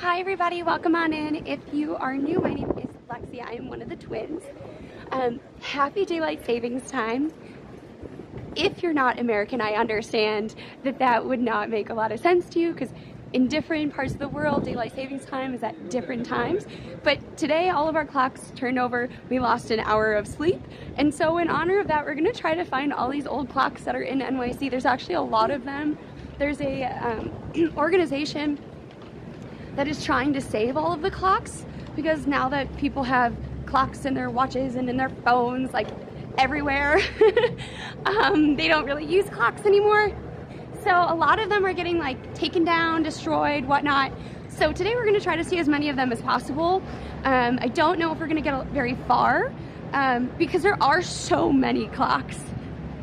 Hi everybody, welcome on in. If you are new, my name is Lexi. I am one of the twins. Happy daylight savings time. If you're not American, I understand that that would not make a lot of sense to you because in different parts of the world, daylight savings time is at different times. But today, all of our clocks turned over. We lost an hour of sleep. And so in honor of that, we're gonna try to find all these old clocks that are in NYC. There's actually a lot of them. There's a organization that is trying to save all of the clocks because now that people have clocks in their watches and in their phones, like everywhere, they don't really use clocks anymore. So a lot of them are getting like taken down, destroyed, whatnot. So today we're gonna try to see as many of them as possible. I don't know if we're gonna get very far because there are so many clocks.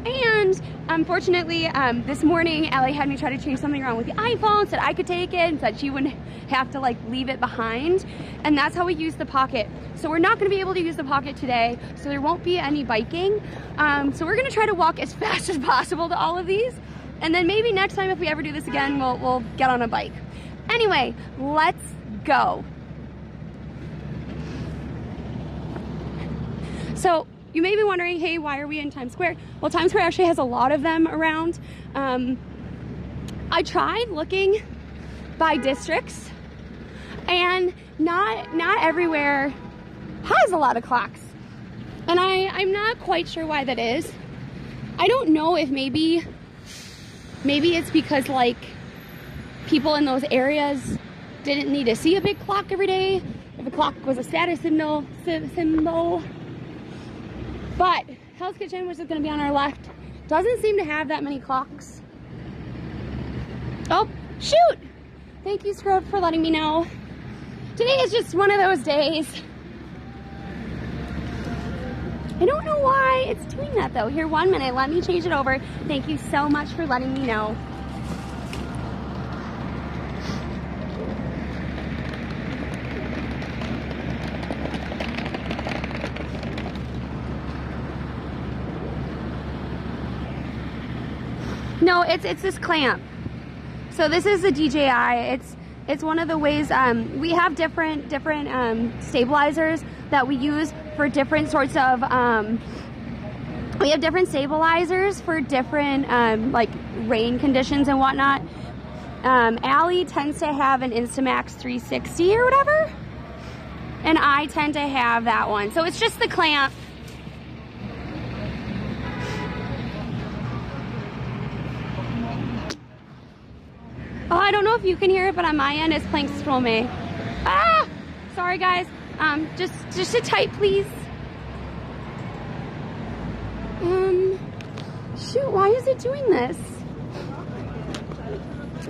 And unfortunately, this morning, Ellie had me try to change something around with the iPhone, said I could take it, and said she wouldn't have to like leave it behind. And that's how we use the Pocket. So we're not gonna be able to use the Pocket today, so there won't be any biking. So we're gonna try to walk as fast as possible to all of these. And then maybe next time, if we ever do this again, we'll get on a bike. Anyway, let's go. So, you may be wondering, hey, why are we in Times Square? Well, Times Square actually has a lot of them around. I tried looking by districts, and not everywhere has a lot of clocks. And I'm not quite sure why that is. I don't know if maybe it's because like people in those areas didn't need to see a big clock every day. If a clock was a status symbol. But Hell's Kitchen, which is going to be on our left, doesn't seem to have that many clocks. Oh, shoot! Thank you, Scrub, for letting me know. Today is just one of those days. I don't know why it's doing that though. Here, 1 minute, let me change it over. Thank you so much for letting me know. No, it's this clamp. So this is the DJI. It's one of the ways we have different stabilizers that we use for different sorts of. We have different stabilizers for different like rain conditions and whatnot. Allie tends to have an Instamax 360 or whatever, and I tend to have that one. So it's just the clamp. Oh, I don't know if you can hear it, but on my end, it's playing Strome. Ah! Sorry, guys. Just sit tight, please. Shoot, why is it doing this?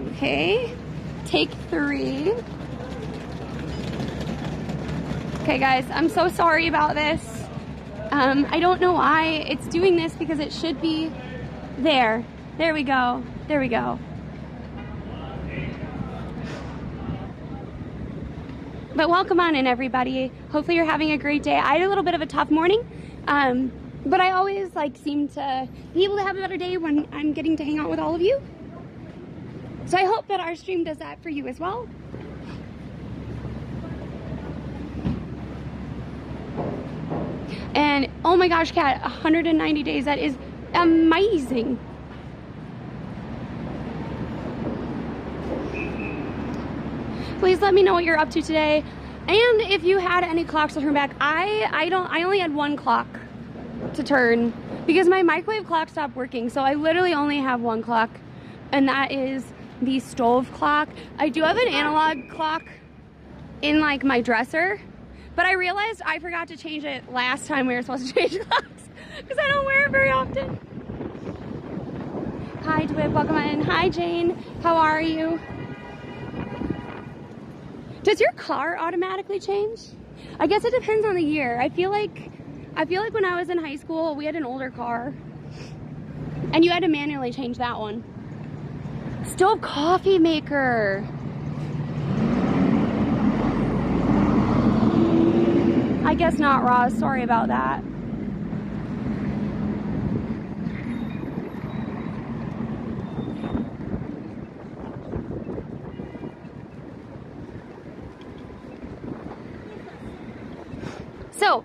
Okay. Take 3. Okay, guys, I'm so sorry about this. I don't know why it's doing this because it should be there. There we go. There we go. But welcome on in, everybody. Hopefully you're having a great day. I had a little bit of a tough morning, but I always like seem to be able to have a better day when I'm getting to hang out with all of you. So I hope that our stream does that for you as well. And oh my gosh, Kat, 190 days, that is amazing. Please let me know what you're up to today. And if you had any clocks to turn back, I only had one clock to turn because my microwave clock stopped working. So I literally only have one clock, and that is the stove clock. I do have an analog clock in like my dresser, but I realized I forgot to change it last time we were supposed to change clocks because I don't wear it very often. Hi, Dwip, welcome in. Hi, Jane, how are you? Does your car automatically change? I guess it depends on the year. I feel like when I was in high school, we had an older car and you had to manually change that one. Stove coffee maker. I guess not, Roz. Sorry about that. So,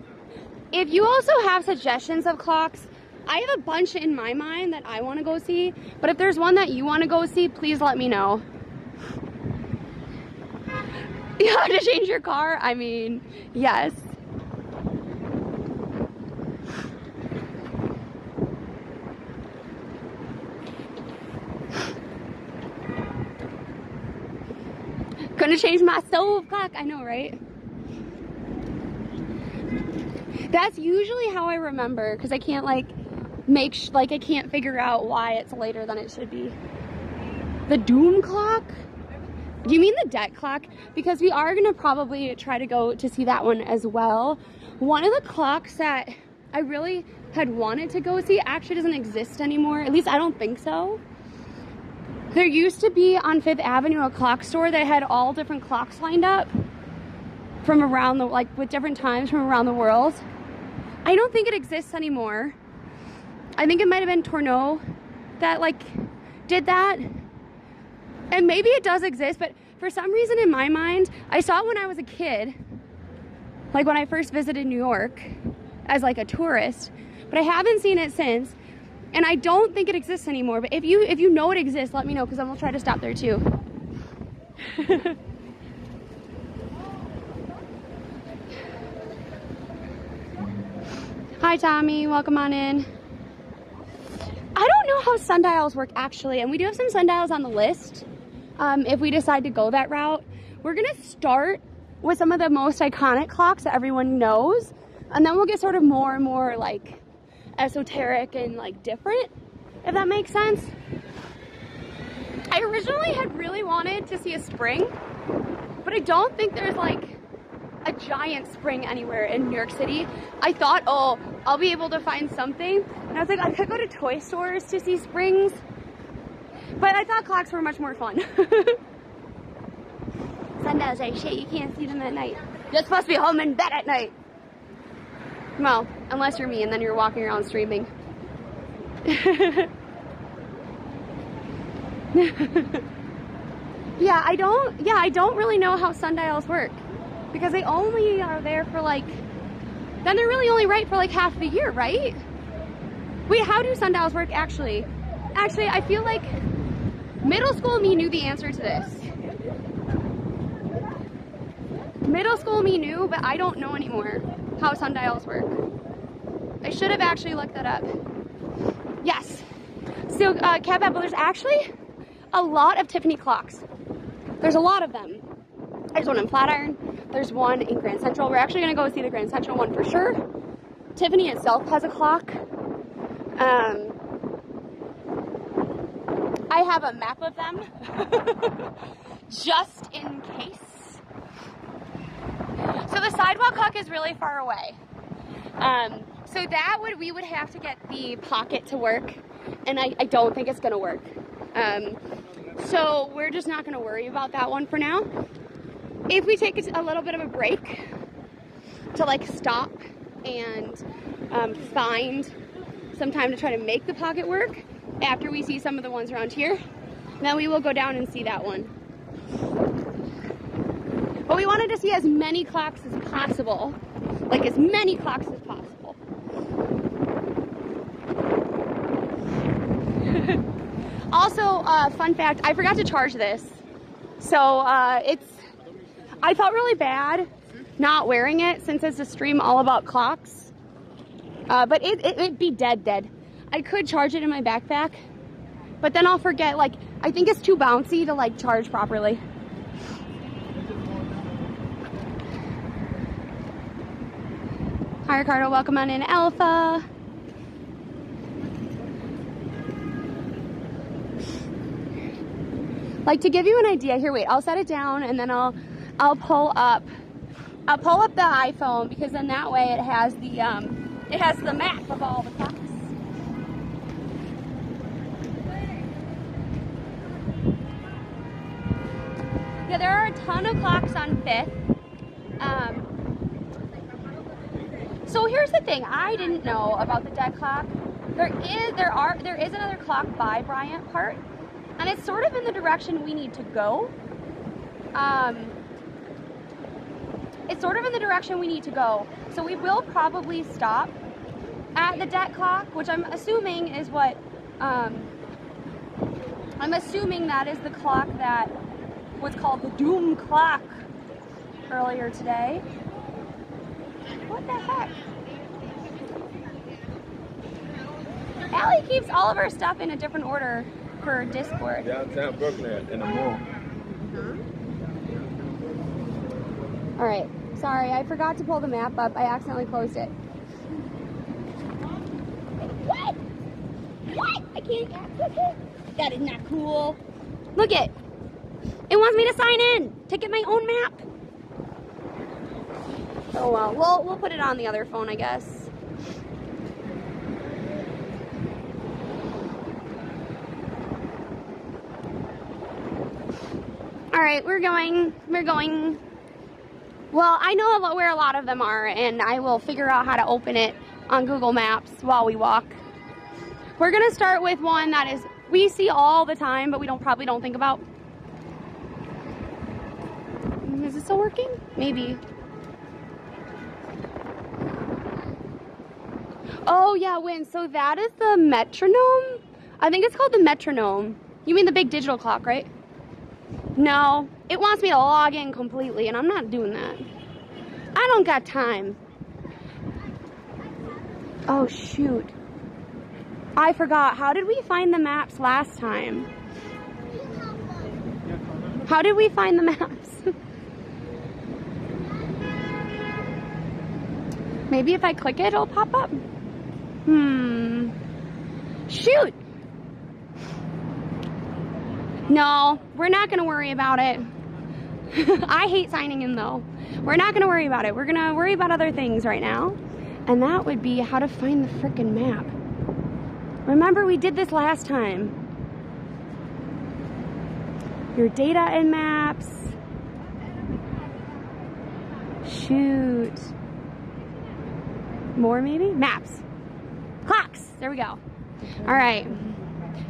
if you also have suggestions of clocks, I have a bunch in my mind that I want to go see, but if there's one that you want to go see, please let me know. You have to change your car? I mean, yes. Gonna change my stove clock. I know, right? That's usually how I remember, because I can't like I can't figure out why it's later than it should be. The doom clock? Do you mean the debt clock? Because we are gonna probably try to go to see that one as well. One of the clocks that I really had wanted to go see actually doesn't exist anymore. At least I don't think so. There used to be on Fifth Avenue a clock store that had all different clocks lined up from around the, like with different times from around the world. I don't think it exists anymore. I think it might have been Tourneau that like did that. And maybe it does exist, but for some reason in my mind, I saw it when I was a kid, like when I first visited New York as like a tourist, but I haven't seen it since. And I don't think it exists anymore, but if you know it exists, let me know, because then we'll try to stop there too. Hi Tommy, welcome on in. I don't know how sundials work actually, and we do have some sundials on the list if we decide to go that route. We're gonna start with some of the most iconic clocks that everyone knows, and then we'll get sort of more and more like esoteric and like different, if that makes sense. I originally had really wanted to see a spring, but I don't think there's like a giant spring anywhere in New York City. I thought, oh, I'll be able to find something, and I was like, I could go to toy stores to see springs, but I thought clocks were much more fun. Sundials are shit, you can't see them at night. You're supposed to be home in bed at night. Well, unless you're me and then you're walking around streaming. Yeah, I don't really know how sundials work, because they only are there for like, then they're really only right for like half the year, right? Wait, how do sundials work actually? Actually, I feel like middle school me knew the answer to this. Middle school me knew, but I don't know anymore how sundials work. I should have actually looked that up. Yes. So, Cat Apple, there's actually a lot of Tiffany clocks. There's a lot of them. There's one in Flatiron. There's one in Grand Central. We're actually gonna go see the Grand Central one for sure. Tiffany itself has a clock. I have a map of them, just in case. So the sidewalk clock is really far away. So that we would have to get the pocket to work, and I don't think it's gonna work. So we're just not gonna worry about that one for now. If we take a little bit of a break to like stop and find some time to try to make the pocket work after we see some of the ones around here, then we will go down and see that one. But we wanted to see as many clocks as possible, like as many clocks as possible. Also, fun fact, I forgot to charge this. So I felt really bad not wearing it since it's a stream all about clocks. But it'd be dead. I could charge it in my backpack, but then I'll forget, like, I think it's too bouncy to like charge properly. Hi Ricardo, welcome on in, Alpha. Like, to give you an idea, here, wait, I'll set it down and then I'll pull up the iPhone, because then that way it has the map of all the clocks. Yeah, there are a ton of clocks on 5th. So here's the thing, I didn't know about the dead clock. There is another clock by Bryant Park, and it's sort of in the direction we need to go. it's sort of in the direction we need to go. So we will probably stop at the debt clock, which I'm assuming is what, I'm assuming that is the clock that was called the Doom Clock earlier today. What the heck? Allie keeps all of our stuff in a different order for Discord. Downtown Brooklyn in the mall. Alright, sorry, I forgot to pull the map up. I accidentally closed it. What? What? I can't access it? That is not cool. Look it. It wants me to sign in to get my own map. Oh well, we'll put it on the other phone, I guess. Alright, we're going. Well, I know where a lot of them are, and I will figure out how to open it on Google Maps while we walk. We're gonna start with one that is we see all the time, but we probably don't think about. Is it still working? Maybe. Oh yeah, Win. So that is the metronome? I think it's called the metronome. You mean the big digital clock, right? No, it wants me to log in completely, and I'm not doing that. I don't got time. Oh, shoot. I forgot. How did we find the maps last time? How did we find the maps? Maybe if I click it, it'll pop up. Shoot! No, we're not going to worry about it. I hate signing in though. We're not going to worry about it. We're going to worry about other things right now. And that would be how to find the frickin' map. Remember, we did this last time. Your data and maps. Shoot. More maybe? Maps. Clocks. There we go. All right.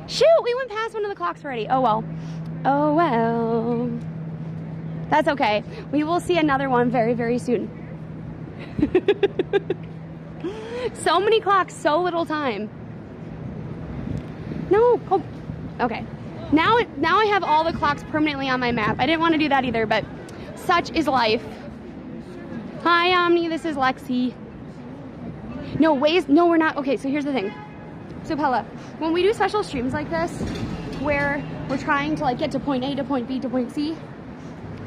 Shoot, we went past one of the clocks already. Oh well. Oh well. That's okay. We will see another one very, very soon. So many clocks, so little time. No. Oh. Okay. Now I have all the clocks permanently on my map. I didn't want to do that either, but such is life. Hi, Omni. This is Lexi. No, Waze. No, we're not. Okay, so here's the thing. So Pella, when we do special streams like this, where we're trying to like get to point A to point B to point C,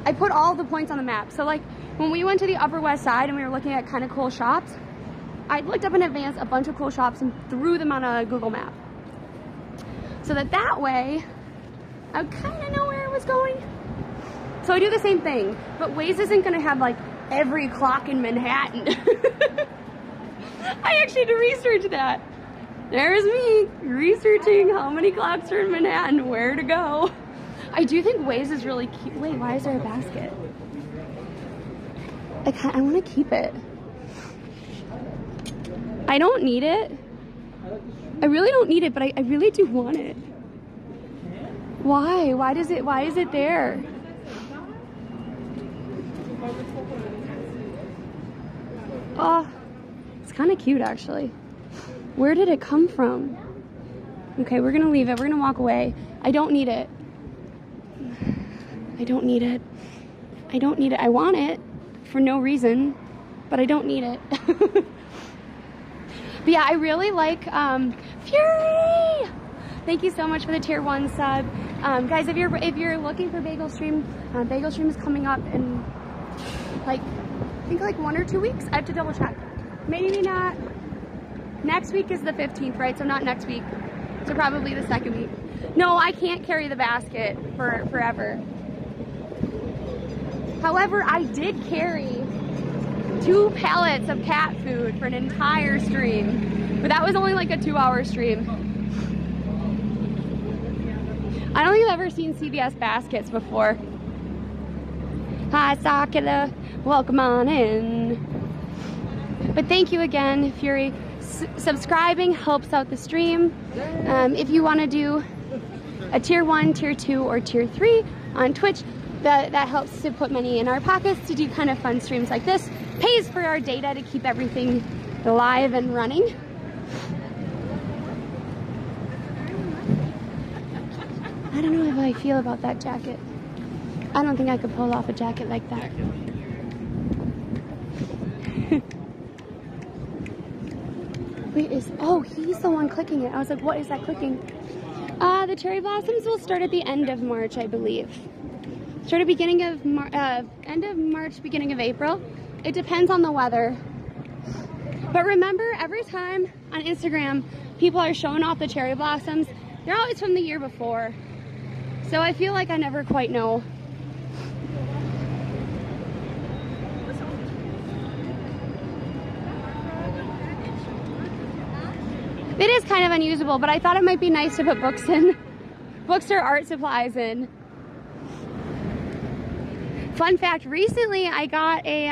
I put all the points on the map. So like when we went to the Upper West Side and we were looking at kind of cool shops, I looked up in advance a bunch of cool shops and threw them on a Google map. So that way, I kind of know where it was going. So I do the same thing, but Waze isn't gonna have like every clock in Manhattan. I actually had to research that. There's me researching how many clocks are in Manhattan, where to go. I do think Waze is really cute. Wait, why is there a basket? I want to keep it. I don't need it. I really don't need it, but I really do want it. Why? Why is it there? Oh, it's kind of cute actually. Where did it come from? Okay, we're gonna leave it. We're gonna walk away. I don't need it. I don't need it. I don't need it. I want it for no reason, but I don't need it. But yeah, I really like Fury! Thank you so much for the tier 1 sub. Guys, if you're looking for Bagel Stream is coming up in like, I think like 1 or 2 weeks. I have to double check. Maybe not. Next week is the 15th, right? So not next week. So probably the second week. No, I can't carry the basket for forever. However, I did carry 2 pallets of cat food for an entire stream. But that was only like a 2-hour stream. I don't think I've ever seen CVS baskets before. Hi, Sakura. Welcome on in. But thank you again, Fury. Subscribing helps out the stream. If you want to do a tier 1, tier 2, or tier 3 on Twitch, that helps to put money in our pockets to do kind of fun streams like this. Pays for our data to keep everything live and running. I don't know how I feel about that jacket. I don't think I could pull off a jacket like that. Wait, oh, he's the one clicking it. I was like, what is that clicking? The cherry blossoms will start at the end of March, I believe. Start at beginning of end of March, beginning of April. It depends on the weather. But remember, every time on Instagram, people are showing off the cherry blossoms, they're always from the year before. So I feel like I never quite know. It is kind of unusable, but I thought it might be nice to put books in. Books or art supplies in. Fun fact, recently I got a,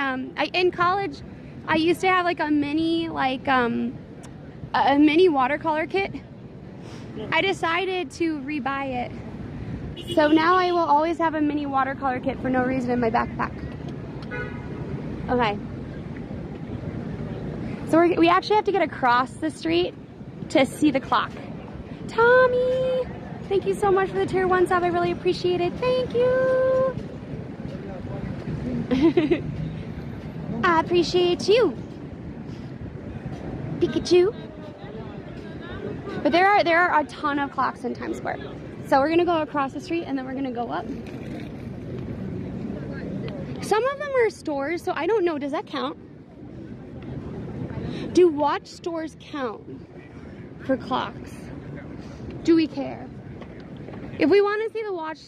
in college, I used to have like a mini, a mini watercolor kit. I decided to rebuy it. So now I will always have a mini watercolor kit for no reason in my backpack. Okay. So we actually have to get across the street to see the clock. Tommy, thank you so much for the tier 1 sub. I really appreciate it. Thank you. I appreciate you, Pikachu. But there are a ton of clocks in Times Square. So we're gonna go across the street and then we're gonna go up. Some of them are stores, so I don't know. Does that count? Do watch stores count for clocks? Do we care? If we want to see the watch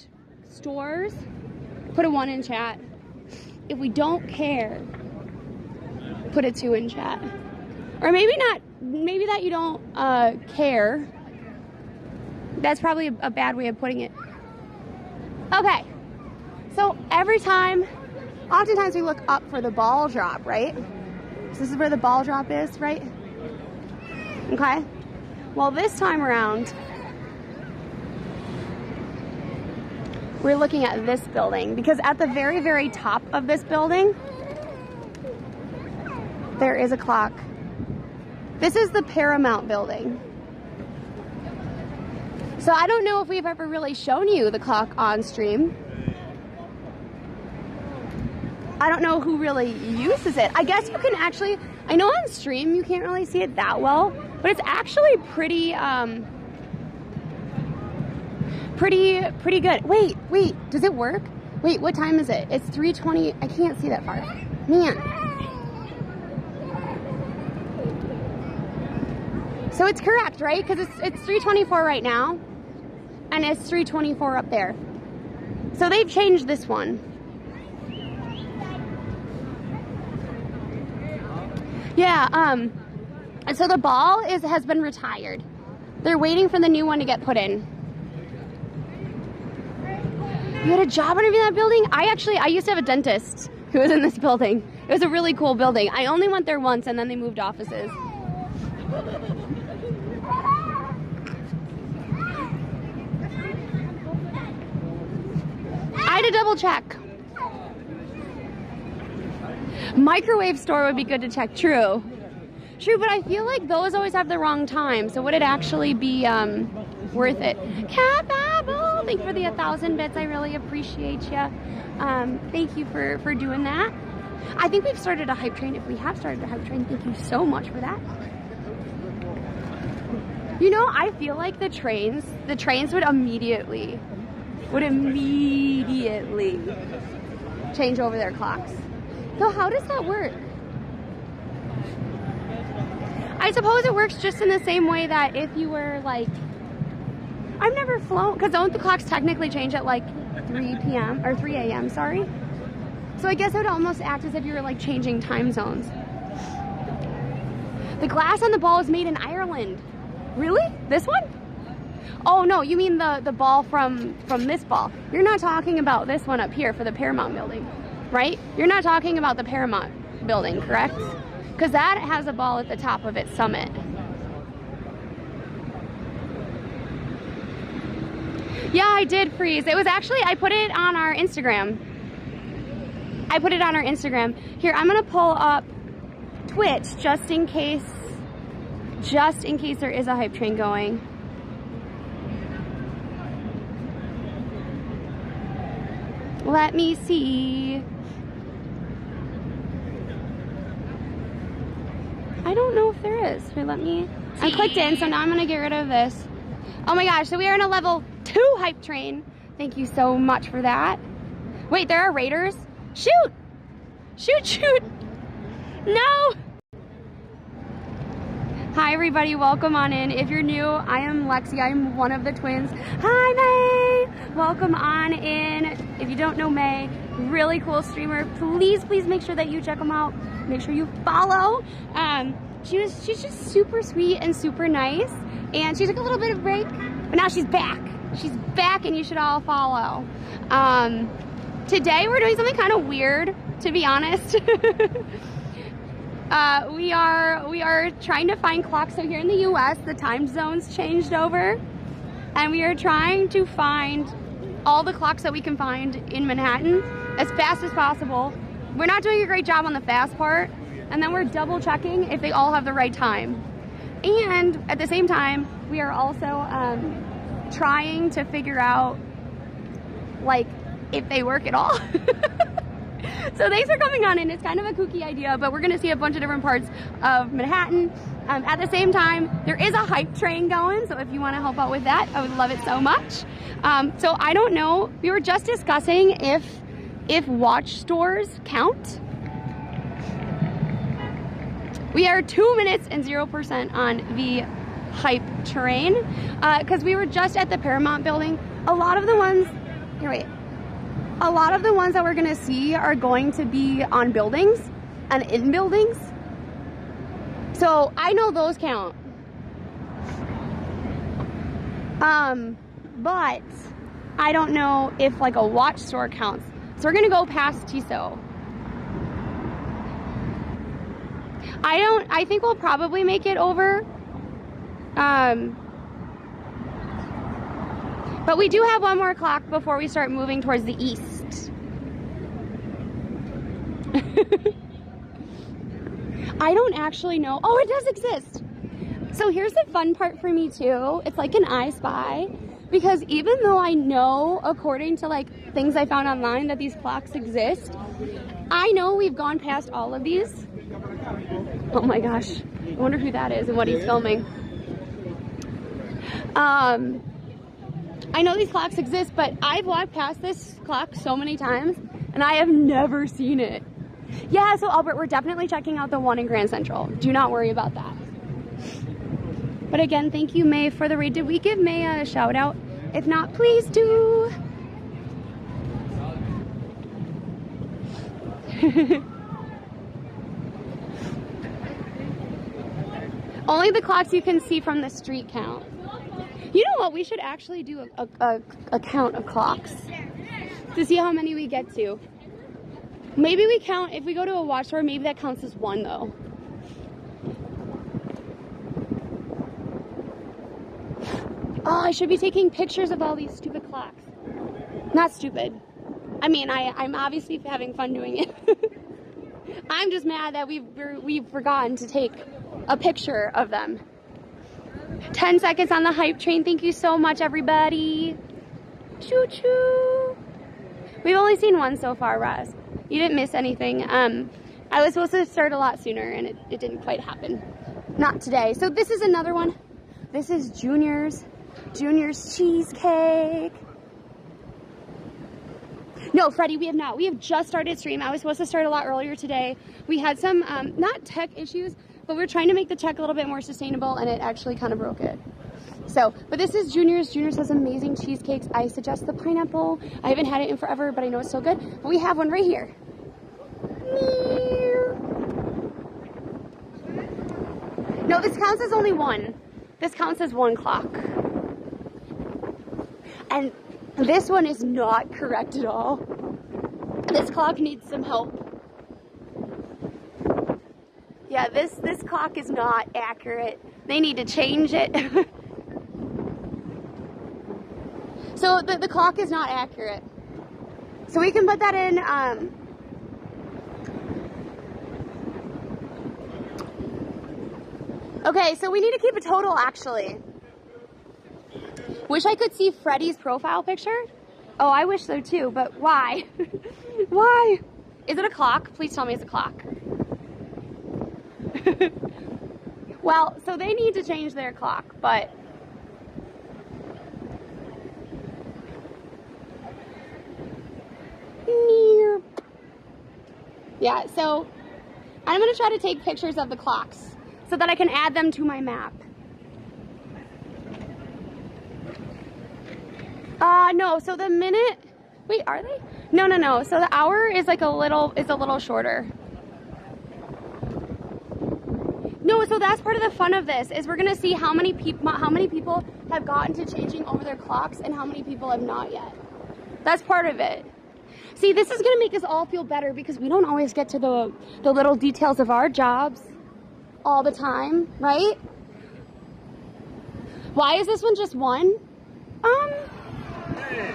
stores, put a 1 in chat. If we don't care, put a 2 in chat. Or maybe not, maybe that you don't care. That's probably a bad way of putting it. Okay, so every time, oftentimes we look up for the ball drop, right? So this is where the ball drop is, right? Okay. Well, this time around, we're looking at this building because at the very, very top of this building, there is a clock. This is the Paramount building. So I don't know if we've ever really shown you the clock on stream. I don't know who really uses it. I guess you can actually, I know on stream you can't really see it that well, but it's actually pretty good. Wait, does it work? Wait, what time is it? It's 3:20. I can't see that far. Man. So it's correct, right? Because it's 3:24 right now, and it's 3:24 up there. So they've changed this one. Yeah, and so the ball has been retired. They're waiting for the new one to get put in. You had a job interview in that building? I used to have a dentist who was in this building. It was a really cool building. I only went there once and then they moved offices. I had to double check. Microwave store would be good to check. True, but I feel like those always have the wrong time. So would it actually be worth it? Cat Babble, thank you for the 1,000 bits. I really appreciate you. Thank you for doing that. I think we've started a hype train. If we have started a hype train, thank you so much for that. You know, I feel like the trains would immediately change over their clocks. So how does that work? I suppose it works just in the same way that if you were like, I've never flown, because don't the clocks technically change at like 3 p.m. or 3 a.m., sorry? So I guess it would almost act as if you were like changing time zones. The glass on the ball is made in Ireland. Really? This one? Oh no, you mean the ball from this ball. You're not talking about this one up here for the Paramount building, right? You're not talking about the Paramount building, correct? Because that has a ball at the top of its summit. Yeah, I did freeze. It was actually, I put it on our Instagram. Here, I'm gonna pull up Twitch just in case there is a hype train going. Let me see. I don't know if there is. Here, I clicked in, so now I'm gonna get rid of this. Oh my gosh, so we are in a level 2 hype train. Thank you so much for that. Wait, there are raiders? Shoot! Shoot! No! Hi everybody, welcome on in. If you're new, I am Lexi, I'm one of the twins. Hi May! Welcome on in. If you don't know May, really cool streamer. Please make sure that you check them out. Make sure you follow. She's just super sweet and super nice. And she took a little bit of a break, but now she's back. She's back and you should all follow. Today we're doing something kind of weird, to be honest. We are trying to find clocks. So here in the US, the time zones changed over. And we are trying to find all the clocks that we can find in Manhattan as fast as possible. We're not doing a great job on the fast part. And then we're double checking if they all have the right time. And at the same time, we are also trying to figure out like if they work at all. So thanks for coming on in. It's kind of a kooky idea, but we're gonna see a bunch of different parts of Manhattan. At the same time, there is a hype train going, so if you wanna help out with that, I would love it so much. So I don't know, we were just discussing if watch stores count. We are 2 minutes and 0% on the hype train, because we were just at the Paramount building. A lot of the ones that we're gonna see are going to be on buildings and in buildings. So I know those count. But I don't know if like a watch store counts. So we're gonna go past Tissot. I think we'll probably make it over. But we do have one more clock before we start moving towards the east. I don't actually know. Oh, it does exist. So here's the fun part for me too. It's like an I Spy, because even though I know, according to like things I found online, that these clocks exist, I know we've gone past all of these. Oh my gosh. I wonder who that is and what he's filming. I know these clocks exist, but I've walked past this clock so many times and I have never seen it. Yeah, so Albert, we're definitely checking out the one in Grand Central. Do not worry about that. But again, thank you, May, for the raid. Did we give May a shout out? If not, please do. Only the clocks you can see from the street count. You know what? We should actually do a count of clocks to see how many we get to. Maybe we count, if we go to a watch store, maybe that counts as one though. Oh, I should be taking pictures of all these stupid clocks. Not stupid. I mean, I'm obviously having fun doing it. I'm just mad that we've forgotten to take a picture of them. 10 seconds on the hype train. Thank you so much, everybody. Choo choo. We've only seen one so far, Roz. You didn't miss anything. I was supposed to start a lot sooner and it didn't quite happen. Not today. So this is another one. This is Junior's Cheesecake. No, Freddie, we have not. We have just started stream. I was supposed to start a lot earlier today. We had some, not tech issues, but we're trying to make the tech a little bit more sustainable, and it actually kind of broke it. So, but this is Junior's. Junior's has amazing cheesecakes. I suggest the pineapple. I haven't had it in forever, but I know it's so good. But we have one right here. No, this counts as only one. This counts as one clock. And this one is not correct at all. This clock needs some help. Yeah, this clock is not accurate. They need to change it. So the clock is not accurate. So we can put that in, okay, so we need to keep a total, actually. Wish I could see Freddie's profile picture. Oh, I wish so too, but why? Why? Is it a clock? Please tell me it's a clock. Well, so they need to change their clock, but yeah, so I'm gonna try to take pictures of the clocks so that I can add them to my map. No, so the minute, wait, are they? No. So the hour is like a little shorter. No, so that's part of the fun of this, is we're gonna see how many people have gotten to changing over their clocks and how many people have not yet. That's part of it. See, this is gonna make us all feel better because we don't always get to the little details of our jobs all the time, right? Why is this one just one? Hey,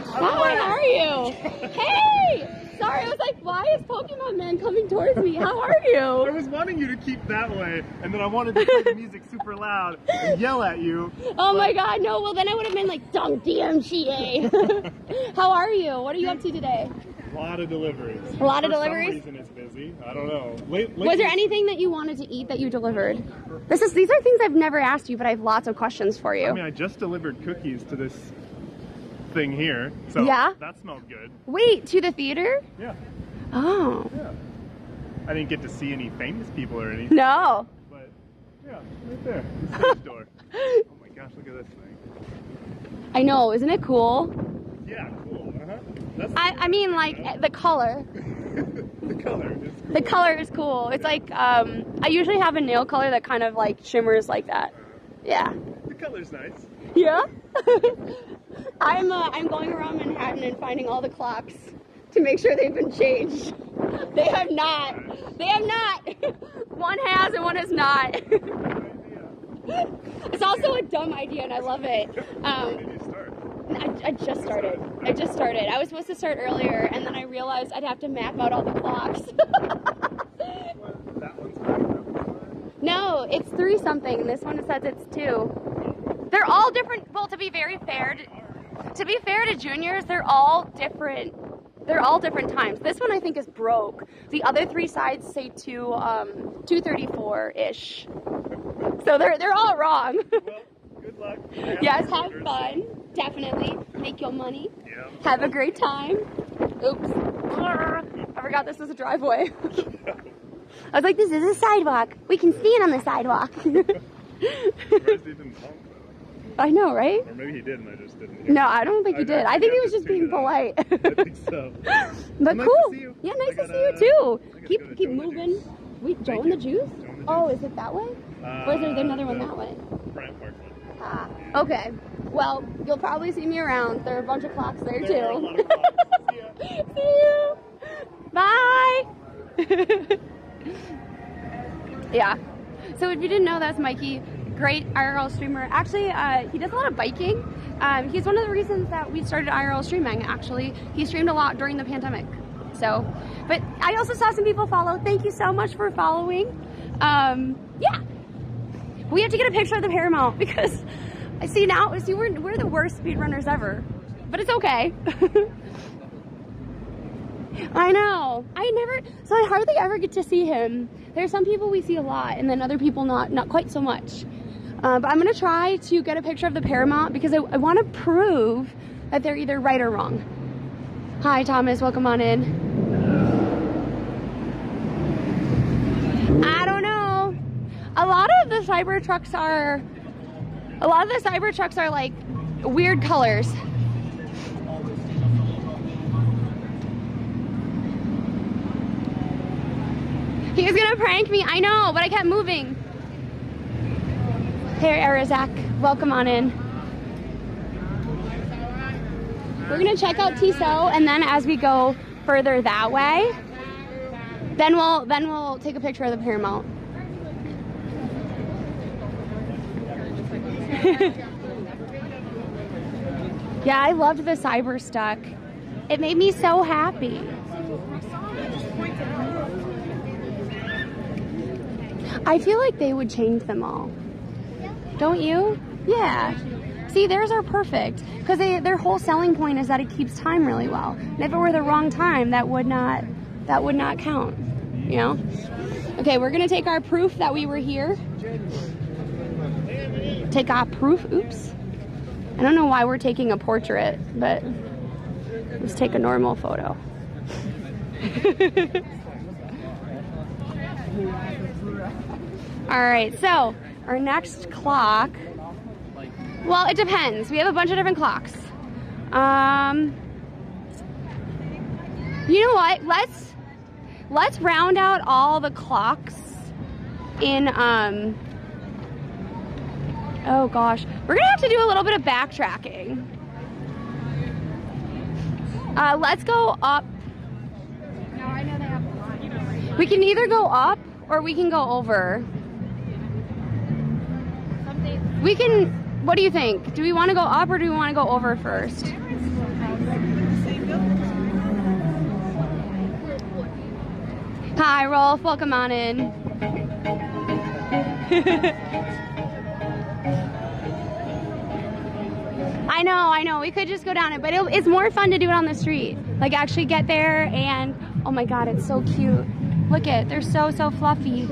Hi, how are you? Hey! Sorry, I was like, why is Pokemon Man coming towards me? How are I you? was wanting you to keep that way, and then I wanted to play the music super loud and yell at you. Oh my god, no, well then I would have been like, Dunk DMGA. How are you? What are you up to today? A lot of deliveries. A lot of deliveries? For some reason it's busy. I don't know. Lately, Was there anything that you wanted to eat that you delivered? These are things I've never asked you, but I have lots of questions for you. I mean, I just delivered cookies to this thing here, so Yeah? that smelled good. Wait, to the theater? Yeah. Oh. Yeah. I didn't get to see any famous people or anything. No. But, yeah, right there. The stage door. Oh my gosh, look at this thing. I know, isn't it cool? Yeah, cool. That's I mean, like, the color. the color is cool. The color is cool. It's like, I usually have a nail color that kind of like shimmers like that. Yeah. The color's nice. Yeah? I'm going around Manhattan and finding all the clocks to make sure they've been changed. They have not. They have not. One has and one has not. It's also a dumb idea and I love it. When did you start? I just started. I just started. I was supposed to start earlier and then I realized I'd have to map out all the clocks. That one's fine. No, it's 3 something and this one says it's 2. They're all different. Well, to be very fair, to juniors, they're all different. They're all different times. This one I think is broke. The other 3 sides say 2:34-ish. So they're all wrong. Well, good luck. Yes, have fun. Definitely. Make your money. Yeah. Have a great time. Oops. I forgot this was a driveway. I was like, this is a sidewalk. We can stand on the sidewalk. I know, right? Or maybe he did and I just didn't hear. No, I don't think he did. I think he was just being polite. I think so. But Nice cool. to see you. Yeah, nice to I see you gotta too. go to Keep Joe and the moving. Juice. Wait, Joe Thank and the you. Juice? Joe and the Oh, Juice. is it that way? Or is there another one that way? Bryant Park one. Ah, okay. Well, you'll probably see me around. There are a bunch of clocks there There are a too. lot of clocks. See ya. See you. Bye. Yeah. So if you didn't know, that's Mikey. Great IRL streamer. Actually, he does a lot of biking. He's one of the reasons that we started IRL streaming, actually. He streamed a lot during the pandemic. So, but I also saw some people follow. Thank you so much for following. Yeah. We have to get a picture of the Paramount because I see now, we're the worst speedrunners ever. But it's okay. I know. So I hardly ever get to see him. There are some people we see a lot and then other people not quite so much. But I'm gonna try to get a picture of the Paramount because I want to prove that they're either right or wrong. Hi Thomas, welcome on in. I don't know. A lot of the Cybertrucks are like weird colors. He was gonna prank me, I know, but I kept moving. Hey, Arizak, welcome on in. We're gonna check out Tissot, and then as we go further that way, then we'll take a picture of the Paramount. Yeah, I loved the cyber stuck. It made me so happy. I feel like they would change them all. Don't you? Yeah. See, theirs are perfect because their whole selling point is that it keeps time really well. And if it were the wrong time, that would not count. You know? Okay, we're gonna take our proof that we were here. Take our proof. Oops. I don't know why we're taking a portrait, but let's take a normal photo. All right, so our next clock, well, it depends. We have a bunch of different clocks. You know what? Let's round out all the clocks in, oh gosh, we're gonna have to do a little bit of backtracking. Let's go up. No, I know they have a lot. We can either go up or we can go over. We can, what do you think? Do we want to go up or do we want to go over first? Hi, Rolf, welcome on in. I know, we could just go down it, but it's more fun to do it on the street. Like actually get there and, oh my God, it's so cute. Look it, they're so fluffy.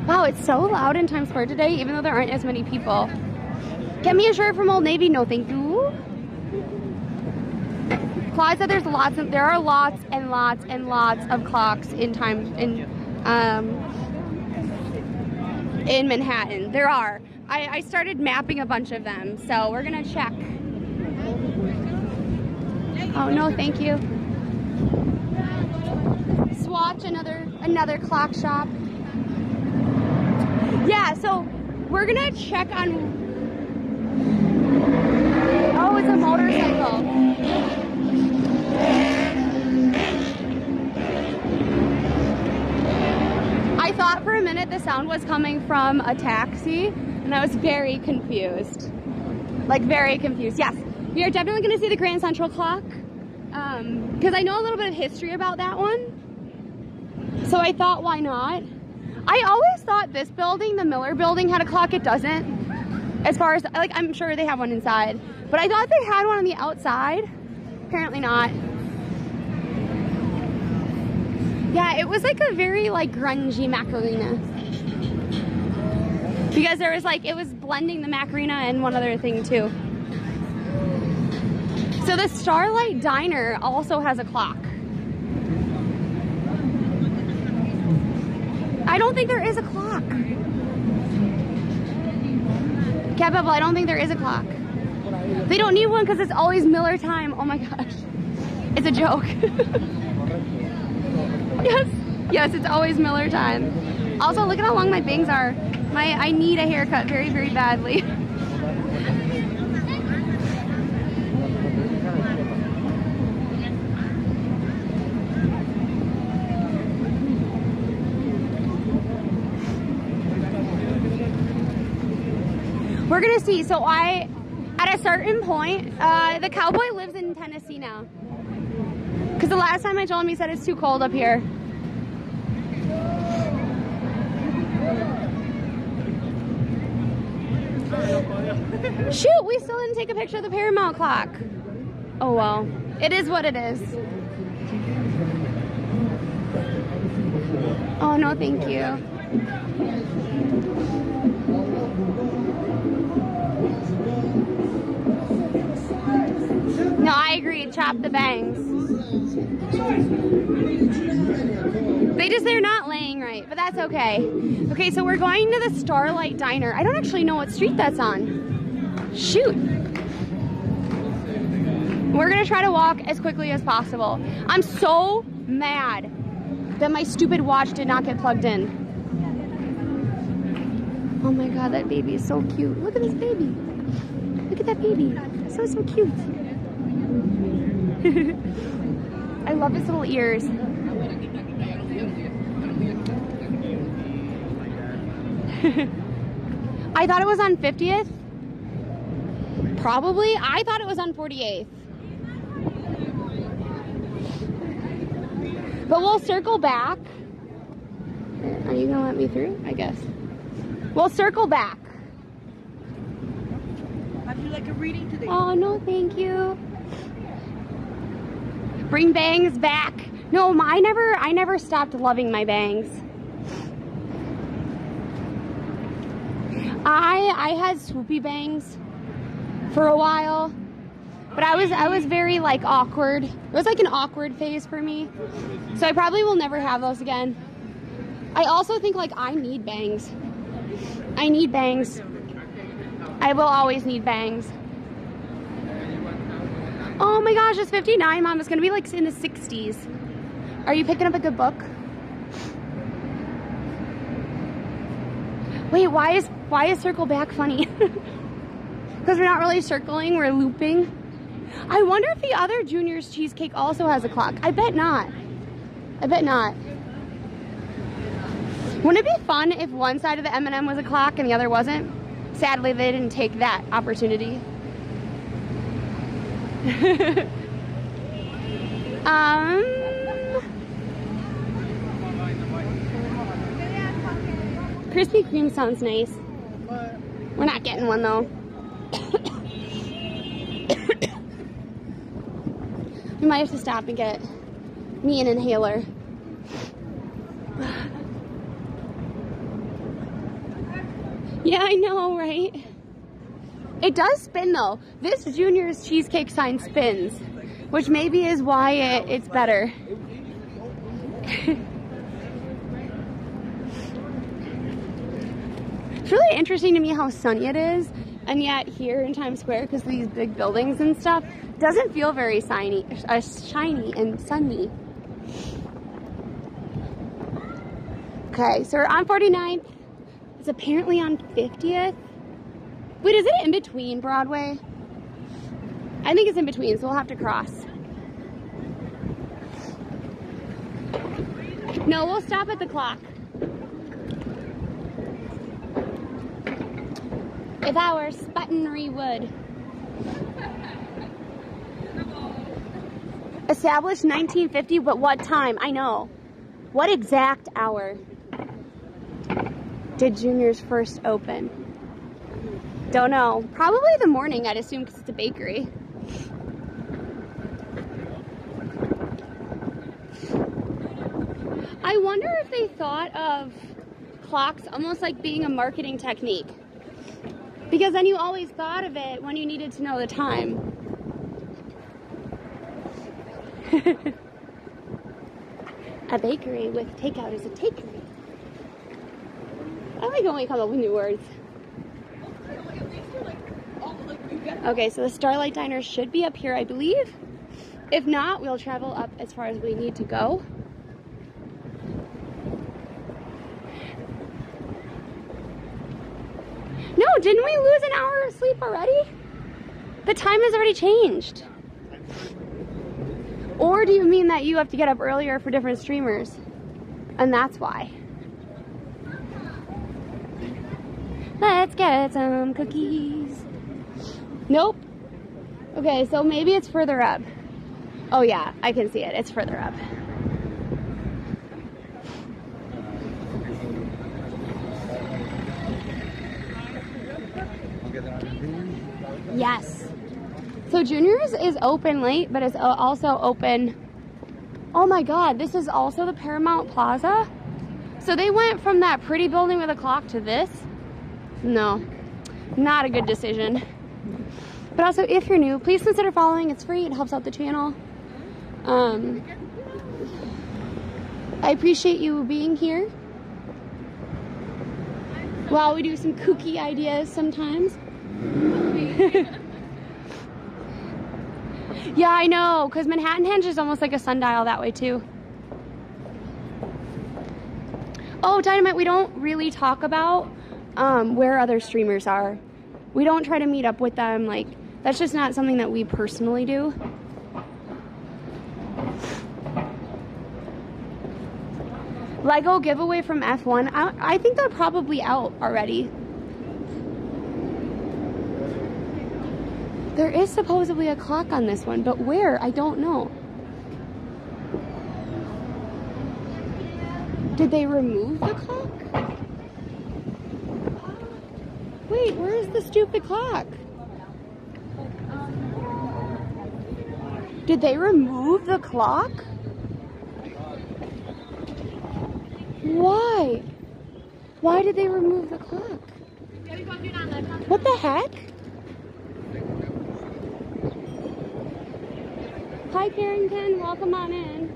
Wow, it's so loud in Times Square today, even though there aren't as many people. Get me a shirt from Old Navy. No, thank you. Plaza, there are lots and lots and lots of clocks in Manhattan. There are. I started mapping a bunch of them, so we're gonna check. Oh no, thank you. Swatch, another clock shop. Yeah, so we're gonna check on. Oh, it's a motorcycle. I thought for a minute the sound was coming from a taxi, and I was very confused. Like, very confused. Yes, we are definitely going to see the Grand Central Clock, because I know a little bit of history about that one. So I thought, why not? I always thought this building, the Miller building, had a clock. It doesn't. As far as, like, I'm sure they have one inside. But I thought they had one on the outside. Apparently not. Yeah, it was like a very, like, grungy Macarena. Because there was, like, it was blending the Macarena and one other thing, too. So the Starlight Diner also has a clock. I don't think there is a clock. Cat Bubble, I don't think there is a clock. They don't need one because it's always Miller time. Oh my gosh. It's a joke. Yes, it's always Miller time. Also, look at how long my bangs are. I need a haircut very, very badly. We're gonna see. So at a certain point, the cowboy lives in Tennessee now. Because the last time I told him, he said it's too cold up here. Shoot, we still didn't take a picture of the Paramount Clock. Oh well, it is what it is. Oh no, thank you. No, I agree, chop the bangs. They're not laying right, but that's okay. Okay, so we're going to the Starlight Diner. I don't actually know what street that's on. Shoot. We're gonna try to walk as quickly as possible. I'm so mad that my stupid watch did not get plugged in. Oh my God, that baby is so cute. Look at this baby. Look at that baby. So cute. I I love his little ears. I thought it was on 50th. Probably. I thought it was on 48th. But we'll circle back. Are you gonna let me through? I guess. We'll circle back. Would you like a reading today? Oh, no, thank you. Bring bangs back. No, I never stopped loving my bangs. I had swoopy bangs for a while, but I was very like awkward. It was like an awkward phase for me. So I probably will never have those again. I also think like I need bangs. I need bangs. I will always need bangs. Oh my gosh, it's 59, Mom. It's gonna be like in the 60s. Are you picking up a good book? Wait, why is circle back funny? Because we're not really circling, we're looping. I wonder if the other Junior's Cheesecake also has a clock. I bet not. I bet not. Wouldn't it be fun if one side of the M&M was a clock and the other wasn't? Sadly, they didn't take that opportunity. Krispy Kreme sounds nice. We're not getting one though. We might have to stop and get me an inhaler. Yeah, I know, right? It does spin though. This Junior's Cheesecake sign spins, which maybe is why it's better. It's really interesting to me how sunny it is, and yet here in Times Square, because of these big buildings and stuff, doesn't feel very shiny and sunny. Okay, so we're on 49th. It's apparently on 50th. Wait, is it in between Broadway? I think it's in between, so we'll have to cross. No, we'll stop at the clock. If I were Sputtery wood. Established 1950, but what time? I know. What exact hour did Junior's first open? Don't know. Probably the morning, I'd assume, because it's a bakery. I wonder if they thought of clocks almost like being a marketing technique. Because then you always thought of it when you needed to know the time. A bakery with takeout is a takery. I like when we come up with new words. Okay, so the Starlight Diner should be up here, I believe. If not, we'll travel up as far as we need to go. No, didn't we lose an hour of sleep already? The time has already changed. Or do you mean that you have to get up earlier for different streamers? And that's why. Let's get some cookies. Nope. Okay, so maybe it's further up. Oh yeah, I can see it. It's further up. Yes. So Junior's is open late, but it's also open. Oh my God, this is also the Paramount Plaza? So they went from that pretty building with a clock to this? No, not a good decision. But also, if you're new, please consider following. It's free. It helps out the channel. I appreciate you being here. While we do some kooky ideas sometimes. Yeah, I know, because Manhattan Henge is almost like a sundial that way too. Oh, Dynamite, we don't really talk about where other streamers are. We don't try to meet up with them. Like, that's just not something that we personally do. Lego giveaway from F1. I think they're probably out already. There is supposedly a clock on this one, but where? I don't know. Did they remove the clock? Wait, where is the stupid clock? Did they remove the clock? Why? Why did they remove the clock? What the heck? Hi Carrington, welcome on in.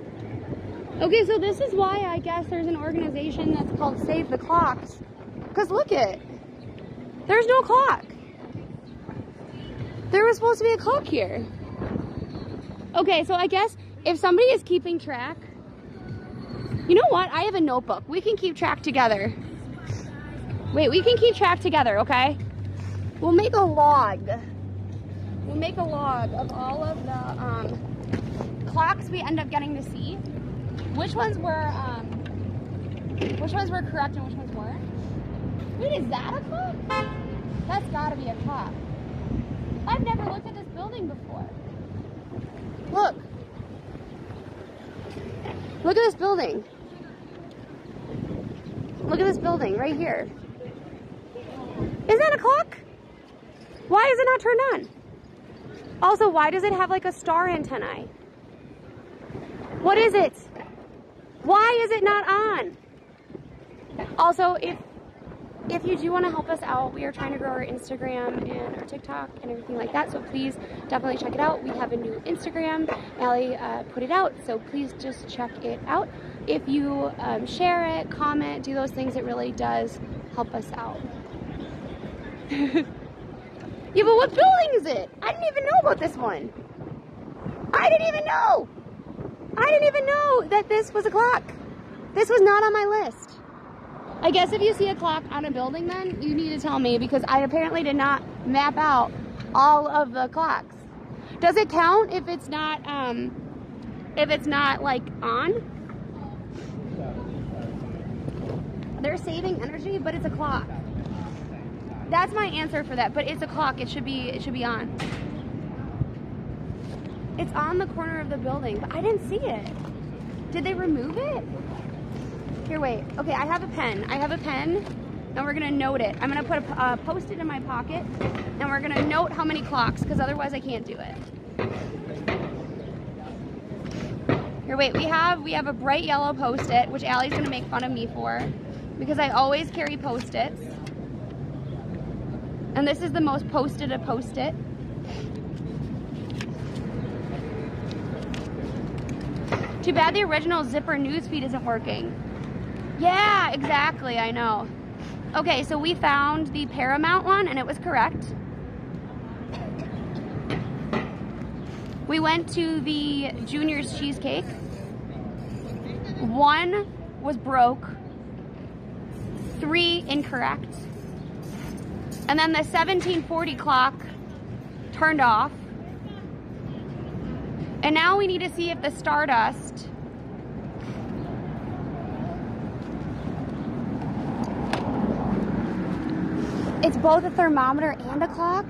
Okay, so this is why I guess there's an organization that's called Save the Clocks. Because look it. There's no clock. There was supposed to be a clock here. Okay, so I guess if somebody is keeping track, you know what? I have a notebook. We can keep track together. Wait, we can keep track together, okay? We'll make a log. We'll make a log of all of the clocks we end up getting to see. Which ones were correct and which ones weren't? Wait, is that a clock? That's gotta be a clock. I've never looked at this building before. Look. Look at this building. Look at this building right here. Is that a clock? Why is it not turned on? Also, why does it have like a star antennae? What is it? Why is it not on? Also, if you do want to help us out, we are trying to grow our Instagram and our TikTok and everything like that, so please definitely check it out. We have a new Instagram. Allie put it out, so please just check it out. If you share it, comment, do those things, it really does help us out. Yeah, but what building is it? I didn't even know about this one. I didn't even know. I didn't even know that this was a clock. This was not on my list. I guess if you see a clock on a building, then you need to tell me, because I apparently did not map out all of the clocks. Does it count if it's not like on? They're saving energy, but it's a clock. That's my answer for that. But it's a clock. It should be on. It's on the corner of the building, but I didn't see it. Did they remove it? Here, wait. Okay, I have a pen. And we're gonna note it. I'm gonna put a post-it in my pocket, and we're gonna note how many clocks, because otherwise I can't do it. Here, wait. We have a bright yellow post-it, which Allie's gonna make fun of me for, because I always carry post-its. And this is the most posted a post-it. Too bad the original zipper newsfeed isn't working. Yeah, exactly, I know. Okay, so we found the Paramount one, and it was correct. We went to the Junior's Cheesecake. One was broke. 3 incorrect. And then the 1740 clock turned off. And now we need to see if the Stardust it's both a thermometer and a clock.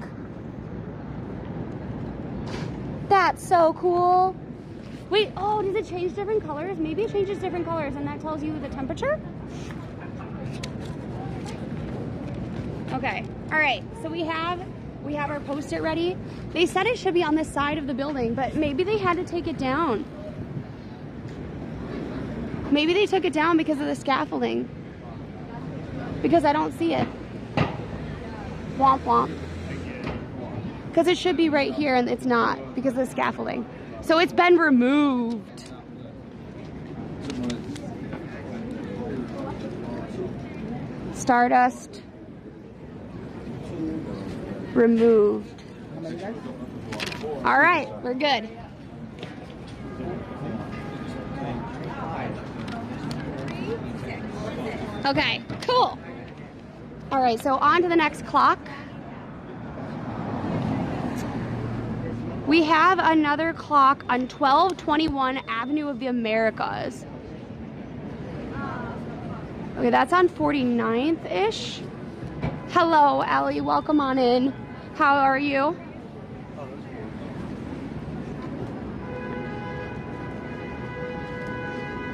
That's so cool. Wait, oh, does it change different colors? Maybe it changes different colors and that tells you the temperature? Okay, all right, so we have our post-it ready. They said it should be on the side of the building, but maybe they had to take it down. Maybe they took it down because of the scaffolding. Because I don't see it. Womp womp. Because it should be right here and it's not because of the scaffolding. So it's been removed. Stardust. Removed. All right, we're good. Okay, cool. All right, so on to the next clock. We have another clock on 1221 Avenue of the Americas. Okay, that's on 49th-ish. Hello, Allie. Welcome on in. How are you?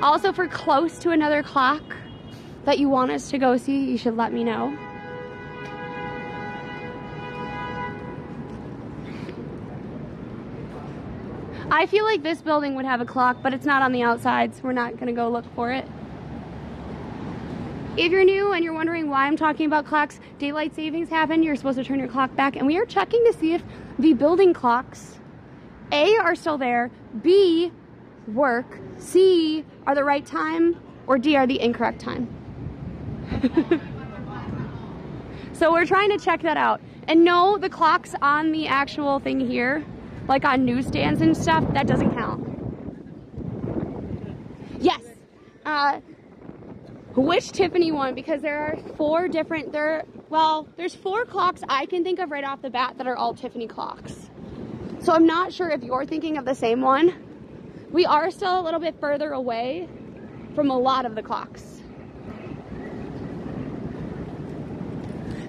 Also, if we're close to another clock that you want us to go see, you should let me know. I feel like this building would have a clock, but it's not on the outside, so we're not gonna go look for it. If you're new and you're wondering why I'm talking about clocks, daylight savings happened, you're supposed to turn your clock back, and we are checking to see if the building clocks, A, are still there, B, work, C, are the right time, or D, are the incorrect time. So we're trying to check that out. And no, the clocks on the actual thing here, like on newsstands and stuff, that doesn't count. Yes. Which Tiffany one? Because there are four different, there's 4 clocks I can think of right off the bat that are all Tiffany clocks. So I'm not sure if you're thinking of the same one. We are still a little bit further away from a lot of the clocks.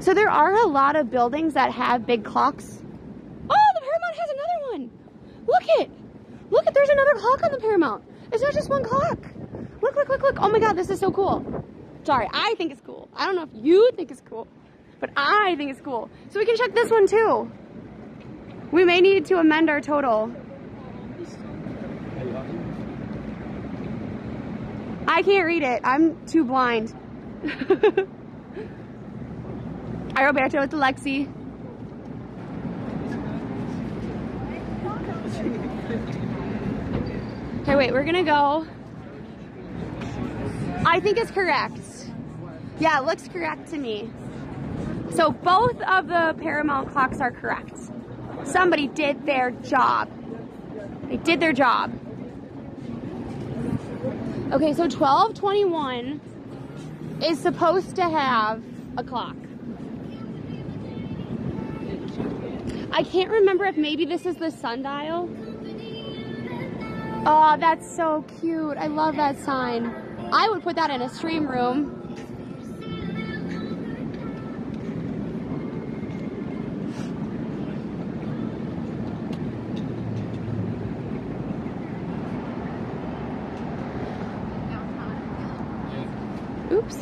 So there are a lot of buildings that have big clocks. Oh, the Paramount has another one. Look it, there's another clock on the Paramount. It's not just one clock. Look. Oh my God, this is so cool. Sorry, I think it's cool. I don't know if you think it's cool, but I think it's cool. So we can check this one too. We may need to amend our total. I can't read it. I'm too blind. Hi, Roberto with Alexi. Okay, wait, we're gonna go. I think it's correct. Yeah, it looks correct to me. So both of the Paramount clocks are correct. Somebody did their job. They did their job. Okay, so 1221 is supposed to have a clock. I can't remember if maybe this is the sundial. Oh, that's so cute. I love that sign. I would put that in a stream room. Oops.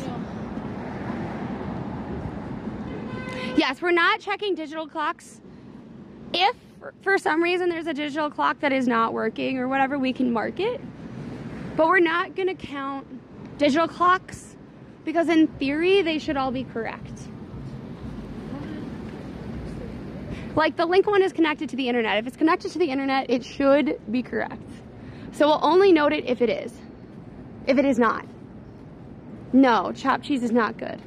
Yes, we're not checking digital clocks. If for some reason there's a digital clock that is not working or whatever, we can mark it. But we're not gonna count digital clocks because in theory they should all be correct. Like the link one is connected to the internet. If it's connected to the internet, it should be correct. So we'll only note it if it is. If it is not. No, chopped cheese is not good.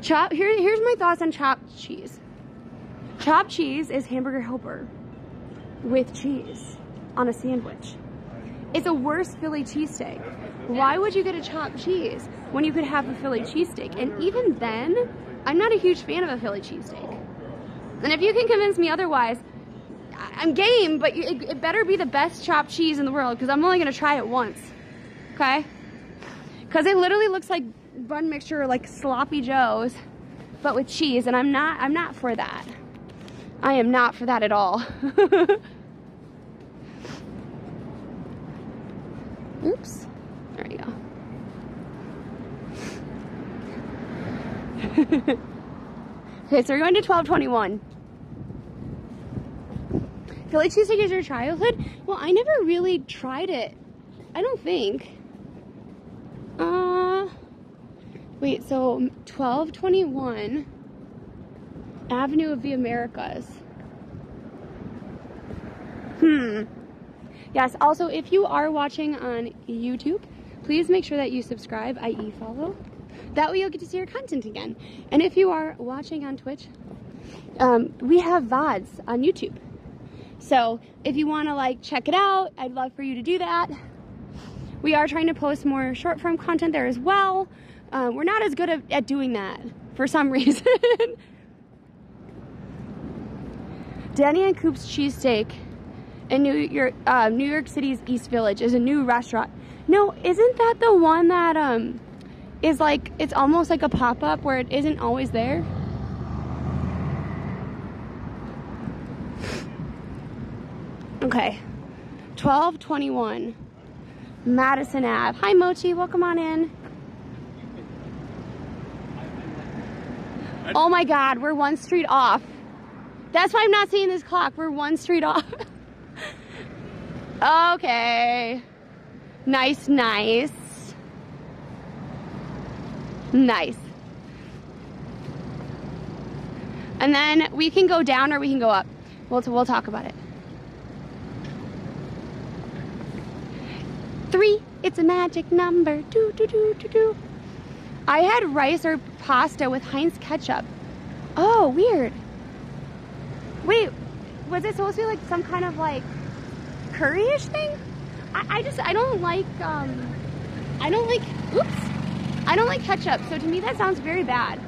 Here's my thoughts on chopped cheese. Chopped cheese is hamburger helper with cheese on a sandwich. It's a worse Philly cheesesteak. Why would you get a chopped cheese when you could have a Philly cheesesteak? And even then, I'm not a huge fan of a Philly cheesesteak. And if you can convince me otherwise, I'm game, but it better be the best chopped cheese in the world because I'm only gonna try it once, okay? Because it literally looks like bun mixture, like sloppy joes, but with cheese, and I'm not for that. I am not for that at all. Oops. There you go. Okay, so we're going to 1221. Philly cheesesteak is your childhood? Well, I never really tried it. I don't think. Wait, so 1221 Avenue of the Americas. Yes, also if you are watching on YouTube, please make sure that you subscribe, i.e. follow. That way you'll get to see our content again. And if you are watching on Twitch, we have VODs on YouTube. So if you want to like check it out, I'd love for you to do that. We are trying to post more short form content there as well. We're not as good at doing that for some reason. Danny and Coop's Cheesesteak in New York City's East Village is a new restaurant. No, isn't that the one that is like, it's almost like a pop-up where it isn't always there. Okay, 1221 Madison Ave. Hi Mochi, welcome on in. Oh my God, we're one street off. That's why I'm not seeing this clock. We're one street off. Okay. Nice, nice. Nice. And then we can go down or we can go up. We'll talk about it. 3, it's a magic number. Do, do, do, do, do. I had rice or pasta with Heinz ketchup. Oh, weird. Wait, was it supposed to be like some kind of like curry-ish thing? I don't like, I don't like ketchup, so to me that sounds very bad.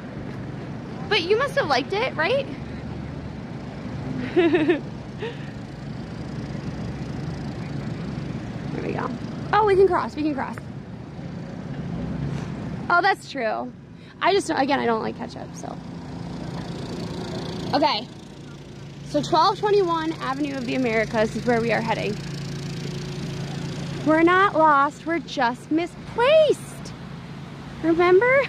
But you must have liked it, right? There we go. Oh, we can cross, we can cross. Oh, that's true. Again, I don't like ketchup, so. Okay. So 1221 Avenue of the Americas is where we are heading. We're not lost, we're just misplaced. Remember?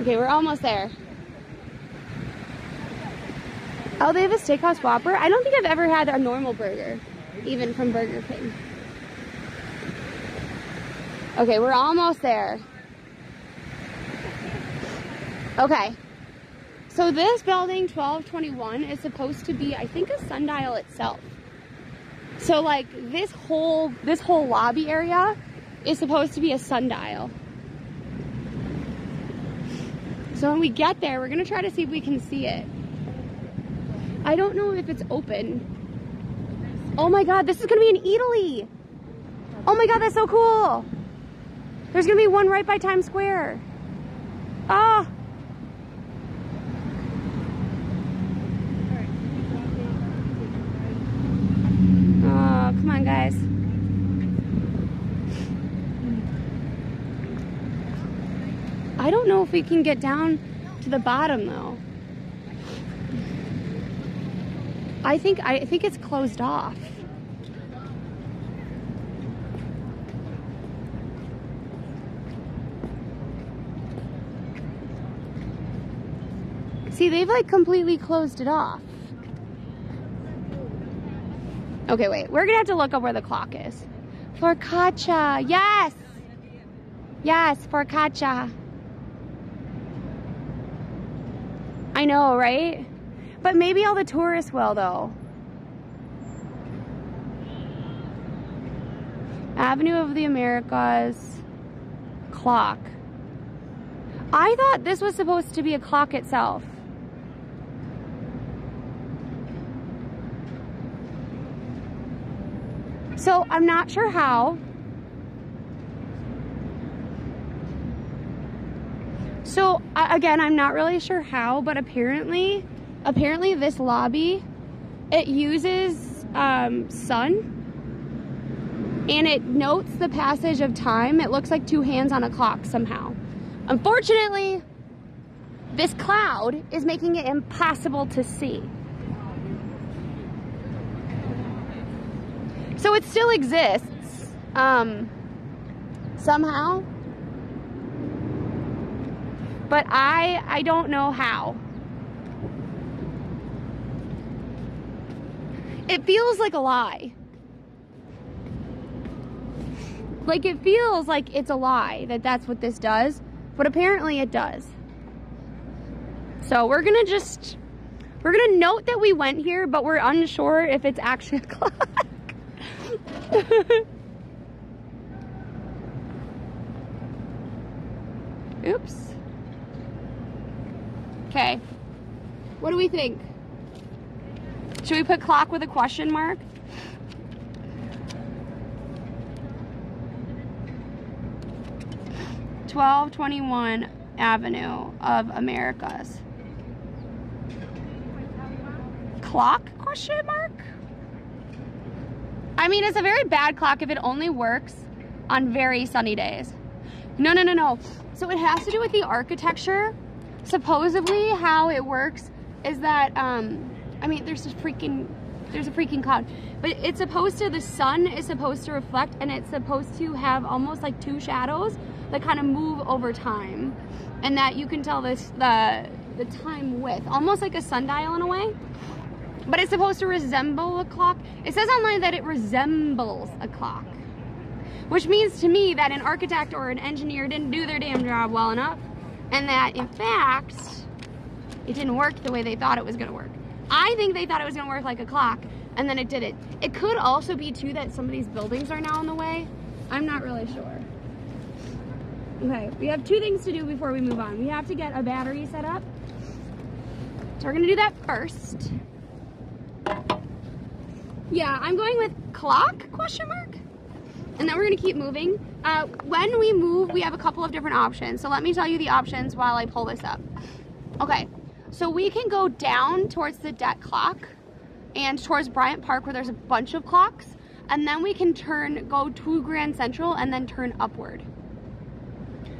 Okay, we're almost there. Oh, they have a steakhouse Whopper? I don't think I've ever had a normal burger, even from Burger King. Okay, we're almost there. Okay. So this building, 1221, is supposed to be, I think, a sundial itself. So like this whole lobby area is supposed to be a sundial. So when we get there, we're gonna try to see if we can see it. I don't know if it's open. Oh my God, this is gonna be an Eataly. Oh my God, that's so cool. There's gonna be one right by Times Square. Ah. Oh, come on, guys. I don't know if we can get down to the bottom though. I think it's closed off. See, they've like completely closed it off. Okay, wait. We're gonna have to look up where the clock is. Focaccia. Yes! Yes, focaccia. I know, right? But maybe all the tourists will, though. Avenue of the Americas clock. I thought this was supposed to be a clock itself. So I'm not sure how. So again, I'm not really sure how, but apparently this lobby, it uses sun and it notes the passage of time. It looks like two hands on a clock somehow. Unfortunately, this cloud is making it impossible to see. So it still exists somehow, but I don't know how. It feels like a lie. Like it feels like it's a lie that that's what this does, but apparently it does. So we're gonna note that we went here, but we're unsure if it's actually a clock. Oops. Okay. What do we think? Should we put clock with a question mark? (1221) Avenue of Americas. Clock? Question mark? I mean, it's a very bad clock if it only works on very sunny days. No. So it has to do with the architecture. Supposedly how it works is that, I mean, there's a freaking cloud. But it's supposed to, the sun is supposed to reflect, and it's supposed to have almost like two shadows that kind of move over time. And that you can tell this, the time with, almost like a sundial in a way. But it's supposed to resemble a clock. It says online that it resembles a clock. Which means to me that an architect or an engineer didn't do their damn job well enough. And that, in fact, it didn't work the way they thought it was going to work. I think they thought it was going to work like a clock, and then it didn't. It could also be, too, that some of these buildings are now in the way. I'm not really sure. Okay, we have two things to do before we move on. We have to get a battery set up. So we're going to do that first. Yeah, I'm going with clock, question mark? And then we're going to keep moving. When we move, we have a couple of different options. So let me tell you the options while I pull this up. Okay, so we can go down towards the deck clock and towards Bryant Park where there's a bunch of clocks. And then we can go to Grand Central and then turn upward.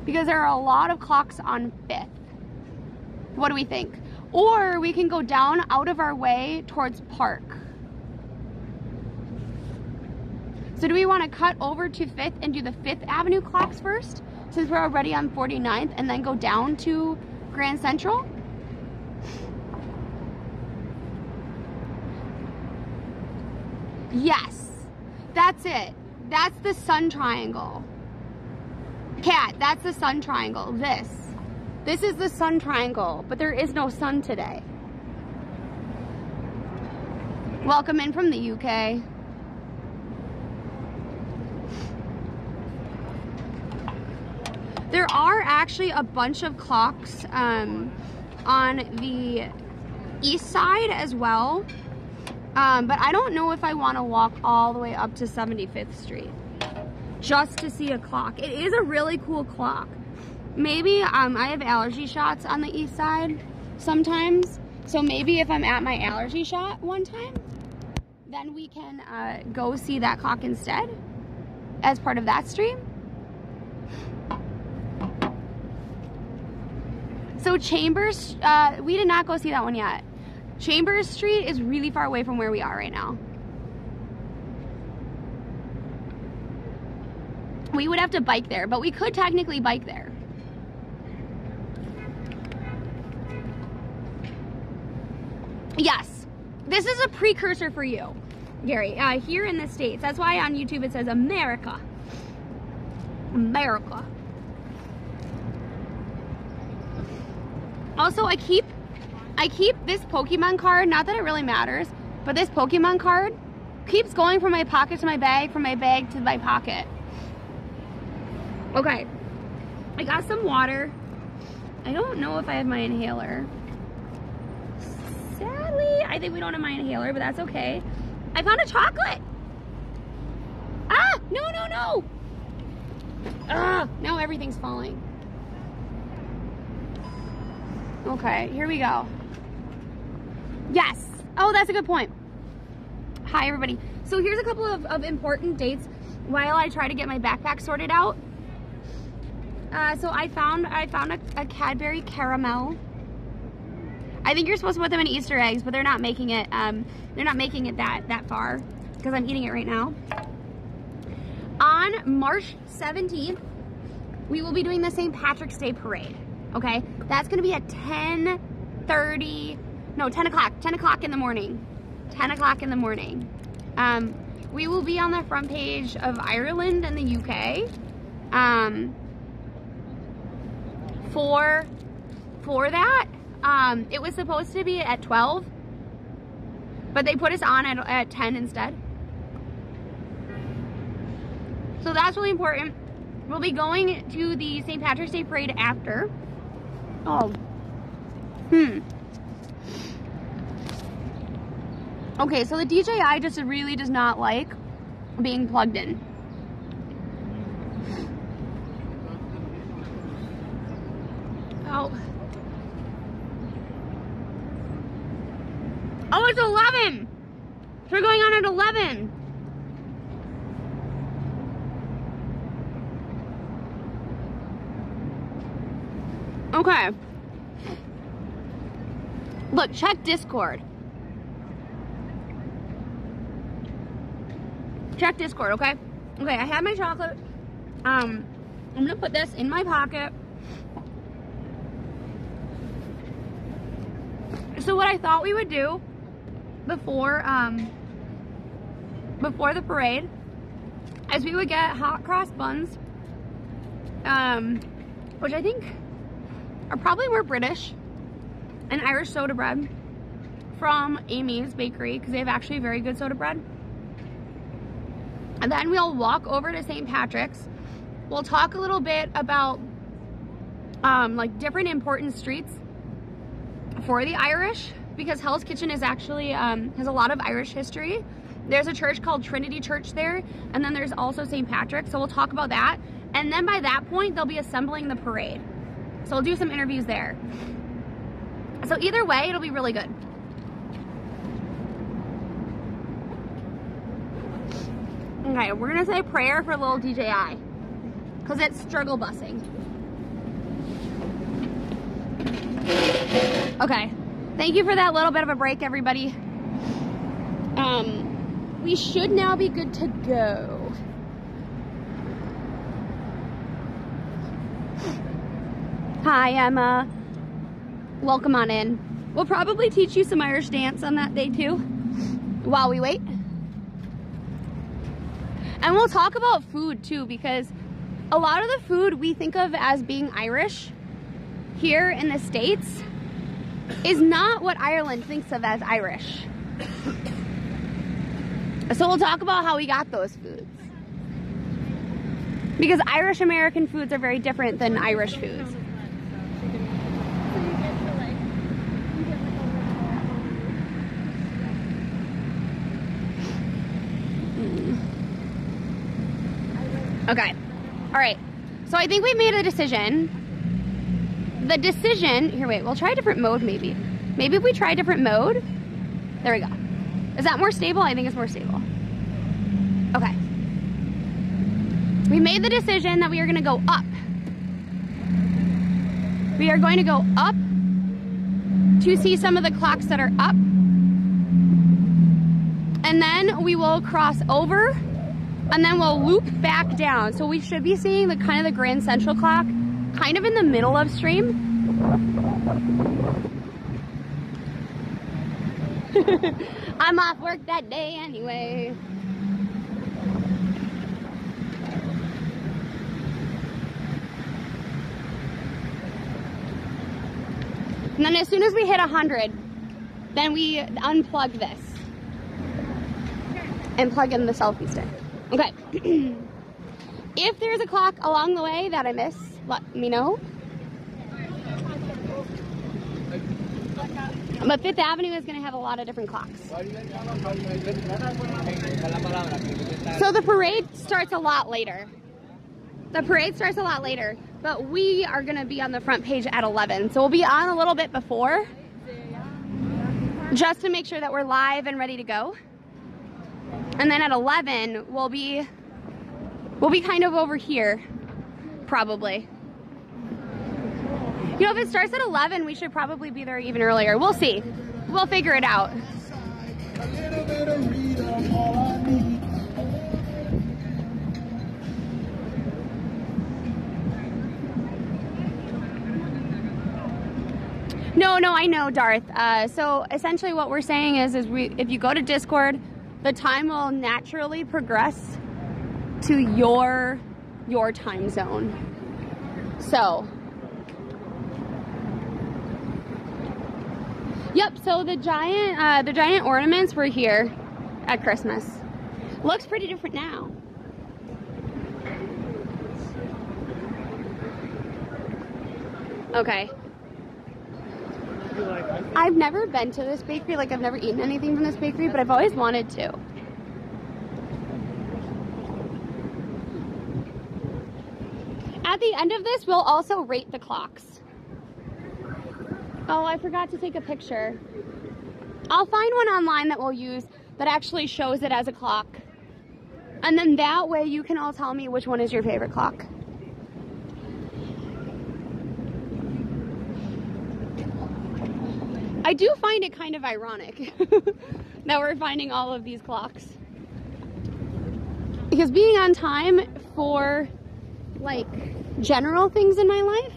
Because there are a lot of clocks on 5th. What do we think? Or we can go down out of our way towards Park. So do we want to cut over to 5th and do the 5th Avenue clocks first, since we're already on 49th, and then go down to Grand Central? Yes, that's it. That's the sun triangle. Cat, that's the sun triangle. This is the sun triangle, but there is no sun today. Welcome in from the UK. There are actually a bunch of clocks on the east side as well, but I don't know if I want to walk all the way up to 75th Street just to see a clock. It is a really cool clock. Maybe I have allergy shots on the east side sometimes, so maybe if I'm at my allergy shot one time, then we can go see that clock instead as part of that stream. So Chambers, we did not go see that one yet. Chambers Street is really far away from where we are right now. We would have to bike there, but we could technically bike there. Yes, this is a precursor for you, Gary, here in the States. That's why on YouTube it says America. America. Also, I keep this Pokemon card, not that it really matters, but this Pokemon card keeps going from my pocket to my bag, from my bag to my pocket. Okay, I got some water. I don't know if I have my inhaler. Sadly, I think we don't have my inhaler, but that's okay. I found a chocolate. Ah, no. Ah, now everything's falling. Okay, here we go. Yes. Oh, that's a good point. Hi, everybody. So here's a couple of important dates while I try to get my backpack sorted out. So I found a Cadbury caramel. I think you're supposed to put them in Easter eggs, but they're not making it. They're not making it that far because I'm eating it right now. On March 17th, we will be doing the St. Patrick's Day Parade. Okay, that's gonna be at 10 o'clock in the morning. 10 o'clock in the morning. We will be on the front page of Ireland and the UK. For that, it was supposed to be at 12, but they put us on at 10 instead. So that's really important. We'll be going to the St. Patrick's Day Parade after. Oh. Okay, so the DJI just really does not like being plugged in. Oh. Oh, it's 11! So we're going on at 11. Okay. Look, check Discord. Check Discord, okay? Okay, I have my chocolate. I'm gonna put this in my pocket. So what I thought we would do before the parade is we would get hot cross buns, which I think are probably more British, and Irish soda bread from Amy's Bakery, because they have actually very good soda bread. And then we'll walk over to St. Patrick's. We'll talk a little bit about like different important streets for the Irish, because Hell's Kitchen is actually has a lot of Irish history. There's a church called Trinity Church there, and then there's also St. Patrick's, so we'll talk about that. And then by that point, they'll be assembling the parade. So we'll do some interviews there. So either way, it'll be really good. Okay, we're gonna say a prayer for little DJI, because it's struggle busing. Okay, thank you for that little bit of a break, everybody. We should now be good to go. Hi, Emma. Welcome on in. We'll probably teach you some Irish dance on that day too, while we wait. And we'll talk about food too, because a lot of the food we think of as being Irish here in the States is not what Ireland thinks of as Irish. So we'll talk about how we got those foods. Because Irish American foods are very different than Irish foods. Okay, all right, so I think we made a decision. The decision, here, wait, we'll try a different mode maybe. Maybe if we try a different mode, there we go. Is that more stable? I think it's more stable. Okay. We made the decision that we are gonna go up. We are going to go up to see some of the clocks that are up. And then we will cross over, and then we'll loop back down. So we should be seeing the kind of the Grand Central clock kind of in the middle of stream. I'm off work that day anyway. And then as soon as we hit 100, then we unplug this and plug in the selfie stick. Okay. If there's a clock along the way that I miss, let me know. But Fifth Avenue is going to have a lot of different clocks. So the parade starts a lot later. The parade starts a lot later, but we are going to be on the front page at 11. So we'll be on a little bit before, just to make sure that we're live and ready to go. And then at 11, we'll be kind of over here, probably. You know, if it starts at 11, we should probably be there even earlier. We'll see. We'll figure it out. No, I know, Darth. So essentially what we're saying is if you go to Discord, the time will naturally progress to your time zone. So, yep. So the giant ornaments were here at Christmas. Looks pretty different now. Okay. I've never been to this bakery, like I've never eaten anything from this bakery, but I've always wanted to. At the end of this, we'll also rate the clocks. Oh, I forgot to take a picture. I'll find one online that we'll use that actually shows it as a clock. And then that way you can all tell me which one is your favorite clock. I do find it kind of ironic that we're finding all of these clocks. Because being on time for like general things in my life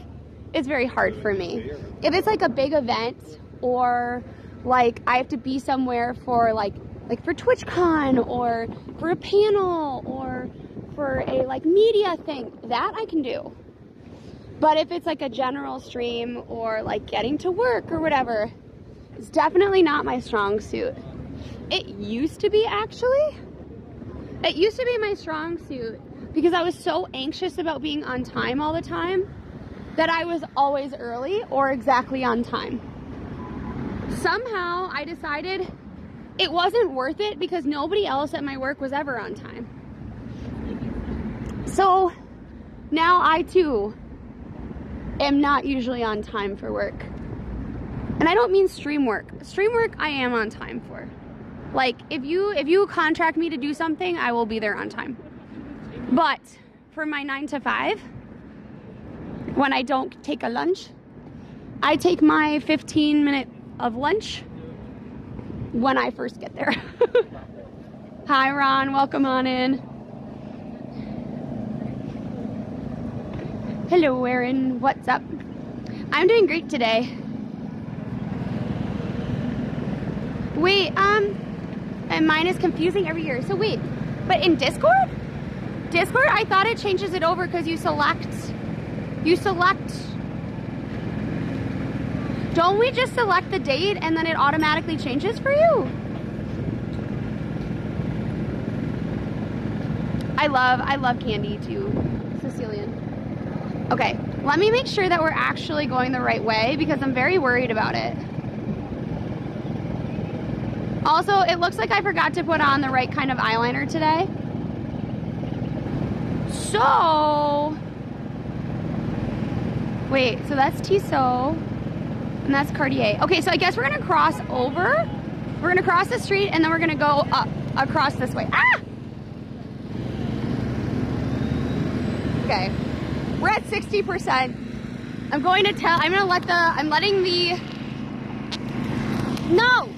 is very hard for me. If it's like a big event or like I have to be somewhere for like for TwitchCon or for a panel or for a like media thing, that I can do. But if it's like a general stream or like getting to work or whatever, it's definitely not my strong suit. It used to be, actually. It used to be my strong suit because I was so anxious about being on time all the time that I was always early or exactly on time. Somehow I decided it wasn't worth it because nobody else at my work was ever on time. So now I too am not usually on time for work. And I don't mean stream work. Stream work I am on time for. Like if you contract me to do something, I will be there on time. But for my 9 to 5, when I don't take a lunch, I take my 15-minute of lunch when I first get there. Hi Ron, welcome on in. Hello Erin, what's up? I'm doing great today. Wait, and mine is confusing every year. So wait, but in Discord? Discord, I thought it changes it over because you select. Don't we just select the date and then it automatically changes for you? I love candy too, Sicilian. Okay, let me make sure that we're actually going the right way because I'm very worried about it. Also, it looks like I forgot to put on the right kind of eyeliner today. So, wait, so that's Tissot, and that's Cartier. Okay, so I guess we're gonna cross over. We're gonna cross the street, and then we're gonna go up, across this way. Ah! Okay, we're at 60%. I'm letting the, no!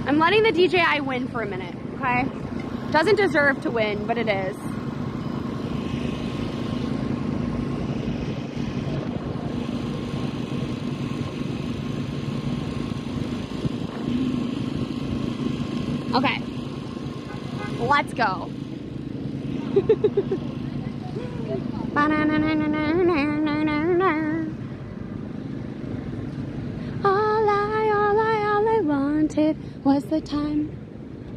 I'm letting the DJI win for a minute, okay? Doesn't deserve to win, but it is. Okay, let's go. All I wanted was the time.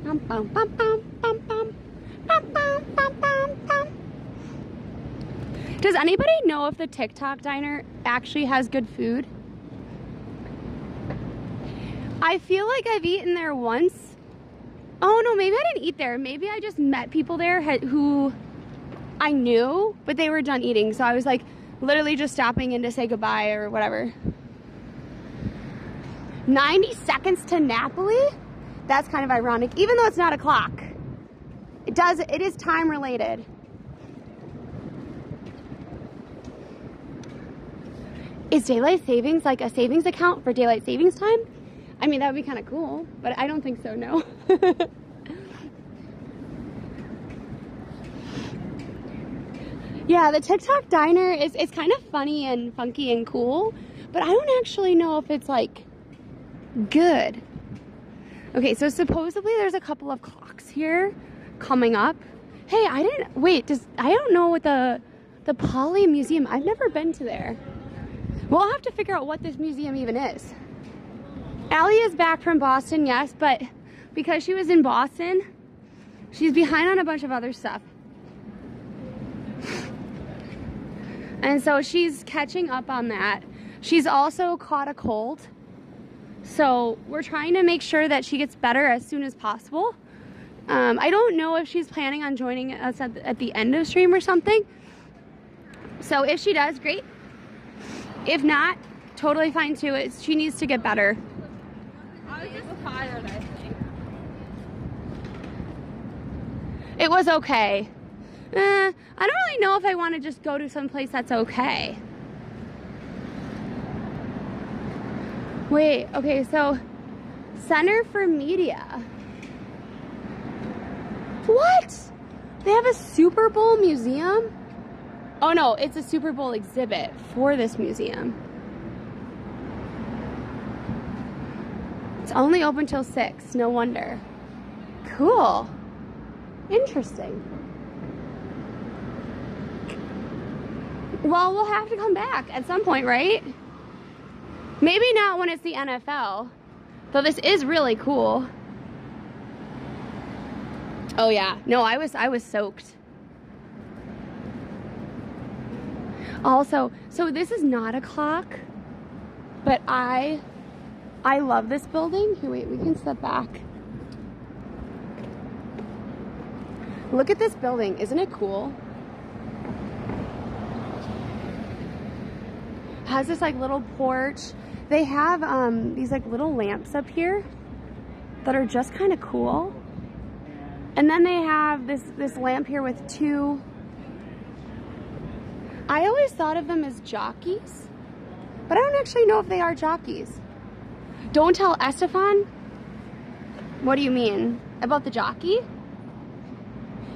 Bum, bum, bum, bum, bum, bum. Bum, bum, bum, bum, bum. Does anybody know if the Tik Tok Diner actually has good food? I feel like I've eaten there once. Oh no, maybe I didn't eat there. Maybe I just met people there who I knew, but they were done eating. So I was like literally just stopping in to say goodbye or whatever. 90 seconds to Napoli? That's kind of ironic, even though it's not a clock. It is time related. Is daylight savings like a savings account for daylight savings time? I mean, that would be kind of cool, but I don't think so, no. Yeah, the Tik Tok Diner is kind of funny and funky and cool, but I don't actually know if it's like good. Okay, so supposedly there's a couple of clocks here coming up. Hey, I don't know what the Poly Museum, I've never been to there. We'll have to figure out what this museum even is. Allie is back from Boston, yes, but because she was in Boston, she's behind on a bunch of other stuff. And so she's catching up on that. She's also caught a cold. So we're trying to make sure that she gets better as soon as possible. I don't know if she's planning on joining us at the end of stream or something. So if she does, great. If not, totally fine too. She needs to get better. I was just tired, I think. It was okay. I don't really know if I want to just go to some place that's okay. Wait, okay, so Center for Media. What? They have a Super Bowl museum? Oh no, it's a Super Bowl exhibit for this museum. It's only open till 6, no wonder. Cool. Interesting. Well, we'll have to come back at some point, right? Maybe not when it's the NFL, though this is really cool. Oh yeah, no, I was soaked. Also, so this is not a clock, but I love this building. Here, wait, we can step back. Look at this building, isn't it cool? Has this like little porch. They have these like little lamps up here that are just kind of cool. And then they have this lamp here with two. I always thought of them as jockeys, but I don't actually know if they are jockeys. Don't tell Estefan. What do you mean? About the jockey?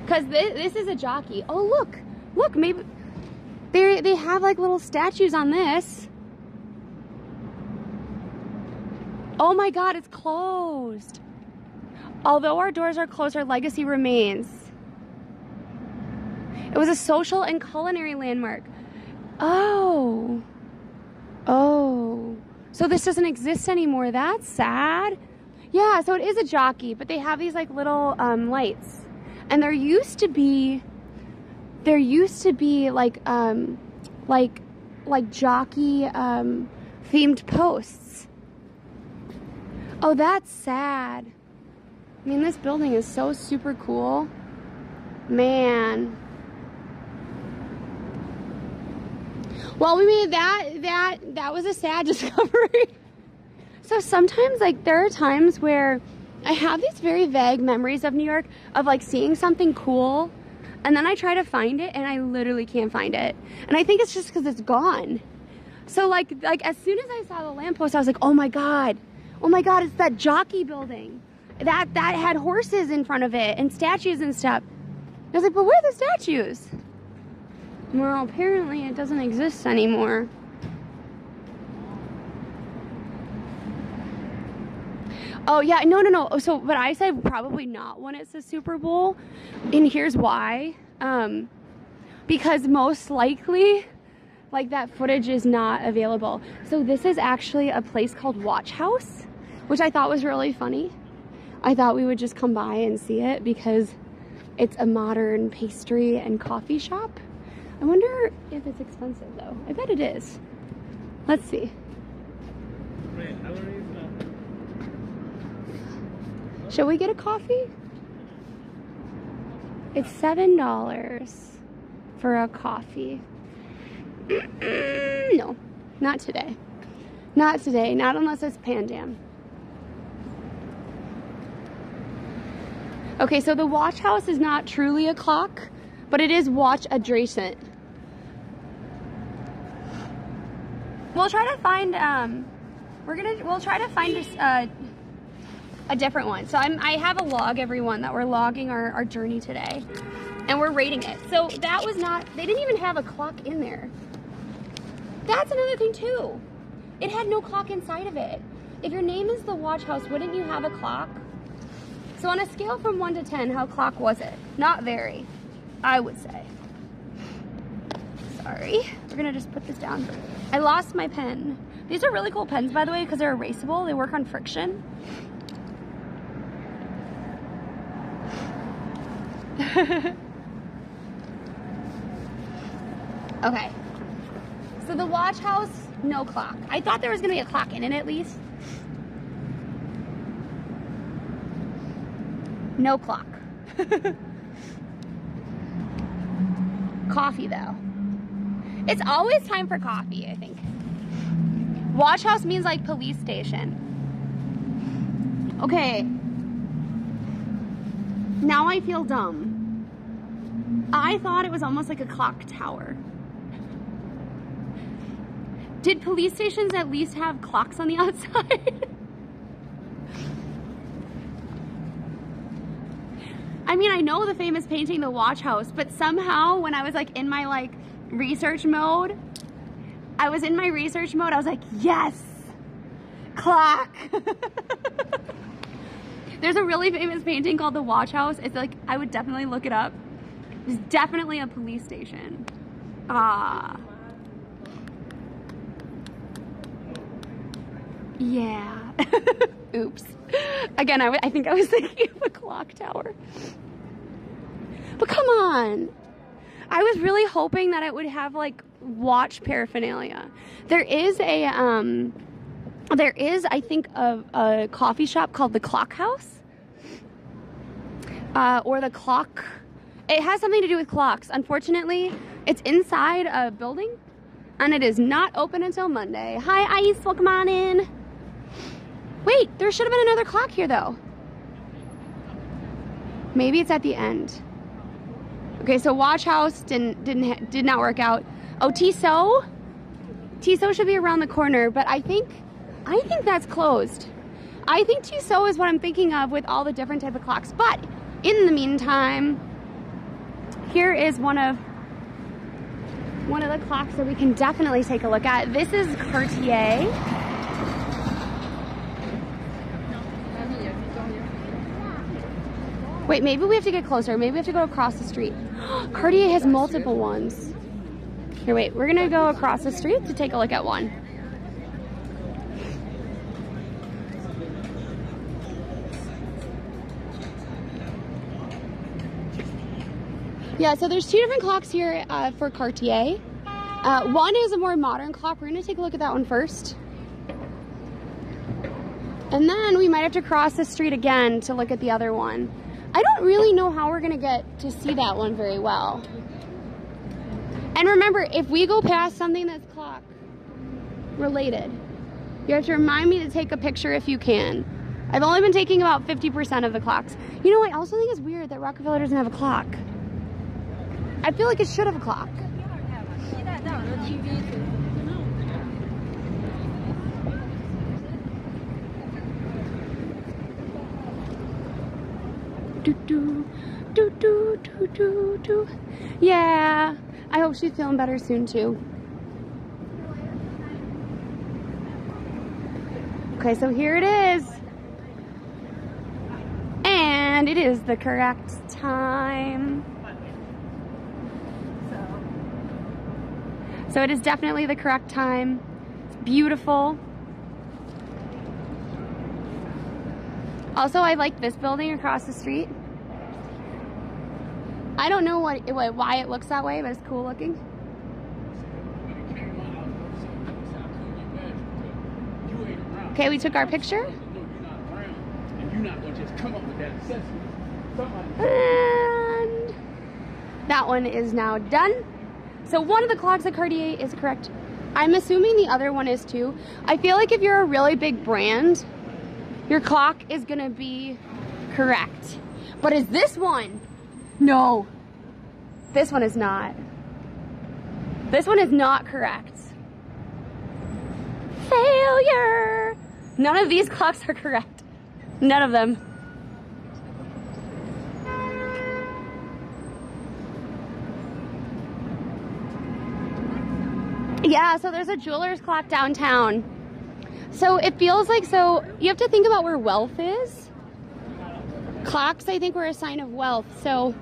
Because this is a jockey. Oh, look, maybe they have like little statues on this. Oh my God, it's closed. Although our doors are closed, our legacy remains. It was a social and culinary landmark. Oh. So this doesn't exist anymore. That's sad. Yeah, so it is a jockey, but they have these like little lights. And there used to be like jockey themed posts. Oh, that's sad. I mean, this building is so super cool. Man. Well, we made that was a sad discovery. So sometimes, like, there are times where I have these very vague memories of New York, of like seeing something cool, and then I try to find it and I literally can't find it. And I think it's just because it's gone. So like as soon as I saw the lamppost, I was like, oh my God, it's that jockey building that had horses in front of it and statues and stuff. I was like, but where are the statues? Well, apparently it doesn't exist anymore. Oh yeah, no. So, but I said probably not when it's the Super Bowl, and here's why. Because most likely, like, that footage is not available. So this is actually a place called Watch House, which I thought was really funny. I thought we would just come by and see it because it's a modern pastry and coffee shop. I wonder if it's expensive though. I bet it is. Let's see. Wait, I don't even know. Shall we get a coffee? It's $7 for a coffee. No, not today. Not today, not unless it's Pandam. Okay, so the Watch House is not truly a clock, but it is watch adjacent. We'll try to find we'll try to find a different one. So I have a log, everyone, that we're logging our journey today, and we're rating it. So that was not, they didn't even have a clock in there. That's another thing too. It had no clock inside of it. If your name is the Watch House, wouldn't you have a clock? So on a scale from 1 to 10, how clock was it? Not very, I would say. Sorry, we're gonna just put this down. I lost my pen. These are really cool pens, by the way, because they're erasable. They work on friction. Okay, so the Watch House, no clock. I thought there was gonna be a clock in it at least. No clock. Coffee though. It's always time for coffee, I think. Watch House means like police station. Okay. Now I feel dumb. I thought it was almost like a clock tower. Did police stations at least have clocks on the outside? I mean, I know the famous painting, The Watch House, but somehow when I was like in my like research mode, I was like, yes, clock. There's a really famous painting called The Watch House. It's like, I would definitely look it up. It's definitely a police station. Ah. Yeah. Oops. Again, I think I was thinking of a clock tower. But come on. I was really hoping that it would have like watch paraphernalia. There is, I think, a coffee shop called the Clock House. Or the Clock. It has something to do with clocks. Unfortunately, it's inside a building and it is not open until Monday. Hi, Ice. Welcome on in. Wait, there should have been another clock here though. Maybe it's at the end. Okay, so Watch House did not work out. Oh, Tissot should be around the corner, but I think that's closed. I think Tissot is what I'm thinking of with all the different type of clocks. But in the meantime, here is one of the clocks that we can definitely take a look at. This is Cartier. Wait, maybe we have to get closer. Maybe we have to go across the street. Cartier has multiple ones. Here, wait. We're going to go across the street to take a look at one. Yeah, so there's two different clocks here for Cartier. One is a more modern clock. We're going to take a look at that one first. And then we might have to cross the street again to look at the other one. I don't really know how we're gonna get to see that one very well. And remember, if we go past something that's clock related, you have to remind me to take a picture if you can. I've only been taking about 50% of the clocks. You know, I also think it's weird that Rockefeller doesn't have a clock. I feel like it should have a clock. Do. Yeah, I hope she's feeling better soon too. Okay, so here it is. And it is the correct time. So it is definitely the correct time. It's beautiful. Also, I like this building across the street. I don't know why it looks that way, but it's cool looking. Okay, we took our picture. And that one is now done. So one of the clocks at Cartier is correct. I'm assuming the other one is too. I feel like if you're a really big brand, your clock is gonna be correct. But is this one? No, this one is not. This one is not correct. Failure! None of these clocks are correct. None of them. Yeah, so there's a jeweler's clock downtown. So it feels like, so you have to think about where wealth is. Clocks, I think, were a sign of wealth. So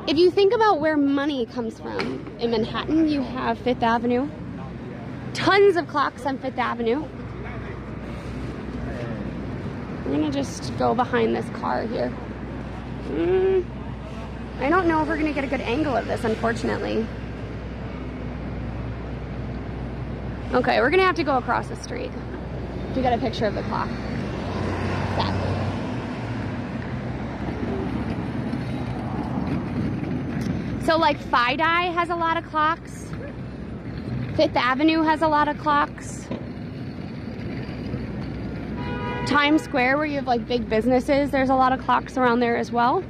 if you think about where money comes from, in Manhattan, you have Fifth Avenue. Tons of clocks on Fifth Avenue. We're gonna just go behind this car here. I don't know if we're gonna get a good angle of this, unfortunately. Okay, we're gonna have to go across the street to get a picture of the clock. Sadly. So like Fidei has a lot of clocks. Fifth Avenue has a lot of clocks. Times Square, where you have like big businesses, there's a lot of clocks around there as well.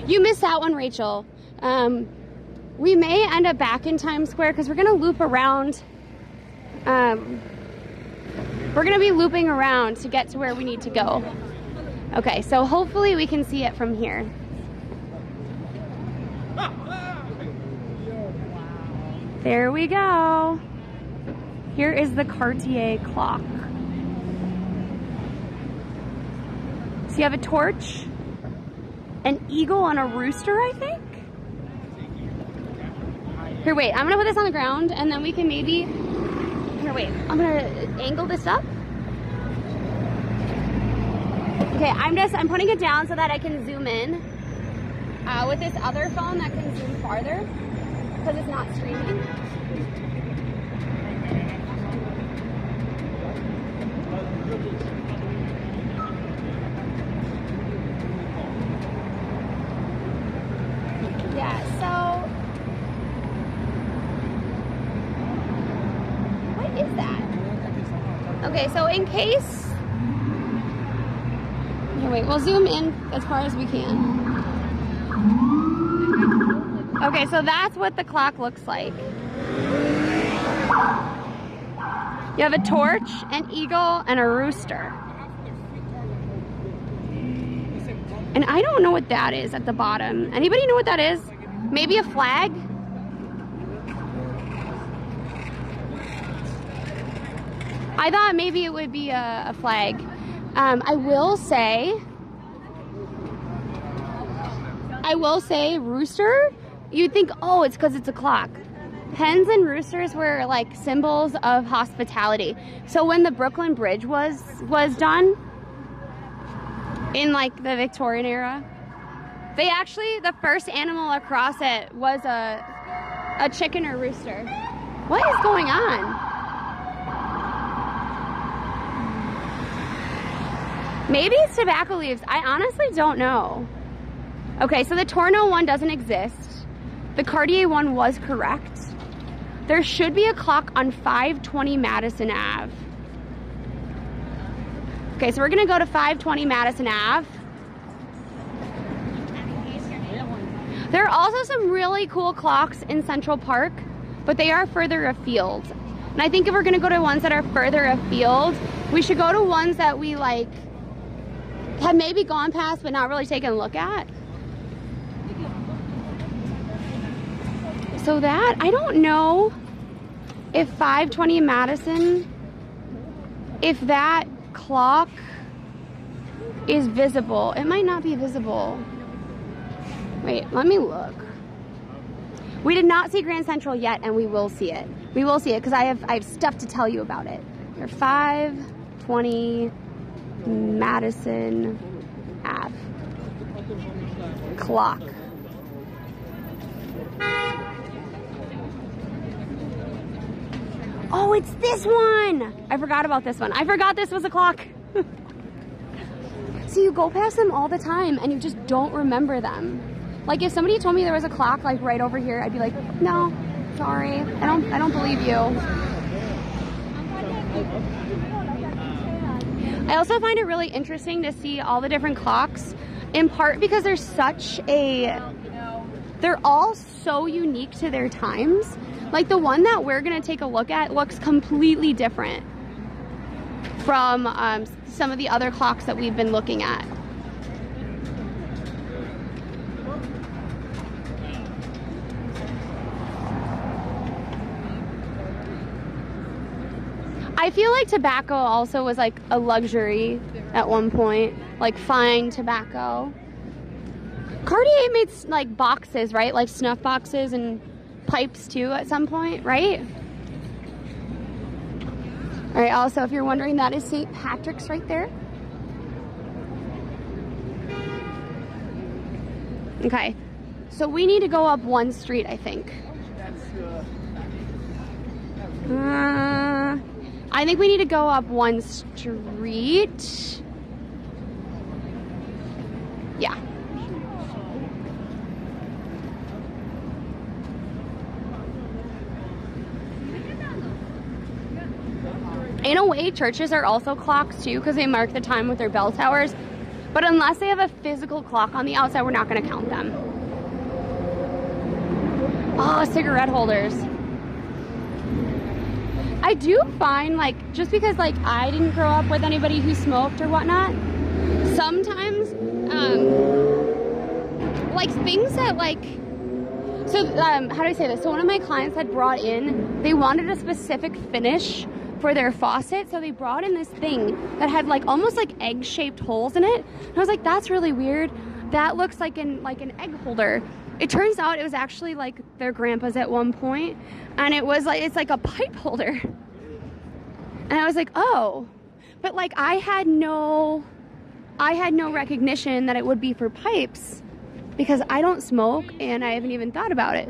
You missed that one, Rachel. we may end up back in Times Square because we're gonna loop around. We're gonna be looping around to get to where we need to go. Okay, so hopefully we can see it from here. There we go. Here is the Cartier clock. So you have a torch, an eagle, and a rooster, I think? Here, wait, I'm gonna put this on the ground and then we can maybe, here, wait, I'm gonna angle this up. Okay, I'm putting it down so that I can zoom in with this other phone that can zoom farther because it's not streaming. Yeah, so what is that? Okay, so in case, here, wait, we'll zoom in as far as we can. Okay, so that's what the clock looks like. You have a torch, an eagle, and a rooster. And I don't know what that is at the bottom. Anybody know what that is? Maybe a flag? I thought maybe it would be a flag. I will say rooster. You'd think, oh, it's because it's a clock. Hens and roosters were like symbols of hospitality. So when the Brooklyn Bridge was done in like the Victorian era, they actually, the first animal across it was a chicken or rooster. What is going on? Maybe it's tobacco leaves. I honestly don't know. Okay, so the Torno one doesn't exist. The Cartier one was correct. There should be a clock on 520 Madison Ave. Okay, so we're gonna go to 520 Madison Ave. There are also some really cool clocks in Central Park, but they are further afield. And I think if we're gonna go to ones that are further afield, we should go to ones that we like have maybe gone past but not really taken a look at. So that, I don't know if 520 Madison, if that clock is visible. It might not be visible. Wait, let me look. We did not see Grand Central yet, and we will see it. We will see it because I have stuff to tell you about it. Here, 520 Madison Ave clock. Oh, it's this one! I forgot about this one. I forgot this was a clock. So you go past them all the time and you just don't remember them. Like if somebody told me there was a clock like right over here, I'd be like, no, sorry, I don't believe you. I also find it really interesting to see all the different clocks, in part because they're all so unique to their times. Like the one that we're gonna take a look at looks completely different from some of the other clocks that we've been looking at. I feel like tobacco also was like a luxury at one point, like fine tobacco. Cartier made like boxes, right? Like snuff boxes and pipes too at some point, right? All right, also, if you're wondering, that is St. Patrick's right there. Okay, so we need to go up one street, I think. I think we need to go up one street. Yeah. In a way, churches are also clocks too because they mark the time with their bell towers. But unless they have a physical clock on the outside, we're not going to count them. Oh, cigarette holders. I do find, like, just because, like, I didn't grow up with anybody who smoked or whatnot, sometimes, like, things that, like, so, how do I say this? So one of my clients had brought in, they wanted a specific finish for their faucet, so they brought in this thing that had, like, almost like egg-shaped holes in it. And I was like, that's really weird. That looks like an egg holder. It turns out it was actually like their grandpa's at one point, and it was like, it's like a pipe holder. And I was like, oh, but like I had no recognition that it would be for pipes because I don't smoke and I haven't even thought about it.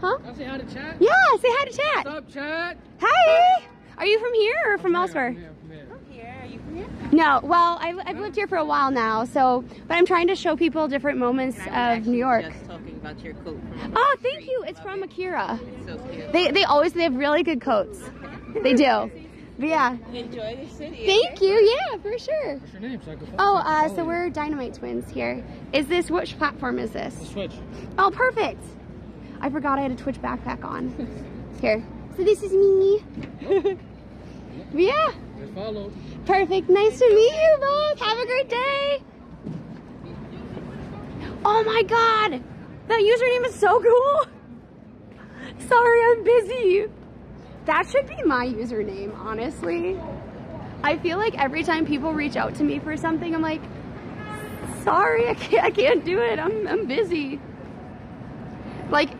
Huh? I'll say hi to chat. Yeah, say hi to chat. What's up, chat? Hi. Are you from here or from elsewhere? I'm here. Are you from here? No, well, I've lived here for a while now, so, but I'm trying to show people different moments of New York. Just talking about your coat from Oh, thank you. It's from Akira. It's so cute. They have really good coats. They do. But yeah. Enjoy the city. Thank you. Yeah, for sure. What's your name? So I can So we're DinomiteTwins here. Is this, which platform is this? Switch. Oh, perfect. I forgot I had a Twitch backpack on. Here. So this is me. Yeah. Just follow. Perfect. Nice to meet you both. Have a great day. Oh my God. That username is so cool. Sorry, I'm busy. That should be my username, honestly. I feel like every time people reach out to me for something, I'm like, sorry, I can't do it. I'm busy. Like,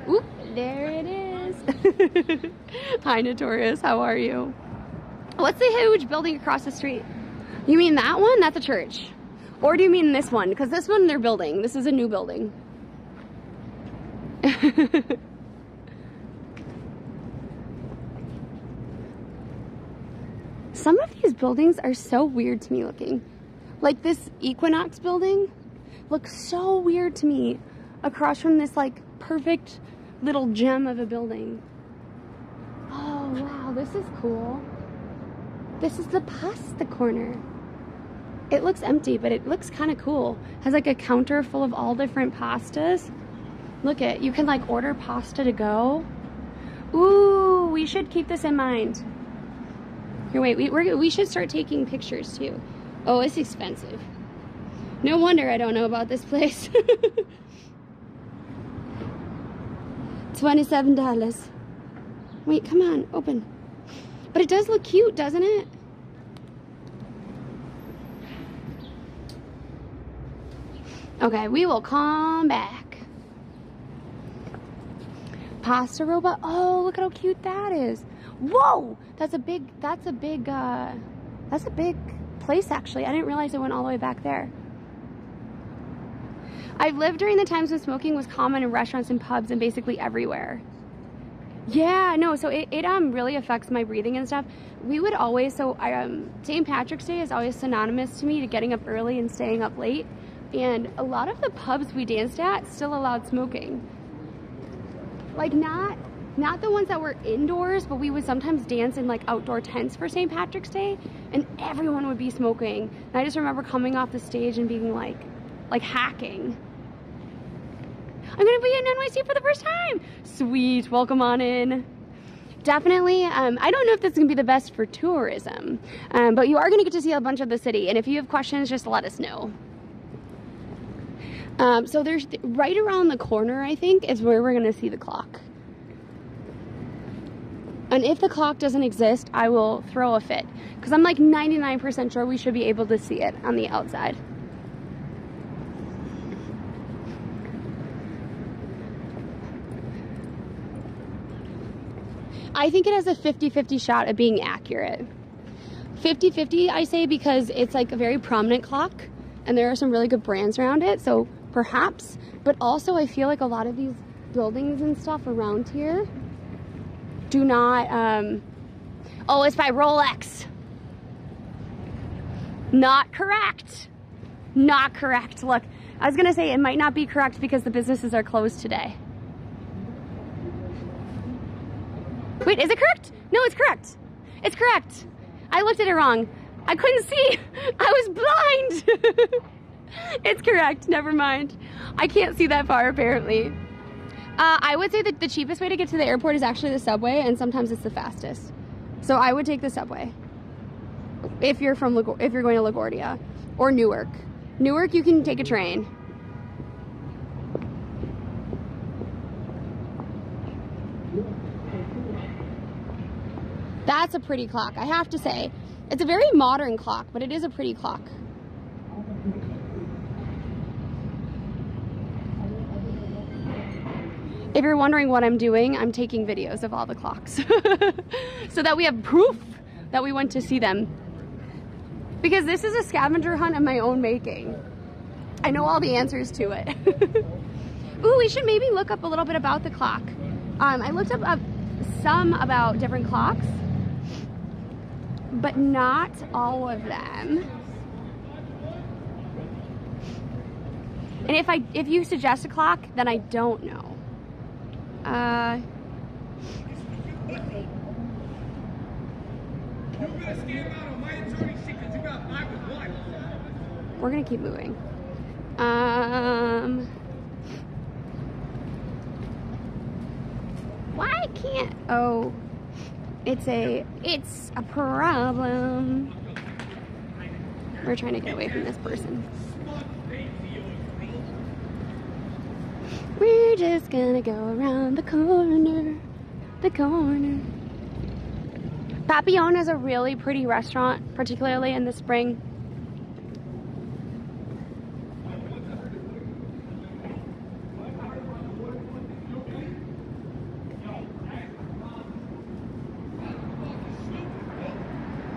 oop, there it is. Hi, Notorious. How are you? What's the huge building across the street? You mean that one? That's a church. Or do you mean this one? Because this one they're building. This is a new building. Some of these buildings are so weird to me looking. Like this Equinox building looks so weird to me across from this like perfect little gem of a building. Oh wow, this is cool. This is the pasta corner. It looks empty, but it looks kind of cool. Has like a counter full of all different pastas. Look at, you can like order pasta to go. Ooh, we should keep this in mind. Here, wait, we should start taking pictures too. Oh, it's expensive. No wonder I don't know about this place. $27. Wait, come on, open. But it does look cute, doesn't it? Okay, we will come back. Pasta robot. Oh, look at how cute that is. Whoa, that's a big place actually. I didn't realize it went all the way back there. I've lived during the times when smoking was common in restaurants and pubs and basically everywhere. Yeah, no, so it really affects my breathing and stuff. We would always, St. Patrick's Day is always synonymous to me to getting up early and staying up late. And a lot of the pubs we danced at still allowed smoking. Like not the ones that were indoors, but we would sometimes dance in like outdoor tents for St. Patrick's Day and everyone would be smoking. And I just remember coming off the stage and being like hacking. I'm gonna be in NYC for the first time. Sweet, welcome on in. Definitely, I don't know if this is gonna be the best for tourism, but you are gonna get to see a bunch of the city. And if you have questions, just let us know. So there's right around the corner, I think, is where we're gonna see the clock. And if the clock doesn't exist, I will throw a fit. Because I'm like 99% sure we should be able to see it on the outside. I think it has a 50-50 shot of being accurate. 50-50, I say, because it's like a very prominent clock and there are some really good brands around it, so perhaps. But also I feel like a lot of these buildings and stuff around here do not, oh, it's by Rolex. Not correct. Not correct. Look, I was gonna say it might not be correct because the businesses are closed today. Wait, is it correct? No, it's correct. It's correct. I looked at it wrong. I couldn't see. I was blind. It's correct. Never mind. I can't see that far, apparently. I would say that the cheapest way to get to the airport is actually the subway, and sometimes it's the fastest. So I would take the subway if you're going to LaGuardia or Newark. Newark, you can take a train. That's a pretty clock, I have to say. It's a very modern clock, but it is a pretty clock. If you're wondering what I'm doing, I'm taking videos of all the clocks so that we have proof that we went to see them. Because this is a scavenger hunt of my own making. I know all the answers to it. Ooh, we should maybe look up a little bit about the clock. I looked up some about different clocks, but not all of them. And if you suggest a clock, then I don't know. We're gonna keep moving. Why can't, oh, it's a problem. We're trying to get away from this person. We're just gonna go around the corner, Papillon is a really pretty restaurant, particularly in the spring.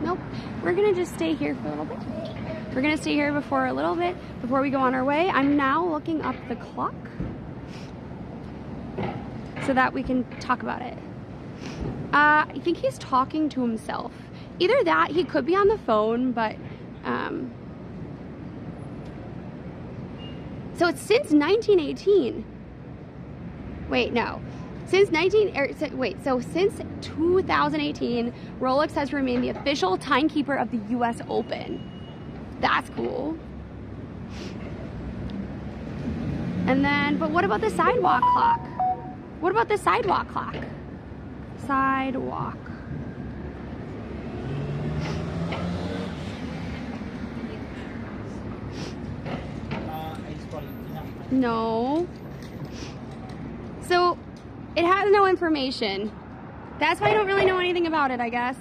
Nope, we're gonna just stay here for a little bit. We're gonna stay here before we go on our way. I'm now looking up the clock so that we can talk about it. I think he's talking to himself. Either that, he could be on the phone, but so it's since 1918. Wait, no. Since 2018, Rolex has remained the official timekeeper of the US Open. That's cool. And then, but what about the sidewalk clock? What about the sidewalk clock? Sidewalk. No. So, it has no information. That's why I don't really know anything about it, I guess.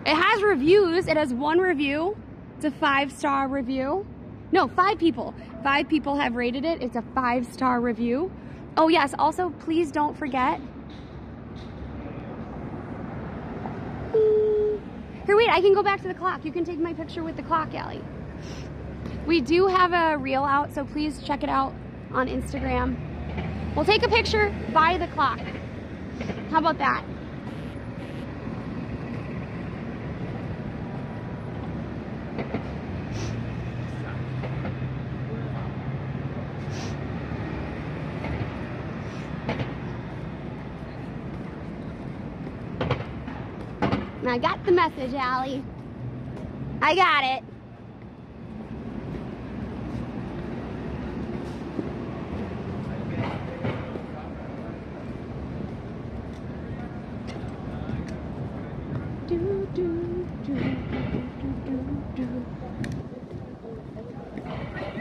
It has reviews. It has 1 review. It's a 5-star review. No, 5 people. 5 people have rated it. It's a 5-star review. Oh yes, also please don't forget. Here, wait, I can go back to the clock. You can take my picture with the clock, Allie. We do have a reel out, so please check it out on Instagram. We'll take a picture by the clock. How about that? I got the message, Allie. I got it.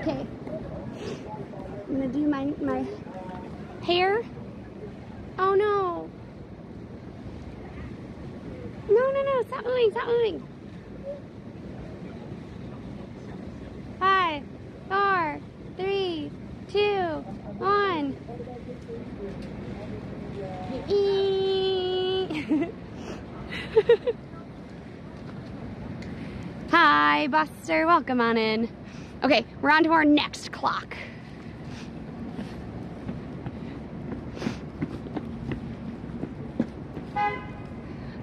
Okay. I'm gonna do my hair. Oh no. No, stop moving. 5, 4, 3, 2, 1. Hi, Buster, welcome on in. Okay, we're on to our next clock.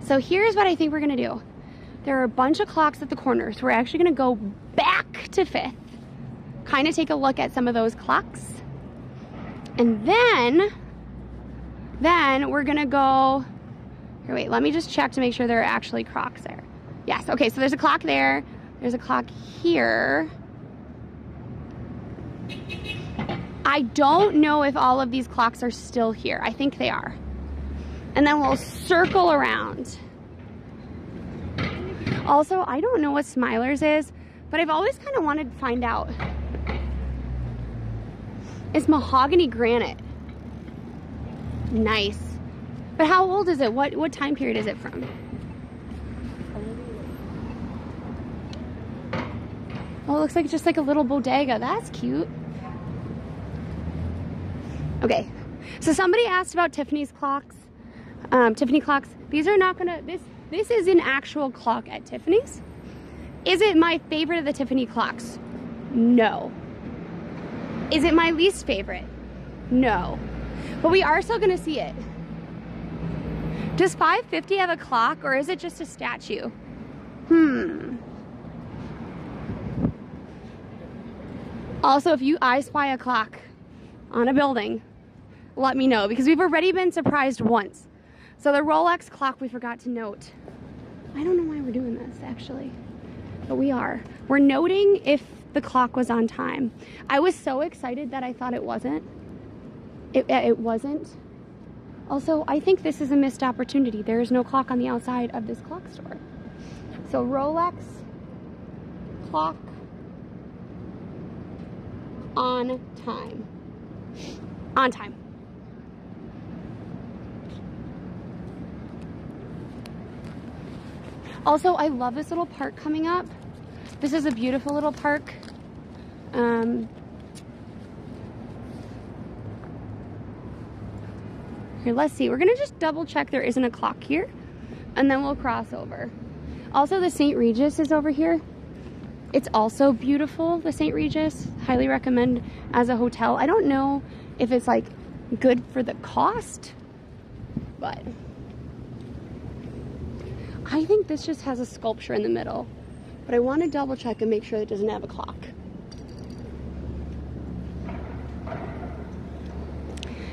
So here's what I think we're gonna do. There are a bunch of clocks at the corner, so we're actually gonna go back to 5th, kind of take a look at some of those clocks, and then we're gonna go, here, wait, let me just check to make sure there are actually clocks there. Yes, okay, so there's a clock there, there's a clock here. I don't know if all of these clocks are still here. I think they are. And then we'll circle around. Also, I don't know what Smilers is, but I've always kind of wanted to find out. It's mahogany granite. Nice. But how old is it? What time period is it from? Oh, it looks like just like a little bodega. That's cute. Okay. So somebody asked about Tiffany's clocks. Tiffany clocks. These are not gonna, this is an actual clock at Tiffany's. Is it my favorite of the Tiffany clocks? No. Is it my least favorite? No. But we are still gonna see it. Does 550 have a clock, or is it just a statue? Also, if I spy a clock on a building, let me know, because we've already been surprised once. So the Rolex clock we forgot to note. I don't know why we're doing this, actually, but we are. We're noting if the clock was on time. I was so excited that I thought it wasn't. It wasn't. Also, I think this is a missed opportunity. There is no clock on the outside of this clock store. So Rolex clock on time. On time. Also, I love this little park coming up. This is a beautiful little park. Here, let's see. We're gonna just double check there isn't a clock here, and then we'll cross over. Also, the St. Regis is over here. It's also beautiful, the St. Regis. Highly recommend as a hotel. I don't know if it's like good for the cost, but I think this just has a sculpture in the middle. But I want to double check and make sure it doesn't have a clock.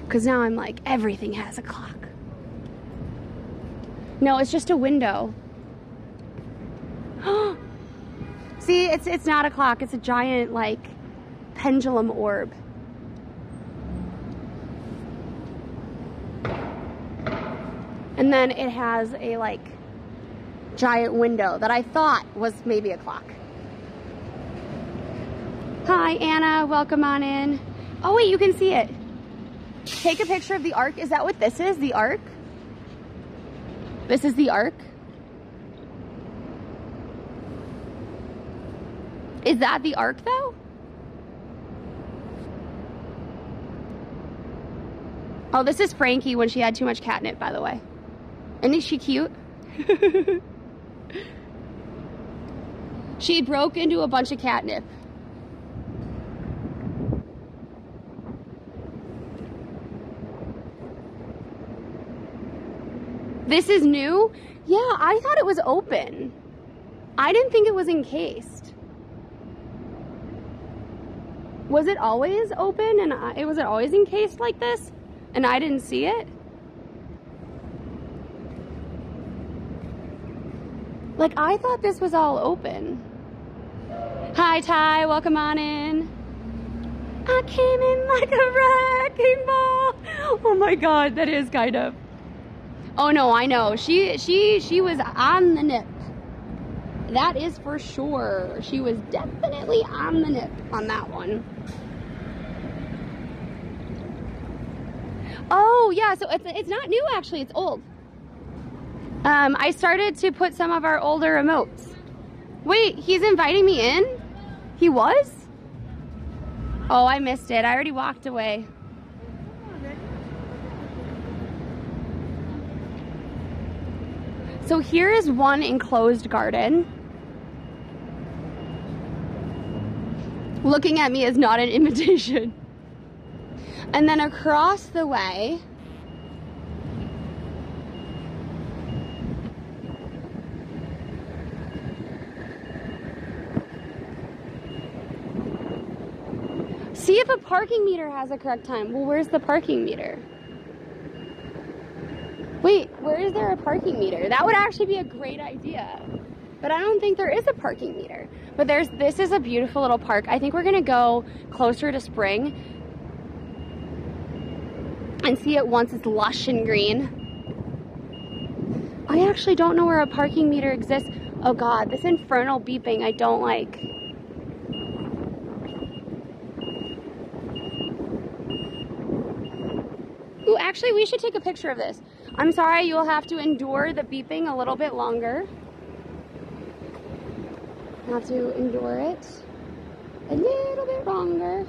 Because now I'm like, everything has a clock. No, it's just a window. See, it's not a clock. It's a giant, like, pendulum orb. And then it has a, like, giant window that I thought was maybe a clock. Hi, Anna. Welcome on in. Oh, wait, you can see it. Take a picture of the arc. Is that what this is? The arc? This is the arc? Is that the arc, though? Oh, this is Frankie when she had too much catnip, by the way. Isn't she cute? She broke into a bunch of catnip. This is new? Yeah, I thought it was open. I didn't think it was encased. Was it always open and was it always encased like this? And I didn't see it? Like, I thought this was all open. Hi, Ty, welcome on in. I came in like a wrecking ball. Oh my God, that is kind of. Oh no, I know. She was on the nip. That is for sure. She was definitely on the nip on that one. Oh yeah, so it's not new actually, it's old. I started to put some of our older emotes. Wait, he's inviting me in? He was? Oh, I missed it. I already walked away. So here is one enclosed garden. Looking at me is not an invitation. And then across the way, see if a parking meter has a correct time. Well, where's the parking meter? Wait, where is there a parking meter? That would actually be a great idea. But I don't think there is a parking meter. But this is a beautiful little park. I think we're gonna go closer to spring and see it once it's lush and green. I actually don't know where a parking meter exists. Oh God, this infernal beeping I don't like. Ooh, actually we should take a picture of this. I'm sorry, you'll have to endure the beeping a little bit longer. Have to endure it a little bit longer.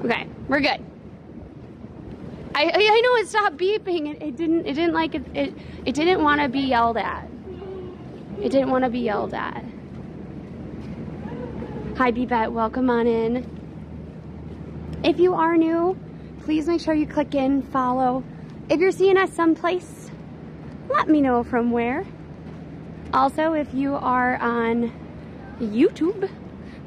Okay, we're good. I know it stopped beeping. It didn't like it. It didn't want to be yelled at. It didn't want to be yelled at. Hi, Beepette. Welcome on in. If you are new, please make sure you click in, follow. If you're seeing us someplace, let me know from where. Also, if you are on YouTube,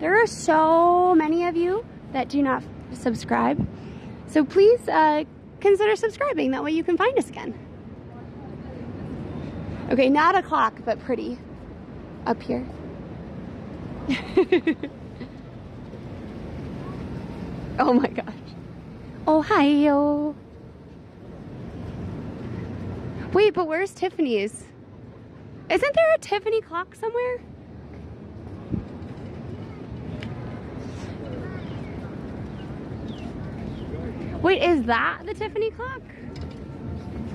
there are so many of you that do not subscribe. So please consider subscribing. That way you can find us again. Okay, not a clock, but pretty up here. Oh my gosh. Ohio. Wait, but where's Tiffany's? Isn't there a Tiffany clock somewhere? Wait, is that the Tiffany clock?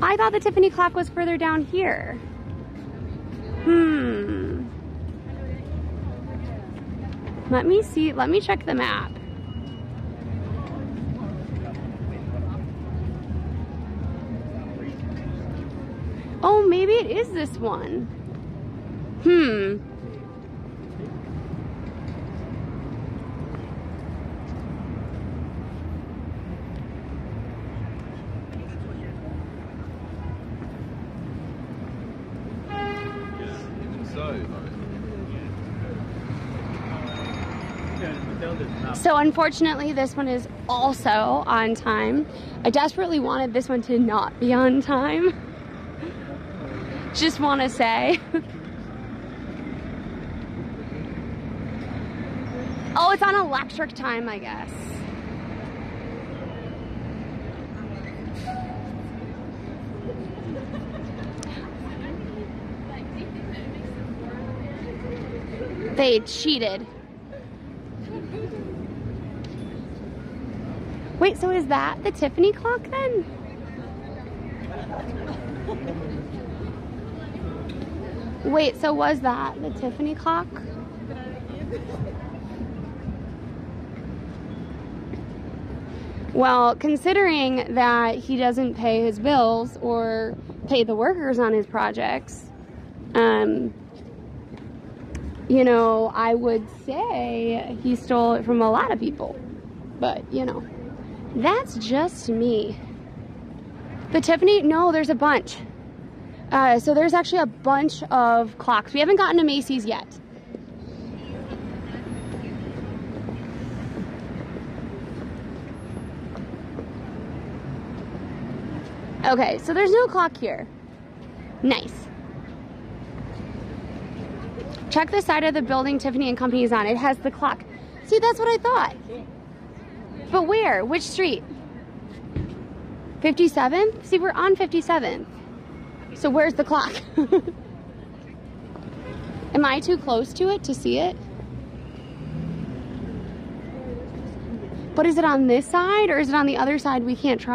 I thought the Tiffany clock was further down here. Let me see, let me check the map. Oh, maybe it is this one. So unfortunately, this one is also on time. I desperately wanted this one to not be on time. Just want to say. Oh, it's on electric time, I guess. They cheated. Wait, so is that the Tiffany clock then? Wait, so was that the Tiffany clock? Well, considering that he doesn't pay his bills or pay the workers on his projects, you know, I would say he stole it from a lot of people. But, you know, that's just me. The Tiffany, no, there's a bunch. So there's actually a bunch of clocks. We haven't gotten to Macy's yet. Okay, so there's no clock here. Nice. Check the side of the building Tiffany and Company is on. It has the clock. See, that's what I thought. But where? Which street? 57th? See, we're on 57th. So where's the clock? Am I too close to it to see it? But is it on this side or is it on the other side we can't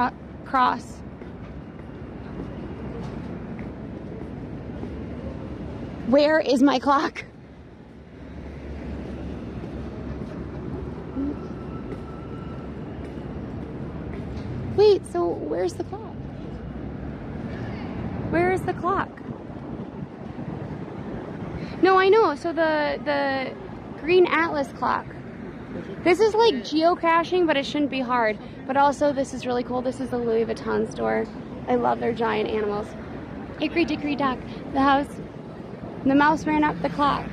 cross? Where is my clock? Wait, so where's the clock? Where is the clock? No, I know. So the green Atlas clock. This is like geocaching, but it shouldn't be hard. But also, this is really cool. This is the Louis Vuitton store. I love their giant animals. Hickory dickory dock. The house. The mouse ran up the clock.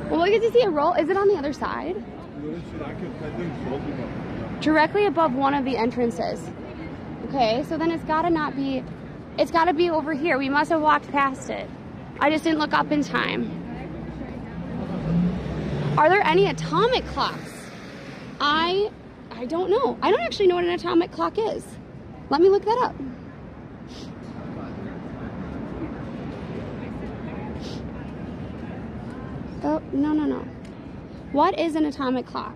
Well, we get to see a roll. Is it on the other side? Directly above one of the entrances. Okay, so then it's gotta not be, it's gotta be over here. We must have walked past it. I just didn't look up in time. Are there any atomic clocks? I don't know. I don't actually know what an atomic clock is. Let me look that up. Oh, no. What is an atomic clock?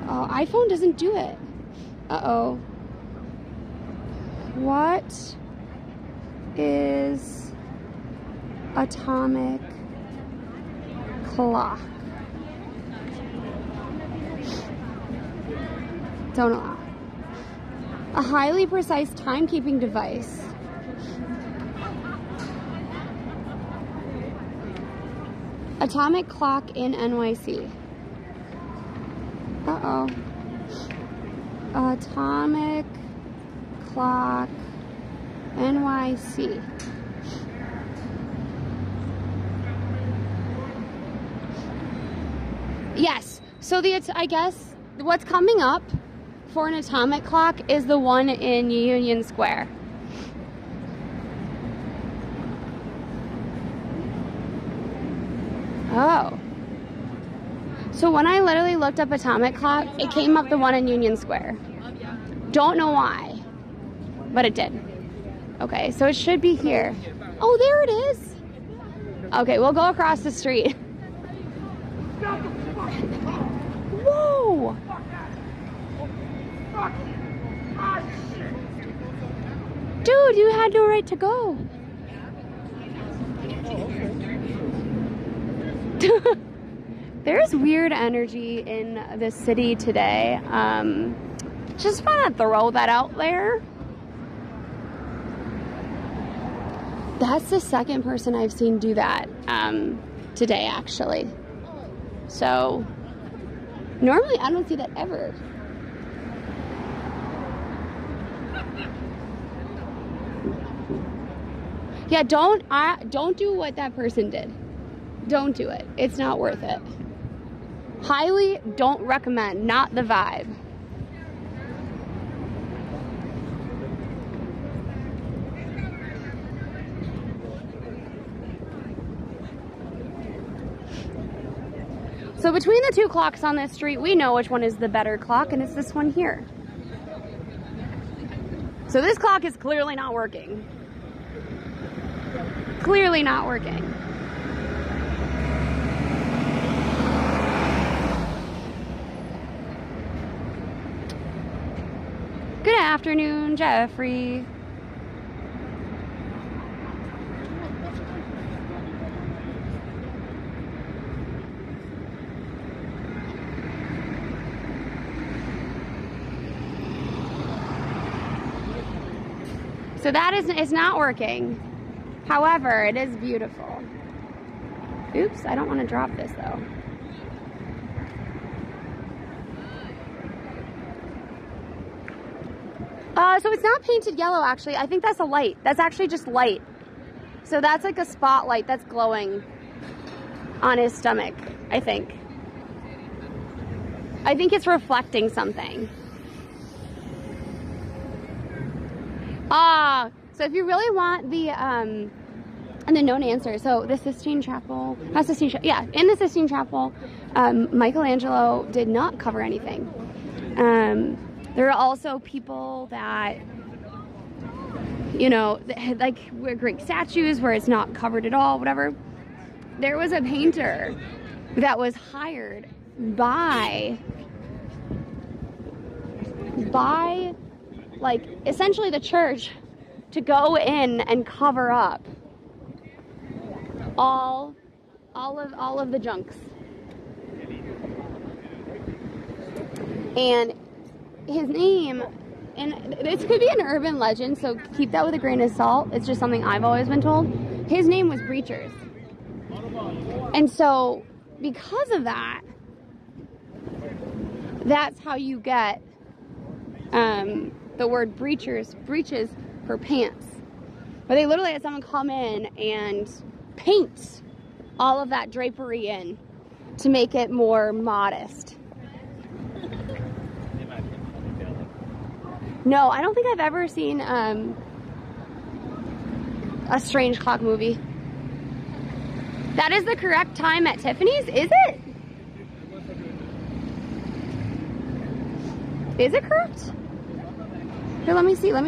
Oh, iPhone doesn't do it. Uh-oh. What is atomic clock? Don't allow. A highly precise timekeeping device. Atomic clock in NYC. Uh-oh. Atomic clock NYC. Yes. So I guess what's coming up for an atomic clock is the one in Union Square. Oh. So when I literally looked up atomic clock, it came up the one in Union Square. Don't know why, but it did. Okay, so it should be here. Oh, there it is. Okay, we'll go across the street. Whoa. Dude, you had no right to go. There's weird energy in the city today. Just want to throw that out there. That's the second person I've seen do that today, actually. So normally I don't see that ever. Yeah, don't do what that person did. Don't do it. It's not worth it. Highly don't recommend. Not the vibe. So between the two clocks on this street, we know which one is the better clock, and it's this one here. So this clock is clearly not working. Clearly not working. Good afternoon, Jeffrey. So that is not working. However, it is beautiful. Oops, I don't want to drop this though. So it's not painted yellow, actually. I think that's a light. That's actually just light. So that's like a spotlight that's glowing on his stomach, I think. I think it's reflecting something. So if you really want the known answer, so the Sistine Chapel, in the Sistine Chapel, Michelangelo did not cover anything. There are also people that, you know, like we're Greek statues where it's not covered at all, whatever. There was a painter that was hired by like essentially the church to go in and cover up all of the junks. And his name, and this could be an urban legend, so keep that with a grain of salt. It's just something I've always been told. His name was Breachers. And so, because of that, that's how you get the word breeches for pants. But they literally had someone come in and paint all of that drapery in to make it more modest. No, I don't think I've ever seen a strange clock movie. That is the correct time at Tiffany's, is it? Is it correct? Here, let me see. Well,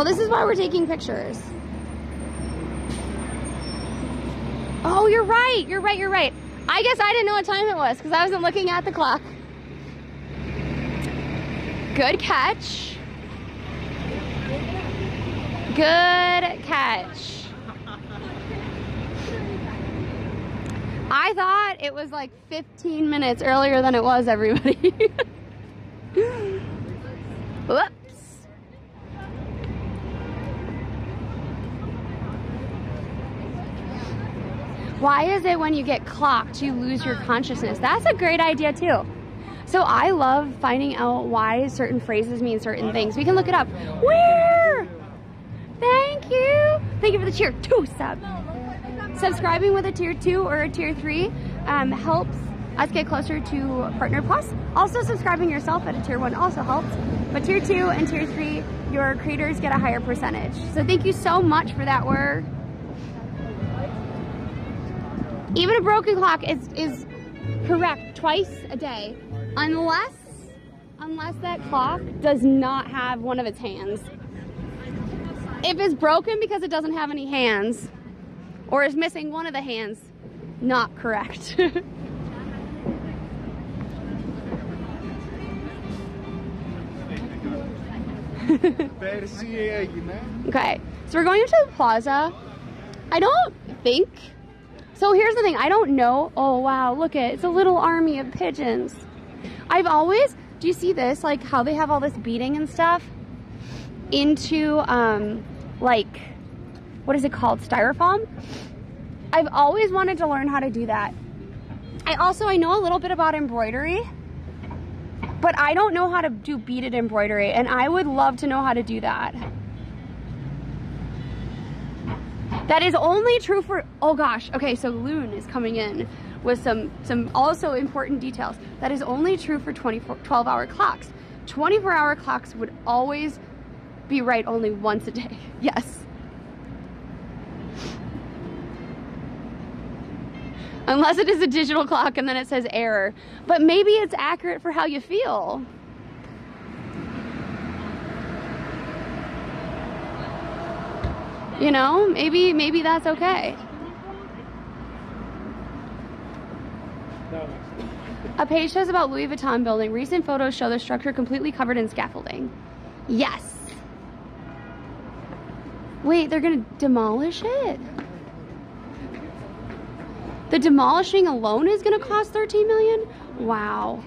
this is why we're taking pictures. Oh, you're right. I guess I didn't know what time it was because I wasn't looking at the clock. Good catch. Good catch. I thought it was like 15 minutes earlier than it was, everybody. Whoops. Why is it when you get clocked, you lose your consciousness? That's a great idea, too. So I love finding out why certain phrases mean certain things. We can look it up. Where? Thank you. Thank you for the tier 2 sub. Subscribing with a tier 2 or a tier 3 helps us get closer to Partner Plus. Also, subscribing yourself at a tier 1 also helps. But tier 2 and tier 3, your creators get a higher percentage. So thank you so much for that work. Even a broken clock is correct twice a day, unless that clock does not have one of its hands. If it's broken because it doesn't have any hands, or is missing one of the hands, not correct. Okay, so we're going into the Plaza. I don't think, so here's the thing, I don't know, oh wow, look it's a little army of pigeons. I've always, do you see this, like how they have all this beading and stuff into, like, what is it called, styrofoam? I've always wanted to learn how to do that. I know a little bit about embroidery, but I don't know how to do beaded embroidery, and I would love to know how to do that. That is only true for, oh gosh, okay, so Loon is coming in with some also important details. That is only true for 12-hour clocks. 24-hour clocks would always be right only once a day, yes. Unless it is a digital clock and then it says error. But maybe it's accurate for how you feel. You know, maybe that's okay. A page says about Louis Vuitton building. Recent photos show the structure completely covered in scaffolding. Yes. Wait, they're gonna demolish it? The demolishing alone is gonna cost $13 million? Wow.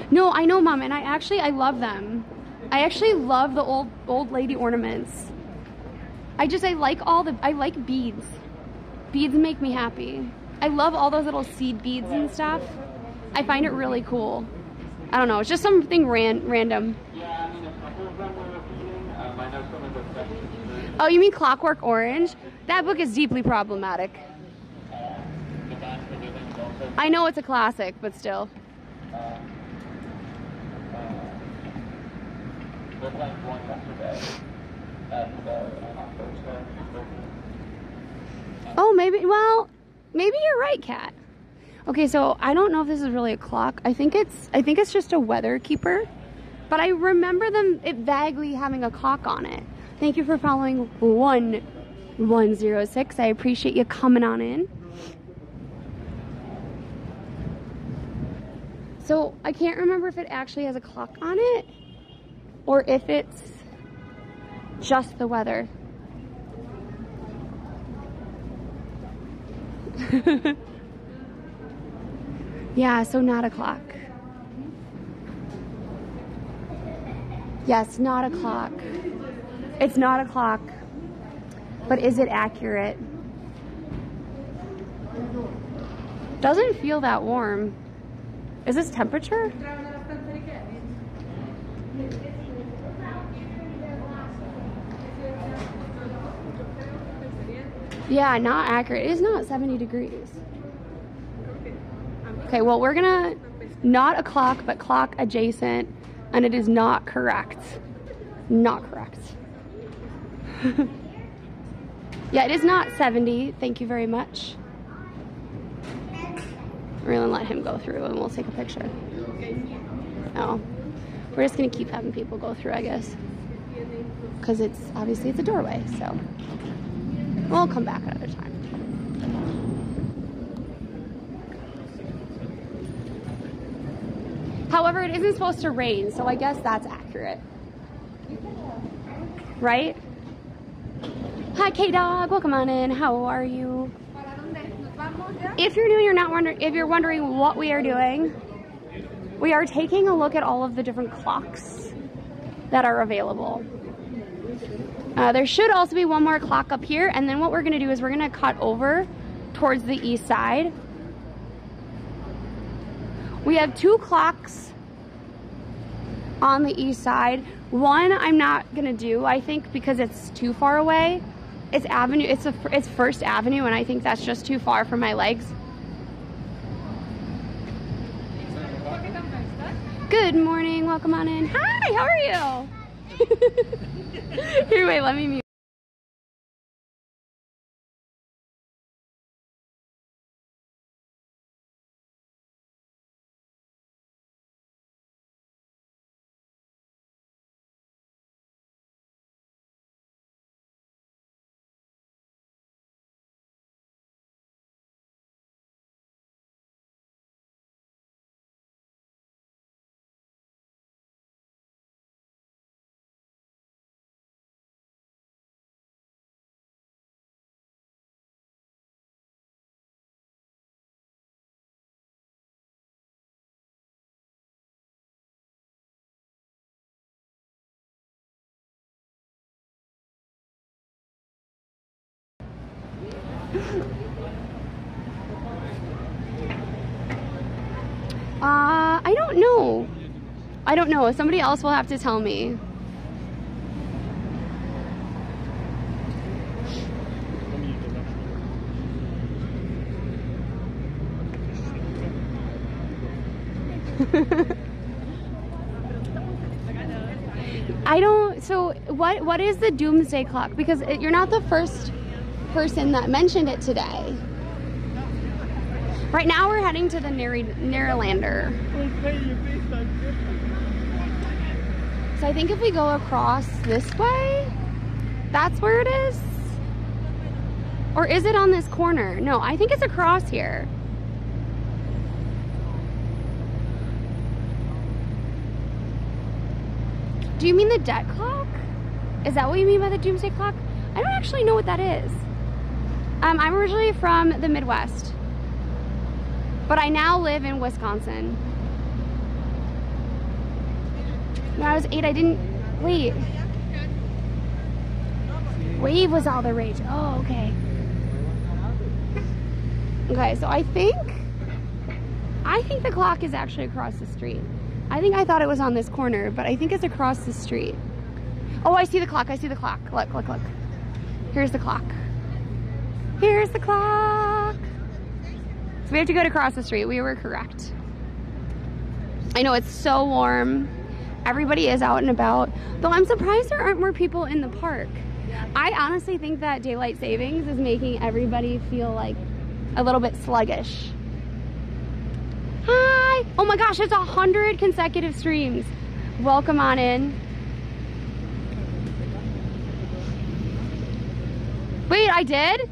No, I know, Mom, and I love them. I actually love the old lady ornaments. I like beads. Beads make me happy. I love all those little seed beads and stuff. I find it really cool. I don't know, it's just something random. Oh, you mean Clockwork Orange? That book is deeply problematic. I know it's a classic, but still. Oh, maybe you're right, Kat. Okay, so I don't know if this is really a clock. I think it's just a weather keeper. But I remember it vaguely having a clock on it. Thank you for following 1106. I appreciate you coming on in. So I can't remember if it actually has a clock on it or if it's just the weather. Yeah, so not a clock. Yes, not a clock. It's not a clock, but is it accurate? Doesn't feel that warm. Is this temperature? Yeah, not accurate. It is not 70 degrees. Okay, well, we're gonna, not a clock, but clock adjacent, and it is not correct. Not correct. Yeah, it is not 70. Thank you very much. We're gonna let him go through and we'll take a picture. Oh, we're just gonna keep having people go through, I guess. Because it's, obviously it's a doorway, so. We'll come back another time. However, it isn't supposed to rain, so I guess that's accurate. Right? Hi, K-Dog. Welcome on in. How are you? If you're new and you're wondering what we are doing, we are taking a look at all of the different clocks that are available. There should also be one more clock up here, and then what we're going to do is we're going to cut over towards the east side. We have 2 clocks on the east side. One I'm not going to do, I think, because it's too far away. It's Avenue. It's First Avenue, and I think that's just too far for my legs. Good morning. Welcome on in. Hi, how are you? Here, wait, let me mute. I don't know. I don't know. Somebody else will have to tell me. I don't, so what is the doomsday clock? Because you're not the first person that mentioned it today. Right now we're heading to the Nearlander. So I think if we go across this way, that's where it is? Or is it on this corner? No, I think it's across here. Do you mean the debt clock? Is that what you mean by the doomsday clock? I don't actually know what that is. I'm originally from the Midwest, but I now live in Wisconsin. When I was 8, I didn't, wait. Wave was all the rage. Oh, okay. Okay, so I think the clock is actually across the street. I thought it was on this corner, but I think it's across the street. Oh, I see the clock. I see the clock. Look, look, look. Here's the clock. Here's the clock. So we have to go across the street. We were correct. I know it's so warm. Everybody is out and about. Though I'm surprised there aren't more people in the park. I honestly think that daylight savings is making everybody feel like a little bit sluggish. Hi! Oh my gosh, it's 100 consecutive streams. Welcome on in. Wait, I did?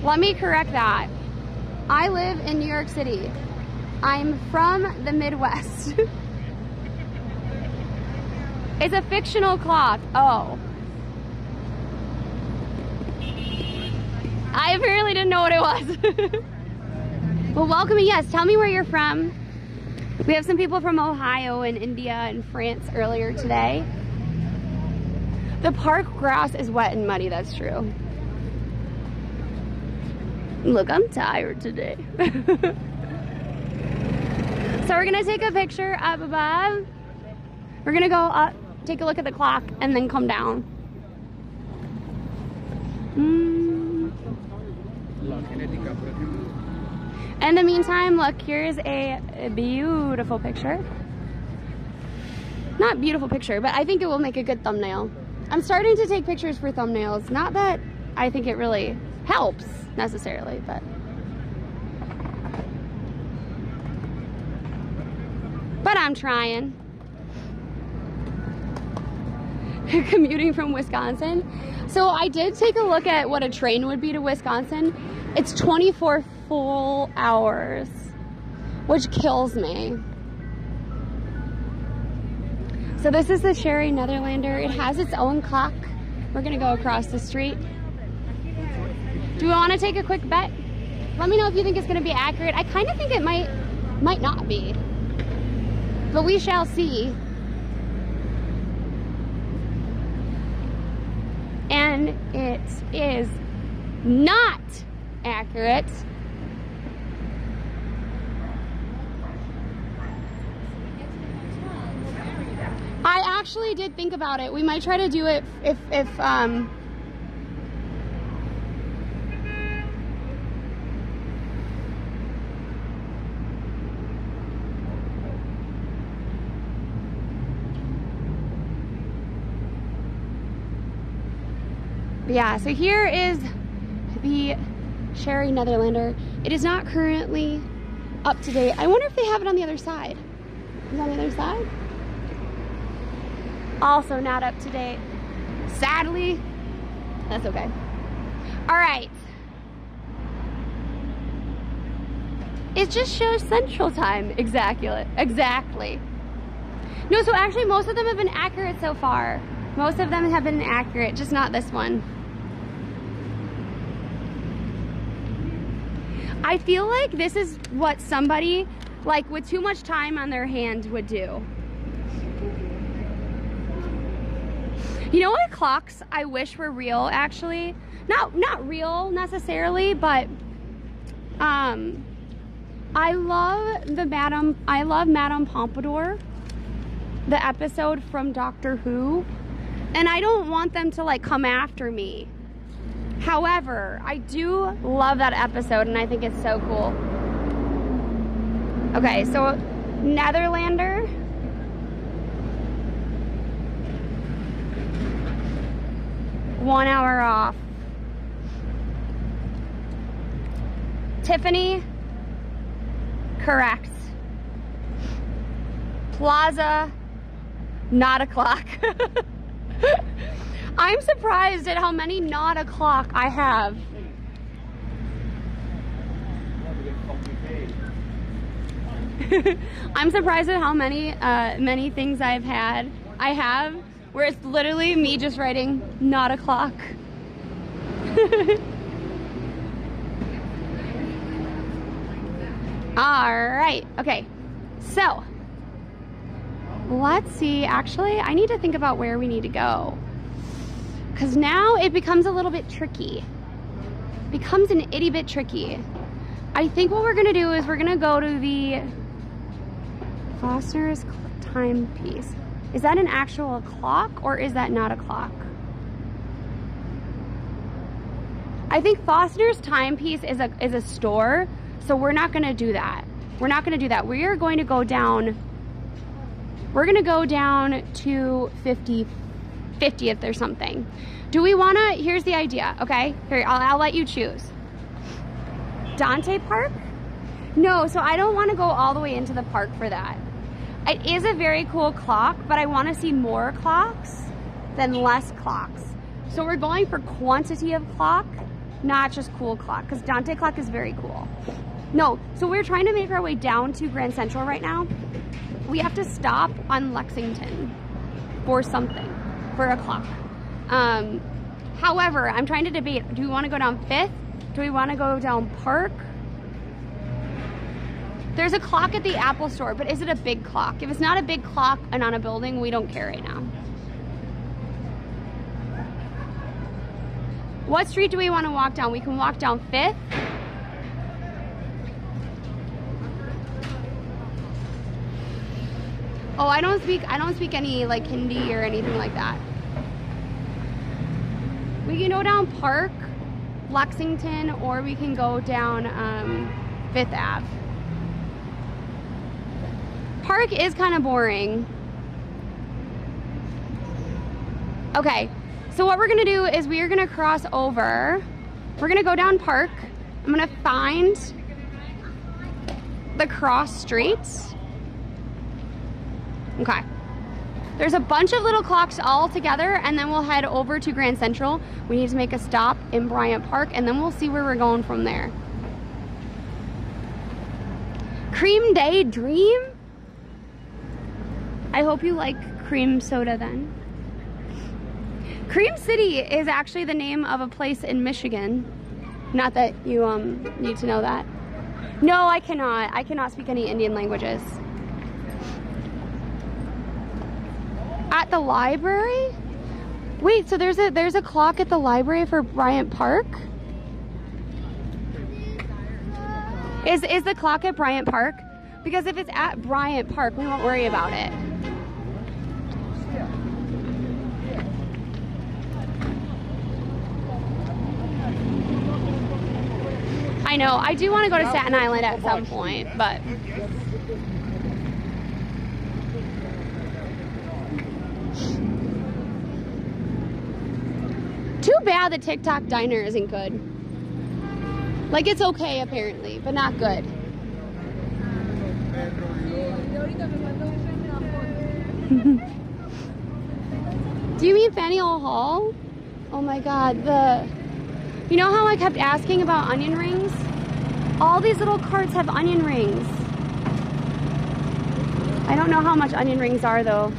Let me correct that. I live in New York City. I'm from the Midwest. It's a fictional clock. Oh. I apparently didn't know what it was. Well, welcome. Yes, tell me where you're from. We have some people from Ohio and India and France earlier today. The park grass is wet and muddy, that's true. Look, I'm tired today. So we're gonna take a picture up above. We're gonna go up, take a look at the clock, and then come down. In the meantime, look, here's a beautiful picture. Not beautiful picture, but I think it will make a good thumbnail. I'm starting to take pictures for thumbnails. Not that I think it really helps necessarily, but. But I'm trying. Commuting from Wisconsin. So I did take a look at what a train would be to Wisconsin. It's 24 full hours, which kills me. So this is the Sherry-Netherlander. It has its own clock. We're gonna go across the street. Do we wanna take a quick bet? Let me know if you think it's gonna be accurate. I kind of think it might not be, but we shall see. And it is not accurate. I actually did think about it. We might try to do it if yeah, so here is the Sherry-Netherlander. It is not currently up to date. I wonder if they have it on the other side. Is it on the other side? Also not up to date. Sadly, that's okay. All right. It just shows Central Time exactly. No, so actually most of them have been accurate so far. Most of them have been accurate, just not this one. I feel like this is what somebody like with too much time on their hand would do. You know what clocks I wish were real, actually? Not real necessarily, but I love Madame Pompadour, the episode from Doctor Who, and I don't want them to like come after me. However, I do love that episode and I think it's so cool. Okay, so Netherlander. One hour off. Tiffany, correct. Plaza, not a clock. I'm surprised at how many not a clock I have. I'm surprised at how many things I have where it's literally me just writing not a clock. All right, okay, so let's see. Actually, I need to think about where we need to go, because now it becomes a little bit tricky. Becomes an itty bit tricky. I think what we're gonna do is we're gonna go to the Foster's timepiece. Is that an actual clock or is that not a clock? I think Foster's timepiece is a store, so we're not gonna do that. We're not gonna do that. We are going to go down. We're gonna go down to 50th or something. Do we wanna, here's the idea, okay? Here, I'll let you choose. Dante Park? No, so I don't wanna go all the way into the park for that. It is a very cool clock, but I wanna see more clocks than less clocks. So we're going for quantity of clock, not just cool clock, because Dante Clock is very cool. No, so we're trying to make our way down to Grand Central right now. We have to stop on Lexington for something, for a clock. However, I'm trying to debate, do we wanna go down 5th? Do we wanna go down Park? There's a clock at the Apple store, but is it a big clock? If it's not a big clock and on a building, we don't care right now. What street do we want to walk down? We can walk down 5th. Oh, I don't speak any like Hindi or anything like that. We can go down Park, Lexington, or we can go down 5th Ave. Park is kind of boring. Okay, so what we're gonna do is we are gonna cross over. We're gonna go down Park. I'm gonna find the cross streets. Okay. There's a bunch of little clocks all together, and then we'll head over to Grand Central. We need to make a stop in Bryant Park, and then we'll see where we're going from there. Cream Day Dream? I hope you like cream soda then. Cream City is actually the name of a place in Michigan. Not that you need to know that. No, I cannot. I cannot speak any Indian languages. At the library? Wait, so there's a clock at the library for Bryant Park? Is the clock at Bryant Park? Because if it's at Bryant Park, we won't worry about it. I know, I do want to go to Staten Island at some point, but... Too bad the Tik Tok Diner isn't good. Like, it's okay apparently, but not good. Do you mean Faneuil Hall? Oh my god, you know how I kept asking about onion rings? All these little carts have onion rings. I don't know how much onion rings are though.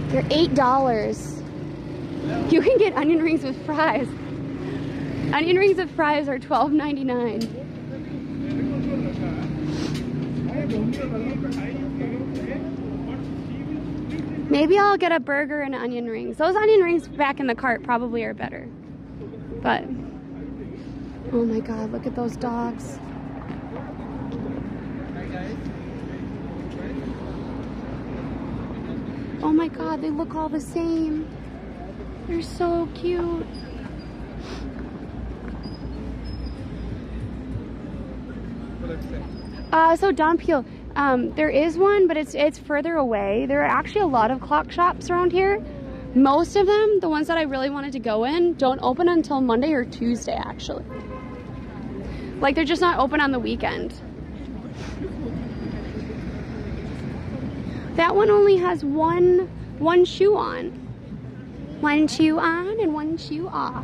They're $8. You can get onion rings with fries. Onion rings with fries are $12.99. Maybe I'll get a burger and onion rings. Those onion rings back in the cart probably are better. But, oh my god, look at those dogs. Oh my god, they look all the same. They're so cute. So Don Peel, there is one, but it's further away. There are actually a lot of clock shops around here. Most of them, the ones that I really wanted to go in, don't open until Monday or Tuesday, actually. Like, they're just not open on the weekend. That one only has one shoe on. One shoe on and one shoe off.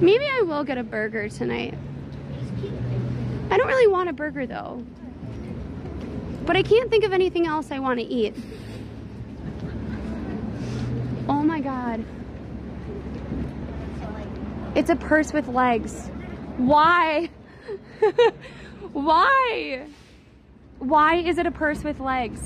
Maybe I will get a burger tonight. I don't really want a burger though. But I can't think of anything else I want to eat. Oh my god. It's a purse with legs. Why? Why? Why is it a purse with legs?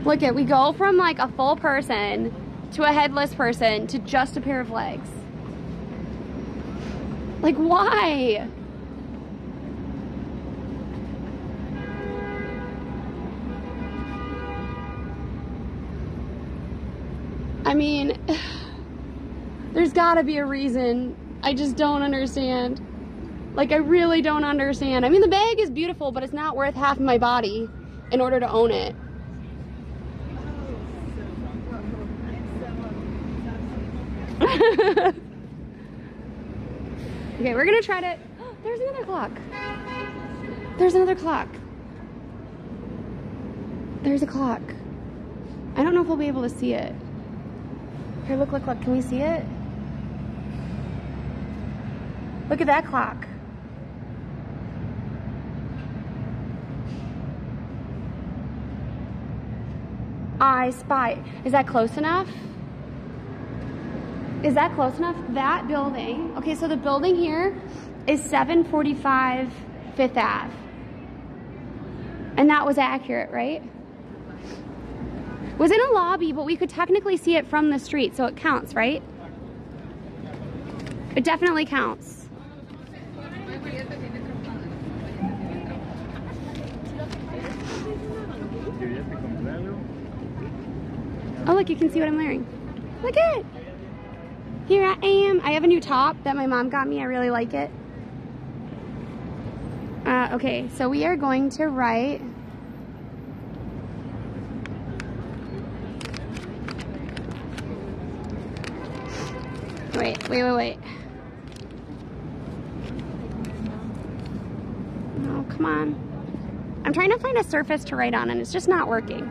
Look at, we go from like a full person to a headless person to just a pair of legs. Like, why? I mean, there's gotta be a reason. I just don't understand. Like, I really don't understand. I mean, the bag is beautiful, but it's not worth half of my body in order to own it. Okay, we're gonna try to... Oh, there's another clock. There's another clock. There's a clock. I don't know if we'll be able to see it. Here, look, look, look. Can we see it? Look at that clock. I spy. Is that close enough? Is that close enough? That building, okay, so the building here is 745 Fifth Ave. And that was accurate, right? It was in a lobby, but we could technically see it from the street, so it counts, right? It definitely counts. Oh, look, you can see what I'm wearing. Look at it. Here I am. I have a new top that my mom got me. I really like it. Okay, so we are going to write... Wait. Oh, come on. I'm trying to find a surface to write on and it's just not working.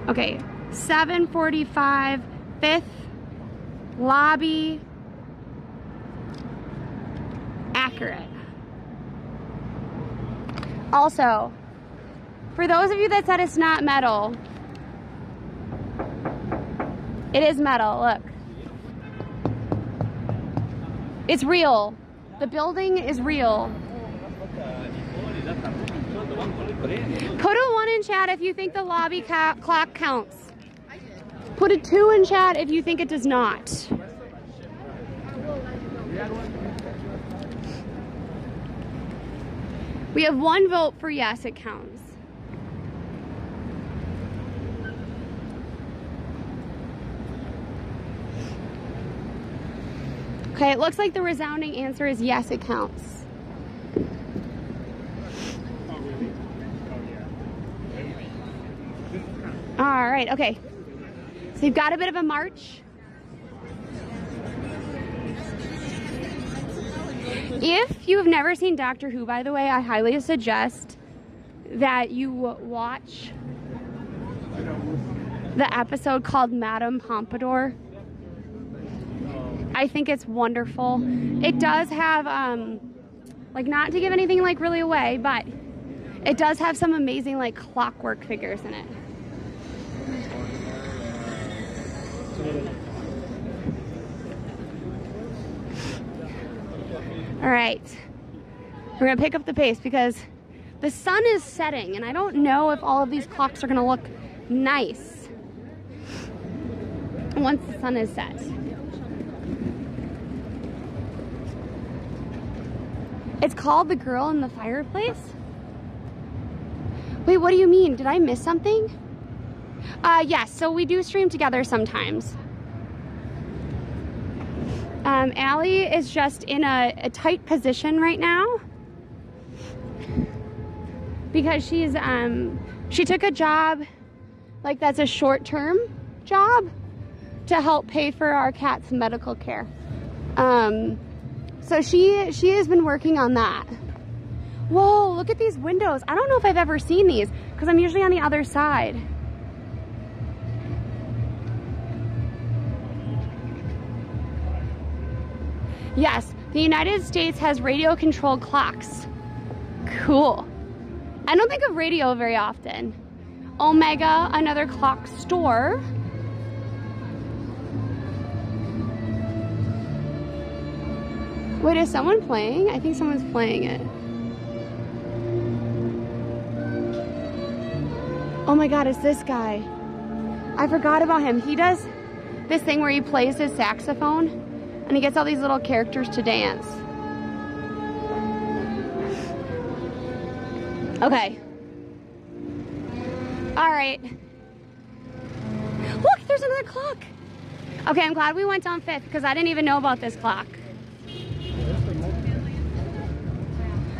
Okay, 745 5th lobby. Accurate. Also, for those of you that said it's not metal, it is metal, look. It's real. The building is real. Put a 1 in chat if you think the lobby clock counts. Put a 2 in chat if you think it does not. We have 1 vote for yes, it counts. Okay, it looks like the resounding answer is yes, it counts. All right, okay. So you've got a bit of a march. If you have never seen Doctor Who, by the way, I highly suggest that you watch the episode called Madame Pompadour. I think it's wonderful. It does have, like, not to give anything like really away, but it does have some amazing like clockwork figures in it. All right, we're gonna pick up the pace because the sun is setting and I don't know if all of these clocks are gonna look nice once the sun is set. It's called The Girl in the Fireplace? Wait, what do you mean? Did I miss something? Yes, so we do stream together sometimes. Allie is just in a tight position right now because she took a job, like that's a short-term job to help pay for our cat's medical care. So she has been working on that. Whoa, look at these windows. I don't know if I've ever seen these because I'm usually on the other side. Yes, the United States has radio-controlled clocks. Cool. I don't think of radio very often. Omega, another clock store. Wait, is someone playing? I think someone's playing it. Oh my God, it's this guy. I forgot about him. He does this thing where he plays his saxophone and he gets all these little characters to dance. Okay. All right. Look, there's another clock. Okay, I'm glad we went on 5th because I didn't even know about this clock.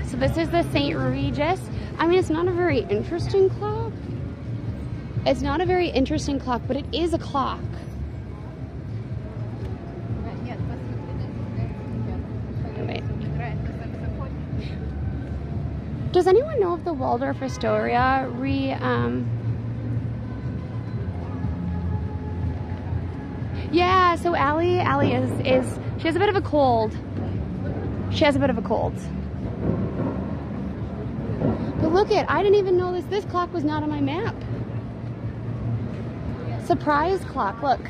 So this is the St. Regis. I mean, it's not a very interesting clock. It's not a very interesting clock, but it is a clock. Wait. Does anyone know if the Waldorf Astoria Yeah, so Allie is she has a bit of a cold. She has a bit of a cold. But look it, I didn't even know this clock was not on my map. Surprise clock, look.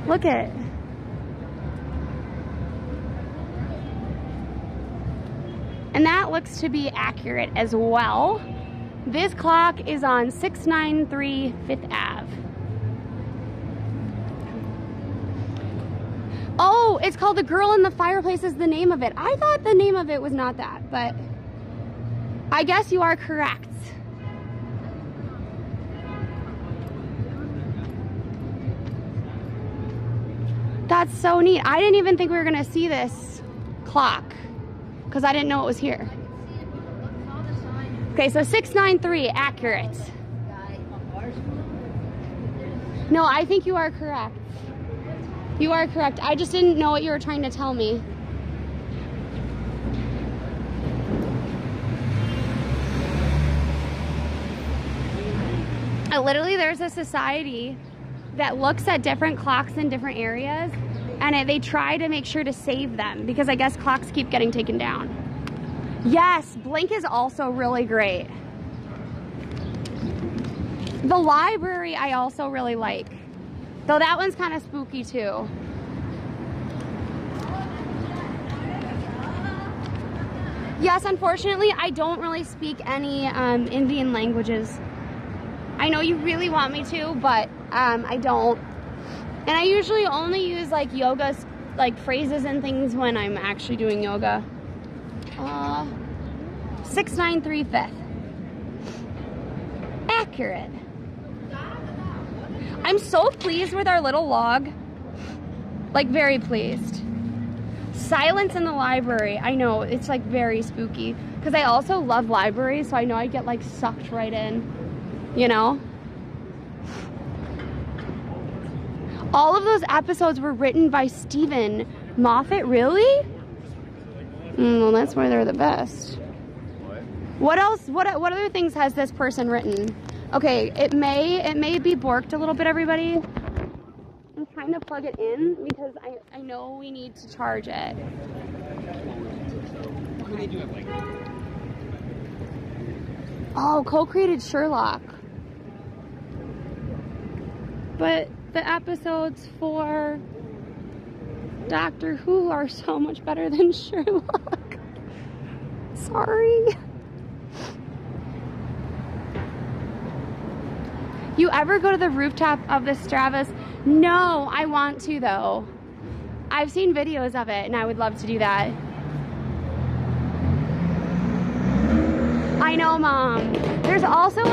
Look at. And that looks to be accurate as well. This clock is on 693 Fifth Ave. Oh, it's called The Girl in the Fireplace is the name of it. I thought the name of it was not that, but I guess you are correct. That's so neat. I didn't even think we were gonna see this clock because I didn't know it was here. Okay, so 693, accurate. No, I think you are correct. You are correct. I just didn't know what you were trying to tell me. Literally, there's a society that looks at different clocks in different areas, and they try to make sure to save them because I guess clocks keep getting taken down. Yes, Blink is also really great. The library I also really like, though that one's kind of spooky too. Yes, unfortunately, I don't really speak any Indian languages. I know you really want me to, but I don't. And I usually only use like yoga, like phrases and things when I'm actually doing yoga. 693 Fifth. Accurate. I'm so pleased with our little log. Like, very pleased. Silence in the library. I know, it's like very spooky. Because I also love libraries, so I know I get like sucked right in. You know? All of those episodes were written by Stephen Moffat, really? Well, that's why they're the best. What else? What other things has this person written? Okay, it may be borked a little bit, everybody. I'm trying to plug it in because I know we need to charge it. Oh, co-created Sherlock. But the episodes for Doctor Who are so much better than Sherlock. Sorry. You ever go to the rooftop of the Stravas? No, I want to though. I've seen videos of it and I would love to do that. I know, Mom. There's also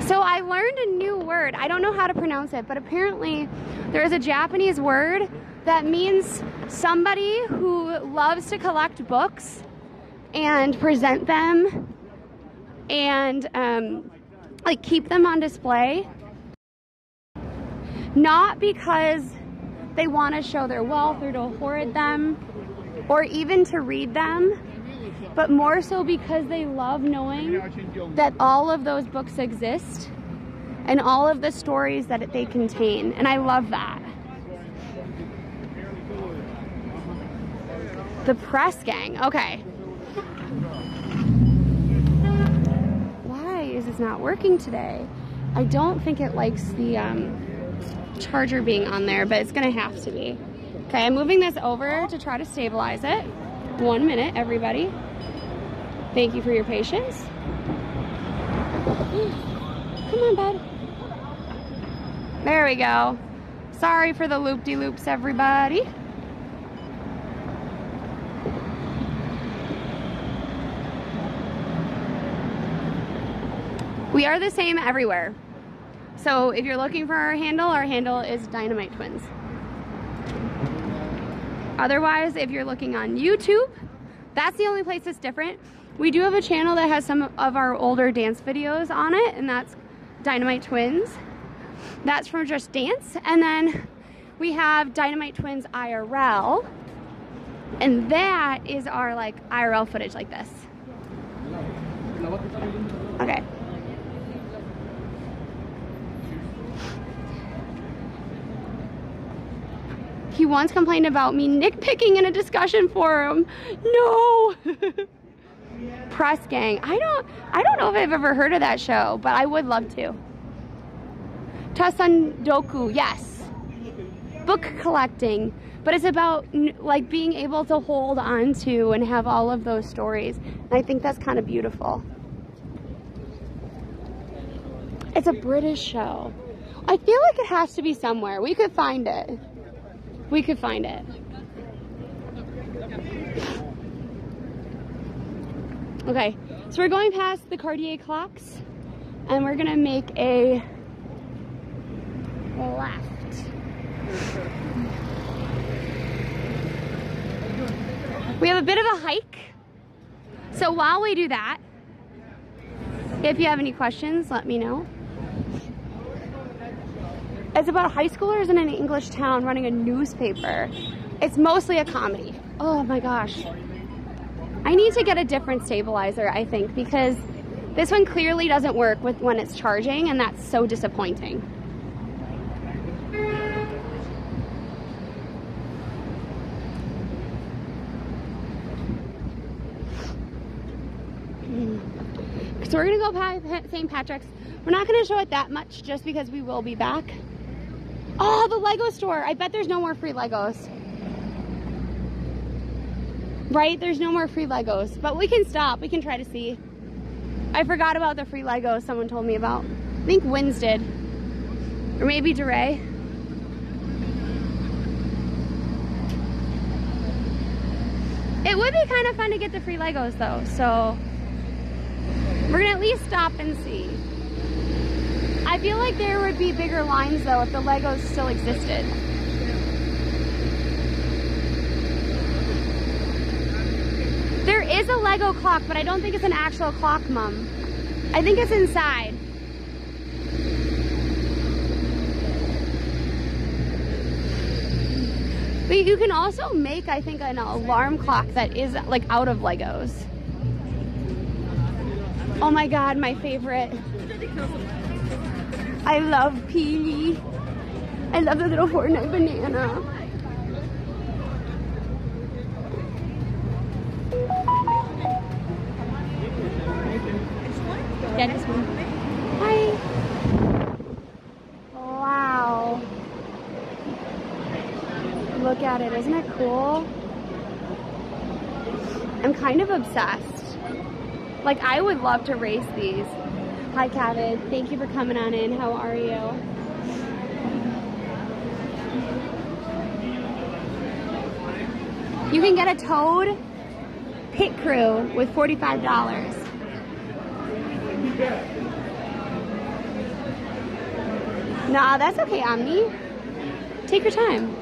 So I learned a new word. I don't know how to pronounce it, but apparently there's a Japanese word that means somebody who loves to collect books and present them and like keep them on display. Not because they want to show their wealth or to hoard them or even to read them, but more so because they love knowing that all of those books exist and all of the stories that they contain. And I love that. The press gang, okay. Why is this not working today? I don't think it likes the charger being on there, but it's gonna have to be. Okay, I'm moving this over to try to stabilize it. 1 minute, everybody. Thank you for your patience. Come on, bud. There we go. Sorry for the loop-de-loops, everybody. We are the same everywhere. So if you're looking for our handle is DinomiteTwins. Otherwise, if you're looking on YouTube, that's the only place that's different. We do have a channel that has some of our older dance videos on it, and that's DinomiteTwins. That's from Just Dance. And then we have DinomiteTwins IRL, and that is our like IRL footage like this. Okay. He once complained about me nitpicking in a discussion forum. No! Press Gang. I don't know if I've ever heard of that show, but I would love to. Tasandoku, yes. Book collecting, but it's about like being able to hold on to and have all of those stories. And I think that's kind of beautiful. It's a British show. I feel like it has to be somewhere. We could find it. We could find it. Okay, so we're going past the Cartier Clocks and we're gonna make a left. We have a bit of a hike. So while we do that, if you have any questions, let me know. It's about high schoolers in an English town running a newspaper. It's mostly a comedy. Oh my gosh. I need to get a different stabilizer, I think, because this one clearly doesn't work with when it's charging, and that's so disappointing. So we're gonna go past St. Patrick's. We're not gonna show it that much just because we will be back. Oh, the Lego store. I bet there's no more free Legos. Right? There's no more free Legos. But we can stop. We can try to see. I forgot about the free Legos someone told me about. I think Wins did. Or maybe DeRay. It would be kind of fun to get the free Legos though. So we're gonna at least stop and see. I feel like there would be bigger lines though if the Legos still existed. There is a Lego clock, but I don't think it's an actual clock, Mom. I think it's inside. But you can also make, I think, an alarm clock that is like out of Legos. Oh my God, my favorite. I love Peely. I love the little Fortnite banana. Yeah, this one. Hi. Wow. Look at it, isn't it cool? I'm kind of obsessed. Like, I would love to race these. Hi, Kevin. Thank you for coming on in. How are you? You can get a Toad pit crew with $45. Nah, that's okay, Omni. Take your time.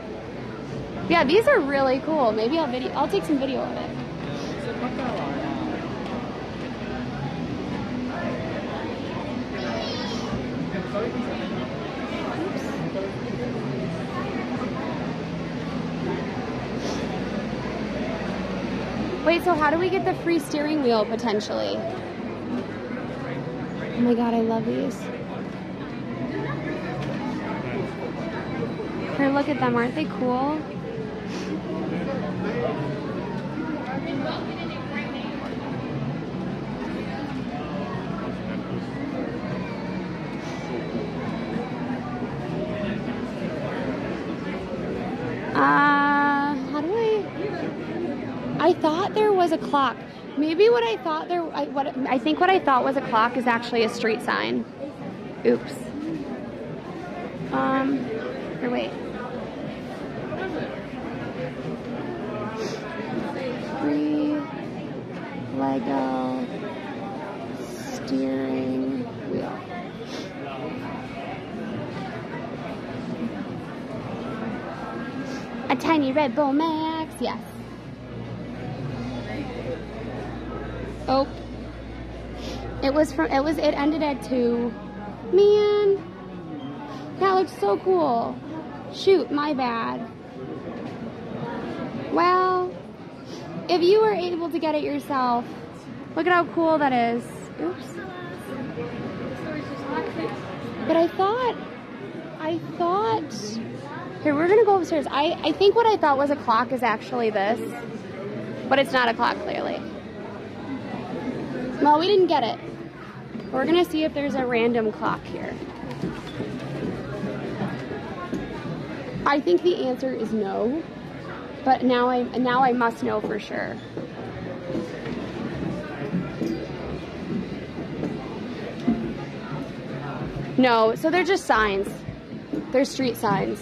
Yeah, these are really cool. Maybe I'll take some video of it. Wait, so how do we get the free steering wheel potentially? Oh my God, I love these. Here, look at them. Aren't they cool? How do I thought there was a clock. Maybe what I thought I think what I thought was a clock is actually a street sign. Oops. Or wait. Free Lego steering wheel. A tiny Red Bull Max, yes. Oh. It ended at 2. Man. That looks so cool. Shoot, my bad. Well, if you were able to get it yourself, look at how cool that is. Oops. But I thought, here, we're gonna go upstairs. I think what I thought was a clock is actually this, but it's not a clock, clearly. Well, we didn't get it. We're gonna see if there's a random clock here. I think the answer is no, but now I must know for sure. No, so they're just signs. They're street signs.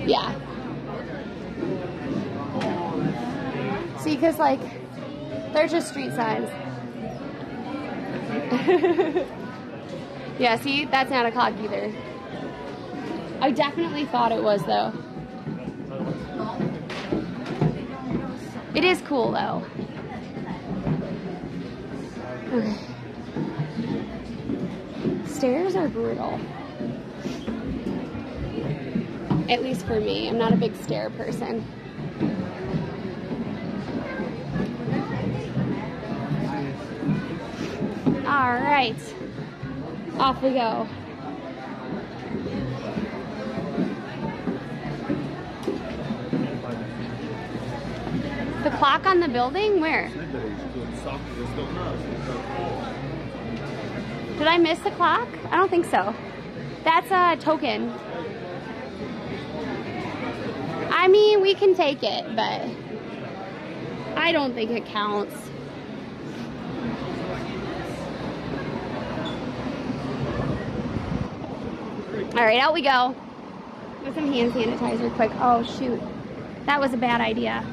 Yeah. See, because like, they're just street signs. Yeah, see, that's not a clock either. I definitely thought it was though. It is cool though. Okay. Stairs are brutal. At least for me. I'm not a big stair person. All right. Off we go. The clock on the building? Where? Did I miss the clock? I don't think so. That's a token. I mean, we can take it, but I don't think it counts. All right, out we go. With some hand sanitizer quick. Oh, shoot. That was a bad idea.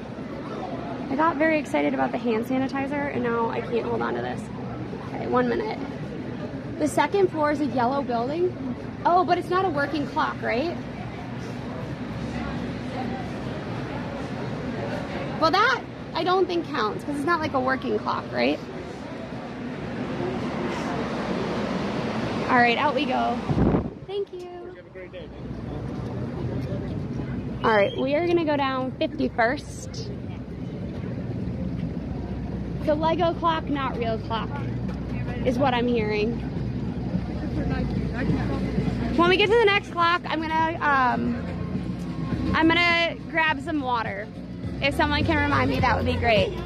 I got very excited about the hand sanitizer, and now I can't hold on to this. Okay, 1 minute. The second floor is a yellow building. Oh, but it's not a working clock, right? Well, that I don't think counts, because it's not like a working clock, right? All right, out we go. Thank you. Have a great day. All right, we are gonna go down 51st. The Lego clock, not real clock, is what I'm hearing. When we get to the next clock, I'm gonna grab some water. If someone can remind me, that would be great.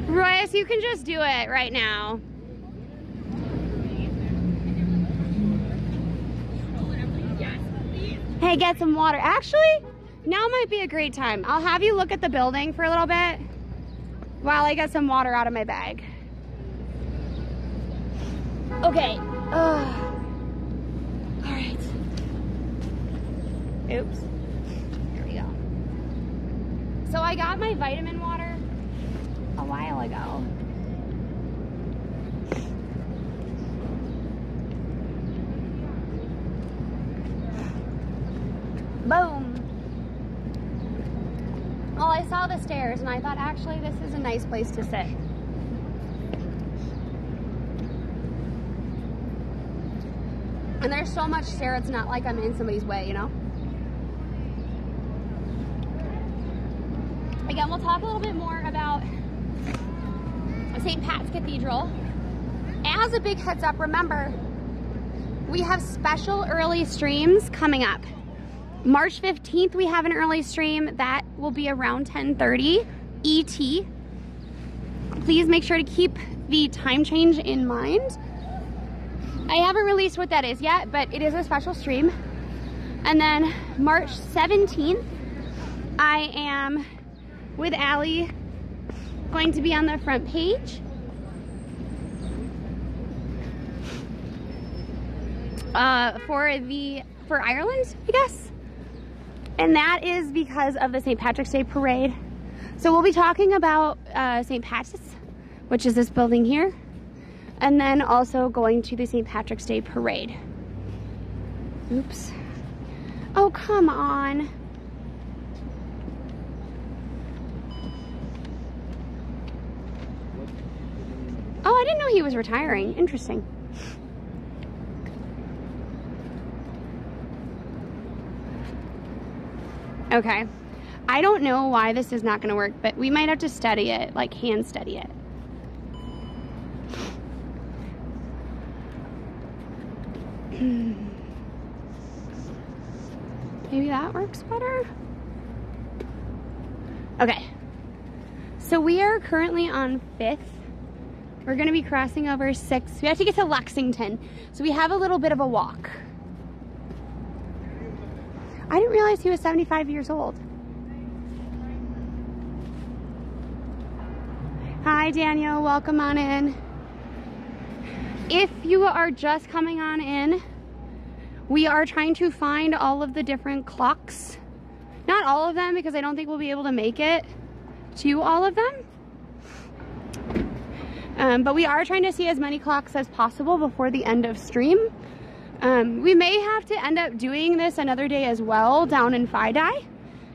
Royce, you can just do it right now. Hey, get some water. Actually, now might be a great time. I'll have you look at the building for a little bit while I get some water out of my bag. Okay. All right. Oops. Here we go. So I got my vitamin water a while ago. Boom. Well, I saw the stairs and I thought actually this is a nice place to sit. And there's so much stair, it's not like I'm in somebody's way, you know? Again, we'll talk a little bit more about St. Pat's Cathedral. As a big heads up, remember, we have special early streams coming up. March 15th, we have an early stream that will be around 10:30 ET. Please make sure to keep the time change in mind. I haven't released what that is yet, but it is a special stream. And then March 17th, I am with Allie going to be on the front page. For Ireland, I guess. And that is because of the St. Patrick's Day parade. So we'll be talking about St. Patrick's, which is this building here. And then also going to the St. Patrick's Day parade. Oops. Oh, come on. Oh, I didn't know he was retiring. Interesting. Okay. I don't know why this is not going to work, but we might have to study it, like hand study it. Maybe that works better. Okay. So we are currently on 5th. We're gonna be crossing over 6th. We have to get to Lexington. So we have a little bit of a walk. I didn't realize he was 75 years old. Hi Daniel, welcome on in. If you are just coming on in, we are trying to find all of the different clocks. Not all of them, because I don't think we'll be able to make it to all of them. But we are trying to see as many clocks as possible before the end of stream. We may have to end up doing this another day as well down in Fidei,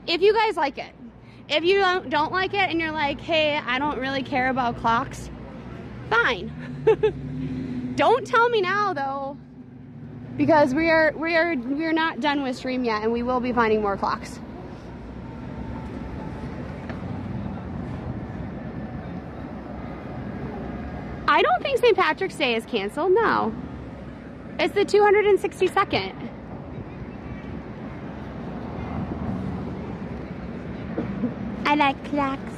if you guys like it. If you don't like it and you're like, hey, I don't really care about clocks, fine. Don't tell me now though, because we're not done with stream yet, and we will be finding more clocks. I don't think St. Patrick's Day is canceled, no. It's the 262nd. I like clocks.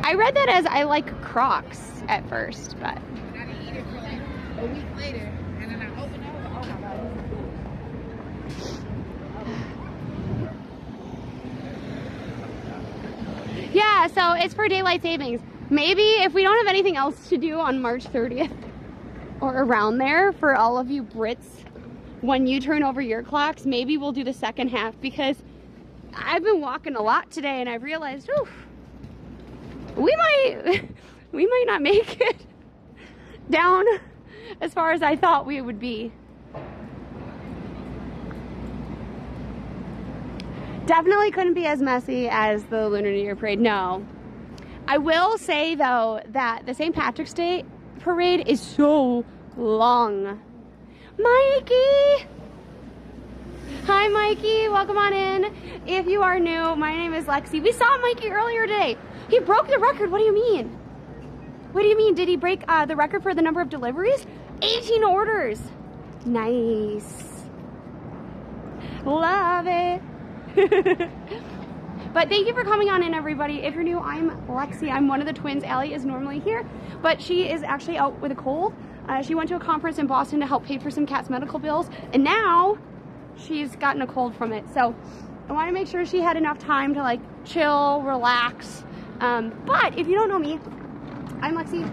I read that as I like Crocs at first, but. I didn't eat it for like a week later, and then I opened it. Oh my God. Yeah, so it's for daylight savings. Maybe if we don't have anything else to do on March 30th or around there for all of you Brits, when you turn over your clocks, maybe we'll do the second half, because I've been walking a lot today and I've realized, oof, we might not make it down as far as I thought we would be. Definitely couldn't be as messy as the Lunar New Year parade, no. I will say though that the St. Patrick's Day parade is so long. Mikey! Hi Mikey, welcome on in. If you are new, my name is Lexi. We saw Mikey earlier today. He broke the record. What do you mean? What do you mean? Did he break the record for the number of deliveries? 18 orders. Nice. Love it. But thank you for coming on in, everybody. If you're new, I'm Lexi. I'm one of the twins. Allie is normally here, but she is actually out with a cold. She went to a conference in Boston to help pay for some cat's medical bills, and now she's gotten a cold from it. So I want to make sure she had enough time to like chill, relax. But if you don't know me, I'm Lexi.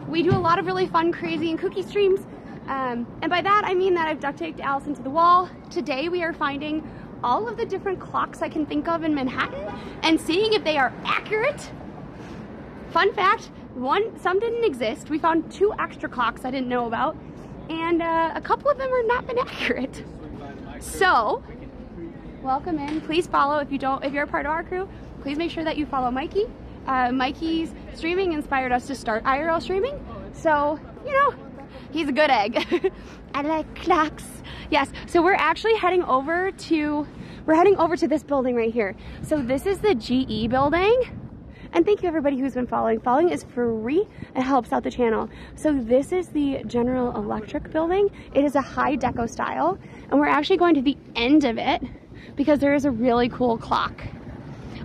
We do a lot of really fun, crazy, and kooky streams. And by that, I mean that I've duct taped Allison to the wall. Today we are finding all of the different clocks I can think of in Manhattan and seeing if they are accurate. Fun fact, some didn't exist. We found 2 extra clocks I didn't know about, and a couple of them are not been accurate. So, welcome in. Please follow if you're a part of our crew. Please make sure that you follow Mikey. Mikey's streaming inspired us to start IRL streaming. So, you know, he's a good egg. I like clocks. Yes, so we're actually heading over to this building right here. So this is the GE building. And thank you everybody who's been following. Following is free. It helps out the channel. So this is the General Electric building. It is a high deco style. And we're actually going to the end of it because there is a really cool clock.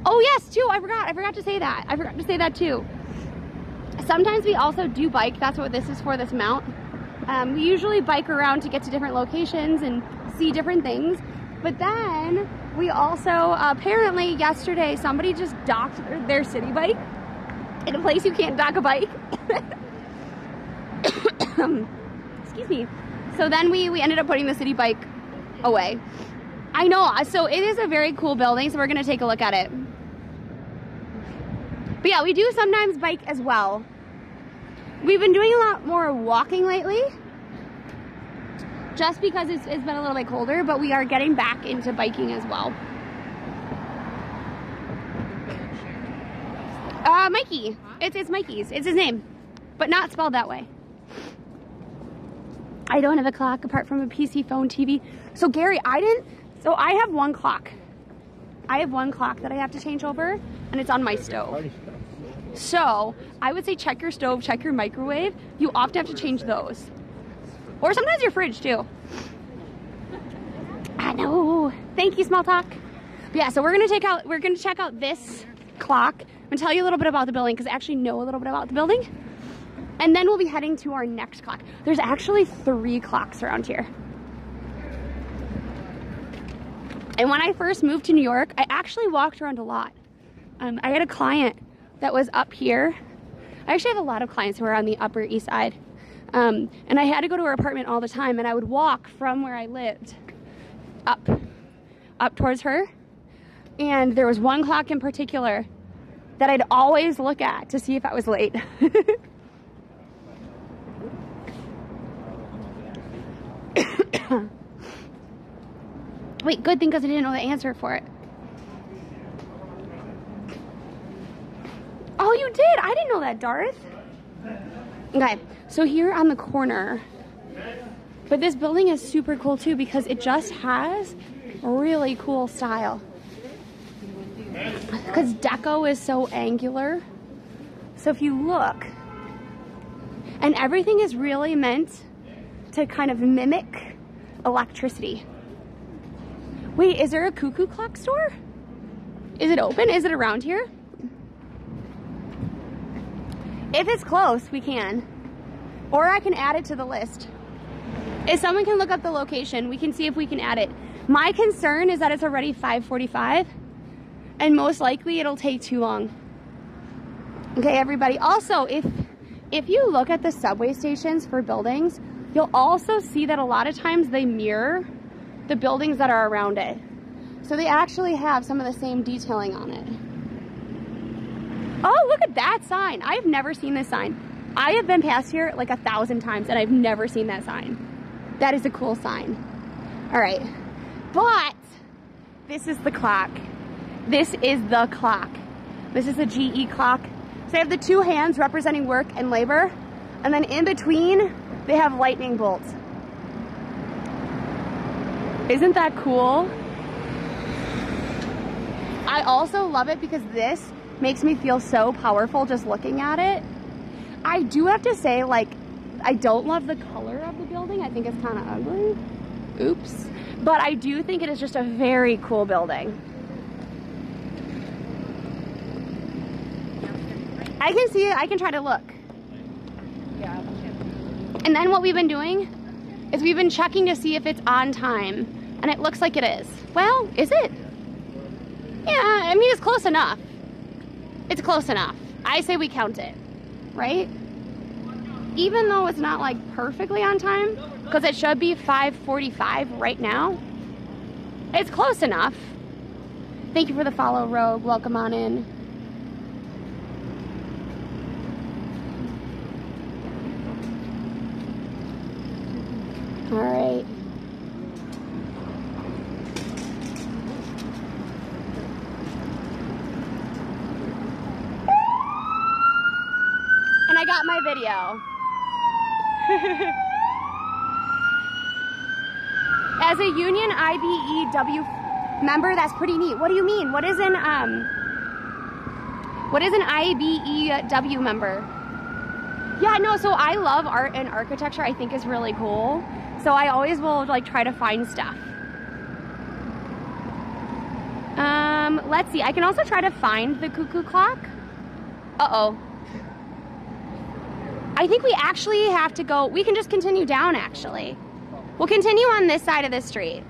Oh yes, too, I forgot to say that. I forgot to say that too. Sometimes we also do bike. That's what this is for, this mount. We usually bike around to get to different locations and see different things. But then we also, apparently yesterday, somebody just docked their city bike in a place you can't dock a bike. Excuse me. So then we ended up putting the city bike away. I know, so it is a very cool building, so we're gonna take a look at it. But yeah, we do sometimes bike as well. We've been doing a lot more walking lately, just because it's been a little bit colder, but we are getting back into biking as well. Mikey. It's Mikey's. It's his name, but not spelled that way. I don't have a clock apart from a PC, phone, TV. So Gary, so I have one clock. I have one clock that I have to change over, and it's on my stove. So I would say check your stove, check your microwave. You often have to change those. Or sometimes your fridge too. I know. Thank you, small talk. But yeah, so we're gonna check out this clock. I'm gonna tell you a little bit about the building because I actually know a little bit about the building. And then we'll be heading to our next clock. There's actually 3 clocks around here. And when I first moved to New York, I actually walked around a lot. I had a client that was up here. I actually have a lot of clients who are on the Upper East Side. And I had to go to her apartment all the time, and I would walk from where I lived up towards her. And there was one clock in particular that I'd always look at to see if I was late. Wait, good thing because I didn't know the answer for it. Oh, you did? I didn't know that, Darth. Okay, so here on the corner, but this building is super cool too because it just has really cool style. Because deco is so angular. So if you look, and everything is really meant to kind of mimic electricity. Wait, is there a cuckoo clock store? Is it open? Is it around here? If it's close, we can. Or I can add it to the list. If someone can look up the location, we can see if we can add it. My concern is that it's already 5:45, and most likely it'll take too long. Okay, everybody. Also, if you look at the subway stations for buildings, you'll also see that a lot of times they mirror the buildings that are around it. So they actually have some of the same detailing on it. Oh, look at that sign. I've never seen this sign. I have been past here like 1,000 times and I've never seen that sign. That is a cool sign. All right, but this is the clock. This is the clock. This is the GE clock. So they have the 2 hands representing work and labor, and then in between, they have lightning bolts. Isn't that cool? I also love it because this makes me feel so powerful just looking at it. I do have to say, like, I don't love the color of the building. I think it's kind of ugly. Oops. But I do think it is just a very cool building. I can see it. I can try to look. And then what we've been doing is we've been checking to see if it's on time. And it looks like it is. Well, is it? Yeah, I mean, it's close enough. It's close enough. I say we count it, right? Even though it's not like perfectly on time, because it should be 5:45 right now. It's close enough. Thank you for the follow, Rogue. Welcome on in. All right. And I got my video. As a union IBEW member, that's pretty neat. What do you mean? What is an IBEW member? Yeah, no, so I love art and architecture. I think is really cool. So I always will like try to find stuff. Let's see. I can also try to find the cuckoo clock. Uh-oh. I think we actually have to go. We can just continue down, actually. We'll continue on this side of the street.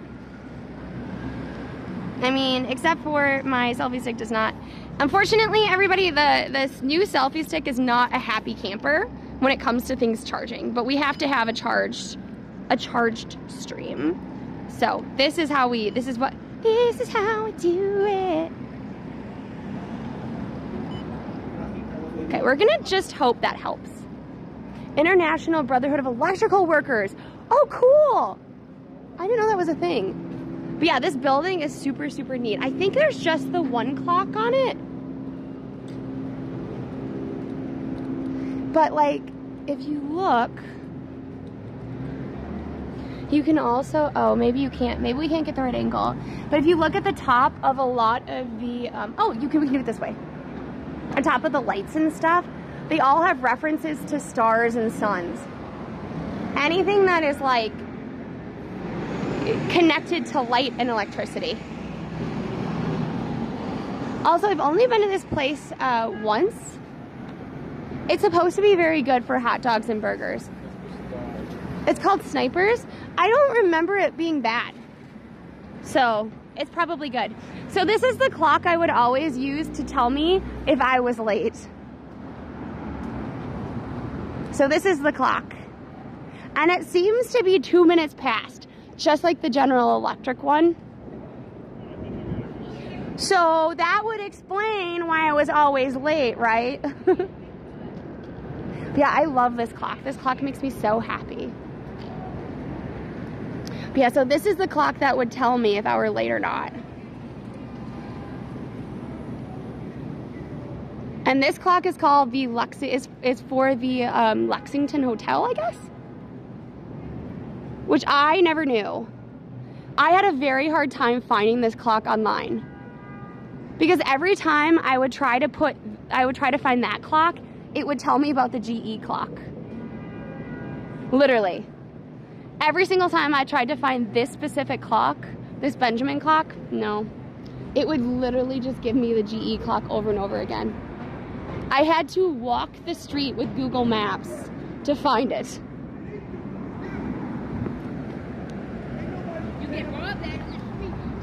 I mean, except for my selfie stick does not. Unfortunately, everybody, this new selfie stick is not a happy camper when it comes to things charging. But we have to have a charged stream. So this is how we do it. Okay, we're gonna just hope that helps. International Brotherhood of Electrical Workers. Oh, cool. I didn't know that was a thing. But yeah, this building is super, super neat. I think there's just the 1 clock on it. But like, if you look, you can also, oh, maybe you can't, maybe we can't get the right angle. But if you look at the top of a lot of the, we can do it this way. On top of the lights and stuff, they all have references to stars and suns. anything that is like connected to light and electricity. Also, I've only been to this place once. It's supposed to be very good for hot dogs and burgers. It's called Snipers. I don't remember it being bad. So, it's probably good. So this is the clock I would always use to tell me if I was late. So this is the clock. And it seems to be 2 minutes past, just like the General Electric one. So that would explain why I was always late, right? Yeah, I love this clock. This clock makes me so happy. But yeah, so this is the clock that would tell me if I were late or not. And this clock is called the is for the Lexington Hotel, I guess? Which I never knew. I had a very hard time finding this clock online. Because every time I would try to find that clock, it would tell me about the GE clock. Literally. Every single time I tried to find this specific clock, this Benjamin clock, no. It would literally just give me the GE clock over and over again. I had to walk the street with Google Maps to find it.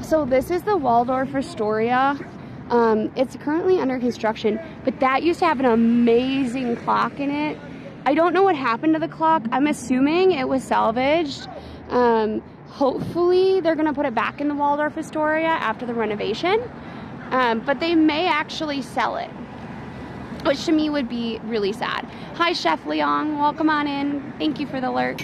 So this is the Waldorf Astoria. It's currently under construction, but that used to have an amazing clock in it. I don't know what happened to the clock. I'm assuming it was salvaged. Hopefully they're gonna put it back in the Waldorf Astoria after the renovation. But they may actually sell it, which to me would be really sad. Hi, Chef Leong, welcome on in. Thank you for the lurk.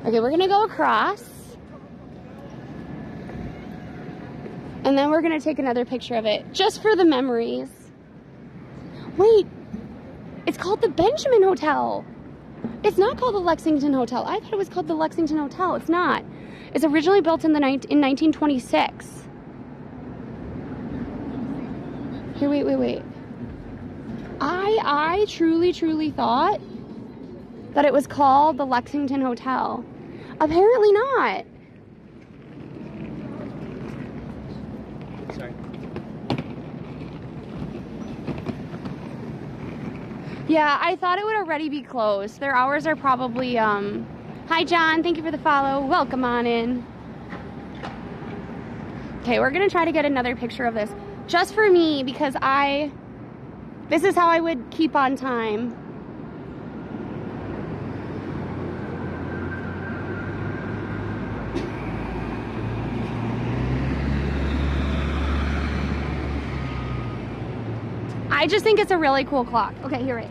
Okay, we're gonna go across. And then we're gonna take another picture of it, just for the memories. Wait, it's called the Benjamin Hotel. It's not called the Lexington Hotel. I thought it was called the Lexington Hotel. It's not. It's originally built in 1926. Here, wait. I truly thought that it was called the Lexington Hotel. Apparently not. Sorry. Yeah, I thought it would already be closed. Their hours are probably, Hi John, thank you for the follow. Welcome on in. Okay, we're gonna try to get another picture of this. Just for me, because this is how I would keep on time. I just think it's a really cool clock. Okay, here, wait.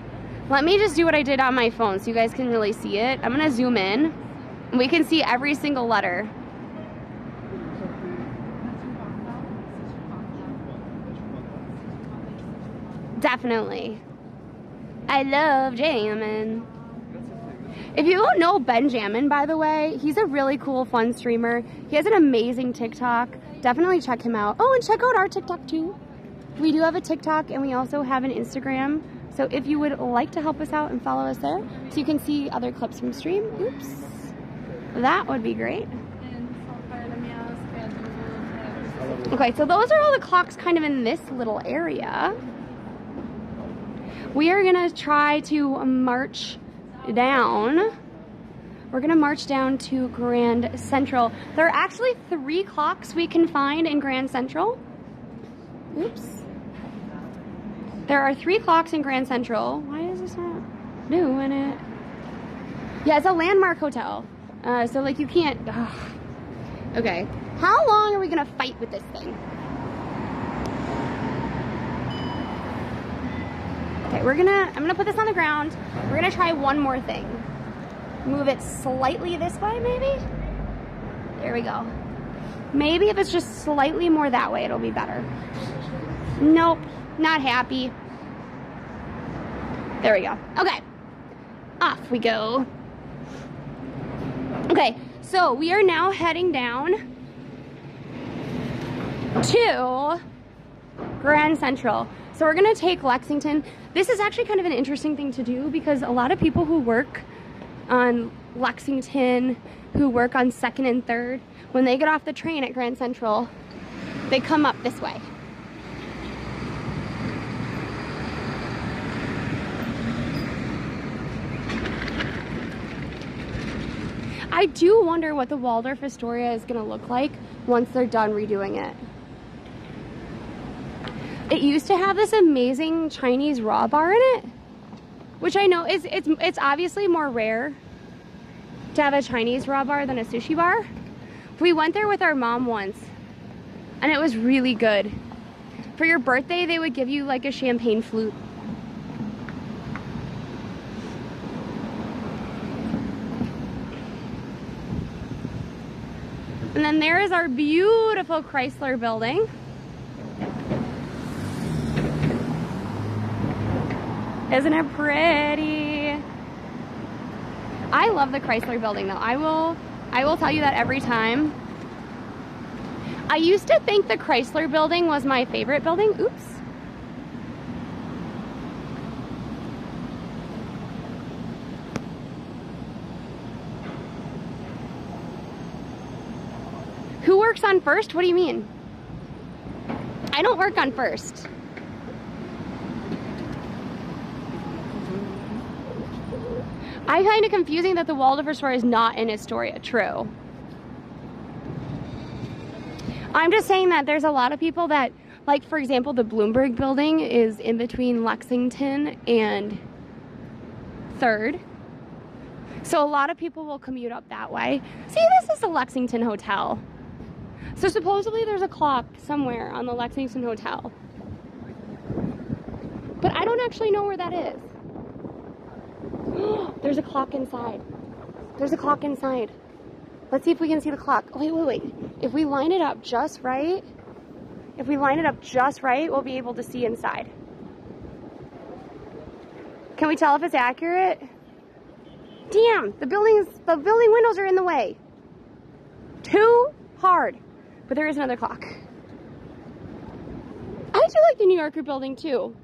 Let me just do what I did on my phone so you guys can really see it. I'm gonna zoom in and we can see every single letter. Definitely. I love jamming. If you don't know Benjamin, by the way, he's a really cool, fun streamer. He has an amazing TikTok. Definitely check him out. Oh, and check out our TikTok too. We do have a TikTok and we also have an Instagram. So if you would like to help us out and follow us there so you can see other clips from stream, oops, that would be great. Okay, so those are all the clocks kind of in this little area. We are gonna try to march down. We're gonna march down to Grand Central. There are actually 3 clocks we can find in Grand Central. Oops. There are 3 clocks in Grand Central. Why is this not doing it? Yeah, it's a landmark hotel. So like you can't, ugh. Okay. How long are we gonna fight with this thing? Okay, I'm gonna put this on the ground. We're gonna try one more thing. Move it slightly this way, maybe? There we go. Maybe if it's just slightly more that way, it'll be better. Nope, not happy. There we go. Okay, off we go. Okay, so we are now heading down to Grand Central. So we're gonna take Lexington. This is actually kind of an interesting thing to do because a lot of people who work on Lexington, who work on 2nd and 3rd, when they get off the train at Grand Central, they come up this way. I do wonder what the Waldorf Astoria is gonna look like once they're done redoing it. It used to have this amazing Chinese raw bar in it, which I know is it's obviously more rare to have a Chinese raw bar than a sushi bar. We went there with our mom once, and it was really good. For your birthday, they would give you like a champagne flute. And then there is our beautiful Chrysler building. Isn't it pretty? I love the Chrysler building though. I will tell you that every time. I used to think the Chrysler building was my favorite building. Oops. Who works on First? What do you mean? I don't work on First. I find it confusing that the Waldorf Astoria is not in Astoria. True. I'm just saying that there's a lot of people that, like for example, the Bloomberg building is in between Lexington and 3rd. So a lot of people will commute up that way. See, this is the Lexington Hotel. So supposedly there's a clock somewhere on the Lexington Hotel. But I don't actually know where that is. There's a clock inside. There's a clock inside. Let's see if we can see the clock. Oh, wait. If we line it up just right, we'll be able to see inside. Can we tell if it's accurate? Damn, the building windows are in the way. Too hard. But there is another clock. I do like the New Yorker building too.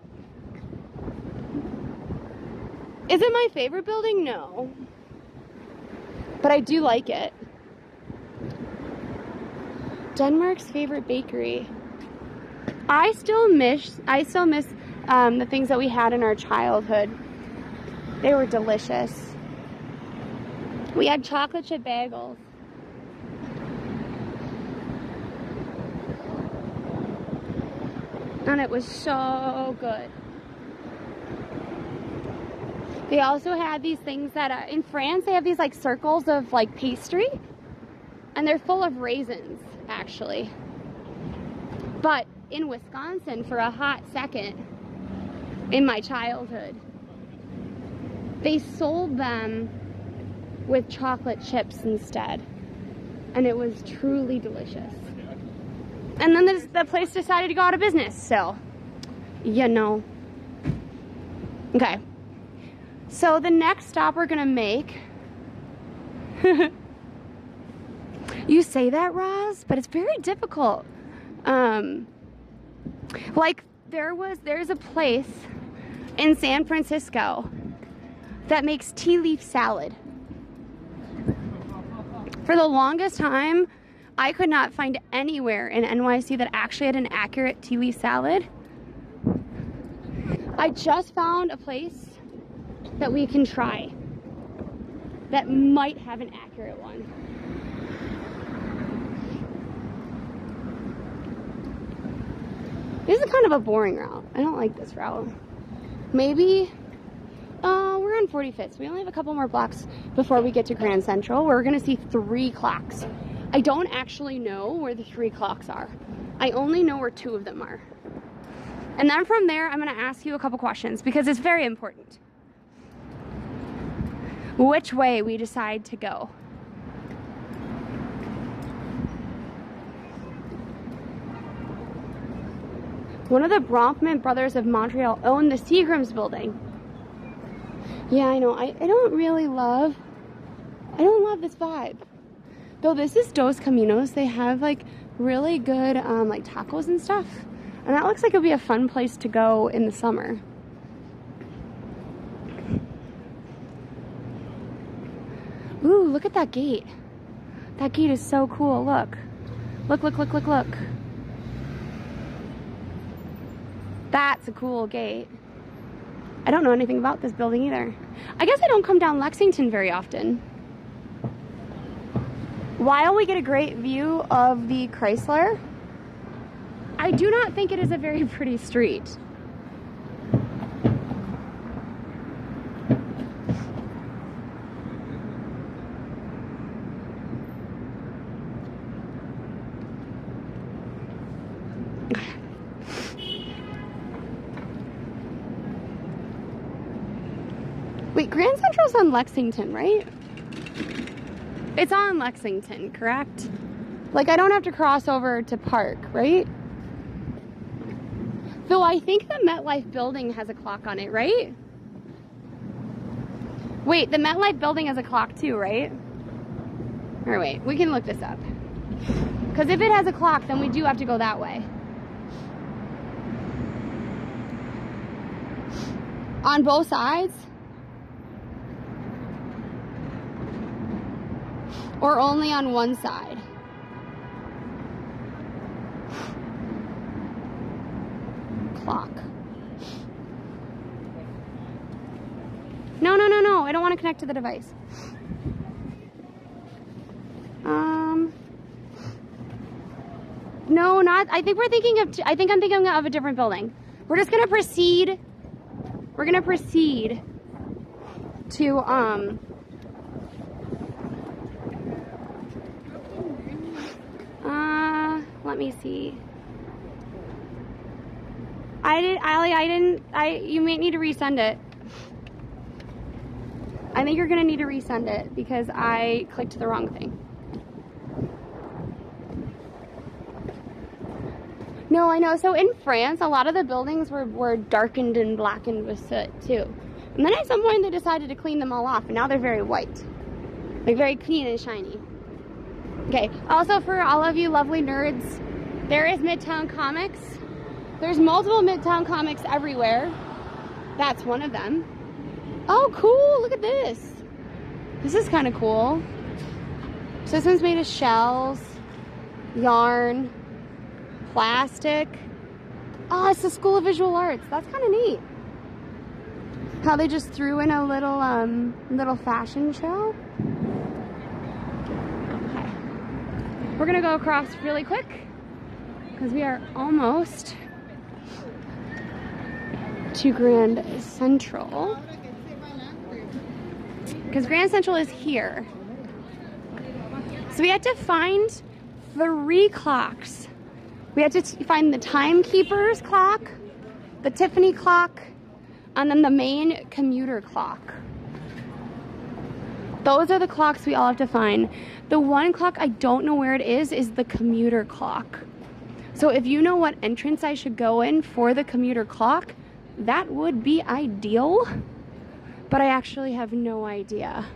Is it my favorite building? No. But I do like it. Denmark's favorite bakery. I still miss the things that we had in our childhood. They were delicious. We had chocolate chip bagels. And it was so good. They also had these things that, in France, they have these like circles of like pastry. And they're full of raisins, actually. But in Wisconsin, for a hot second, in my childhood, they sold them with chocolate chips instead. And it was truly delicious. And then the place decided to go out of business, so, you know. Okay. So the next stop we're gonna make, you say that, Roz, but it's very difficult. Like there's a place in San Francisco that makes tea leaf salad. For the longest time, I could not find anywhere in NYC that actually had an accurate tea leaf salad. I just found a place that we can try that might have an accurate one. This is kind of a boring route. I don't like this route. Maybe, we're on 45th, so we only have a couple more blocks before we get to Grand Central. We're gonna see 3 clocks. I don't actually know where the 3 clocks are. I only know where 2 of them are. And then from there, I'm gonna ask you a couple questions because it's very important. Which way we decide to go. One of the Bronfman brothers of Montreal owned the Seagram's building. Yeah, I know. I don't love this vibe. Though this is Dos Caminos, they have like really good like tacos and stuff. And that looks like it'll be a fun place to go in the summer. Ooh, look at that gate. That gate is so cool. Look. Look, look, look, look, look. That's a cool gate. I don't know anything about this building either. I guess I don't come down Lexington very often. While we get a great view of the Chrysler, I do not think it is a very pretty street. Wait, Grand Central's on Lexington, right? It's on Lexington, correct? Like, I don't have to cross over to Park, right? Though I think the MetLife building has a clock on it, right? Wait, the MetLife building has a clock too, right? Or wait, we can look this up. Because if it has a clock, then we do have to go that way. On both sides? Or only on one side? Clock. No, no, no, no. I don't want to connect to the device. No, not. I think we're thinking of. I think I'm thinking of a different building. We're just gonna proceed. We're gonna proceed to let me see. You may need to resend it. I think you're gonna need to resend it because I clicked the wrong thing. No, I know. So in France, a lot of the buildings were darkened and blackened with soot too. And then at some point they decided to clean them all off, and now they're very white. Like very clean and shiny. Okay, also for all of you lovely nerds, there is Midtown Comics. There's multiple Midtown Comics everywhere. That's one of them. Oh, cool, look at this. This is kind of cool. So this one's made of shells, yarn, plastic. Oh, it's the School of Visual Arts. That's kind of neat. How they just threw in a little fashion show. Okay. We're gonna go across really quick because we are almost to Grand Central. Because Grand Central is here. So we had to find 3 clocks. We had to find the Timekeeper's clock, the Tiffany clock, and then the main commuter clock. Those are the clocks we all have to find. The one clock I don't know where it is the commuter clock. So if you know what entrance I should go in for the commuter clock, that would be ideal. But I actually have no idea.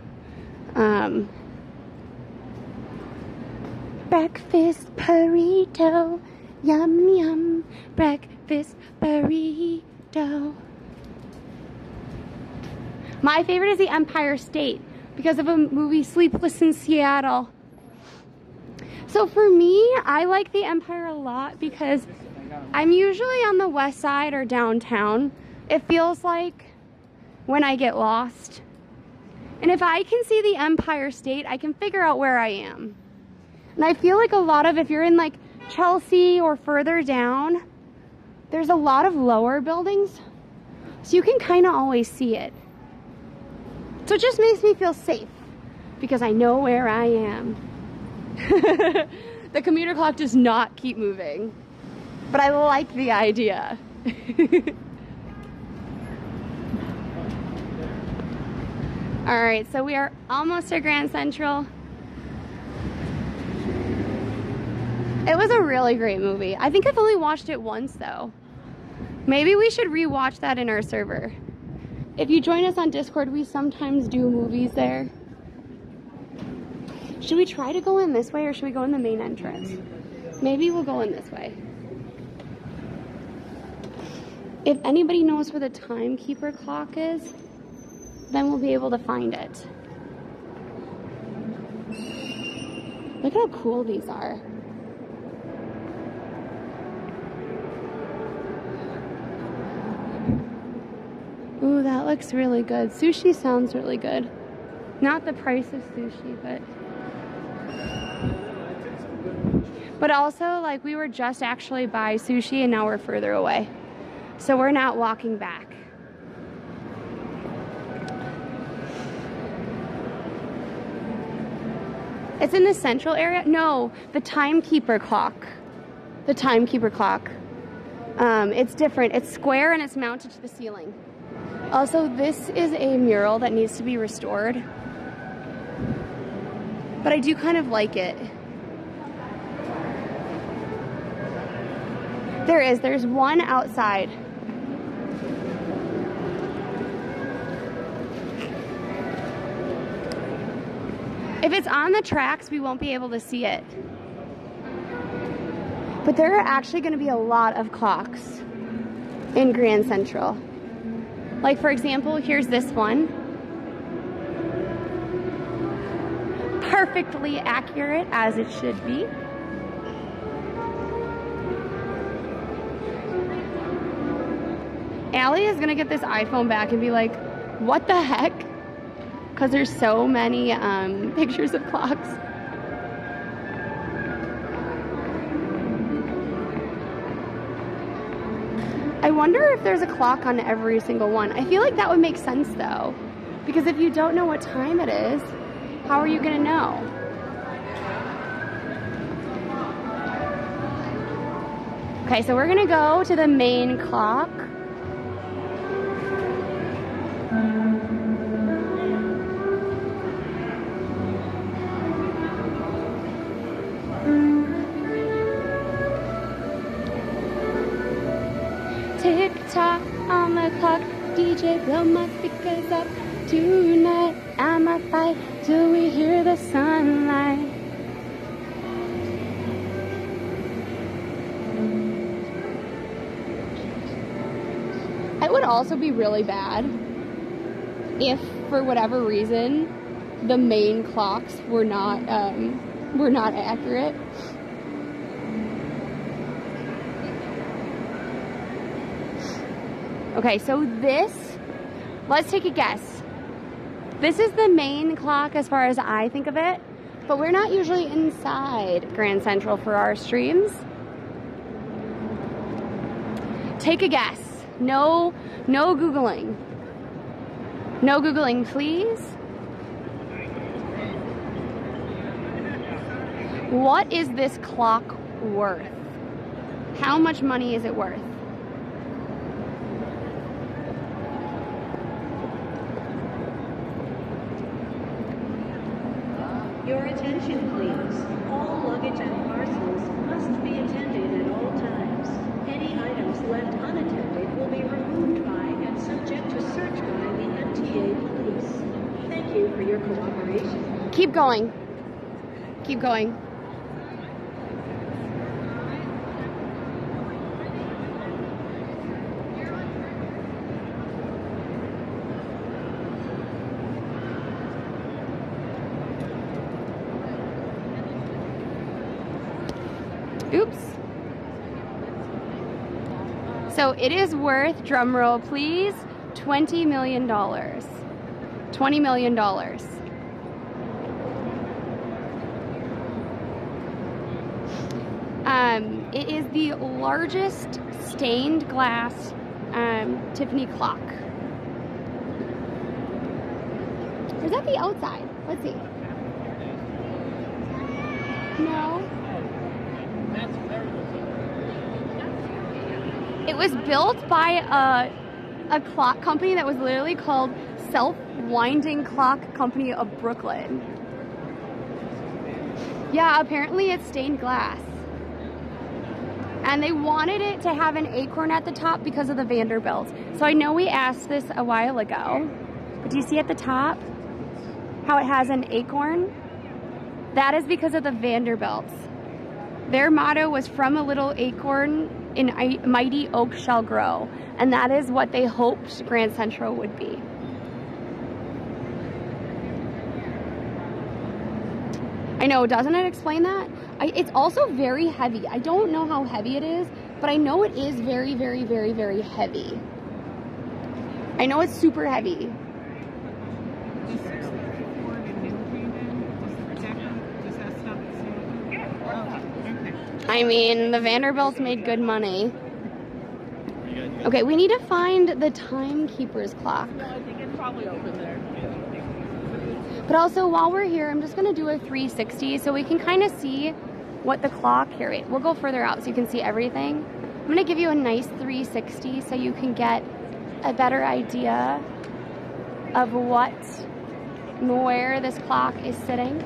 Breakfast burrito, yum yum, breakfast burrito. My favorite is the Empire State because of a movie, Sleepless in Seattle. So for me, I like the Empire a lot because I'm usually on the west side or downtown. It feels like when I get lost. And if I can see the Empire State, I can figure out where I am. And I feel like a lot of, if you're in like Chelsea or further down, there's a lot of lower buildings. So you can kind of always see it. So it just makes me feel safe because I know where I am. The commuter clock does not keep moving, but I like the idea. All right, so we are almost at Grand Central. It was a really great movie. I think I've only watched it once though. Maybe we should rewatch that in our server. If you join us on Discord, we sometimes do movies there. Should we try to go in this way or should we go in the main entrance? Maybe we'll go in this way. If anybody knows where the Timekeeper clock is, then we'll be able to find it. Look how cool these are. Ooh, that looks really good. Sushi sounds really good. Not the price of sushi, but also, like, we were just actually by sushi and now we're further away. So we're not walking back. It's in the central area? No, the Timekeeper clock. The Timekeeper clock. It's different. It's square and it's mounted to the ceiling. Also, this is a mural that needs to be restored. But I do kind of like it. There's one outside. If it's on the tracks, we won't be able to see it. But there are actually going to be a lot of clocks in Grand Central. Like, for example, here's this one. Perfectly accurate, as it should be. Allie is gonna get this iPhone back and be like, what the heck? Because there's so many pictures of clocks. I wonder if there's a clock on every single one. I feel like that would make sense though. Because if you don't know what time it is, how are you gonna know? Okay, so we're gonna go to the main clock. Tick tock on the clock, DJ blow my speakers up. Tonight I'ma fight till we hear the sunlight. It would also be really bad if, for whatever reason, the main clocks were not accurate. Okay, so this, let's take a guess. This is the main clock as far as I think of it, but we're not usually inside Grand Central for our streams. Take a guess. No Googling. No Googling, please. What is this clock worth? How much money is it worth? Your attention, please. All luggage and parcels must be attended at all times. Any items left unattended will be removed by and subject to search by the MTA police. Thank you for your cooperation. Keep going. Keep going. Oops. So it is worth, drum roll please, $20 million. $20 million. It is the largest stained glass Tiffany clock. Or is that the outside? Let's see. No. It was built by a clock company that was literally called Self-Winding Clock Company of Brooklyn. Yeah, apparently it's stained glass. And they wanted it to have an acorn at the top because of the Vanderbilt. So I know we asked this a while ago, but do you see at the top how it has an acorn? That is because of the Vanderbilts. Their motto was "From a little acorn in a mighty oak shall grow," and that is what they hoped Grand Central would be. I know, doesn't it explain that? It's also very heavy. I don't know how heavy it is, but I know it is very, very, very, very heavy. I know it's super heavy. I mean, the Vanderbilts made good money. Okay, we need to find the Timekeeper's clock. No, I think it's probably over there. But also, while we're here, I'm just going to do a 360 so we can kind of see what the clock... Here, wait, we'll go further out so you can see everything. I'm going to give you a nice 360 so you can get a better idea of what and where this clock is sitting.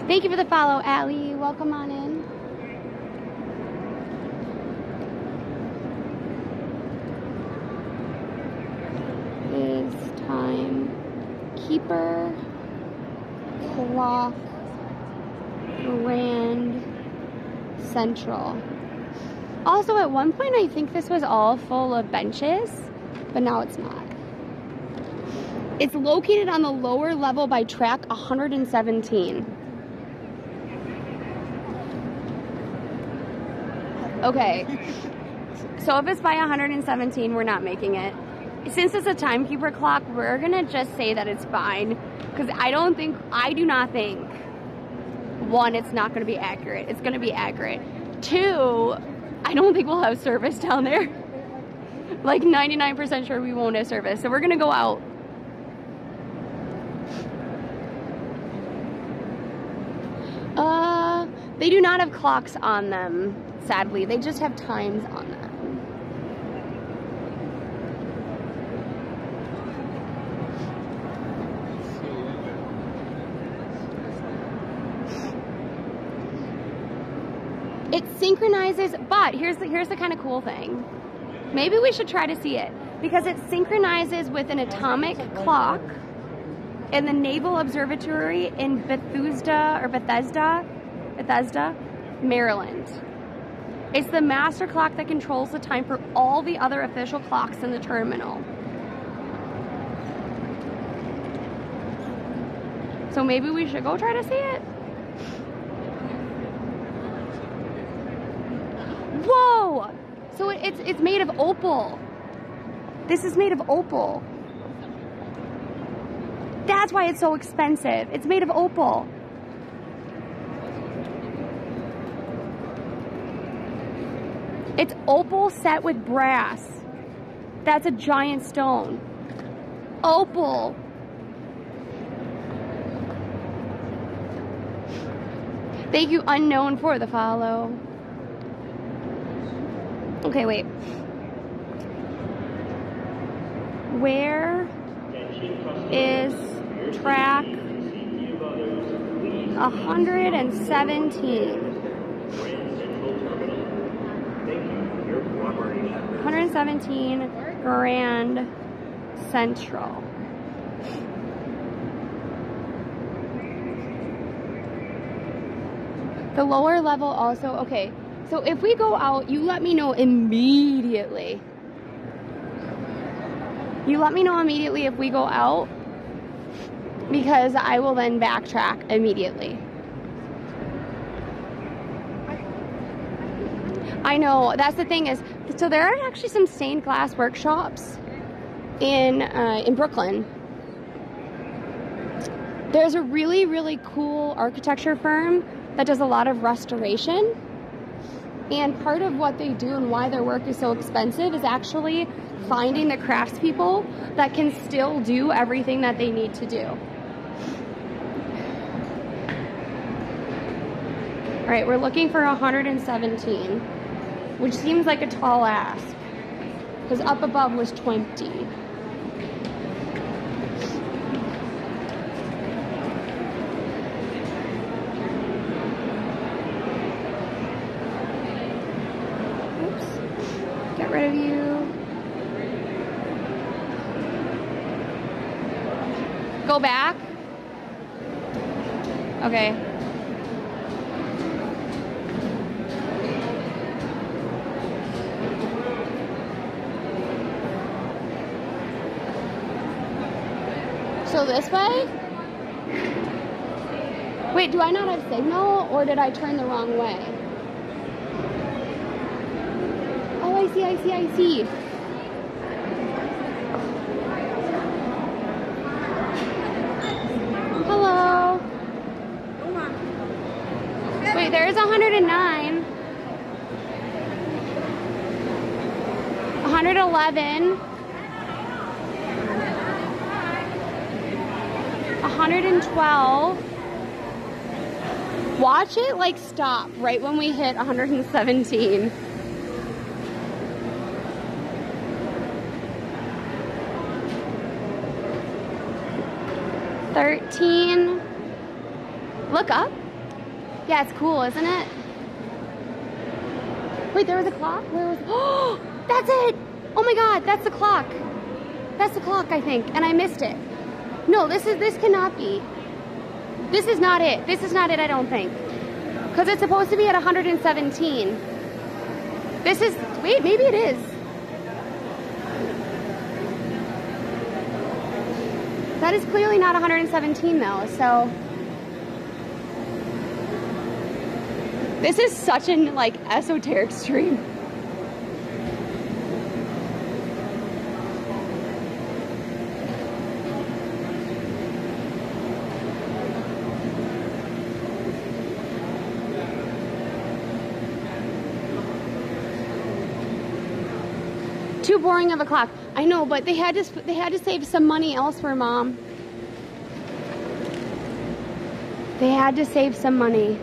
Thank you for the follow, Allie. Welcome on in. Is Timekeeper Clock Grand Central. Also, at one point, I think this was all full of benches, but now it's not. It's located on the lower level by track 117. Okay, so if it's by 117, we're not making it. Since it's a Timekeeper clock, we're gonna just say that it's fine, because I do not think, one, it's not gonna be accurate. It's gonna be accurate. Two, I don't think we'll have service down there. Like 99% sure we won't have service, so we're gonna go out. They do not have clocks on them, sadly. They just have times on them. It synchronizes, but here's the kind of cool thing. Maybe we should try to see it, because it synchronizes with an atomic clock in the Naval Observatory in Bethesda, Maryland. It's the master clock that controls the time for all the other official clocks in the terminal. So maybe we should go try to see it. Whoa! So it's made of opal. This is made of opal. That's why it's so expensive. It's made of opal. It's opal set with brass. That's a giant stone. Opal. Thank you, Unknown, for the follow. Okay, wait. Where is track 117? 117 Grand Central. The lower level also, okay. So if we go out, you let me know immediately. You let me know immediately if we go out, because I will then backtrack immediately. I know, that's the thing is, so there are actually some stained glass workshops in Brooklyn. There's a really, really cool architecture firm that does a lot of restoration. And part of what they do and why their work is so expensive is actually finding the craftspeople that can still do everything that they need to do. All right, we're looking for 117, which seems like a tall ask, because up above was 20. Get rid of you. Go back. Okay. So this way? Wait, do I not have signal, or did I turn the wrong way? Oh, I see, I see, I see. Hello. Wait, there's 109. 111. 112. Watch it like stop right when we hit 117. $13. Look up. Yeah, it's cool, isn't it? Wait, there was a clock? Where was? Oh, that's it! Oh my God, that's the clock. That's the clock, I think, and I missed it. No, this cannot be. This is not it. This is not it, I don't think. Because it's supposed to be at 117. This is, wait, maybe it is. That is clearly not 117 though, so. This is such an like esoteric stream. Too boring of a clock. I know, but they had to save some money elsewhere, Mom. They had to save some money.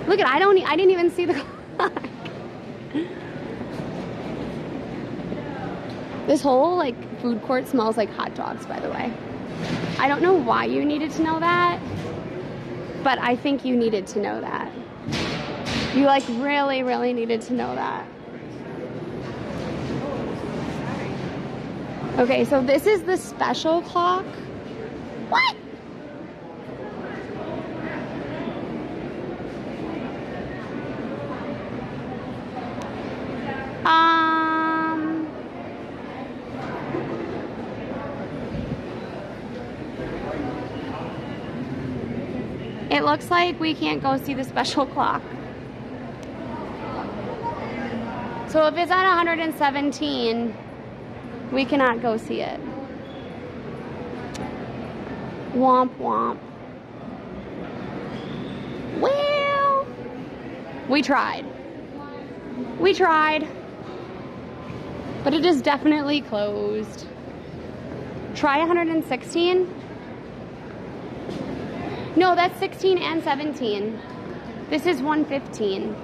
Look at, I didn't even see the clock. This whole like food court smells like hot dogs, by the way. I don't know why you needed to know that, but I think you needed to know that. You like really, really needed to know that. Okay, so this is the special clock. What? It looks like we can't go see the special clock. So if it's at 117, we cannot go see it. Womp womp. Well, we tried. We tried. But it is definitely closed. Try 116. No, that's 16 and 17. This is 115.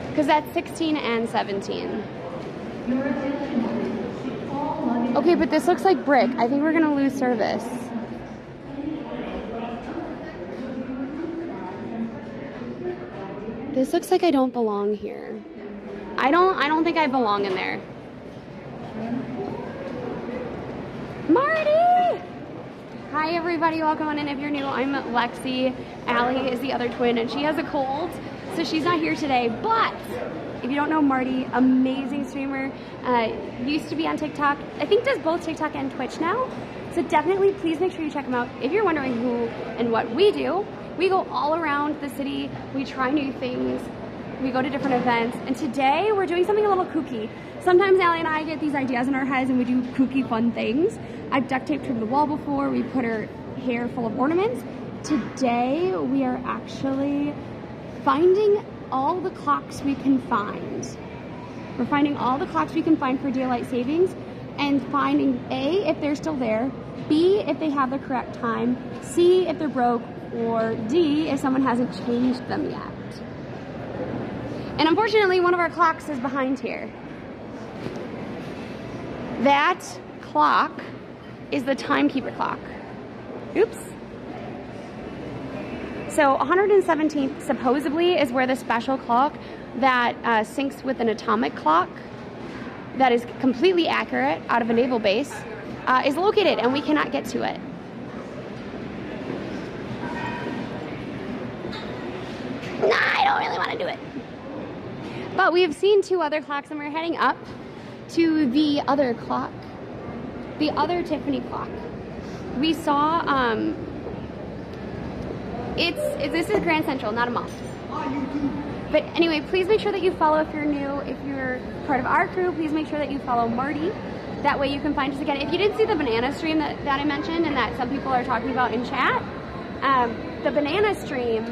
Because that's 16 and 17. Okay, but this looks like brick. I think we're gonna lose service. This looks like I don't belong here. I don't think I belong in there. Marty! Hi everybody, welcome on in. If you're new, I'm Lexi. Allie is the other twin and she has a cold, so she's not here today. But if you don't know Marty, amazing streamer, used to be on TikTok. I think does both TikTok and Twitch now. So definitely please make sure you check him out. If you're wondering who and what we do, we go all around the city. We try new things. We go to different events. And today we're doing something a little kooky. Sometimes Allie and I get these ideas in our heads and we do kooky fun things. I've duct taped her to the wall before. We put her hair full of ornaments. Today we are actually finding all the clocks we can find. We're finding all the clocks we can find for daylight savings and finding A, if they're still there, B, if they have the correct time, C, if they're broke, or D, if someone hasn't changed them yet. And unfortunately, one of our clocks is behind here. That clock is the Timekeeper clock. Oops. So 117th supposedly is where the special clock that syncs with an atomic clock that is completely accurate out of a naval base is located, and we cannot get to it. Nah, I don't really want to do it. But we've seen 2 other clocks, and we're heading up to the other clock, the other Tiffany clock. We saw, this is Grand Central, not a mall. But anyway, please make sure that you follow if you're new. If you're part of our crew, please make sure that you follow Marty. That way you can find us again. If you didn't see the banana stream that I mentioned and that some people are talking about in chat, the banana stream,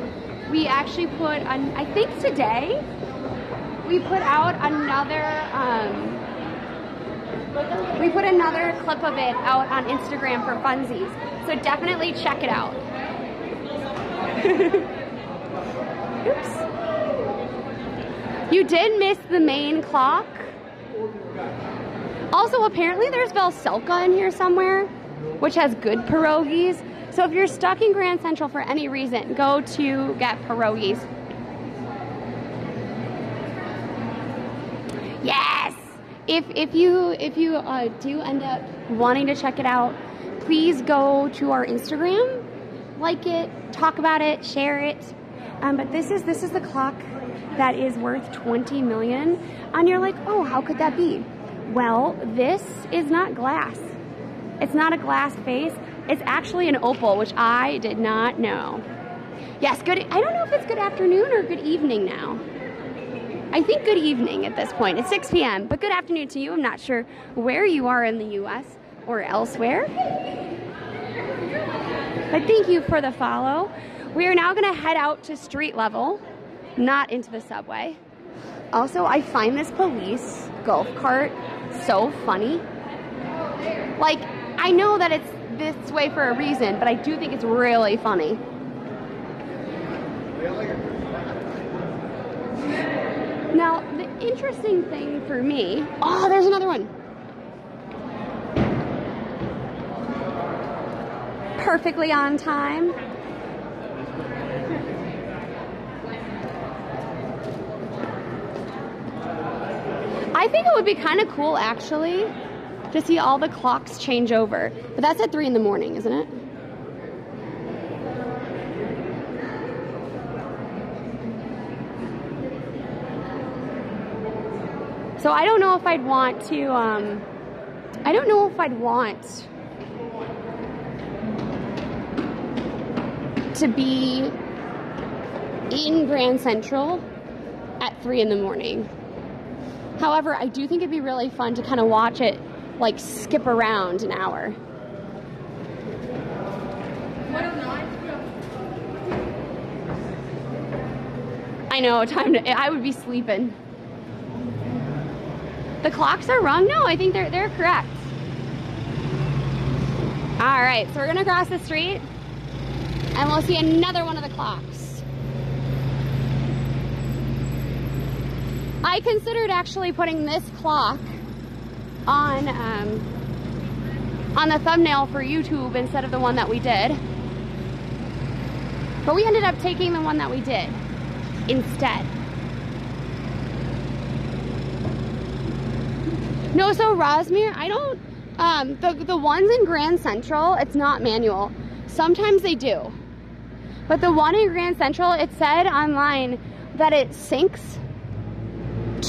we actually put on, I think today, we put out another, clip of it out on Instagram for funsies. So definitely check it out. Oops. You did miss the main clock. Also, apparently there's Velselka in here somewhere, which has good pierogies. So if you're stuck in Grand Central for any reason, go to get pierogies. Yes! If you do end up wanting to check it out, please go to our Instagram, like it, talk about it, share it. But this is the clock that is worth 20 million, and you're like, oh, how could that be? Well, this is not glass. It's not a glass face. It's actually an opal, which I did not know. Yes, good. I don't know if it's good afternoon or good evening now. I think good evening at this point. It's 6 p.m., but good afternoon to you. I'm not sure where you are in the U.S. or elsewhere. But thank you for the follow. We are now going to head out to street level, not into the subway. Also, I find this police golf cart so funny. Like, I know that it's this way for a reason, but I do think it's really funny. Now, the interesting thing for me... Oh, there's another one. Perfectly on time. I think it would be kind of cool, actually, to see all the clocks change over. But that's at 3 in the morning, isn't it? So I don't know if I'd want to, I don't know if I'd want to be in Grand Central at 3 in the morning. However, I do think it'd be really fun to kind of watch it, like, skip around an hour. I know, I would be sleeping. The clocks are wrong? No, I think they're correct. All right, so we're gonna cross the street and we'll see another one of the clocks. I considered actually putting this clock on the thumbnail for YouTube instead of the one that we did. But we ended up taking the one that we did instead. No, so Rosmere, I don't, the ones in Grand Central, it's not manual. Sometimes they do. But the one in Grand Central, it said online that it syncs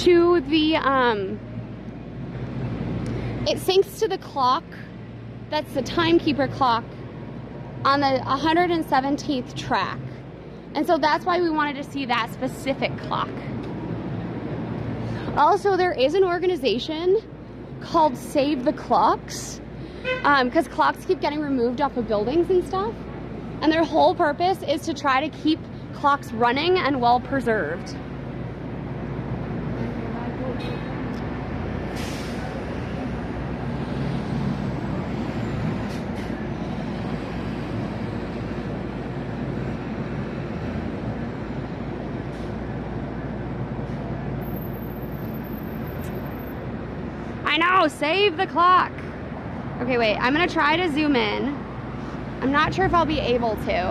to the, it syncs to the clock, that's the Timekeeper clock, on the 117th track. And so that's why we wanted to see that specific clock. Also, there is an organization called Save the Clocks, because clocks keep getting removed off of buildings and stuff. And their whole purpose is to try to keep clocks running and well preserved. I know, save the clock. Okay, wait, I'm gonna try to zoom in. I'm not sure if I'll be able to.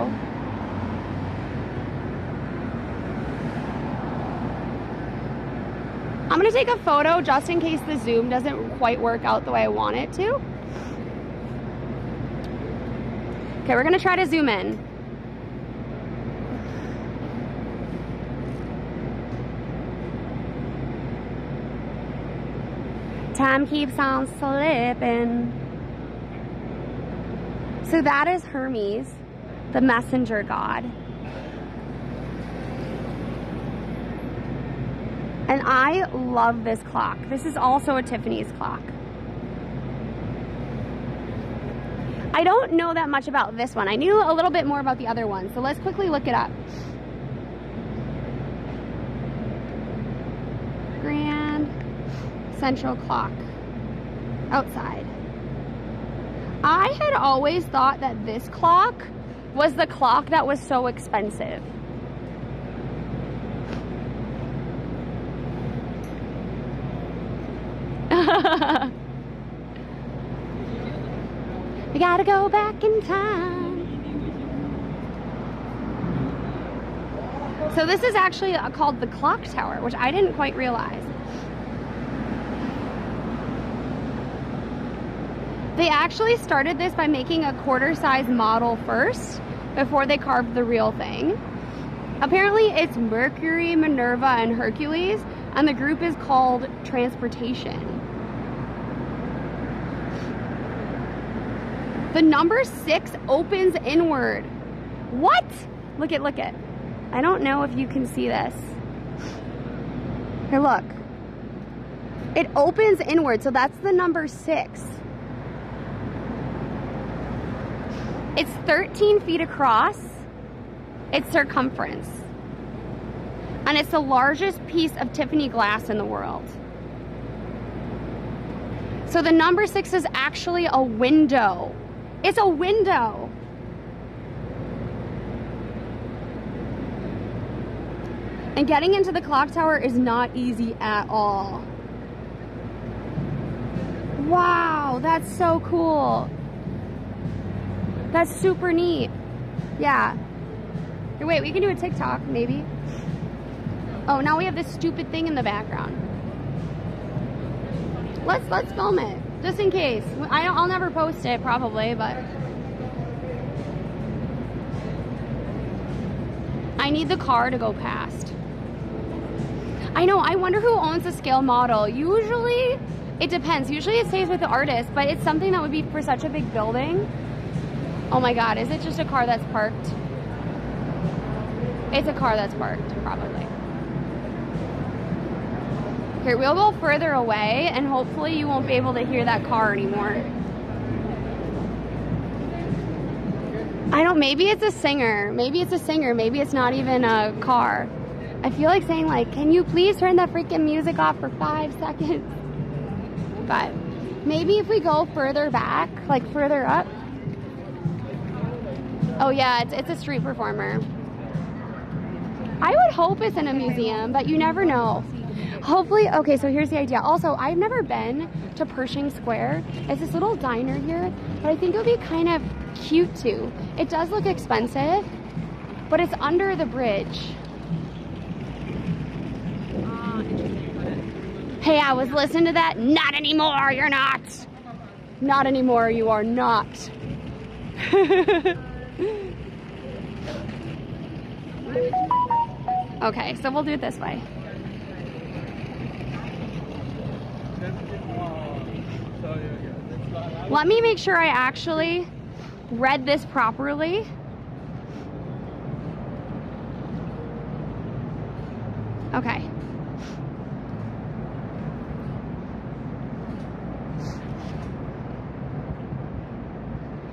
I'm gonna take a photo just in case the zoom doesn't quite work out the way I want it to. Okay, we're gonna try to zoom in. Time keeps on slipping. So that is Hermes, the messenger god. And I love this clock. This is also a Tiffany's clock. I don't know that much about this one. I knew a little bit more about the other one, so let's quickly look it up. Grand Central Clock. Outside. I had always thought that this clock was the clock that was so expensive. We gotta go back in time. So this is actually called the clock tower, which I didn't quite realize. They actually started this by making a quarter-size model first before they carved the real thing. Apparently it's Mercury, Minerva, and Hercules, and the group is called Transportation. The number 6 opens inward. What? Look it. I don't know if you can see this. Here, look. It opens inward, so that's the number 6. It's 13 feet across, its circumference. And it's the largest piece of Tiffany glass in the world. So the number 6 is actually a window. It's a window. And getting into the clock tower is not easy at all. Wow, that's so cool. That's super neat. Yeah. Here, wait, we can do a TikTok, maybe. Oh, now we have this stupid thing in the background. Let's film it, just in case. I'll never post it, probably, but I need the car to go past. I know, I wonder who owns the scale model. Usually, it depends. Usually it stays with the artist, but it's something that would be for such a big building. Oh my God, is it just a car that's parked? It's a car that's parked, probably. Here, we'll go further away and hopefully you won't be able to hear that car anymore. I don't, maybe it's a singer. Maybe it's a singer. Maybe it's not even a car. I feel like saying like, can you please turn that freaking music off for 5 seconds? But maybe if we go further back, like further up. Oh yeah, it's a street performer. I would hope it's in a museum, but you never know. Hopefully, okay, so here's the idea. Also, I've never been to Pershing Square. It's this little diner here, but I think it would be kind of cute too. It does look expensive, but it's under the bridge. Hey, I was listening to that. Not anymore, you're not. Not anymore, you are not. Okay, so we'll do it this way. Let me make sure I actually read this properly. Okay.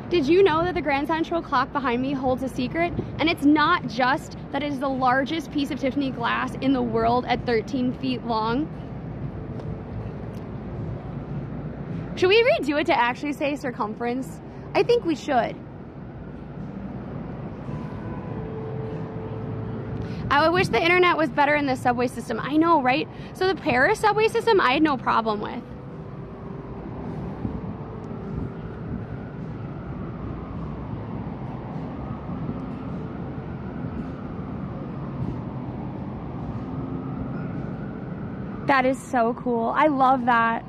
Did you know that the Grand Central Clock behind me holds a secret? And it's not just that it is the largest piece of Tiffany glass in the world at 13 feet long. Should we redo it to actually say circumference? I think we should. I wish the internet was better in the subway system. I know, right? So the Paris subway system, I had no problem with. That is so cool. I love that.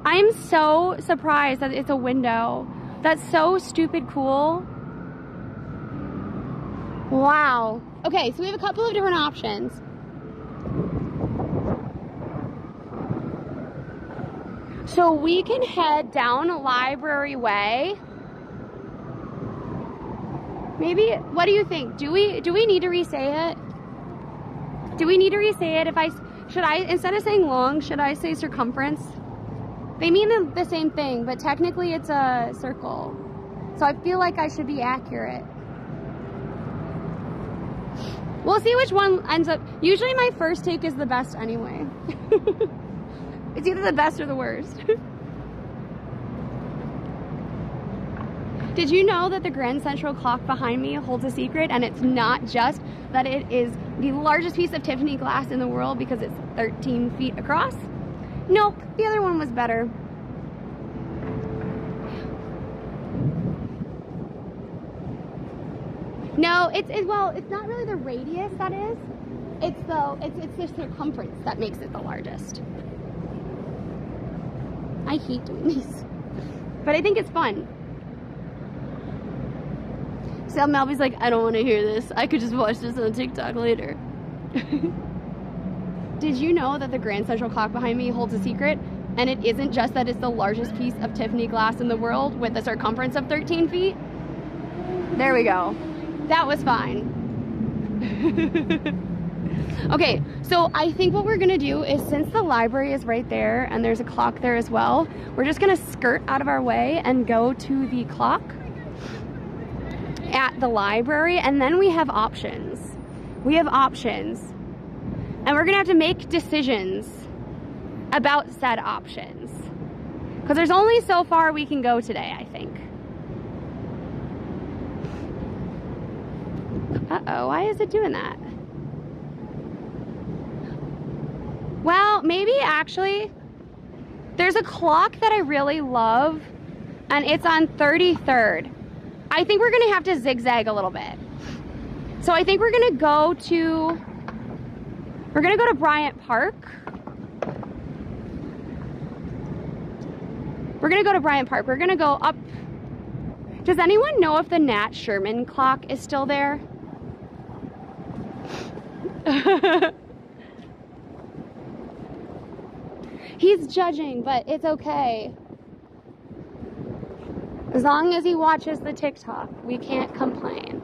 I'm so surprised that it's a window. That's so stupid cool. Wow. Okay, so we have a couple of different options. So we can head down Library Way. Maybe, what do you think? Do we need to re-say it? Do we need to re-say it? Should I, instead of saying long, should I say circumference? They mean the same thing, but technically it's a circle. So I feel like I should be accurate. We'll see which one ends up. Usually my first take is the best anyway. It's either the best or the worst. Did you know that the Grand Central clock behind me holds a secret? And it's not just that it is the largest piece of Tiffany glass in the world because it's 13 feet across. Nope, the other one was better. No, well, it's not really the radius that is. It's the circumference that makes it the largest. I hate doing these, but I think it's fun. So Melby's like, I don't want to hear this. I could just watch this on TikTok later. Did you know that the Grand Central clock behind me holds a secret? And it isn't just that it's the largest piece of Tiffany glass in the world with a circumference of 13 feet. There we go. That was fine. Okay, so I think what we're gonna do is, since the library is right there and there's a clock there as well, we're just gonna skirt out of our way and go to the clock at the library, and then we have options. We have options. And we're gonna have to make decisions about said options. Because there's only so far we can go today, I think. Uh-oh, why is it doing that? Well, maybe actually, there's a clock that I really love, and it's on 33rd. I think we're gonna have to zigzag a little bit. So I think we're gonna go to Bryant Park. We're gonna go to Bryant Park. We're gonna go up. Does anyone know if the Nat Sherman clock is still there? He's judging, but it's okay. As long as he watches the TikTok, we can't complain.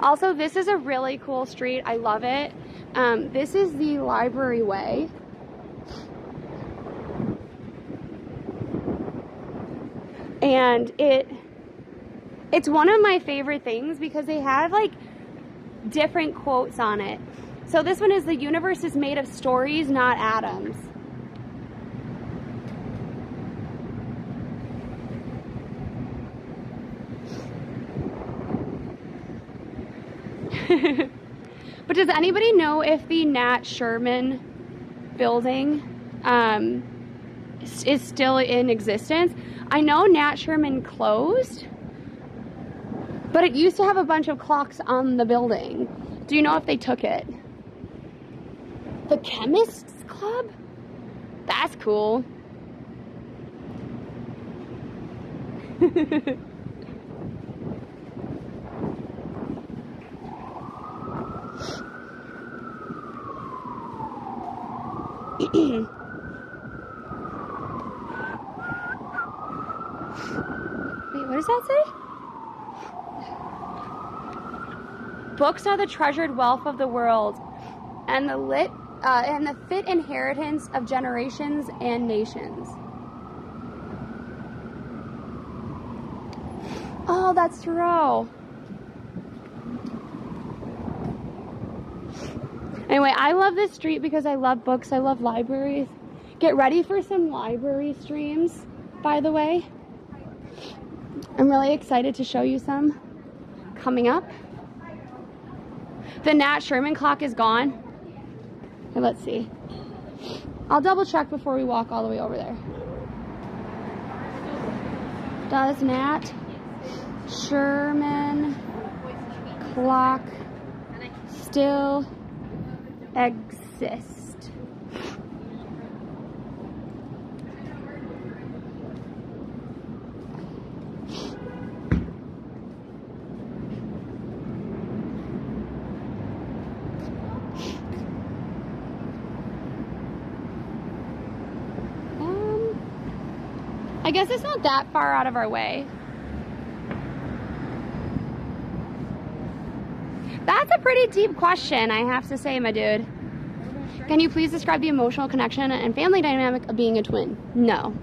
Also, this is a really cool street. I love it. This is the Library Way. And it's one of my favorite things because they have like different quotes on it. So this one is, the universe is made of stories, not atoms. But does anybody know if the Nat Sherman building is still in existence? I know Nat Sherman closed, but it used to have a bunch of clocks on the building. Do you know if they took it? The Chemists Club? That's cool. Wait, what does that say? Books are the treasured wealth of the world, and the fit inheritance of generations and nations. Oh, that's Thoreau. Anyway, I love this street because I love books, I love libraries. Get ready for some library streams, by the way. I'm really excited to show you some coming up. The Nat Sherman clock is gone. Okay, let's see. I'll double check before we walk all the way over there. Does Nat Sherman clock still exist? I guess it's not that far out of our way. That's a pretty deep question, I have to say, my dude. Can you please describe the emotional connection and family dynamic of being a twin? No.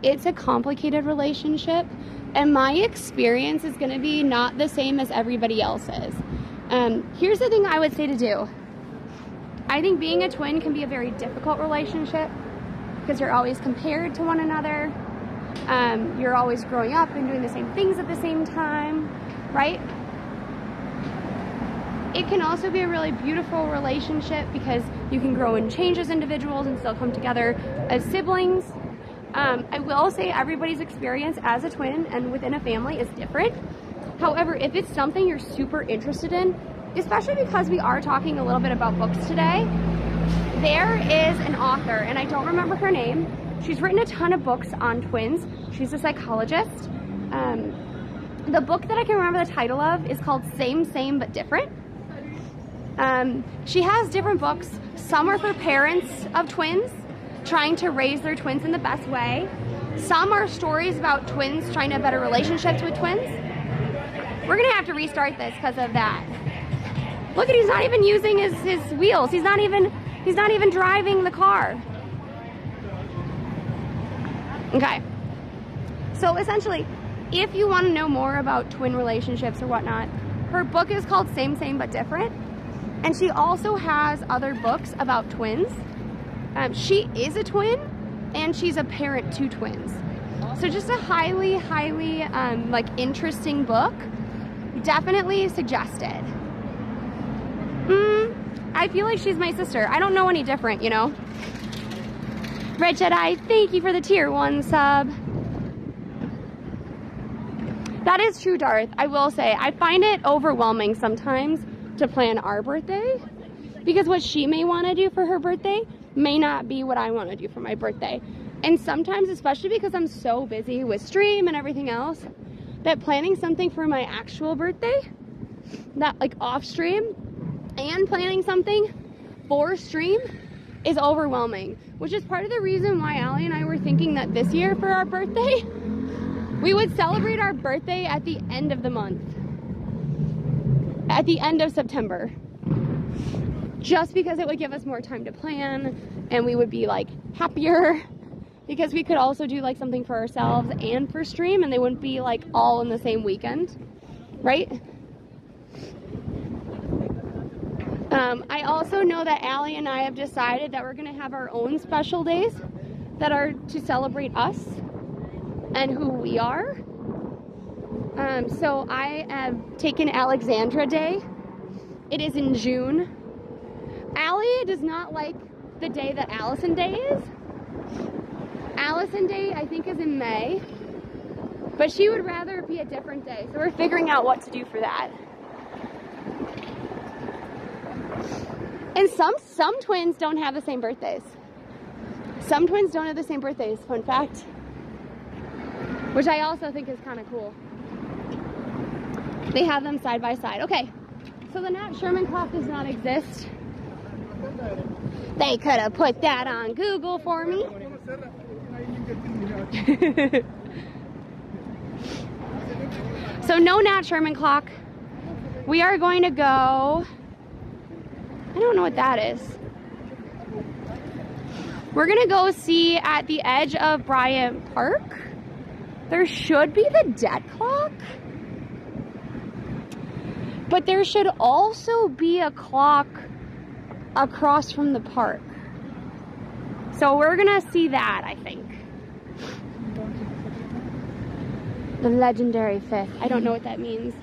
It's a complicated relationship, and my experience is going to be not the same as everybody else's. Here's the thing I would say to do. I think being a twin can be a very difficult relationship because you're always compared to one another. You're always growing up and doing the same things at the same time, right? It can also be a really beautiful relationship because you can grow and change as individuals and still come together as siblings. I will say everybody's experience as a twin and within a family is different. However, if it's something you're super interested in, especially because we are talking a little bit about books today, there is an author, and I don't remember her name. She's written a ton of books on twins. She's a psychologist. The book that I can remember the title of is called Same, Same, But Different. She has different books. Some are for parents of twins, trying to raise their twins in the best way. Some are stories about twins trying to have better relationships with twins. We're gonna have to restart this because of that. Look at, he's not even using his wheels. He's not even driving the car. Okay. So essentially, if you want to know more about twin relationships or whatnot, her book is called Same, Same, But Different. And she also has other books about twins. She is a twin, and she's a parent to twins. So just a highly, highly like interesting book. Definitely suggested. I feel like she's my sister. I don't know any different, you know? Red Jedi, thank you for the tier 1 sub. That is true, Darth. I will say, I find it overwhelming sometimes to plan our birthday because what she may want to do for her birthday may not be what I want to do for my birthday. And sometimes, especially because I'm so busy with stream and everything else, that planning something for my actual birthday, that like off stream, and planning something for stream is overwhelming, which is part of the reason why Allie and I were thinking that this year for our birthday, we would celebrate our birthday at the end of the month, at the end of September, just because it would give us more time to plan and we would be like happier because we could also do like something for ourselves and for stream and they wouldn't be like all in the same weekend, right? I also know that Allie and I have decided that we're going to have our own special days that are to celebrate us and who we are. So I have taken Alexandra Day. It is in June. Allie does not like the day that Allison Day is. Allison Day, I think, is in May. But she would rather it be a different day. So we're figuring out what to do for that. And some twins don't have the same birthdays. Some twins don't have the same birthdays, fun fact. Which I also think is kind of cool. They have them side by side. Okay, so the Nat Sherman clock does not exist. They could have put that on Google for me. So no Nat Sherman clock. We are going to go, I don't know what that is. We're gonna go see at the edge of Bryant Park. There should be the dead clock. But there should also be a clock across from the park. So we're gonna see that, I think. The legendary fifth. I don't know what that means.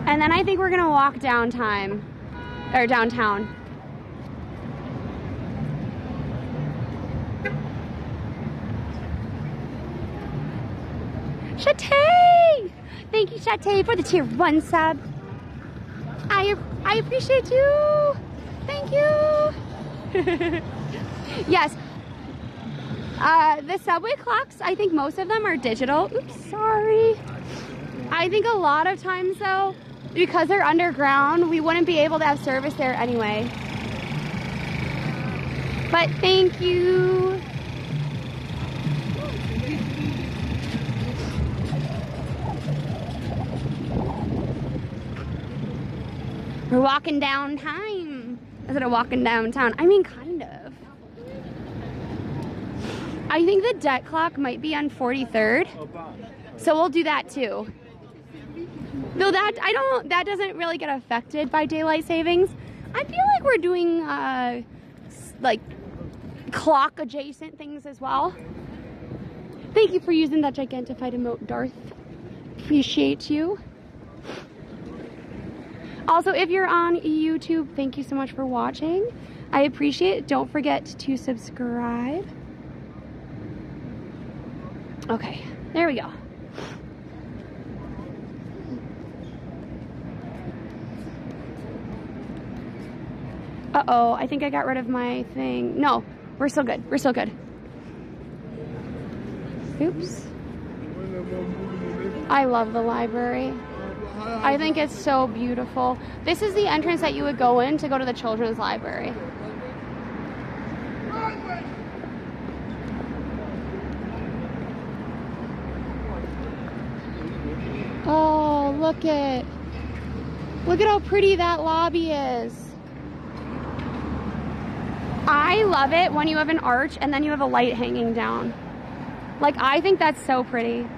And then I think we're gonna walk downtown. Shatay! Thank you, Shatay, for the tier 1 sub. I appreciate you. Thank you. Yes. The subway clocks, I think most of them are digital. Oops, sorry. I think a lot of times though, because they're underground, we wouldn't be able to have service there anyway. But thank you. We're walking downtown. Is it a walking downtown? I mean, kind of. I think the debt clock might be on 43rd. So we'll do that too. Though that doesn't really get affected by daylight savings. I feel like we're doing like clock adjacent things as well. Thank you for using that Gigantified emote, Darth. Appreciate you. Also, if you're on YouTube, thank you so much for watching. I appreciate it. Don't forget to subscribe. Okay, there we go. Uh-oh, I think I got rid of my thing. No, we're still good. We're still good. Oops. I love the library. I think it's so beautiful. This is the entrance that you would go in to go to the children's library. Oh, look at how pretty that lobby is. I love it when you have an arch and then you have a light hanging down. Like, I think that's so pretty.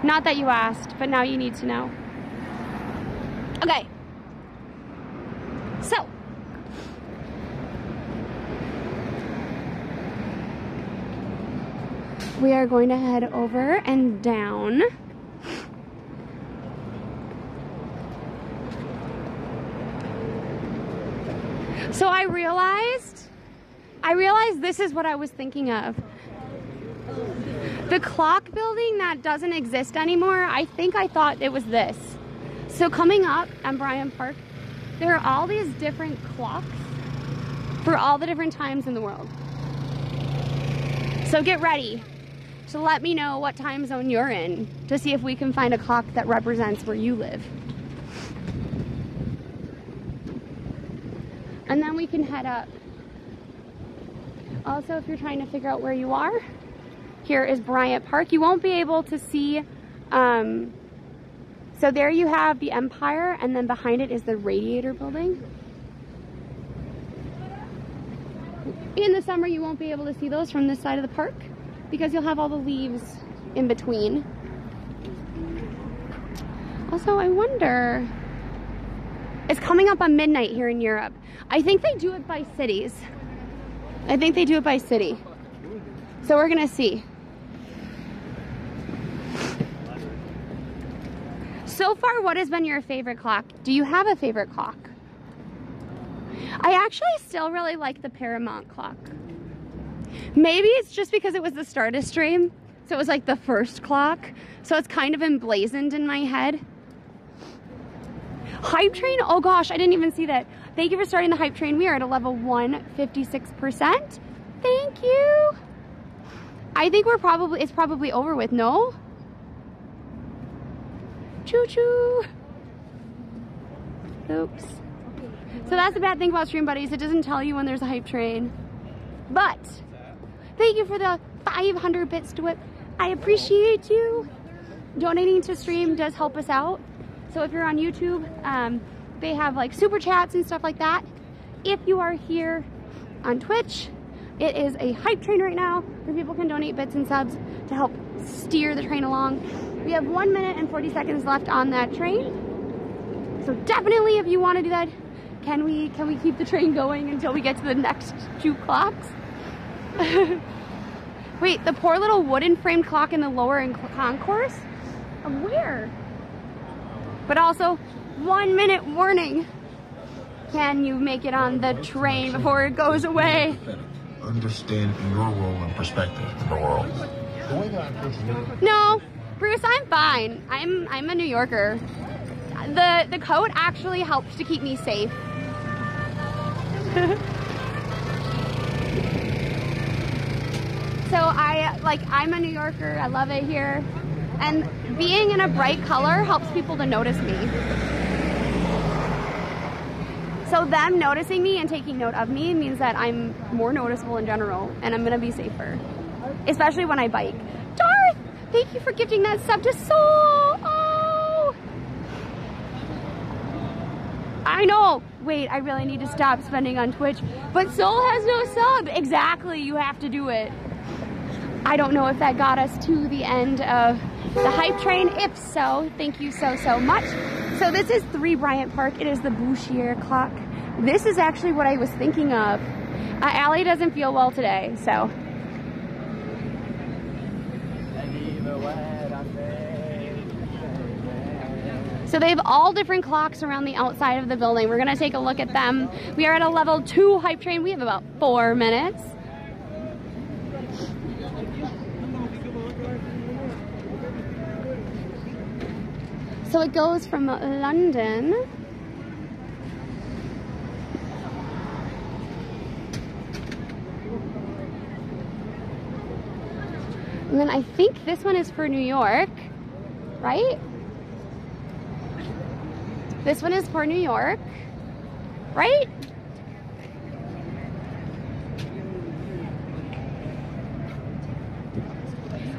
Not that you asked, but now you need to know. Okay. So. We are going to head over and down. So I realized this is what I was thinking of. The clock building that doesn't exist anymore, I thought it was this. So coming up on Bryant Park, there are all these different clocks for all the different times in the world. So get ready to let me know what time zone you're in to see if we can find a clock that represents where you live. And then we can head up. Also, if you're trying to figure out where you are, here is Bryant Park. You won't be able to see, so there you have the Empire, and then behind it is the Radiator Building. In the summer, you won't be able to see those from this side of the park because you'll have all the leaves in between. Also, I wonder, it's coming up on midnight here in Europe. I think they do it by cities. I think they do it by city. So we're gonna see. So far, what has been your favorite clock? Do you have a favorite clock? I actually still really like the Paramount Clock. Maybe it's just because it was the Stardust stream, so it was like the first clock, so it's kind of emblazoned in my head. Hype train, oh gosh, I didn't even see that. Thank you for starting the hype train. We are at a level 156%. Thank you. I think it's probably over with, no? Choo-choo. Oops. So that's the bad thing about Stream Buddies. It doesn't tell you when there's a hype train. But thank you for the 500 bits to whip. I appreciate you. Donating to stream does help us out. So if you're on YouTube, they have like super chats and stuff like that. If you are here on Twitch, it is a hype train right now where people can donate bits and subs to help steer the train along. We have 1 minute and 40 seconds left on that train. So definitely, if you want to do that, can we keep the train going until we get to the next 2 clocks? Wait, the poor little wooden framed clock in the lower concourse? Where? But also, 1 minute warning. Can you make it on the train before it goes away? Understand your role and perspective in the world. No, Bruce, I'm fine. I'm a New Yorker. The coat actually helps to keep me safe. So I'm a New Yorker. I love it here. And being in a bright color helps people to notice me. So them noticing me and taking note of me means that I'm more noticeable in general, and I'm gonna be safer. Especially when I bike. Darth, thank you for gifting that sub to Soul. Oh, I know. Wait, I really need to stop spending on Twitch, but Soul has no sub. Exactly, you have to do it. I don't know if that got us to the end of the hype train. If so, thank you so much. So this is 3 Bryant Park. It is the Bouchier clock. This is actually what I was thinking of. Allie doesn't feel well today, so. So they have all different clocks around the outside of the building. We're gonna take a look at them. We are at a level 2 hype train. We have about 4 minutes. So it goes from London. And then I think this one is for New York, right? This one is for New York, right?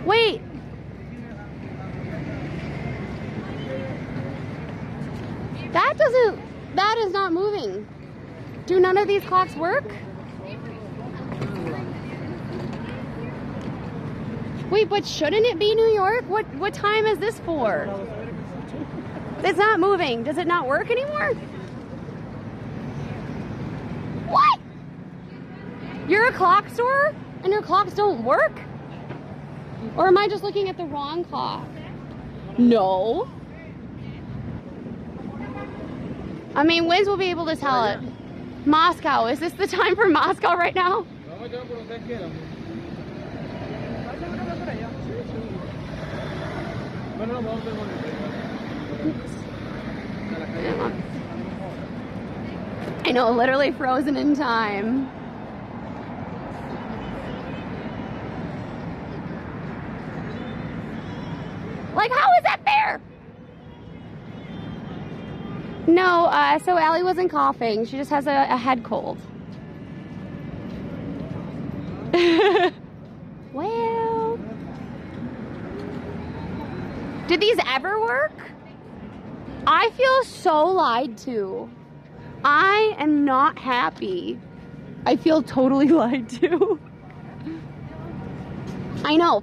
Wait. That is not moving. Do none of these clocks work? Wait, but shouldn't it be New York? What time is this for? It's not moving. Does it not work anymore? What? You're a clock store and your clocks don't work? Or am I just looking at the wrong clock? No. I mean, Wiz will be able to tell it. Moscow, is this the time for Moscow right now? I know, literally frozen in time. Like, how is that fair? No, so Allie wasn't coughing. She just has a head cold. Well, did these ever work? I feel so lied to. I am not happy. I feel totally lied to. I know,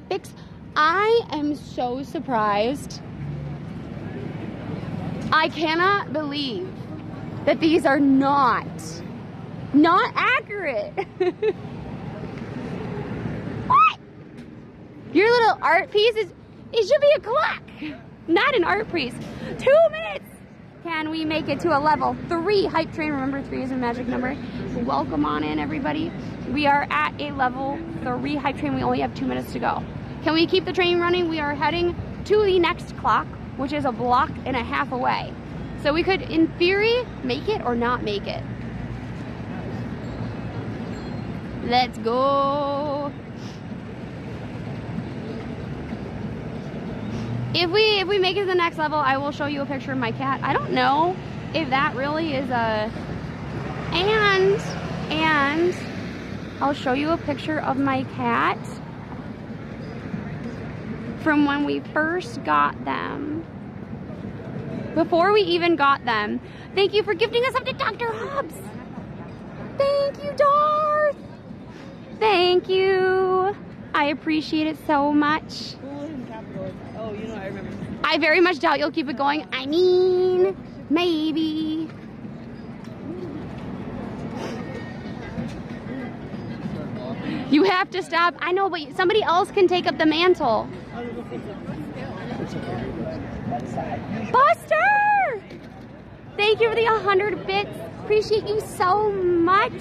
I am so surprised. I cannot believe that these are not accurate. What? Your little art piece it should be a clock, not an art piece. 2 minutes. Can we make it to a level 3 hype train? Remember, 3 is a magic number. Welcome on in, everybody. We are at a level 3 hype train. We only have 2 minutes to go. Can we keep the train running? We are heading to the next clock, which is a block and a half away. So we could, in theory, make it or not make it. Let's go. If we make it to the next level, I will show you a picture of my cat. I don't know if that really is a... And I'll show you a picture of my cat from when we first got them. Before we even got them. Thank you for gifting us up to Dr. Hobbs. Thank you, Darth. Thank you. I appreciate it so much. Oh, you know, I remember. I very much doubt you'll keep it going. I mean, maybe. You have to stop. I know, but somebody else can take up the mantle. Buster! Thank you for the 100 bits. Appreciate you so much.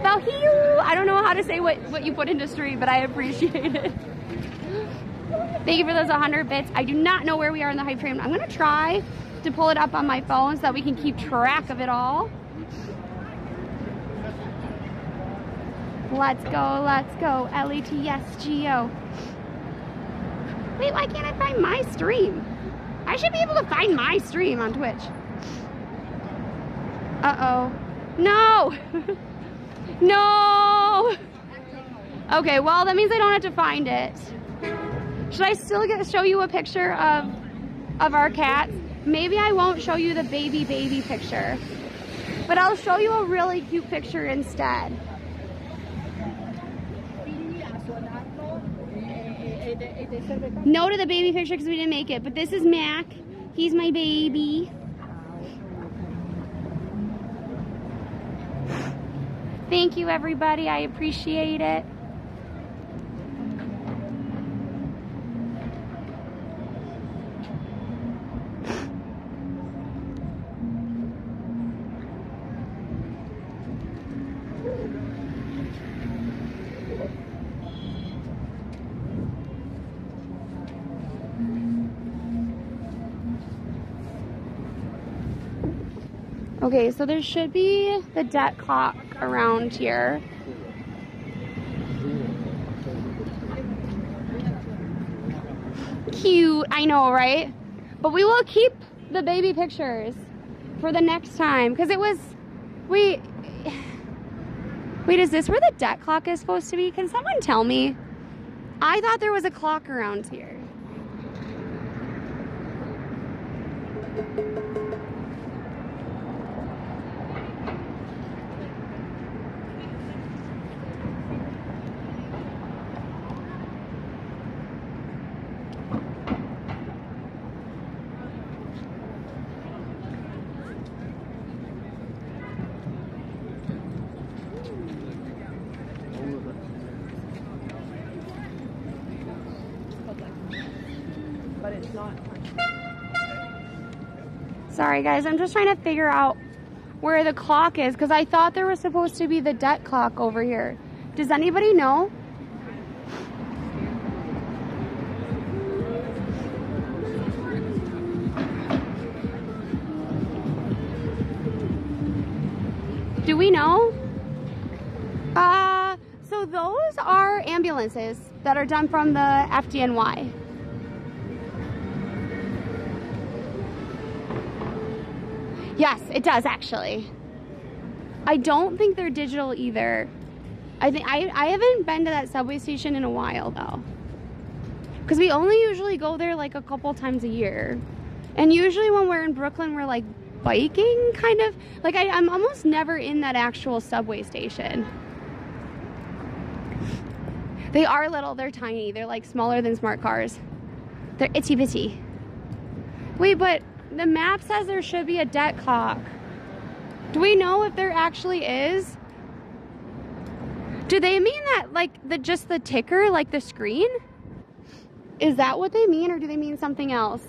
Balhiu! I don't know how to say what you put into stream, but I appreciate it. Thank you for those 100 bits. I do not know where we are in the hype train. I'm going to try to pull it up on my phone so that we can keep track of it all. Let's go, let's go. LETSGO. Wait, why can't I find my stream? I should be able to find my stream on Twitch. Uh-oh. No! No! Okay, well, that means I don't have to find it. Should I still show you a picture of our cats? Maybe I won't show you the baby picture, but I'll show you a really cute picture instead. No to the baby picture because we didn't make it, but this is Mac. He's my baby. Thank you, everybody. I appreciate it. Okay, so there should be the debt clock around here. Cute, I know, right? But we will keep the baby pictures for the next time, because it was, wait, is this where the debt clock is supposed to be? Can someone tell me? I thought there was a clock around here. But it's not. Sorry guys, I'm just trying to figure out where the clock is because I thought there was supposed to be the debt clock over here. Does anybody know? Do we know? So those are ambulances that are done from the FDNY. Yes, it does actually. I don't think they're digital either. I haven't been to that subway station in a while though. Because we only usually go there like a couple times a year. And usually when we're in Brooklyn, we're like biking kind of. Like I'm almost never in that actual subway station. They are little, they're tiny. They're like smaller than smart cars. They're itsy bitty. Wait, but the map says there should be a debt clock. Do we know if there actually is? Do they mean that like just the ticker, like the screen? Is that what they mean, or do they mean something else?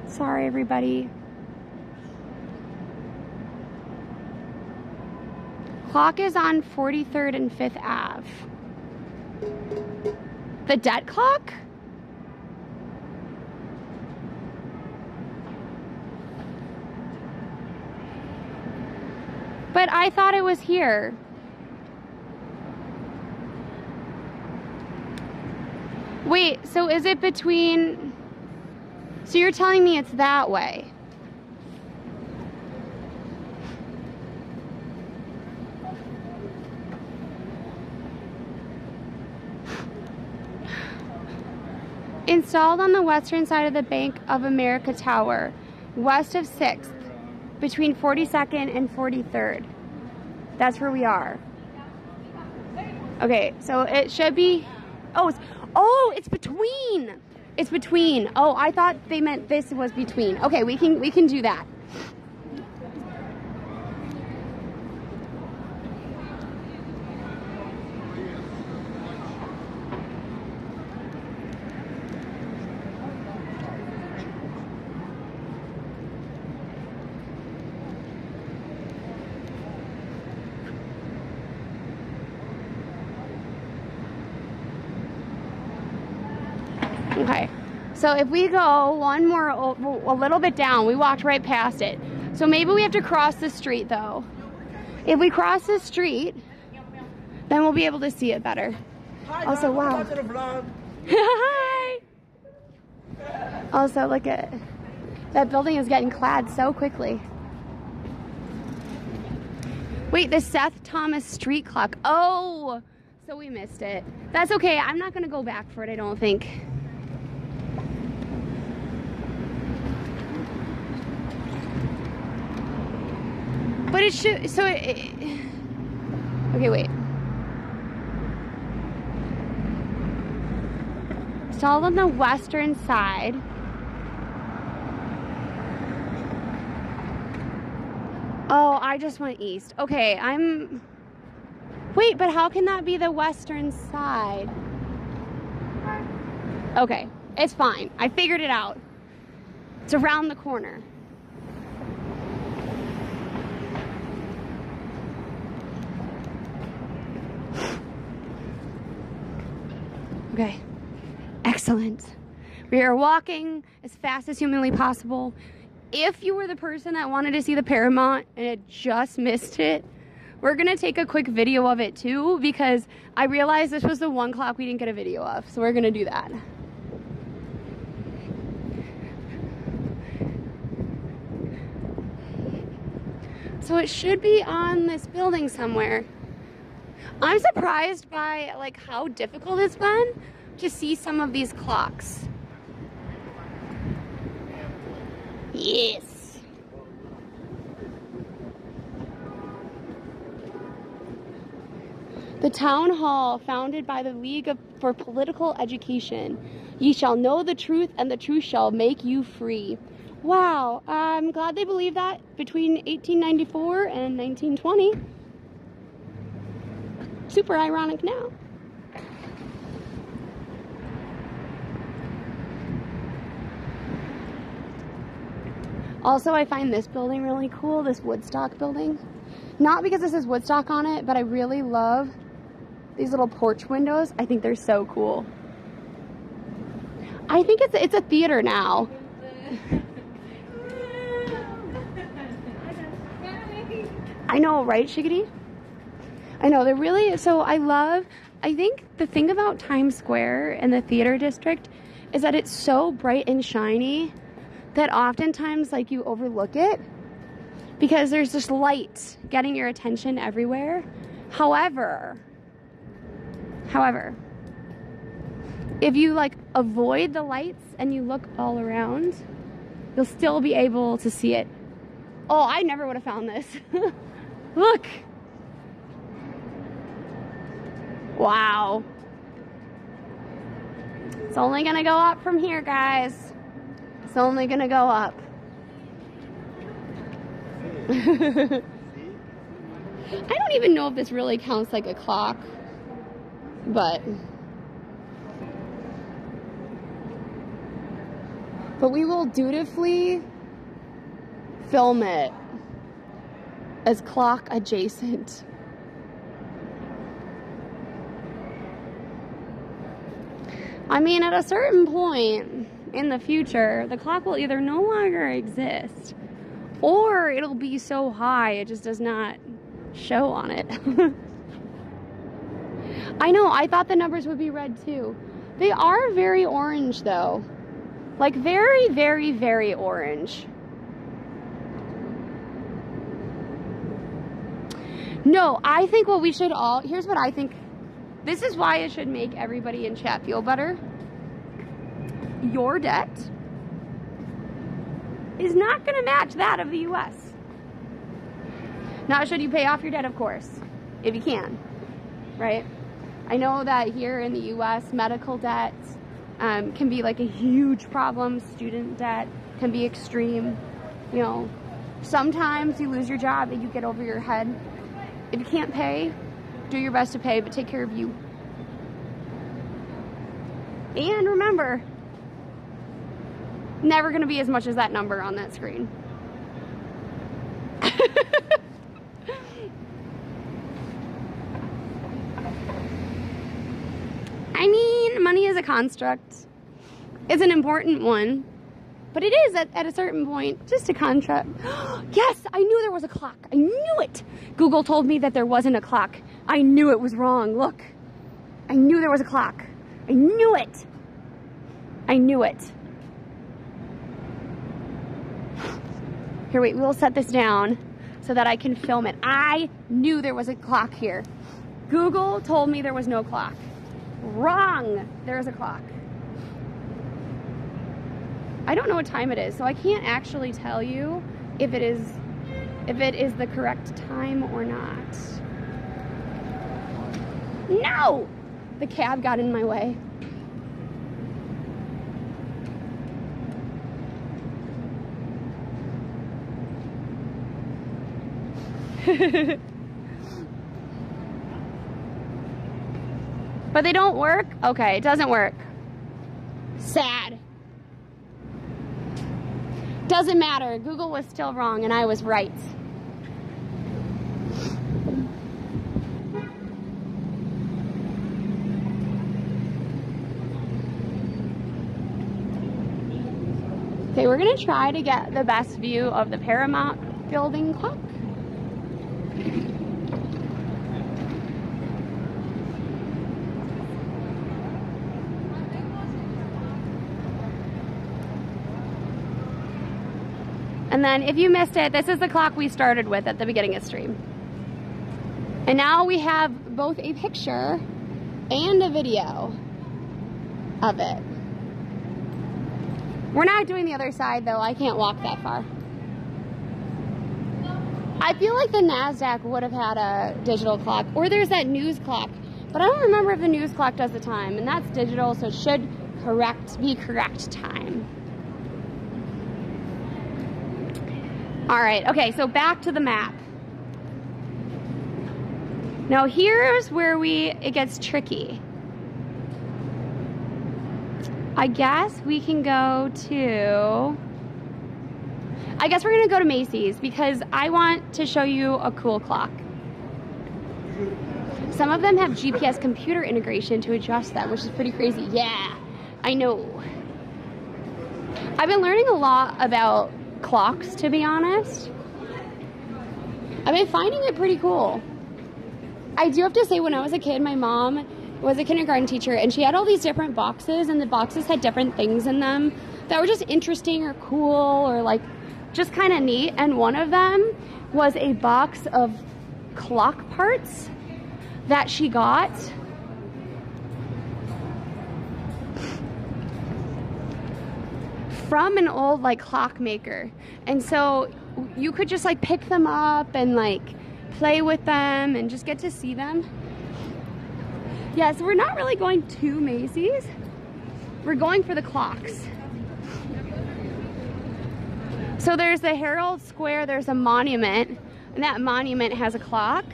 Sorry, everybody. Clock is on 43rd and 5th Ave. The debt clock? But I thought it was here. Wait, so is it between... So you're telling me it's that way? Installed on the western side of the Bank of America Tower, west of 6th, between 42nd and 43rd. That's where we are. Okay, so it should be... Oh, it's between! It's between. Oh, I thought they meant this was between. Okay, we can do that. So if we go one more, a little bit down, we walked right past it. So maybe we have to cross the street though. If we cross the street, then we'll be able to see it better. Also, wow. Hi. Also, look at that building is getting clad so quickly. Wait, the Seth Thomas Street Clock. Oh, so we missed it. That's okay. I'm not gonna go back for it, I don't think. But it should, so okay, wait. It's all on the western side. Oh, I just went east. Okay, wait, but how can that be the western side? Okay, it's fine. I figured it out. It's around the corner. Okay, excellent. We are walking as fast as humanly possible. If you were the person that wanted to see the Paramount and had just missed it, we're gonna take a quick video of it too, because I realized this was the one clock we didn't get a video of, so we're gonna do that. So it should be on this building somewhere. I'm surprised by like how difficult it's been to see some of these clocks. Yes. The town hall founded by the League for Political Education. Ye shall know the truth, and the truth shall make you free. Wow, I'm glad they believed that between 1894 and 1920. Super ironic now. Also, I find this building really cool, this Woodstock building. Not because this is Woodstock on it, but I really love these little porch windows. I think they're so cool. I think it's a theater now. I know, right, Shiggity? I know, they're really, so I think the thing about Times Square and the theater district is that it's so bright and shiny that oftentimes, like, you overlook it because there's just light getting your attention everywhere. However, if you, like, avoid the lights and you look all around, you'll still be able to see it. Oh, I never would have found this. Look. Wow. It's only gonna go up from here, guys. It's only gonna go up. I don't even know if this really counts like a clock, but we will dutifully film it as clock adjacent. I mean, at a certain point in the future, the clock will either no longer exist, or it'll be so high it just does not show on it. I know, I thought the numbers would be red too. They are very orange though. Like very, very, very orange. No, I think what we should all, here's what I think. This is why it should make everybody in chat feel better. Your debt is not going to match that of the US. Now, should you pay off your debt? Of course, if you can, right? I know that here in the US, medical debt can be like a huge problem. Student debt can be extreme. You know, sometimes you lose your job and you get over your head. If you can't pay, do your best to pay, but take care of you. And remember, never going to be as much as that number on that screen. I mean, money is a construct. is an important one, but it is at a certain point, just a contract. Yes, I knew there was a clock. I knew it. Google told me that there wasn't a clock. I knew it was wrong. Look, I knew there was a clock. I knew it. I knew it. Here, wait, we'll set this down so that I can film it. I knew there was a clock here. Google told me there was no clock. Wrong. There's a clock. I don't know what time it is, so I can't actually tell you if it is the correct time or not. No! The cab got in my way. But they don't work? Okay, it doesn't work. Sad. Doesn't matter. Google was still wrong and I was right. Okay, we're gonna try to get the best view of the Paramount building clock. And then if you missed it, this is the clock we started with at the beginning of stream. And now we have both a picture and a video of it. We're not doing the other side though, I can't walk that far. I feel like the NASDAQ would have had a digital clock, or there's that news clock, but I don't remember if the news clock does the time, and that's digital, so it should be correct time. All right, okay, so back to the map. Now here's where it gets tricky. I guess we can go to, I guess we're gonna go to Macy's because I want to show you a cool clock. Some of them have GPS computer integration to adjust them, which is pretty crazy. Yeah, I know. I've been learning a lot about clocks, to be honest. I've been finding it pretty cool. I do have to say, when I was a kid, my mom was a kindergarten teacher and she had all these different boxes, and the boxes had different things in them that were just interesting or cool or like just kind of neat. And one of them was a box of clock parts that she got from an old like clockmaker. And so you could just like pick them up and like play with them and just get to see them. Yeah, so we're not really going to Macy's. We're going for the clocks. So there's the Herald Square, there's a monument, and that monument has a clock.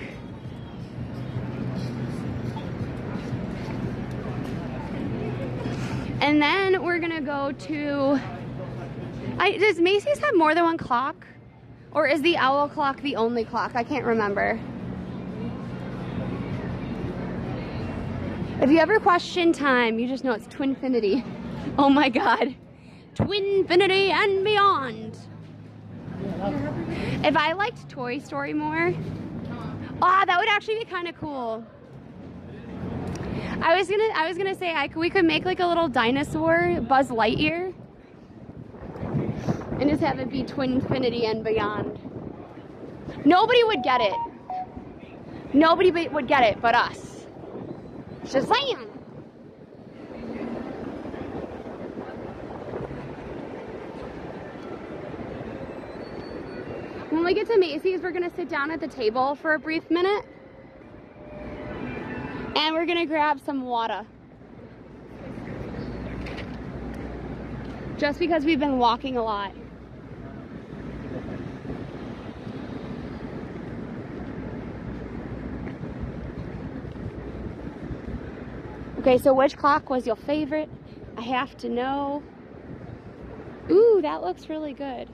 And then we're gonna go to, does Macy's have more than one clock? Or is the owl clock the only clock? I can't remember. If you ever question time, you just know it's Twinfinity. Oh my God. Twinfinity and beyond. If I liked Toy Story more, that would actually be kind of cool. I was gonna say we could make like a little dinosaur, Buzz Lightyear, and just have it be Twinfinity and beyond. Nobody would get it. Nobody would get it but us. Shazam! When we get to Macy's, we're gonna sit down at the table for a brief minute. And we're gonna grab some water. Just because we've been walking a lot. Okay, so which clock was your favorite? I have to know. Ooh, that looks really good.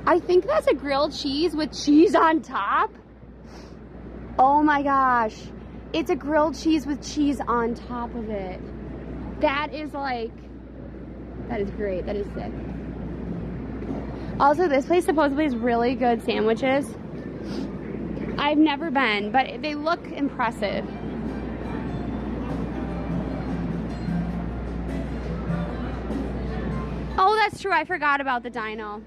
I think that's a grilled cheese with cheese on top. Oh my gosh. It's a grilled cheese with cheese on top of it. That is like That is great. That is sick. Also, this place supposedly has really good sandwiches. I've never been, but they look impressive. Oh, that's true. I forgot about the dino.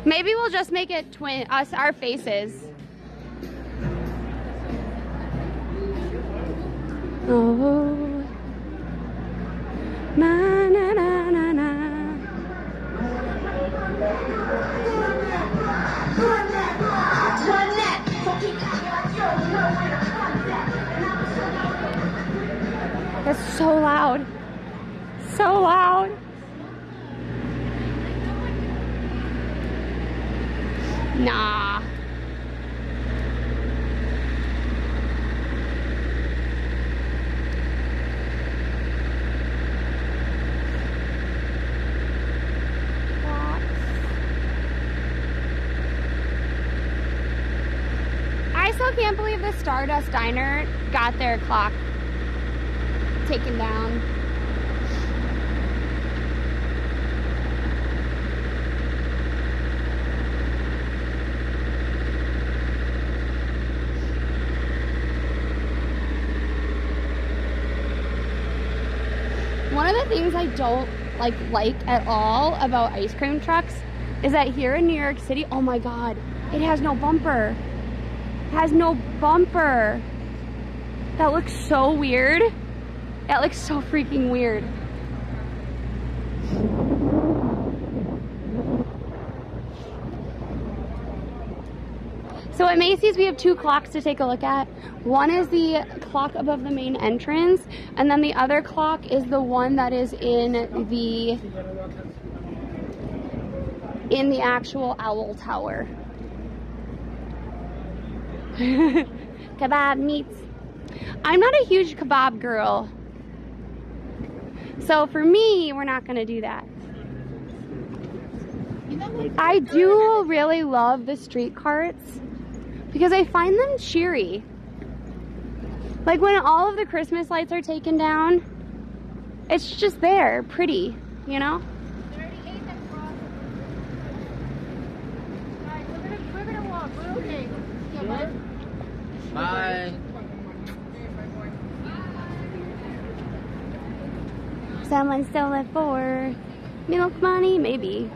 Maybe we'll just make it our faces. Oh, na na na na na. That's so loud. So loud. Nah. I still can't believe the Stardust Diner got their clock taken down. One of the things I don't like at all about ice cream trucks is that here in New York City, oh my God, it has no bumper. It has no bumper. That looks so weird. That looks so freaking weird. So at Macy's, we have two clocks to take a look at. One is the clock above the main entrance, and then the other clock is the one that is in the actual owl tower. Kebab meats. I'm not a huge kebab girl, so for me, we're not gonna do that. I do really love the street carts because I find them cheery. Like when all of the Christmas lights are taken down, it's just there, pretty, you know? We're gonna walk. We're okay. Yeah, bye. Bye. Someone stole it for milk money, maybe.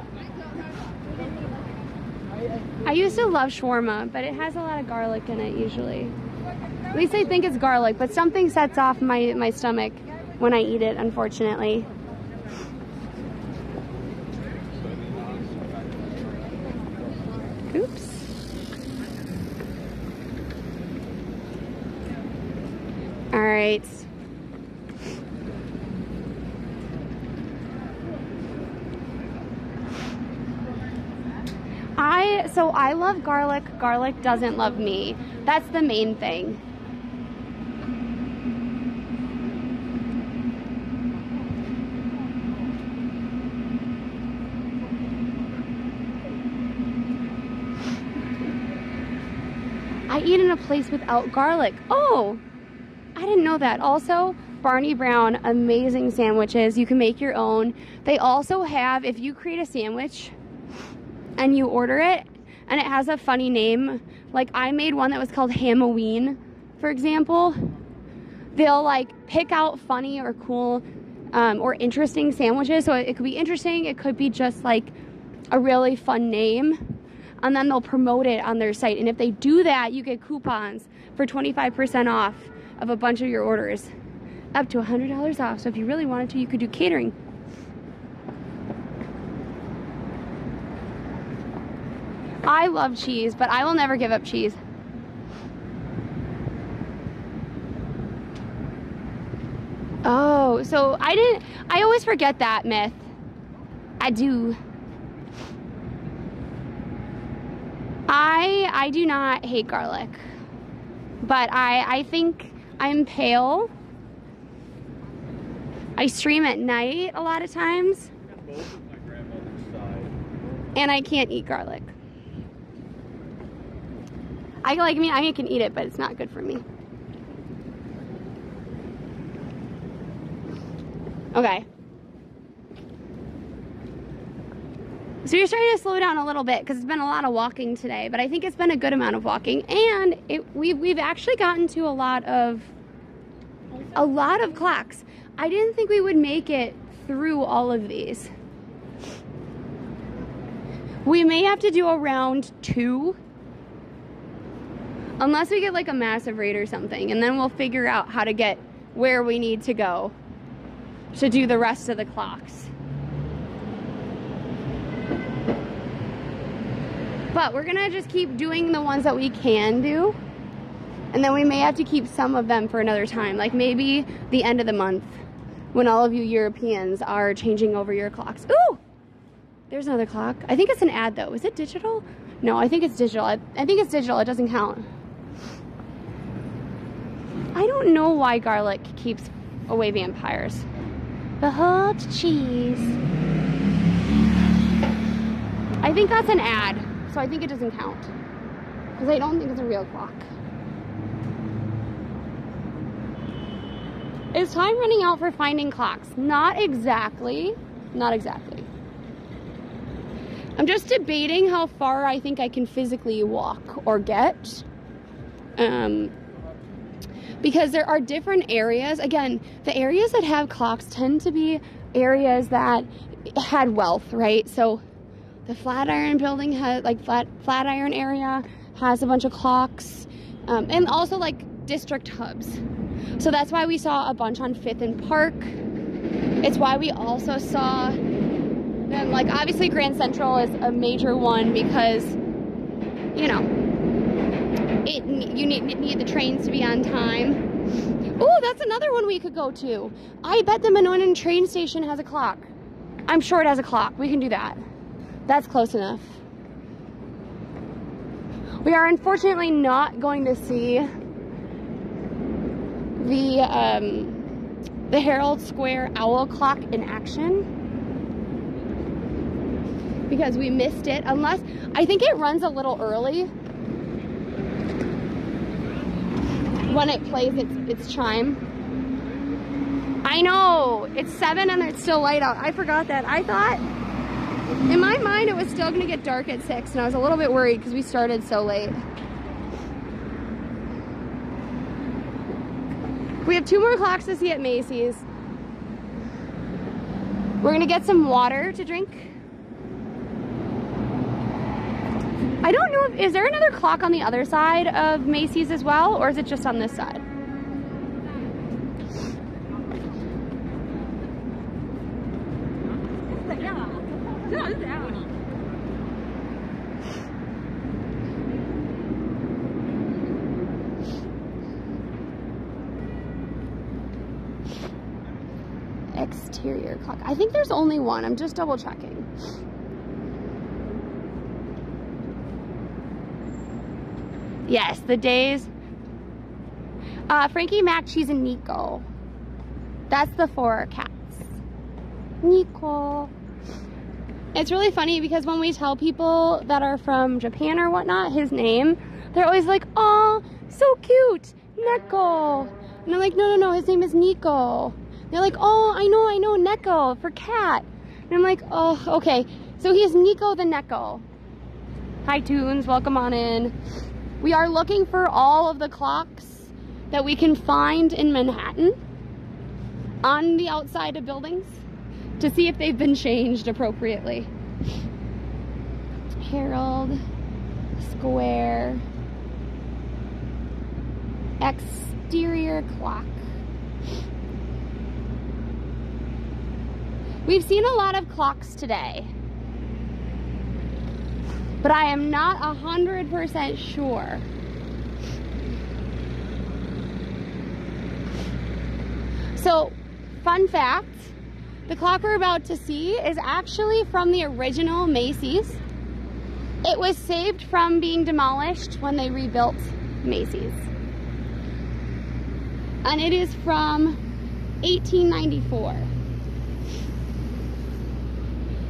I used to love shawarma, but it has a lot of garlic in it usually. At least I think it's garlic, but something sets off my stomach when I eat it, unfortunately. Oops. All right. I love garlic. Garlic doesn't love me. That's the main thing. I eat in a place without garlic. Oh, I didn't know that. Also, Barney Brown, amazing sandwiches. You can make your own. They also have, if you create a sandwich and you order it and it has a funny name, like I made one that was called Halloween, for example, they'll like pick out funny or cool or interesting sandwiches. So it could be interesting, it could be just like a really fun name, and then they'll promote it on their site. And if they do that, you get coupons for 25% off of a bunch of your orders, up to $100 off. So if you really wanted to, you could do catering. I love cheese, but I will never give up cheese. Oh, so I always forget that myth. I do. I do not hate garlic, but I think I'm pale. I stream at night a lot of times, and I can't eat garlic. I can eat it, but it's not good for me. Okay. So you're starting to slow down a little bit because it's been a lot of walking today, but I think it's been a good amount of walking, and we've actually gotten to a lot of clocks. I didn't think we would make it through all of these. We may have to do a round 2, unless we get like a massive raid or something, and then we'll figure out how to get where we need to go to do the rest of the clocks. But we're gonna just keep doing the ones that we can do, and then we may have to keep some of them for another time, like maybe the end of the month when all of you Europeans are changing over your clocks. Ooh! There's another clock. I think it's an ad though. Is it digital? No, I think it's digital. I think it's digital. It doesn't count. I don't know why garlic keeps away vampires. Behold cheese. I think that's an ad, so I think it doesn't count. Because I don't think it's a real clock. Is time running out for finding clocks? Not exactly. Not exactly. I'm just debating how far I think I can physically walk or get. Because there are different areas. Again, the areas that have clocks tend to be areas that had wealth, right? So the Flatiron building has, like, Flatiron area has a bunch of clocks. And also like district hubs. So that's why we saw a bunch on 5th and Park. It's why we also saw them, like, obviously Grand Central is a major one because, you know, you need the trains to be on time. Oh, that's another one we could go to. I bet the Minoan train station has a clock. I'm sure it has a clock. We can do that. That's close enough. We are unfortunately not going to see the Herald Square Owl Clock in action because we missed it, unless, I think it runs a little early when it plays its chime. I know, it's 7 and it's still light out. I forgot that. I thought, in my mind, it was still gonna get dark at 6, and I was a little bit worried because we started so late. We have 2 more clocks to see at Macy's. We're gonna get some water to drink. I don't know is there another clock on the other side of Macy's as well, or is it just on this side? Exterior clock. I think there's only one. I'm just double checking. Yes, the days. Frankie, Mac, Cheese, and Nico. That's the 4 cats. Nico. It's really funny because when we tell people that are from Japan or whatnot his name, they're always like, "Oh, so cute, Neko." And I'm like, no, his name is Nico. They're like, "Oh, I know, Neko for cat." And I'm like, "Oh, okay." So he is Nico the Neko. Hi, Toons, welcome on in. We are looking for all of the clocks that we can find in Manhattan on the outside of buildings to see if they've been changed appropriately. Herald Square Exterior Clock. We've seen a lot of clocks today, but I am not 100% sure. So, fun fact, the clock we're about to see is actually from the original Macy's. It was saved from being demolished when they rebuilt Macy's. And it is from 1894.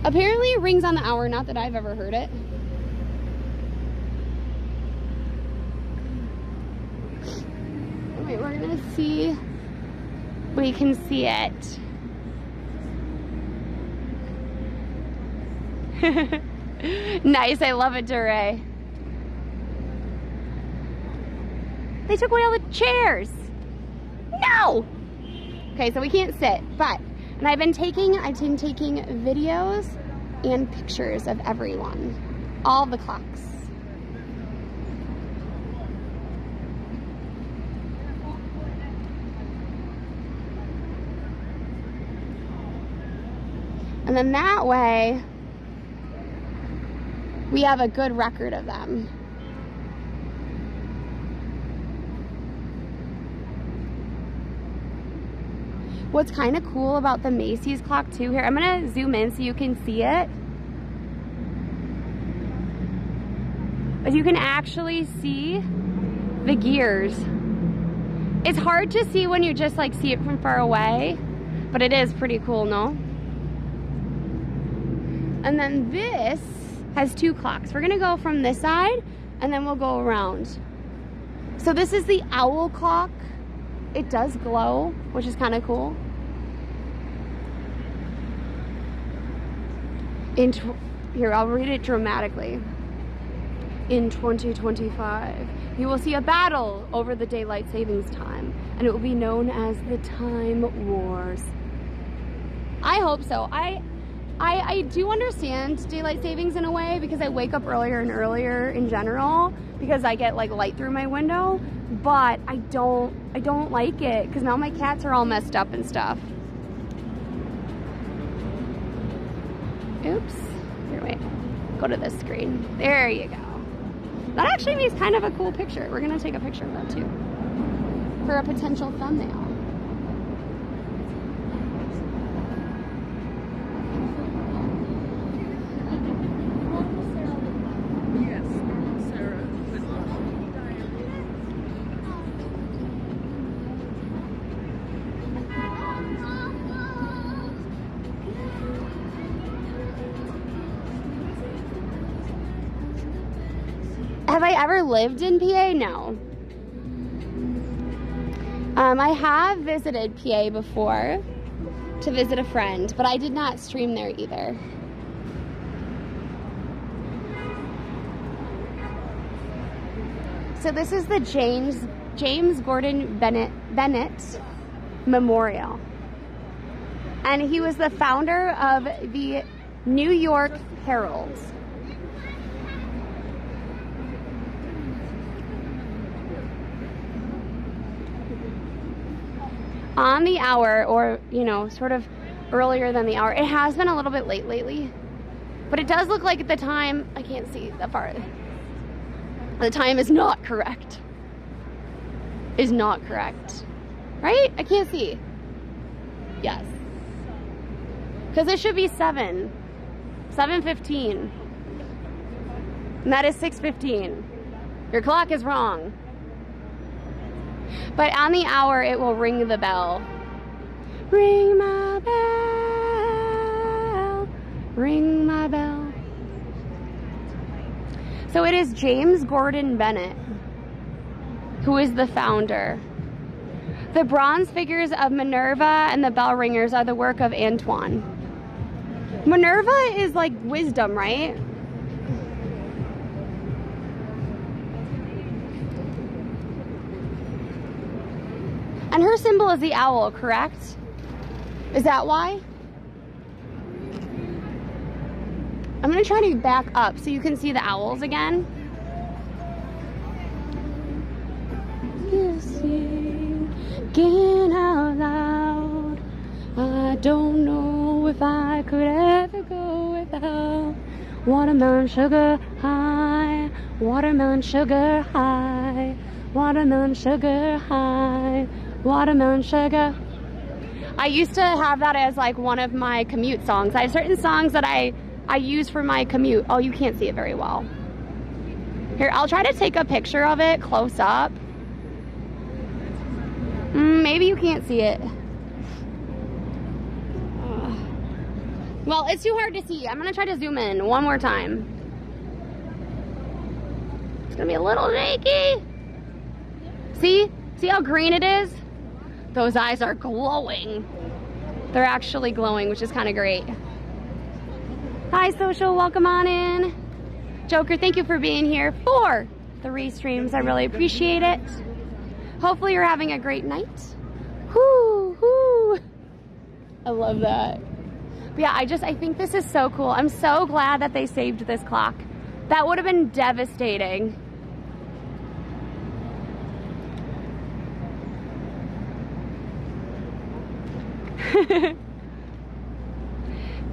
Apparently it rings on the hour, not that I've ever heard it. Wait, we're gonna see, we can see it. Nice, I love it, DeRay. They took away all the chairs. No! Okay, so we can't sit, but, and I've been taking videos and pictures of everyone. All the clocks. And then that way, we have a good record of them. What's kind of cool about the Macy's clock too here, I'm gonna zoom in so you can see it. But you can actually see the gears. It's hard to see when you just like see it from far away, but it is pretty cool, no? And then this has two clocks. We're gonna go from this side and then we'll go around. So this is the owl clock. It does glow, which is kind of cool. Here, I'll read it dramatically. In 2025, you will see a battle over the daylight savings time, and it will be known as the Time Wars. I hope so. I do understand daylight savings in a way because I wake up earlier and earlier in general because I get like light through my window, but I don't like it because now my cats are all messed up and stuff. Oops. Here, wait. Go to this screen. There you go. That actually makes kind of a cool picture. We're gonna take a picture of that too for a potential thumbnail. Have I ever lived in PA? No. I have visited PA before to visit a friend, but I did not stream there either. So this is the James Gordon Bennett Memorial. And he was the founder of the New York Herald. On the hour, or, you know, sort of earlier than the hour. It has been a little bit late lately, but it does look like at the time, I can't see that far. The time is not correct. Is not correct. Right? I can't see. Yes. Because it should be 7:15. And that is 6:15. Your clock is wrong. But on the hour, it will ring the bell. Ring my bell. Ring my bell. So it is James Gordon Bennett who is the founder. The bronze figures of Minerva and the bell ringers are the work of Antoine. Minerva is like wisdom, right? And her symbol is the owl, correct? Is that why? I'm gonna try to back up so you can see the owls again. Singing out loud, I don't know if I could ever go without watermelon sugar high, watermelon sugar high, watermelon sugar high, watermelon sugar. I used to have that as like one of my commute songs. I have certain songs that I use for my commute. Oh, you can't see it very well. Here, I'll try to take a picture of it close up. Maybe you can't see it. Well, it's too hard to see. I'm gonna try to zoom in one more time. It's gonna be a little shaky. See? See how green it is? Those eyes are glowing. They're actually glowing, which is kind of great. Hi, social. Welcome on in. Joker, thank you for being here for 3 streams. I really appreciate it. Hopefully you're having a great night. Whoo, whoo. I love that. But yeah, I think this is so cool. I'm so glad that they saved this clock. That would have been devastating.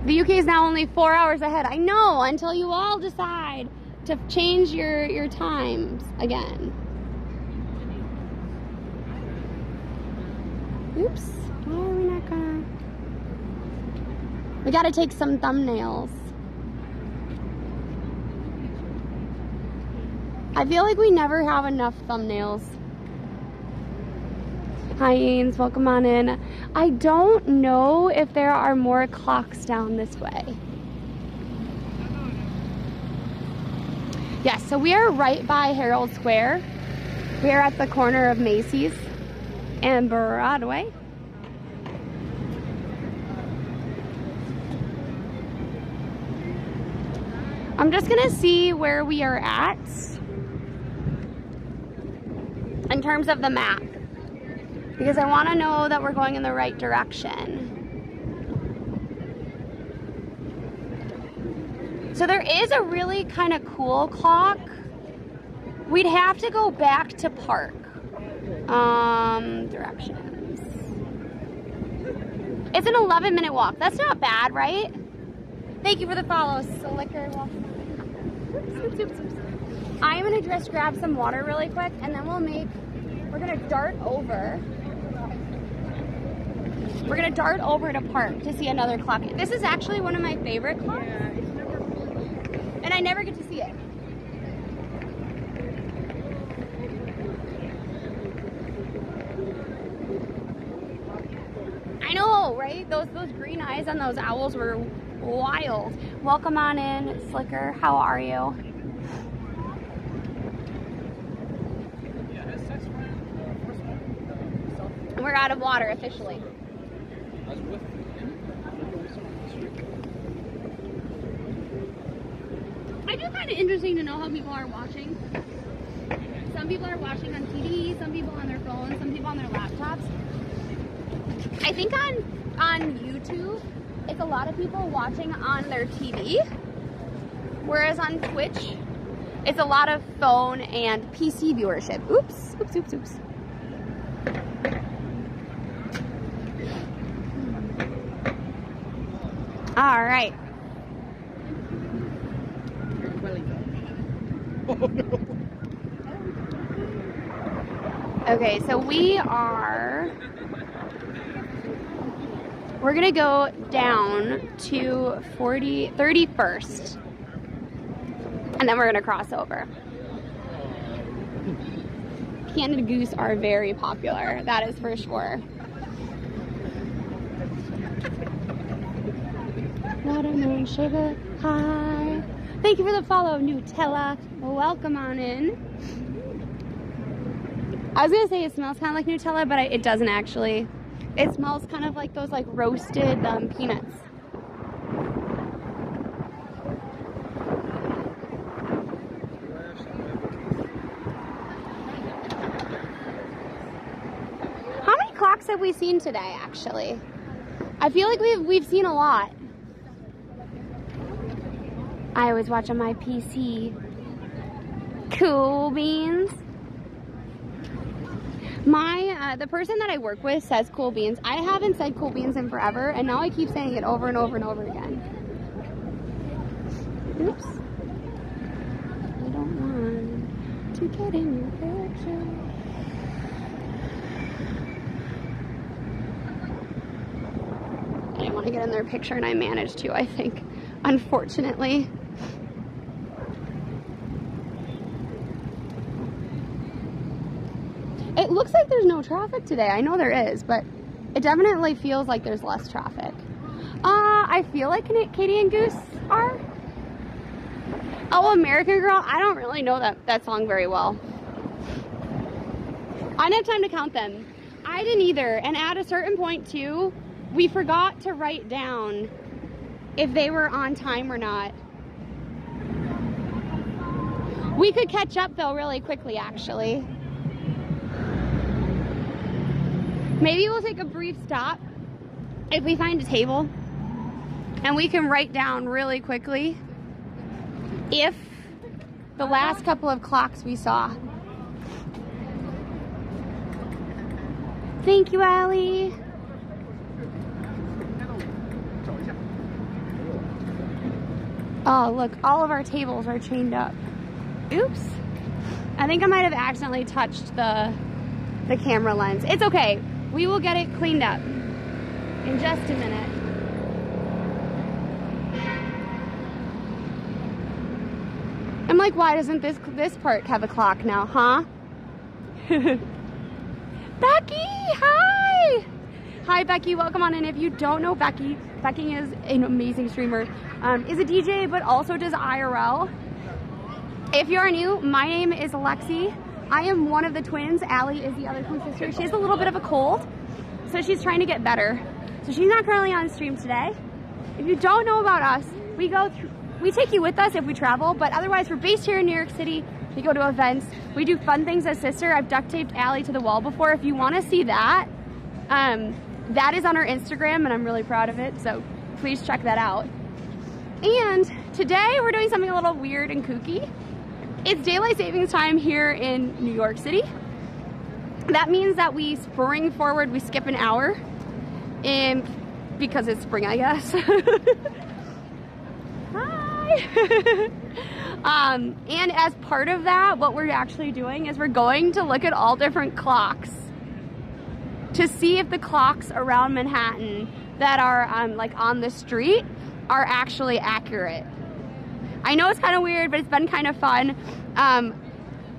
The UK is now only 4 hours ahead. I know, until you all decide to change your times again. Oops, why are we not gonna? We gotta take some thumbnails. I feel like we never have enough thumbnails. Hi Ains, welcome on in. I don't know if there are more clocks down this way. Yes, so we are right by Herald Square. We are at the corner of Macy's and Broadway. I'm just gonna see where we are at in terms of the map, because I want to know that we're going in the right direction. So there is a really kind of cool clock. We'd have to go back to park. Directions. It's an 11-minute walk. That's not bad, right? Thank you for the follow, Slicker. Oops, oops, oops. I'm gonna just grab some water really quick, and then we're gonna dart over. We're gonna dart over to park to see another clock. This is actually one of my favorite clocks. Yeah, it's never full. And I never get to see it. I know, right? Those green eyes on those owls were wild. Welcome on in, Slicker. How are you? We're out of water officially. I do find it interesting to know how people are watching. Some people are watching on TV, some people on their phones, some people on their laptops. I think on YouTube, it's a lot of people watching on their TV, whereas on Twitch, it's a lot of phone and PC viewership. Oops, oops, oops, oops. All right. Okay, so we're gonna go down to 31st, and then we're gonna cross over. Canada Goose are very popular, that is for sure. Watermelon sugar, hi. Thank you for the follow, Nutella. Welcome on in. I was gonna say it smells kind of like Nutella, but it doesn't actually. It smells kind of like those roasted peanuts. How many clocks have we seen today, actually? I feel like we've seen a lot. I always watch on my PC. Cool beans. The person that I work with says cool beans. I haven't said cool beans in forever, and now I keep saying it over and over and over again. Oops. I don't want to get in your picture. I didn't want to get in their picture, and I managed to, I think, unfortunately. It looks like there's no traffic today. I know there is, but it definitely feels like there's less traffic. I feel like Katie and Goose are. Oh, American Girl. I don't really know that song very well. I didn't have time to count them. I didn't either. And at a certain point too, we forgot to write down if they were on time or not. We could catch up though really quickly actually. Maybe we'll take a brief stop if we find a table and we can write down really quickly if the last couple of clocks we saw. Thank you, Allie. Oh, look, all of our tables are chained up. Oops. I think I might have accidentally touched the camera lens. It's okay. We will get it cleaned up in just a minute. I'm like, why doesn't this part have a clock now, huh? Becky, hi! Hi, Becky, welcome on in. If you don't know Becky, Becky is an amazing streamer, is a DJ, but also does IRL. If you're new, my name is Lexi. I am one of the twins. Allie is the other twin sister. She has a little bit of a cold, so she's trying to get better. So she's not currently on stream today. If you don't know about us, we take you with us if we travel, but otherwise we're based here in New York City. We go to events. We do fun things as sister. I've duct taped Allie to the wall before. If you want to see that, that is on our Instagram, and I'm really proud of it, so please check that out. And today we're doing something a little weird and kooky. It's daylight savings time here in New York City. That means that we spring forward, we skip an hour, because it's spring, I guess. Hi! And as part of that, what we're actually doing is we're going to look at all different clocks to see if the clocks around Manhattan that are like on the street are actually accurate. I know it's kind of weird, but it's been kind of fun.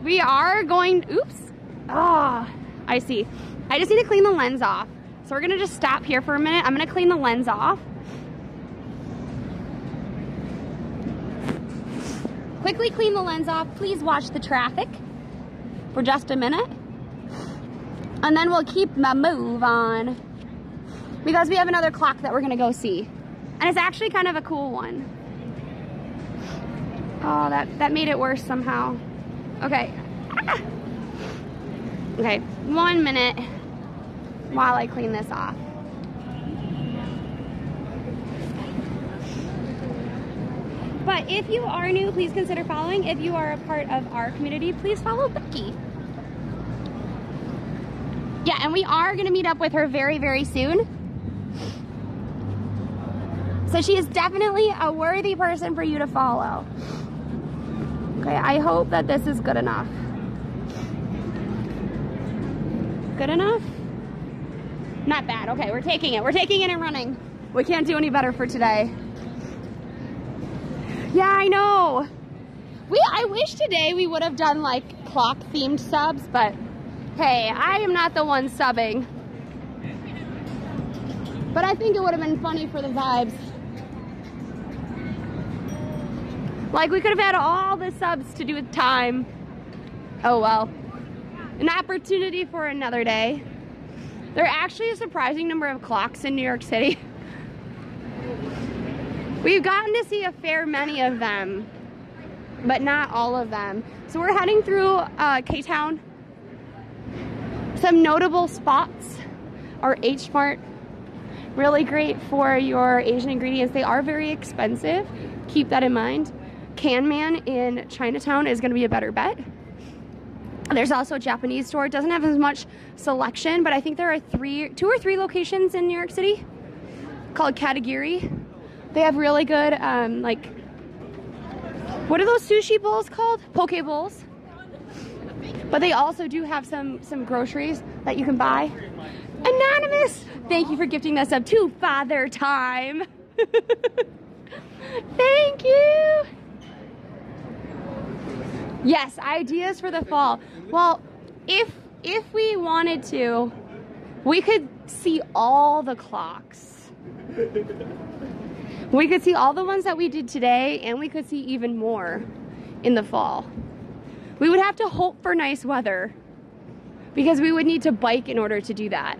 We are going, oops. Ah, I see. I just need to clean the lens off. So we're gonna just stop here for a minute. I'm gonna clean the lens off. Quickly clean the lens off. Please watch the traffic for just a minute. And then we'll keep my move on because we have another clock that we're gonna go see. And it's actually kind of a cool one. Oh, that made it worse somehow. Okay. Ah. Okay, 1 minute while I clean this off. But if you are new, please consider following. If you are a part of our community, please follow Becky. Yeah, and we are gonna meet up with her very, very soon. So she is definitely a worthy person for you to follow. Okay, I hope that this is good enough. Good enough? Not bad. Okay, we're taking it. We're taking it and running. We can't do any better for today. Yeah, I know. I wish today we would have done like clock themed subs, but hey, I am not the one subbing. But I think it would have been funny for the vibes. Like we could have had all the subs to do with time. Oh well. An opportunity for another day. There are actually a surprising number of clocks in New York City. We've gotten to see a fair many of them, but not all of them. So we're heading through K-Town. Some notable spots are H-Mart. Really great for your Asian ingredients. They are very expensive. Keep that in mind. Can Man in Chinatown is going to be a better bet. There's also a Japanese store. It doesn't have as much selection, but I think there are 2 or 3 locations in New York City called Katagiri. They have really good, like, what are those sushi bowls called? Poke bowls. But they also do have some groceries that you can buy. Anonymous! Thank you for gifting us up to Father Time. Thank you! Yes, ideas for the fall. Well, if we wanted to, we could see all the clocks. We could see all the ones that we did today, and we could see even more in the fall. We would have to hope for nice weather because we would need to bike in order to do that.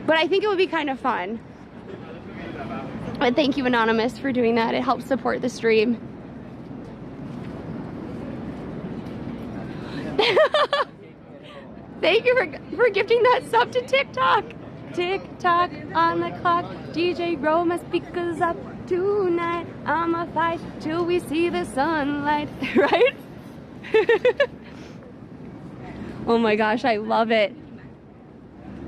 But I think it would be kind of fun. But thank you, Anonymous, for doing that. It helps support the stream. Thank you for gifting that sub to TikTok. TikTok on the clock. DJ roll my speakers up tonight. I'ma fight till we see the sunlight. Right? Oh my gosh, I love it.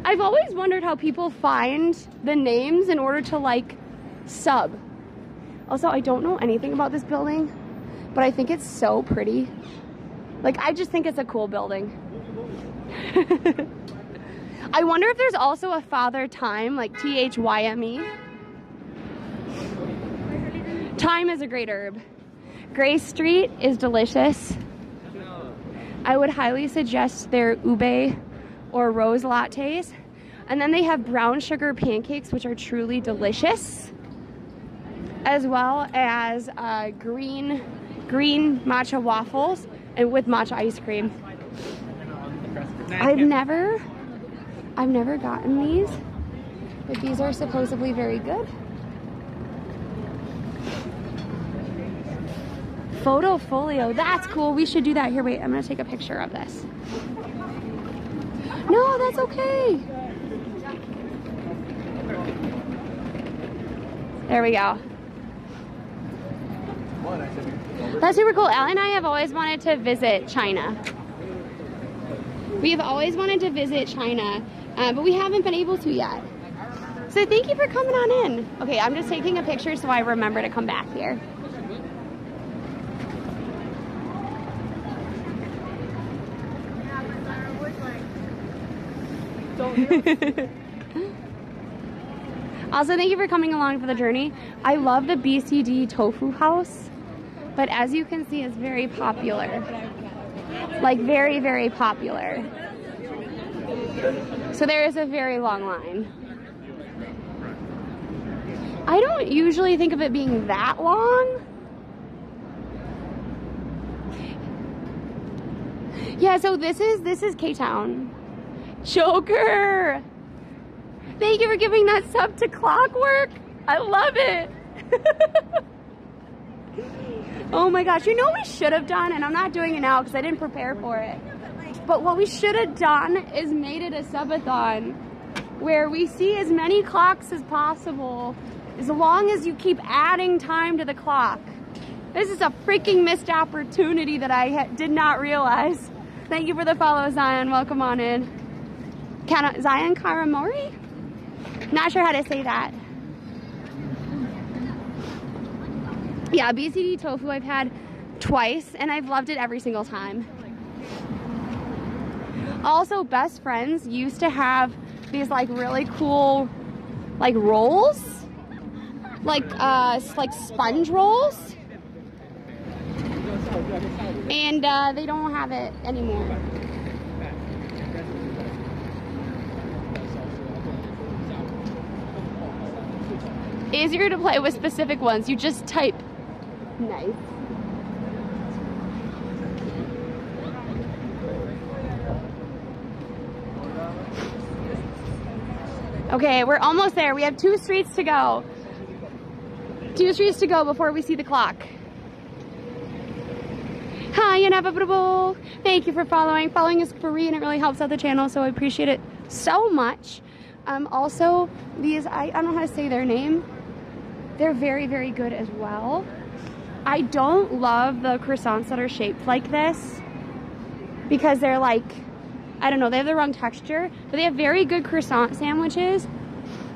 I've always wondered how people find the names in order to like sub. Also, I don't know anything about this building, but I think it's so pretty. Like, I just think it's a cool building. I wonder if there's also a Father Time, like T-H-Y-M-E. Thyme is a great herb. Gray Street is delicious. I would highly suggest their ube or rose lattes. And then they have brown sugar pancakes, which are truly delicious, as well as green matcha waffles and with matcha ice cream. I've never gotten these, but these are supposedly very good. Photo folio, that's cool. We should do that. Here, wait, I'm gonna take a picture of this. No, that's okay. There we go. That's super cool. Allie and I have always wanted to visit China. We have always wanted to visit China, but we haven't been able to yet. So thank you for coming on in. Okay, I'm just taking a picture so I remember to come back here. Also, thank you for coming along for the journey. I love the BCD Tofu House, but as you can see, it's very popular. Like, very, very popular. So there is a very long line. I don't usually think of it being that long. Yeah, so this is K-Town. Joker! Thank you for giving that sub to Clockwork. I love it. Oh my gosh, you know what we should have done, and I'm not doing it now because I didn't prepare for it. But what we should have done is made it a subathon where we see as many clocks as possible as long as you keep adding time to the clock. This is a freaking missed opportunity that I did not realize. Thank you for the follow, Zion. Welcome on in. Zion Karamori? Not sure how to say that. Yeah, BCD tofu I've had twice, and I've loved it every single time. Also, Best Friends used to have these like really cool like rolls, like sponge rolls, and they don't have it anymore. Easier to play with specific ones. You just type. Nice. Okay, we're almost there. We have 2 streets to go. 2 streets to go before we see the clock. Hi, Inevitable. Thank you for following. Following is free and it really helps out the channel, so I appreciate it so much. Also, these, I don't know how to say their name. They're very, very good as well. I don't love the croissants that are shaped like this because they're like, I don't know, they have the wrong texture, but they have very good croissant sandwiches.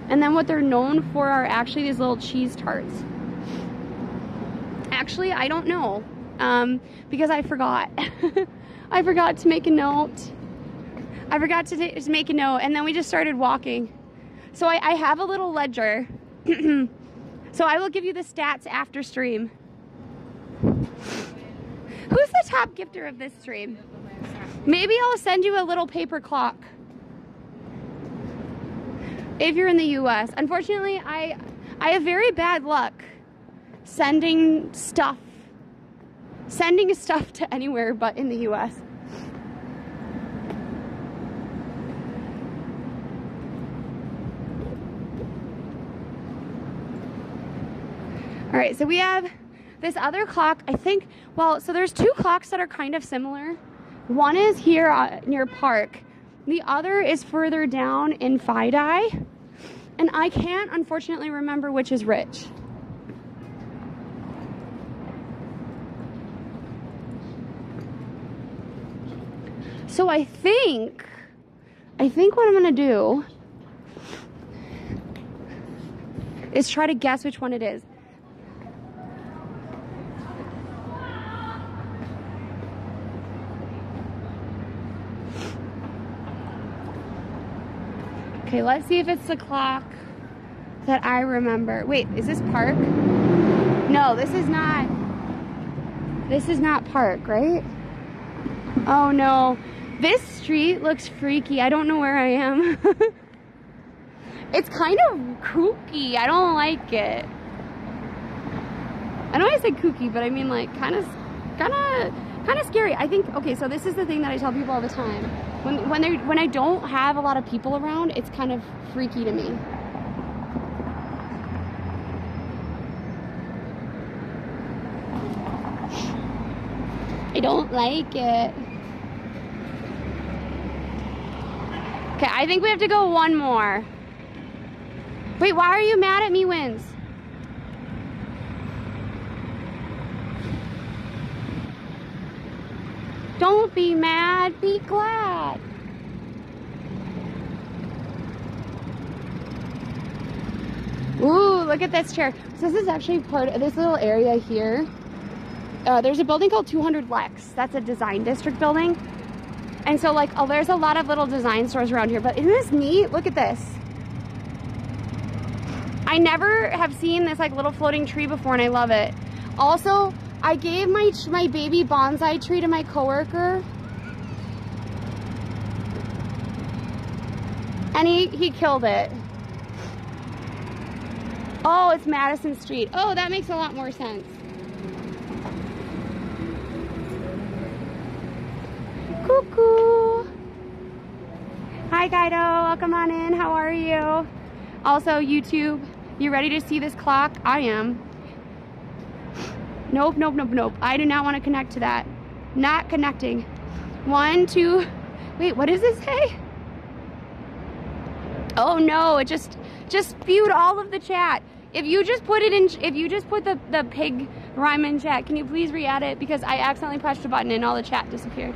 And then what they're known for are actually these little cheese tarts. Actually, I don't know, because I forgot. I forgot to make a note. I forgot to make a note, and then we just started walking. So I have a little ledger. So I will give you the stats after stream. Who's the top gifter of this stream? Maybe I'll send you a little paper clock. If you're in the US. Unfortunately, I have very bad luck sending stuff to anywhere but in the US. All right, so we have this other clock, I think, well, so there's two clocks that are kind of similar. One is here near Park. The other is further down in Fidei. And I can't, unfortunately, remember which is which. So I think what I'm gonna do is try to guess which one it is. Okay, let's see if it's the clock that I remember. Wait, is this Park? No, this is not Park, right? Oh no. This street looks freaky. I don't know where I am. It's kind of kooky. I don't like it. I know I said kooky, but I mean like kind of scary. I think, okay, so this is the thing that I tell people all the time. When I don't have a lot of people around, it's kind of freaky to me. I don't like it. Okay, I think we have to go one more. Wait, why are you mad at me, Wins? Don't be mad, be glad. Ooh, look at this chair. So this is actually part of this little area here. There's a building called 200 Lex. That's a design district building. And so like, oh, there's a lot of little design stores around here, but isn't this neat? Look at this. I never have seen this like little floating tree before and I love it. Also, I gave my baby bonsai tree to my coworker. And he killed it. Oh, it's Madison Street. Oh, that makes a lot more sense. Cuckoo. Hi, Guido. Welcome on in. How are you? Also, YouTube, you ready to see this clock? I am. Nope, nope, nope, nope. I do not want to connect to that. Not connecting. 1, 2. Wait, what does this say? Oh no, it just spewed all of the chat. If you just put it in, if you just put the pig rhyme in chat, can you please re-add it? Because I accidentally pressed a button and all the chat disappeared.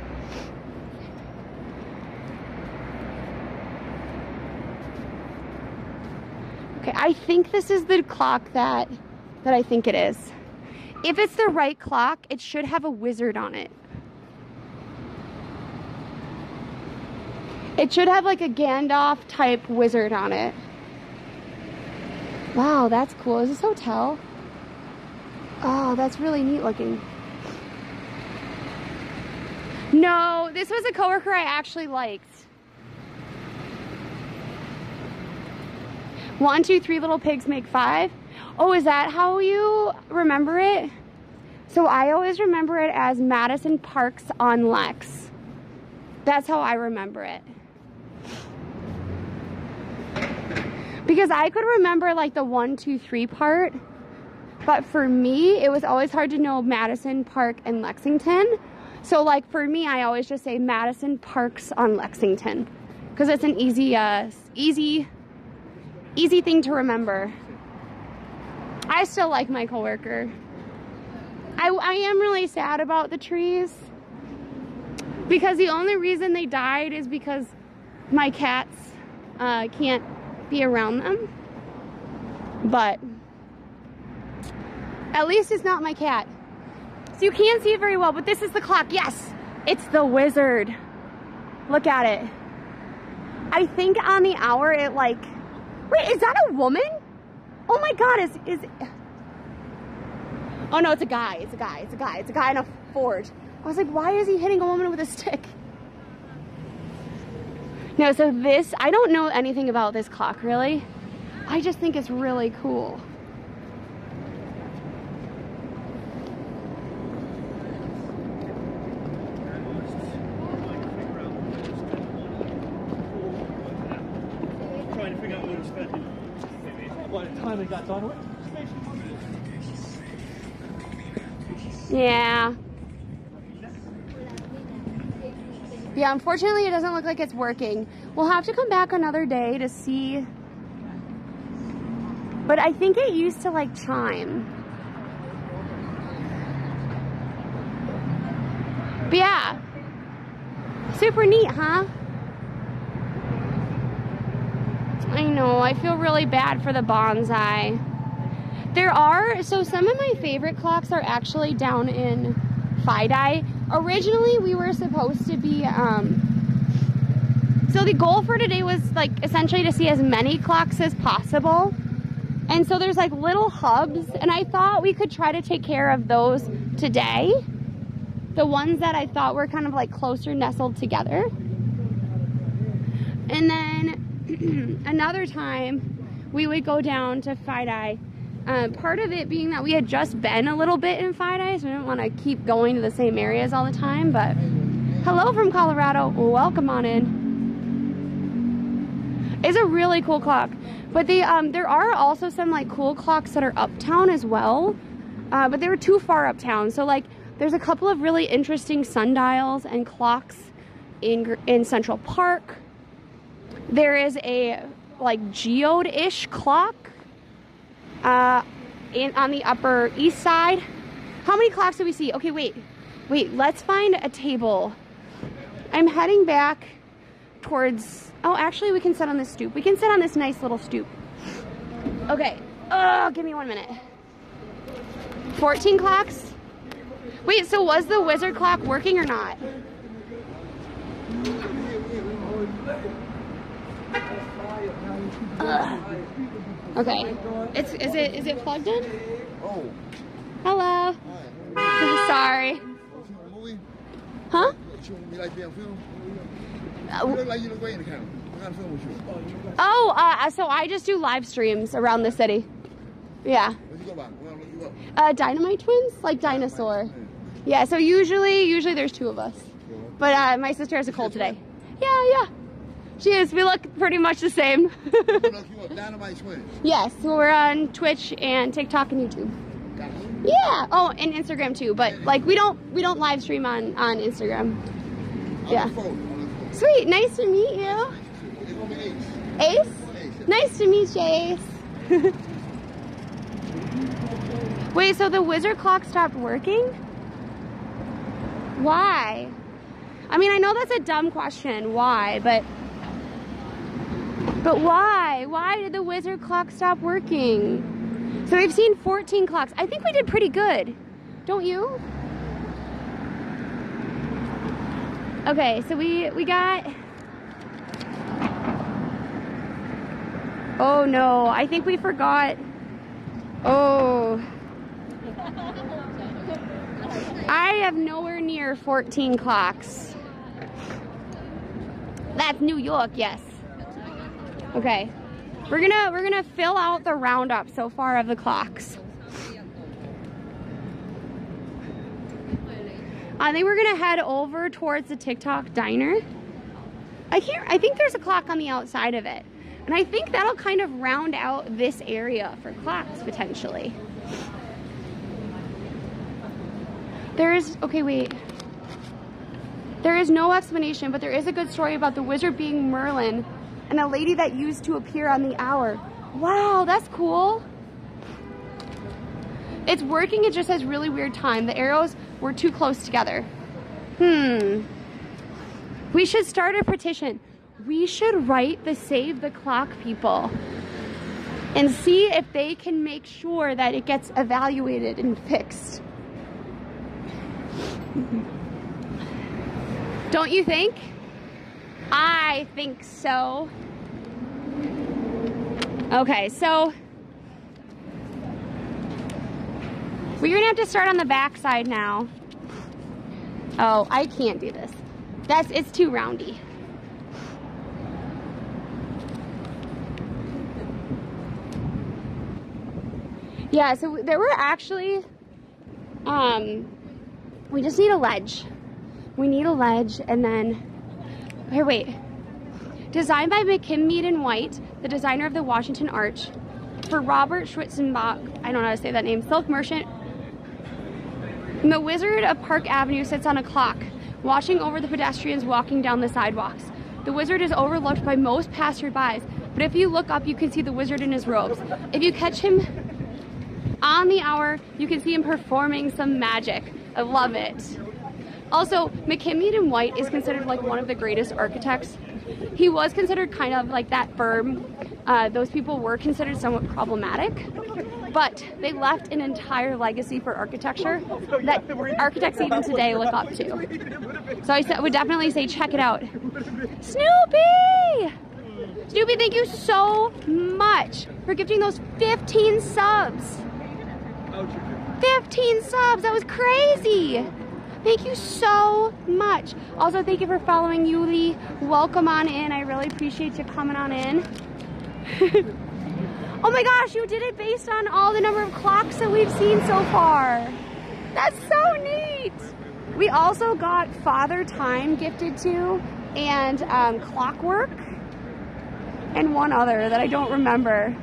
Okay, I think this is the clock that I think it is. If it's the right clock, it should have a wizard on it. It should have like a Gandalf type wizard on it. Wow, that's cool. Is this a hotel? Oh, that's really neat looking. No, this was a coworker I actually liked. 1, 2, 3 little pigs make 5. Oh, is that how you remember it? So I always remember it as Madison Parks on Lex. That's how I remember it. Because I could remember like the 1, 2, 3 part, but for me, it was always hard to know Madison, Park, and Lexington. So like for me, I always just say Madison Parks on Lexington, because it's an easy thing to remember. I still like my coworker. I am really sad about the trees, because the only reason they died is because my cats can't be around them. But at least it's not my cat. So you can't see it very well, but this is the clock. Yes, it's the wizard. Look at it. I think on the hour it like, wait, is that a woman? Oh my God, is oh no, it's a guy, it's a guy in a Ford. I was like, why is he hitting a woman with a stick? No, so this, I don't know anything about this clock really. I just think it's really cool. Trying to figure out what it's spending. By the time it got done with. Yeah. Yeah, unfortunately it doesn't look like it's working. We'll have to come back another day to see. But I think it used to like chime. But yeah. Super neat, huh? I know, I feel really bad for the bonsai. There are, so some of my favorite clocks are actually down in Fidei. Originally, we were supposed to be, so the goal for today was like essentially to see as many clocks as possible. And so there's like little hubs, and I thought we could try to take care of those today. The ones that I thought were kind of like closer nestled together. And then another time we would go down to Fidei. Part of it being that we had just been a little bit in Fidei, so we didn't want to keep going to the same areas all the time. But hello from Colorado, welcome on in. It's a really cool clock. But there are also some like cool clocks that are uptown as well, but they were too far uptown. So like there's a couple of really interesting sundials and clocks in Central Park. There is a like geode-ish clock on the Upper East Side. How many clocks do we see? Okay, wait, let's find a table. I'm heading back towards, oh, actually we can sit on this stoop. We can sit on this nice little stoop. Okay, oh, give me 1 minute. 14 clocks? Wait, so was the wizard clock working or not? Okay, is it plugged in? Oh. Hello. Hi. Sorry. Huh? You like being filmed? You look like you look great in the camera. What kind of film was you? Oh, so I just do live streams around the city. Yeah. What you go by? What look you up? DinomiteTwins, like dinosaur. Yeah, so usually there's two of us. But my sister has a cold today. Yeah. She is. We look pretty much the same. DinomiteTwins. Yes, so we're on Twitch and TikTok and YouTube. Yeah. Oh, and Instagram too. But like we don't live stream on Instagram. Yeah. Sweet. Nice to meet you. Ace. Nice to meet you, Ace. Wait, so the wizard clock stopped working? Why? I mean, I know that's a dumb question. Why? But why? Why did the wizard clock stop working? So we've seen 14 clocks. I think we did pretty good. Don't you? Okay, so we got... Oh no, I think we forgot. Oh. I have nowhere near 14 clocks. That's New York, yes. Okay. We're gonna fill out the roundup so far of the clocks. I think we're gonna head over towards the Tik Tok Diner. I think there's a clock on the outside of it. And I think that'll kind of round out this area for clocks, potentially. Okay, wait. There is no explanation, but there is a good story about the wizard being Merlin and a lady that used to appear on the hour. Wow, that's cool. It's working, it just has really weird time. The arrows were too close together. We should start a petition. We should write the Save the Clock people and see if they can make sure that it gets evaluated and fixed. Don't you think? I think so. Okay, so we're gonna have to start on the back side now. Oh, I can't do this. It's too roundy. Yeah, so there were actually, we just need a ledge. We need a ledge, and then, here, wait. Designed by McKim Mead & White, the designer of the Washington Arch, for Robert Schwitzenbach, I don't know how to say that name, self-merchant. The Wizard of Park Avenue sits on a clock, watching over the pedestrians walking down the sidewalks. The wizard is overlooked by most passersby, but if you look up, you can see the wizard in his robes. If you catch him on the hour, you can see him performing some magic. I love it. Also, McKimmey & White is considered like one of the greatest architects. He was considered kind of like that firm. Those people were considered somewhat problematic, but they left an entire legacy for architecture that architects even today look up to. So I would definitely say check it out. Snoopy! Snoopy, thank you so much for gifting those 15 subs. 15 subs, that was crazy. Thank you so much. Also, thank you for following Eataly. Welcome on in. I really appreciate you coming on in. Oh my gosh, you did it based on all the number of clocks that we've seen so far. That's so neat. We also got Father Time gifted to, and Clockwork, and one other that I don't remember.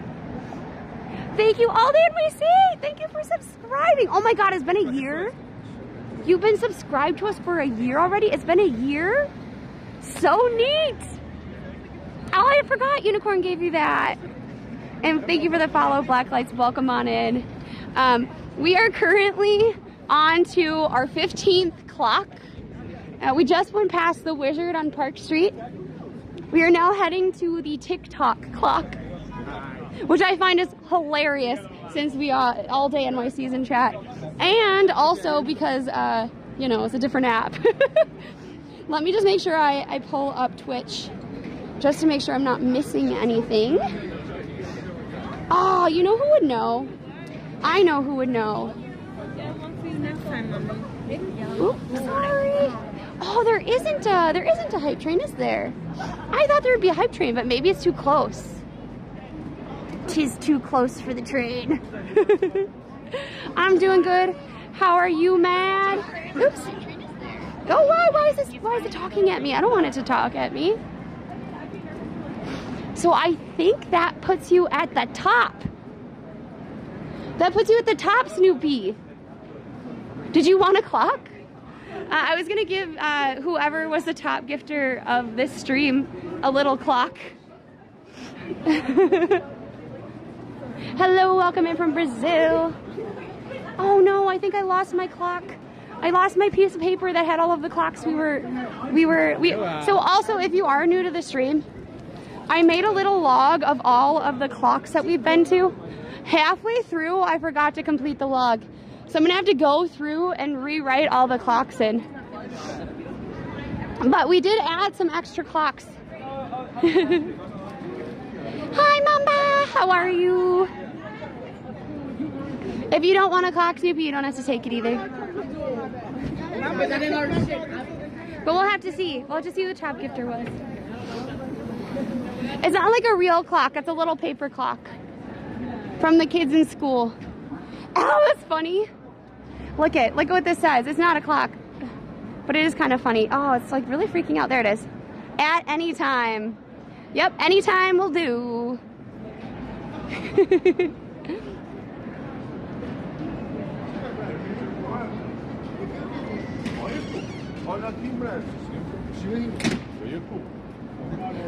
Thank you, all the NYC. Thank you for subscribing. Oh my God, it's been a year. You've been subscribed to us for a year already? It's been a year? So neat. Oh, I forgot Unicorn gave you that. And thank you for the follow, Blacklights. Welcome on in. We are currently on to our 15th clock. We just went past the Wizard on Park Street. We are now heading to the Tik Tok Clock, which I find is hilarious since we are all day NYC's in chat. And also because, you know, it's a different app. Let me just make sure I pull up Twitch just to make sure I'm not missing anything. Oh, you know who would know? I know who would know. Oops, sorry. Oh, there isn't a hype train, is there? I thought there would be a hype train, but maybe it's too close. 'Tis too close for the train. I'm doing good. How are you, Mad? Oops. Oh, why is it talking at me? I don't want it to talk at me. So I think that puts you at the top. That puts you at the top, Snoopy. Did you want a clock? I was gonna give whoever was the top gifter of this stream a little clock. Hello, welcome in from Brazil. Oh no, I think I lost my clock. I lost my piece of paper that had all of the clocks we were. So also, if you are new to the stream, I made a little log of all of the clocks that we've been to. Halfway through, I forgot to complete the log. So I'm gonna have to go through and rewrite all the clocks in. But we did add some extra clocks. Hi, Mamba! How are you? If you don't want a clock, Snoopy, you don't have to take it either. But we'll have to see. We'll have to see who the top gifter was. It's not like a real clock. It's a little paper clock from the kids in school. Oh, that's funny. Look at what this says. It's not a clock, but it is kind of funny. Oh, it's like really freaking out. There it is. At any time. Yep, anytime will do.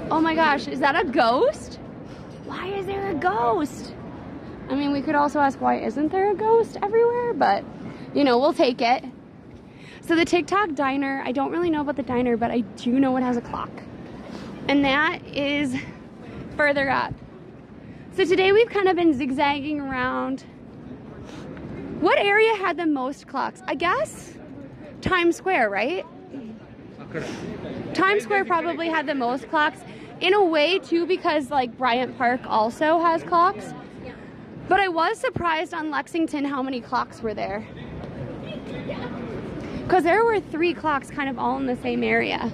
Oh my gosh, is that a ghost? Why is there a ghost? I mean, we could also ask why isn't there a ghost everywhere, but you know, we'll take it. So the Tik Tok Diner, I don't really know about the diner, but I do know it has a clock. And that is further up. So today we've kind of been zigzagging around. What area had the most clocks? I guess Times Square, right? Times Square probably had the most clocks. In a way too, because like Bryant Park also has clocks. But I was surprised on Lexington how many clocks were there. Because there were 3 clocks kind of all in the same area.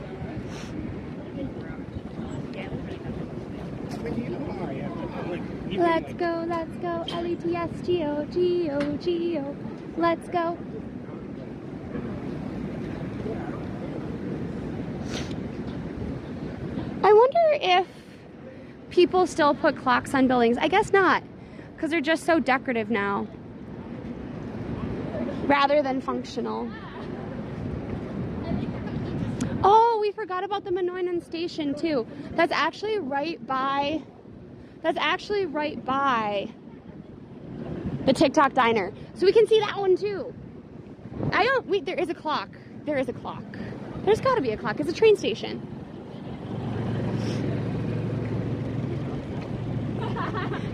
Let's go, L-E-T-S-G-O, G-O, G-O. Let's go. I wonder if people still put clocks on buildings. I guess not, because they're just so decorative now. rather than functional. Oh, we forgot about the Minoinon station too. That's actually right by the Tik Tok Diner. So we can see that one too. Wait, there is a clock. There is a clock. There's gotta be a clock. It's a train station.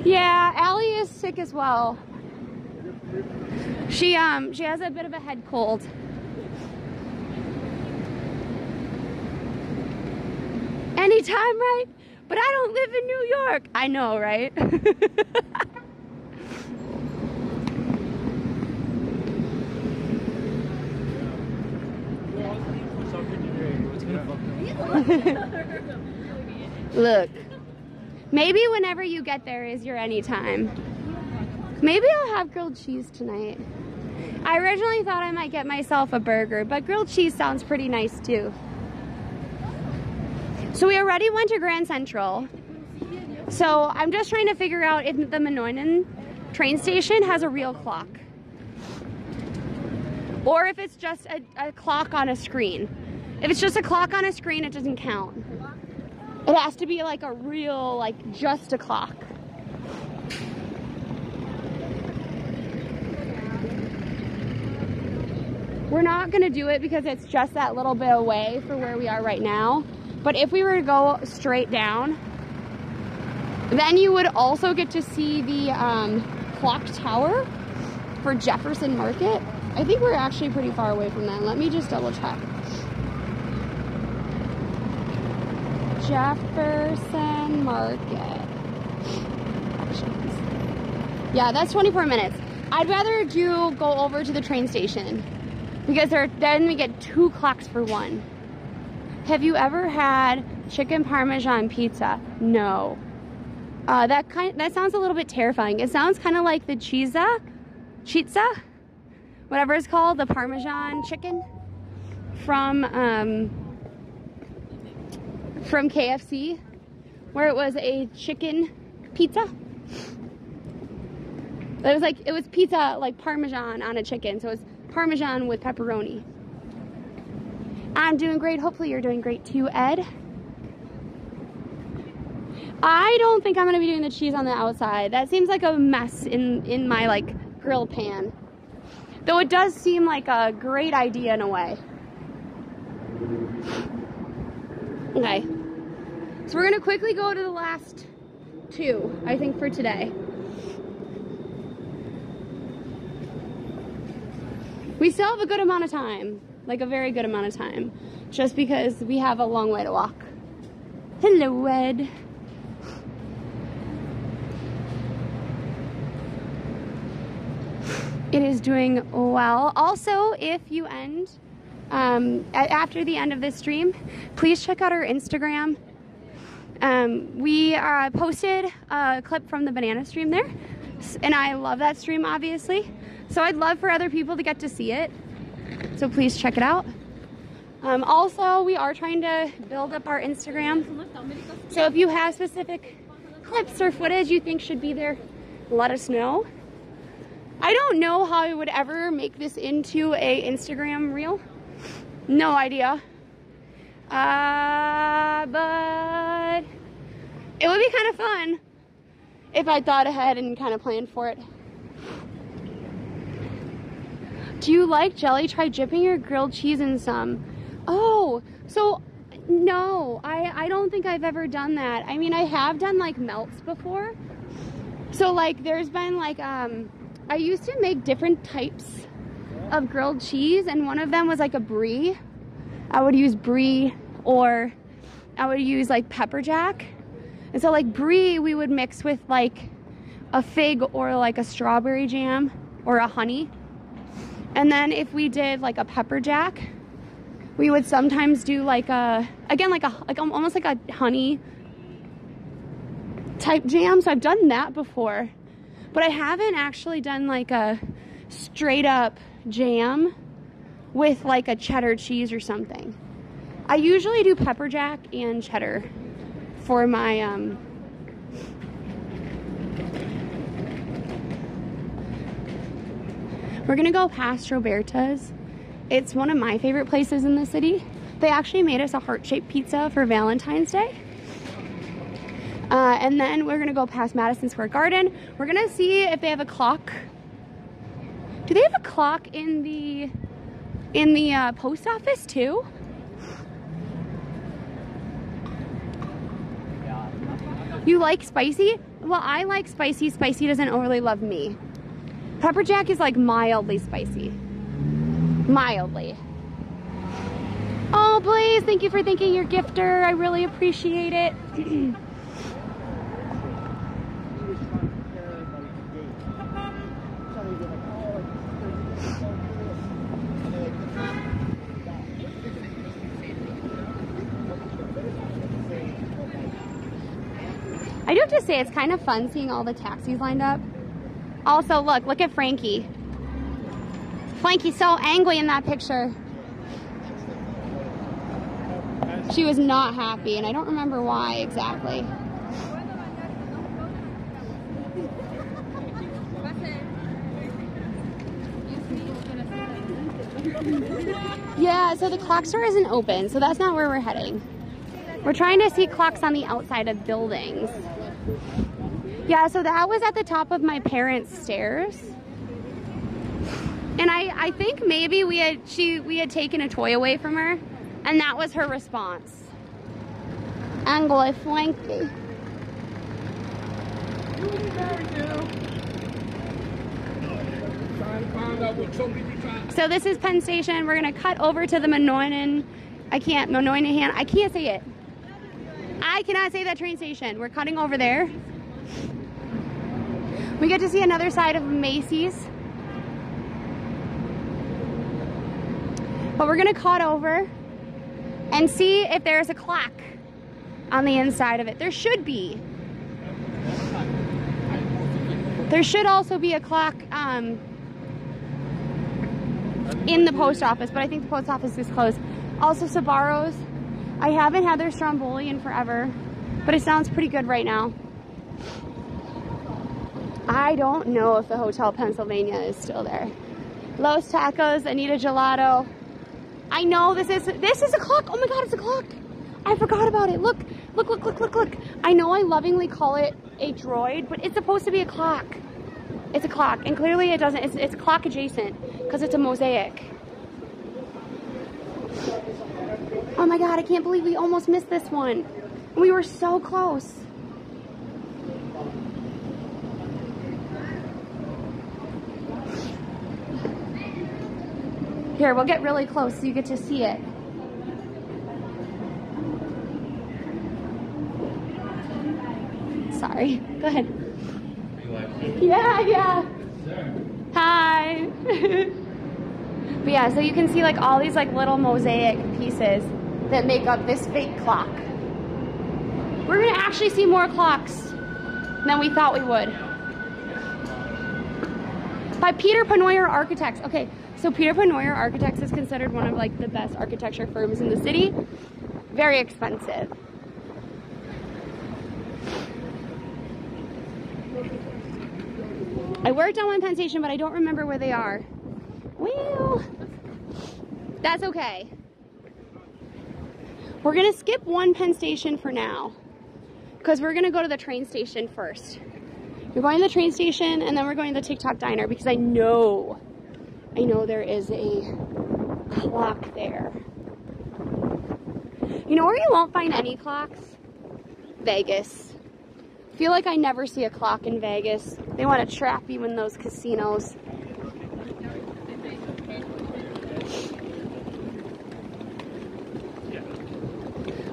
Yeah, Allie is sick as well. She has a bit of a head cold. Anytime, right? But I don't live in New York. I know, right? Look, maybe whenever you get there is your anytime. Maybe I'll have grilled cheese tonight. I originally thought I might get myself a burger, but grilled cheese sounds pretty nice too. So we already went to Grand Central. So I'm just trying to figure out if the Minoinon train station has a real clock. Or if it's just a clock on a screen. If it's just a clock on a screen, it doesn't count. It has to be like a real, like just a clock. We're not gonna do it because it's just that little bit away for where we are right now. But if we were to go straight down, then you would also get to see the clock tower for Jefferson Market. I think we're actually pretty far away from that. Let me just double check. Jefferson Market. Yeah, that's 24 minutes. I'd rather go over to the train station because then we get 2 clocks for 1. Have you ever had chicken parmesan pizza? No. That sounds a little bit terrifying. It sounds kind of like the chizza, whatever it's called, the Parmesan chicken from KFC, where it was a chicken pizza. It was pizza like Parmesan on a chicken, so it was Parmesan with pepperoni. I'm doing great. Hopefully you're doing great too, Ed. I don't think I'm going to be doing the cheese on the outside. That seems like a mess in my like grill pan. Though it does seem like a great idea in a way. Okay. So we're going to quickly go to the last 2, I think, for today. We still have a good amount of time. Like a very good amount of time. Just because we have a long way to walk. Hello, Ed. It is doing well. Also, if you end after the end of this stream, please check out our Instagram. We posted a clip from the banana stream there, and I love that stream, obviously. So I'd love for other people to get to see it. So please check it out. Also, we are trying to build up our Instagram. So if you have specific clips or footage you think should be there, let us know. I don't know how I would ever make this into a Instagram reel. No idea. But it would be kind of fun if I thought ahead and kind of planned for it. Do you like jelly? Try dipping your grilled cheese in some. Oh, so no, I don't think I've ever done that. I mean, I have done like melts before. So like there's been like, I used to make different types of grilled cheese, and one of them was like a brie. I would use brie, or I would use like pepper jack. And so like brie we would mix with like a fig or like a strawberry jam or a honey. And then if we did like a pepper jack, we would sometimes do like a, again, like almost like a honey type jam. So I've done that before, but I haven't actually done like a straight up jam with like a cheddar cheese or something. I usually do pepper jack and cheddar for my We're gonna go past Roberta's. It's one of my favorite places in the city. They actually made us a heart-shaped pizza for Valentine's Day. And then we're gonna go past Madison Square Garden. We're gonna see if they have a clock. Do they have a clock in the post office too? You like spicy? Well, I like spicy. Spicy doesn't overly love me. Pepper jack is like mildly spicy. Mildly. Oh, Blaze, thank you for thanking your gifter. I really appreciate it. I do have to say, it's kind of fun seeing all the taxis lined up. Also, look at Frankie. Frankie's so angry in that picture. She was not happy, and I don't remember why exactly. Yeah, so the clock store isn't open, so that's not where we're heading. We're trying to see clocks on the outside of buildings. Yeah, so that was at the top of my parents' stairs. And I think maybe we had taken a toy away from her, and that was her response. Angle flanky. So this is Penn Station. We're gonna cut over to the Moynihan. I can't say it. I cannot say that train station. We're cutting over there. We get to see another side of Macy's. But we're gonna cut over and see if there's a clock on the inside of it. There should be. There should also be a clock in the post office, but I think the post office is closed. Also, Sbarro's. I haven't had their Stromboli in forever, but it sounds pretty good right now. I don't know if the Hotel Pennsylvania is still there. Los Tacos, Anita Gelato. I know this is a clock. Oh my God, it's a clock. I forgot about it. Look. I know I lovingly call it a droid, but it's supposed to be a clock. It's a clock, and clearly it doesn't. It's clock adjacent because it's a mosaic. Oh my God, I can't believe we almost missed this one. We were so close. Here, we'll get really close so you get to see it. Sorry, go ahead. Yeah. Hi. But yeah, so you can see like all these like little mosaic pieces that make up this fake clock. We're gonna actually see more clocks than we thought we would. By Peter Panoyer Architects. Okay, so Peter Panoyer Architects is considered one of like the best architecture firms in the city. Very expensive. I worked on one Penn Station, but I don't remember where they are. Well, that's okay. We're gonna skip one Penn Station for now, because we're gonna go to the train station first. We're going to the train station, and then we're going to the Tik Tok Diner, because I know there is a clock there. You know where you won't find any clocks? Vegas. I feel like I never see a clock in Vegas. They want to trap you in those casinos.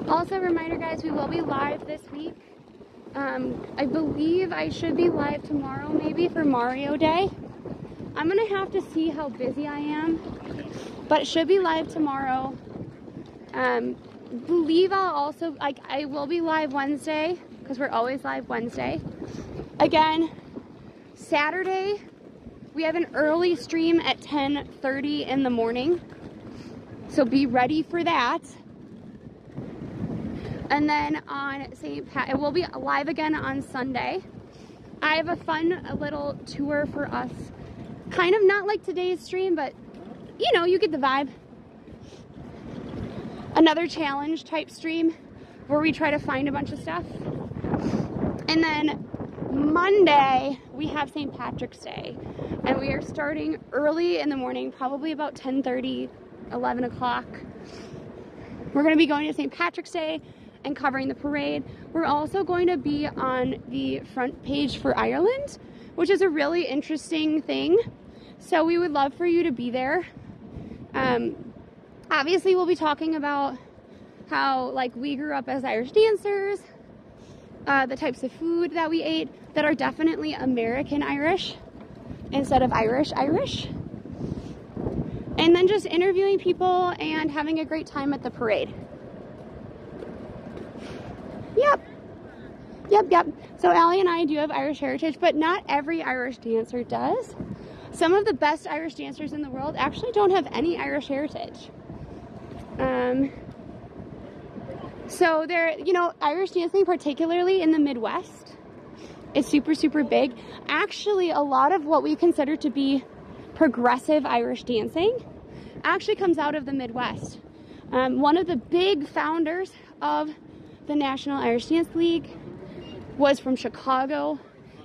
Also, reminder guys, we will be live this week. I believe I should be live tomorrow maybe for Mario Day. I'm gonna have to see how busy I am, but it should be live tomorrow. Believe I'll also, I will be live Wednesday, because we're always live Wednesday. Again, Saturday, we have an early stream at 10:30 in the morning, so be ready for that. And then on St. Pat, it will be live again on Sunday. I have a fun little tour for us Kind of not like today's stream, but you know, you get the vibe. Another challenge type stream where we try to find a bunch of stuff. And then Monday, we have St. Patrick's Day. And we are starting early in the morning, probably about 10:30, 11 o'clock. We're going to be going to St. Patrick's Day and covering the parade. We're also going to be on the front page for Ireland, which is a really interesting thing. So we would love for you to be there. Obviously, we'll be talking about how, like, we grew up as Irish dancers, the types of food that we ate that are definitely American Irish instead of Irish. And then just interviewing people and having a great time at the parade. Yep. So Allie and I do have Irish heritage, but not every Irish dancer does. Some of the best Irish dancers in the world actually don't have any Irish heritage. So there, you know, Irish dancing, particularly in the Midwest, is super, super big. Actually, a lot of what we consider to be progressive Irish dancing actually comes out of the Midwest. One of the big founders of the National Irish Dance League was from Chicago.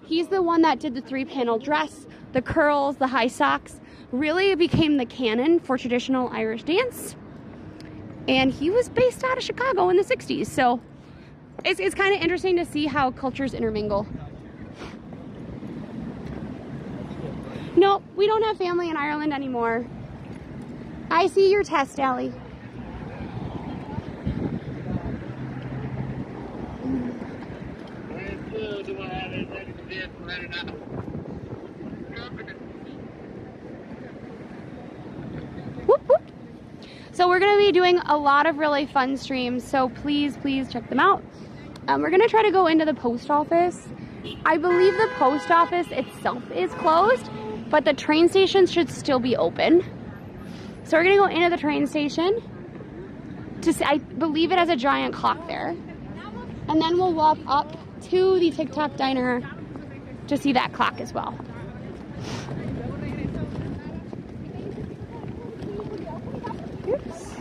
He's the one that did the 3-panel dress, the curls, the high socks, really became the canon for traditional Irish dance. And he was based out of Chicago in the 60s. So it's kind of interesting to see how cultures intermingle. No, we don't have family in Ireland anymore. I see your test, Allie. Whoop, whoop. So we're going to be doing a lot of really fun streams, so please check them out. We're going to try to go into the post office. I believe the post office itself is closed, but the train stations should still be open. So we're going to go into the train station to see, I believe it has a giant clock there. And then we'll walk up to the Tik Tok Diner to see that clock as well. Oops.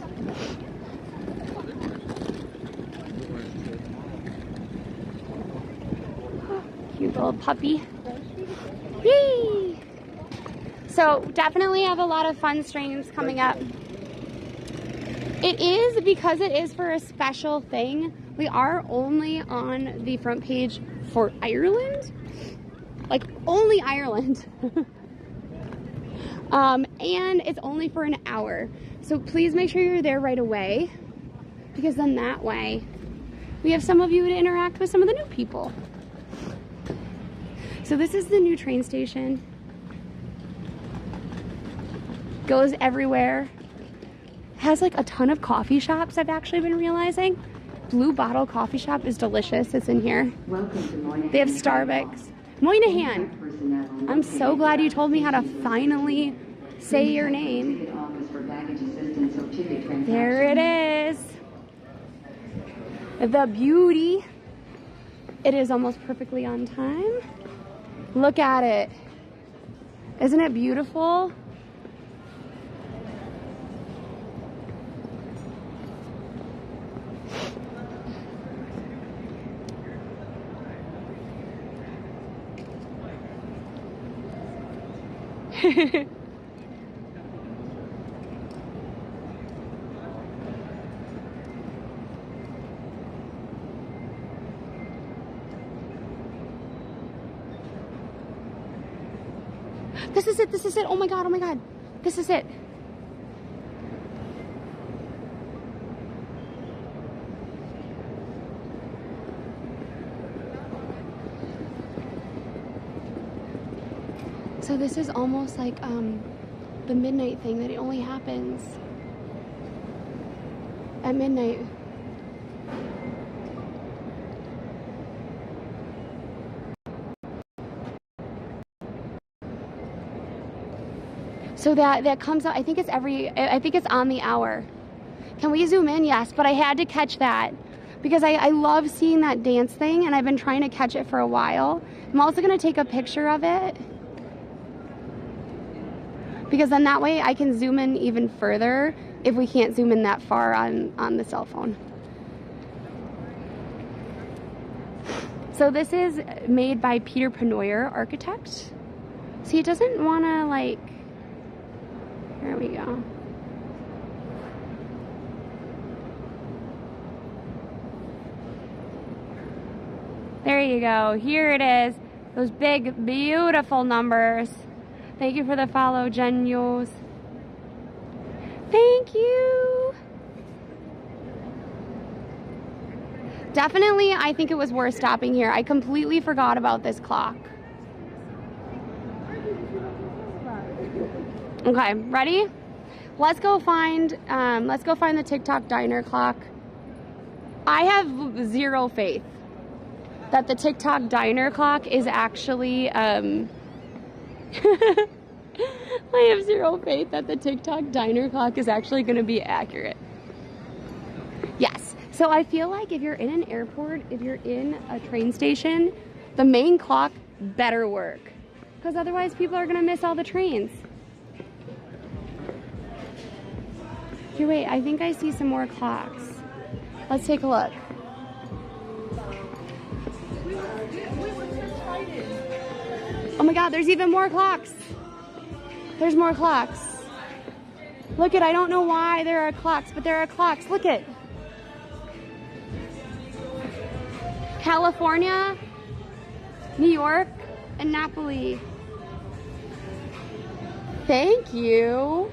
Cute little puppy. Yay! So definitely have a lot of fun streams coming up. It is, because it is for a special thing, we are only on the front page for Ireland. Like, only Ireland. And it's only for an hour. So please make sure you're there right away, because then that way we have some of you to interact with some of the new people. So this is the new train station. Goes everywhere. Has like a ton of coffee shops, I've actually been realizing. Blue Bottle Coffee Shop is delicious. It's in here. They have Starbucks. Moynihan. I'm so glad you told me how to finally say your name. There it is. The beauty. It is almost perfectly on time. Look at it. Isn't it beautiful? This is it, this is it. Oh my god, this is it. So this is almost like the midnight thing, that it only happens at midnight. So that comes out, I think it's on the hour. Can we zoom in? Yes, but I had to catch that because I love seeing that dance thing, and I've been trying to catch it for a while. I'm also gonna take a picture of it. because then that way I can zoom in even further if we can't zoom in that far on the cell phone. So this is made by Peter Penoyer, architect. See, it doesn't want to like, there we go. There you go, here it is. Those big, beautiful numbers. Thank you for the follow, Genios. Thank you. Definitely, I think it was worth stopping here. I completely forgot about this clock. Okay, ready? Let's go find the Tik Tok Diner Clock. I have zero faith that the Tik Tok Diner Clock is actually, I have zero faith that the Tik Tok Diner Clock is actually going to be accurate. Yes. So I feel like if you're in an airport, if you're in a train station, the main clock better work. Because otherwise people are going to miss all the trains. Here, wait, I think I see some more clocks. Let's take a look. Oh my God, there's even more clocks. There's more clocks. Look it, I don't know why there are clocks, but there are clocks. Look it. California, New York, and Napoli. Thank you.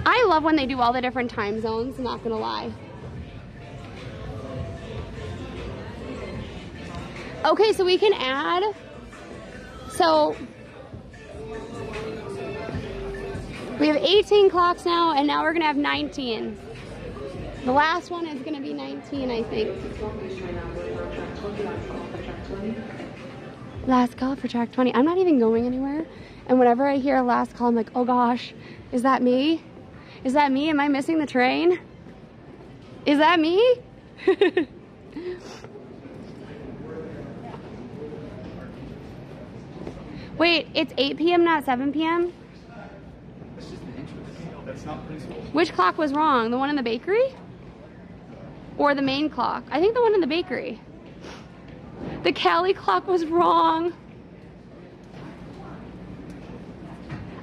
I love when they do all the different time zones, I'm not gonna lie. Okay, so we can add, so we have 18 clocks now, and now we're gonna have 19. The last one is gonna be 19, I think. Last call for track 20. I'm not even going anywhere, and whenever I hear a last call, I'm like, oh gosh, is that me? Is that me? Am I missing the train? Is that me? Wait, it's 8 p.m., not 7 p.m.? That's just the interest. That's not principle. Which clock was wrong? The one in the bakery? Or the main clock? I think the one in the bakery. The Cali clock was wrong.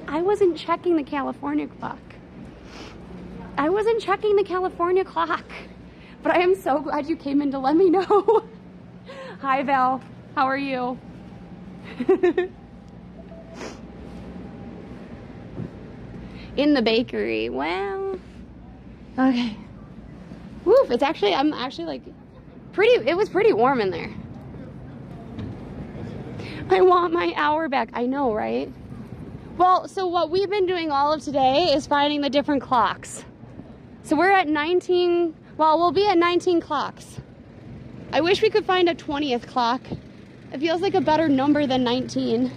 I wasn't checking the California clock. I wasn't checking the California clock. But I am so glad you came in to let me know. Hi, Val. How are you? In the bakery. Well, okay. Woof, it's actually, I'm actually like it was pretty warm in there. I want my hour back. I know, right? Well, so what we've been doing all of today is finding the different clocks. So we're at 19, well, we'll be at 19 clocks. I wish we could find a 20th clock. It feels like a better number than 19.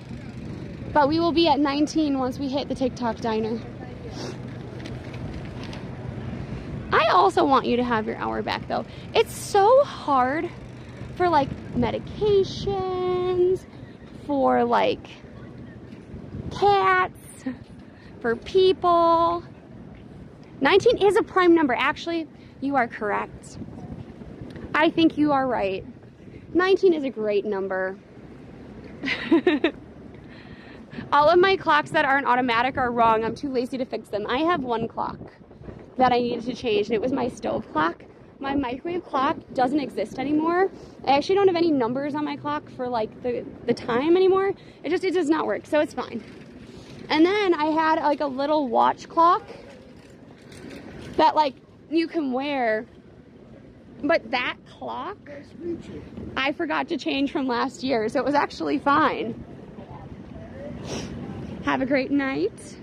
But we will be at 19 once we hit the Tik Tok Diner. I also want you to have your hour back though. It's so hard for like medications, for like cats, for people. 19 is a prime number. Actually, you are correct. I think you are right. 19 is a great number. All of my clocks that aren't automatic are wrong. I'm too lazy to fix them. I have one clock that I needed to change, and it was my stove clock. My microwave clock doesn't exist anymore. I actually don't have any numbers on my clock for like the time anymore. It does not work, so it's fine. And then I had like a little watch clock that like you can wear, but that clock I forgot to change from last year, so it was actually fine. Have a great night.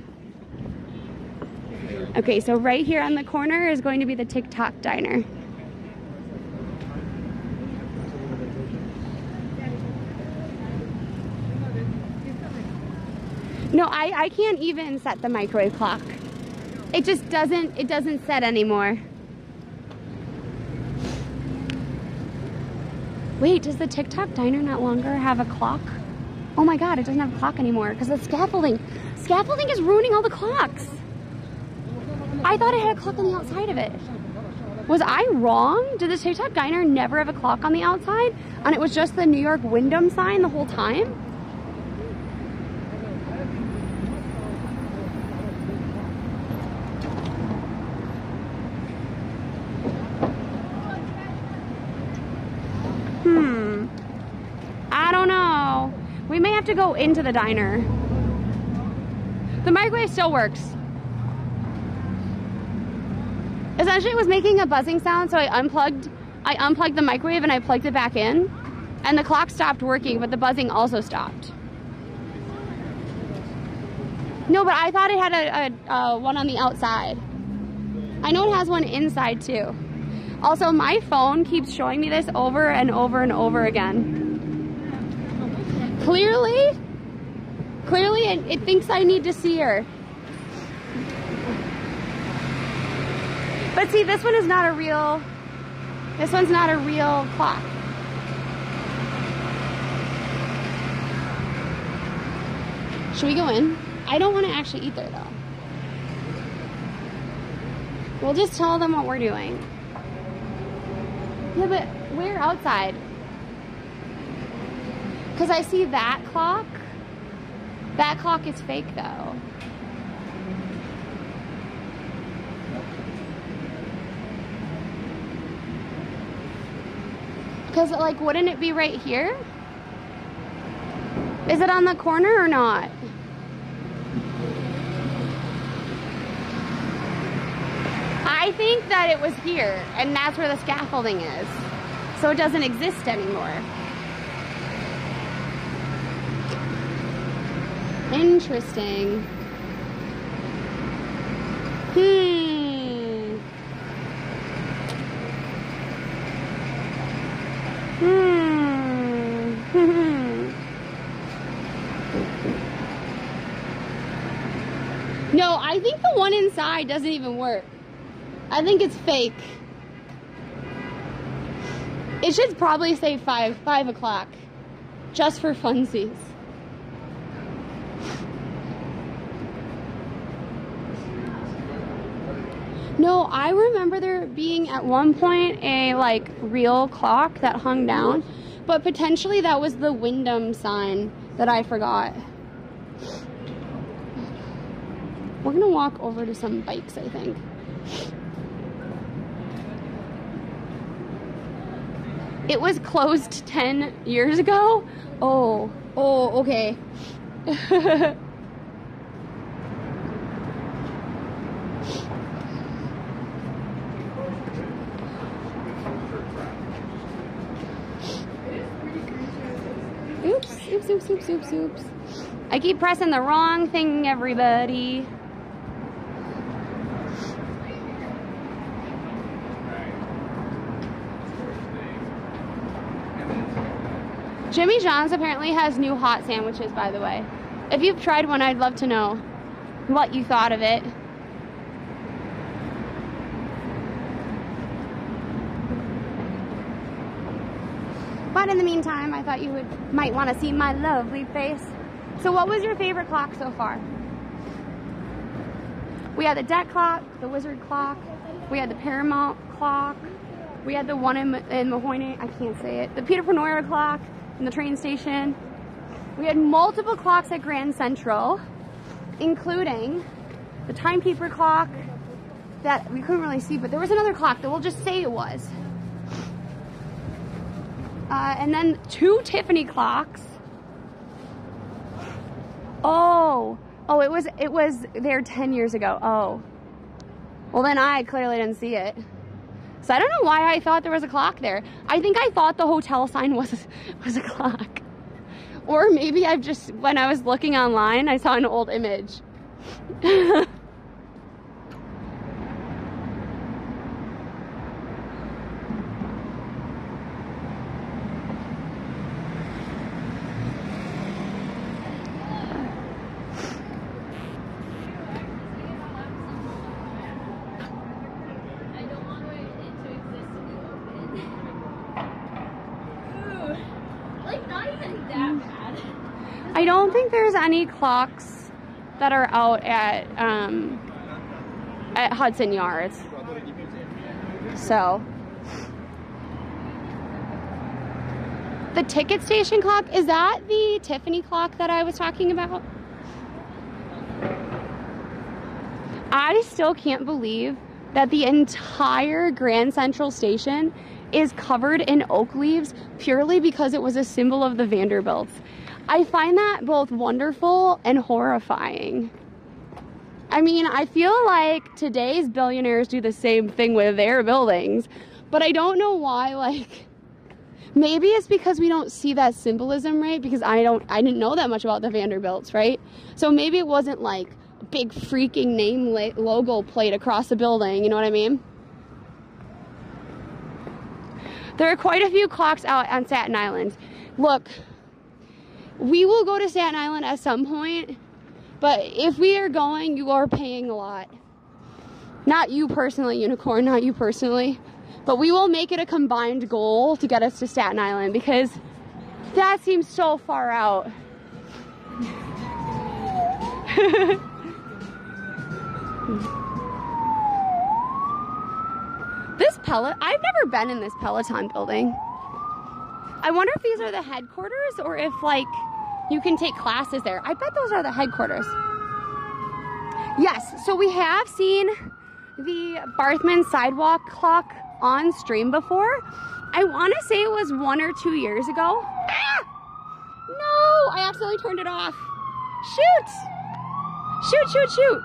Okay, so right here on the corner is going to be the Tik Tok Diner. No, I can't even set the microwave clock. It just doesn't set anymore. Wait, does the Tik Tok Diner not longer have a clock? Oh my God, it doesn't have a clock anymore because the scaffolding. Scaffolding is ruining all the clocks. I thought it had a clock on the outside of it. Was I wrong? Did the Tik Tok Diner never have a clock on the outside? And it was just the New York Wyndham sign the whole time? I don't know. We may have to go into the diner. The microwave still works. Essentially, it was making a buzzing sound, so I unplugged the microwave and I plugged it back in, and the clock stopped working, but the buzzing also stopped. No, but I thought it had a one on the outside. I know it has one inside too. Also, my phone keeps showing me this over and over and over again. Clearly, it thinks I need to see her. But see, this one is not a real, this one's not a real clock. Should we go in? I don't want to actually eat there though. We'll just tell them what we're doing. Yeah, but we're outside. Because I see that clock. That clock is fake though. Because, like, wouldn't it be right here? Is it on the corner or not? I think that it was here, and that's where the scaffolding is. So it doesn't exist anymore. Interesting. No, I think the one inside doesn't even work. I think it's fake. It should probably say 5 o'clock, just for funsies. No, I remember there being at one point a like real clock that hung down, but potentially that was the Wyndham sign that I forgot. We're gonna walk over to some bikes, I think. It was closed 10 years ago? Oh, okay. Oops. I keep pressing the wrong thing, everybody. Jimmy John's apparently has new hot sandwiches, by the way. If you've tried one, I'd love to know what you thought of it. But in the meantime, I thought you might want to see my lovely face. So what was your favorite clock so far? We had the Debt Clock, the Wizard Clock, we had the Paramount Clock, we had the one in Mahoney, I can't say it, the Peter Panora Clock in the train station. We had multiple clocks at Grand Central, including the Timekeeper clock that we couldn't really see, but there was another clock that we'll just say it was. And then 2 Tiffany clocks. Oh, it was there 10 years ago. Oh, well then I clearly didn't see it. So I don't know why I thought there was a clock there. I think I thought the hotel sign was a clock. Or maybe I've just, when I was looking online, I saw an old image. that bad. I don't think there's any clocks that are out at Hudson Yards. So the ticket station clock, is that the Tiffany clock that I was talking about? I still can't believe that the entire Grand Central Station is covered in oak leaves purely because it was a symbol of the Vanderbilts. I find that both wonderful and horrifying. I mean, I feel like today's billionaires do the same thing with their buildings, but I don't know why, like, maybe it's because we don't see that symbolism, right? Because I didn't know that much about the Vanderbilts, right? So maybe it wasn't like a big freaking name logo plate across the building, you know what I mean? There are quite a few clocks out on Staten Island. Look, we will go to Staten Island at some point, but if we are going, you are paying a lot. Not you personally, Unicorn, not you personally. But we will make it a combined goal to get us to Staten Island because that seems so far out. I've never been in this Peloton building. I wonder if these are the headquarters or if, like, you can take classes there. I bet those are the headquarters. Yes, so we have seen the Barthman sidewalk clock on stream before. I want to say it was 1 or 2 years ago. Ah! No, I accidentally turned it off. Shoot! Shoot, shoot, shoot.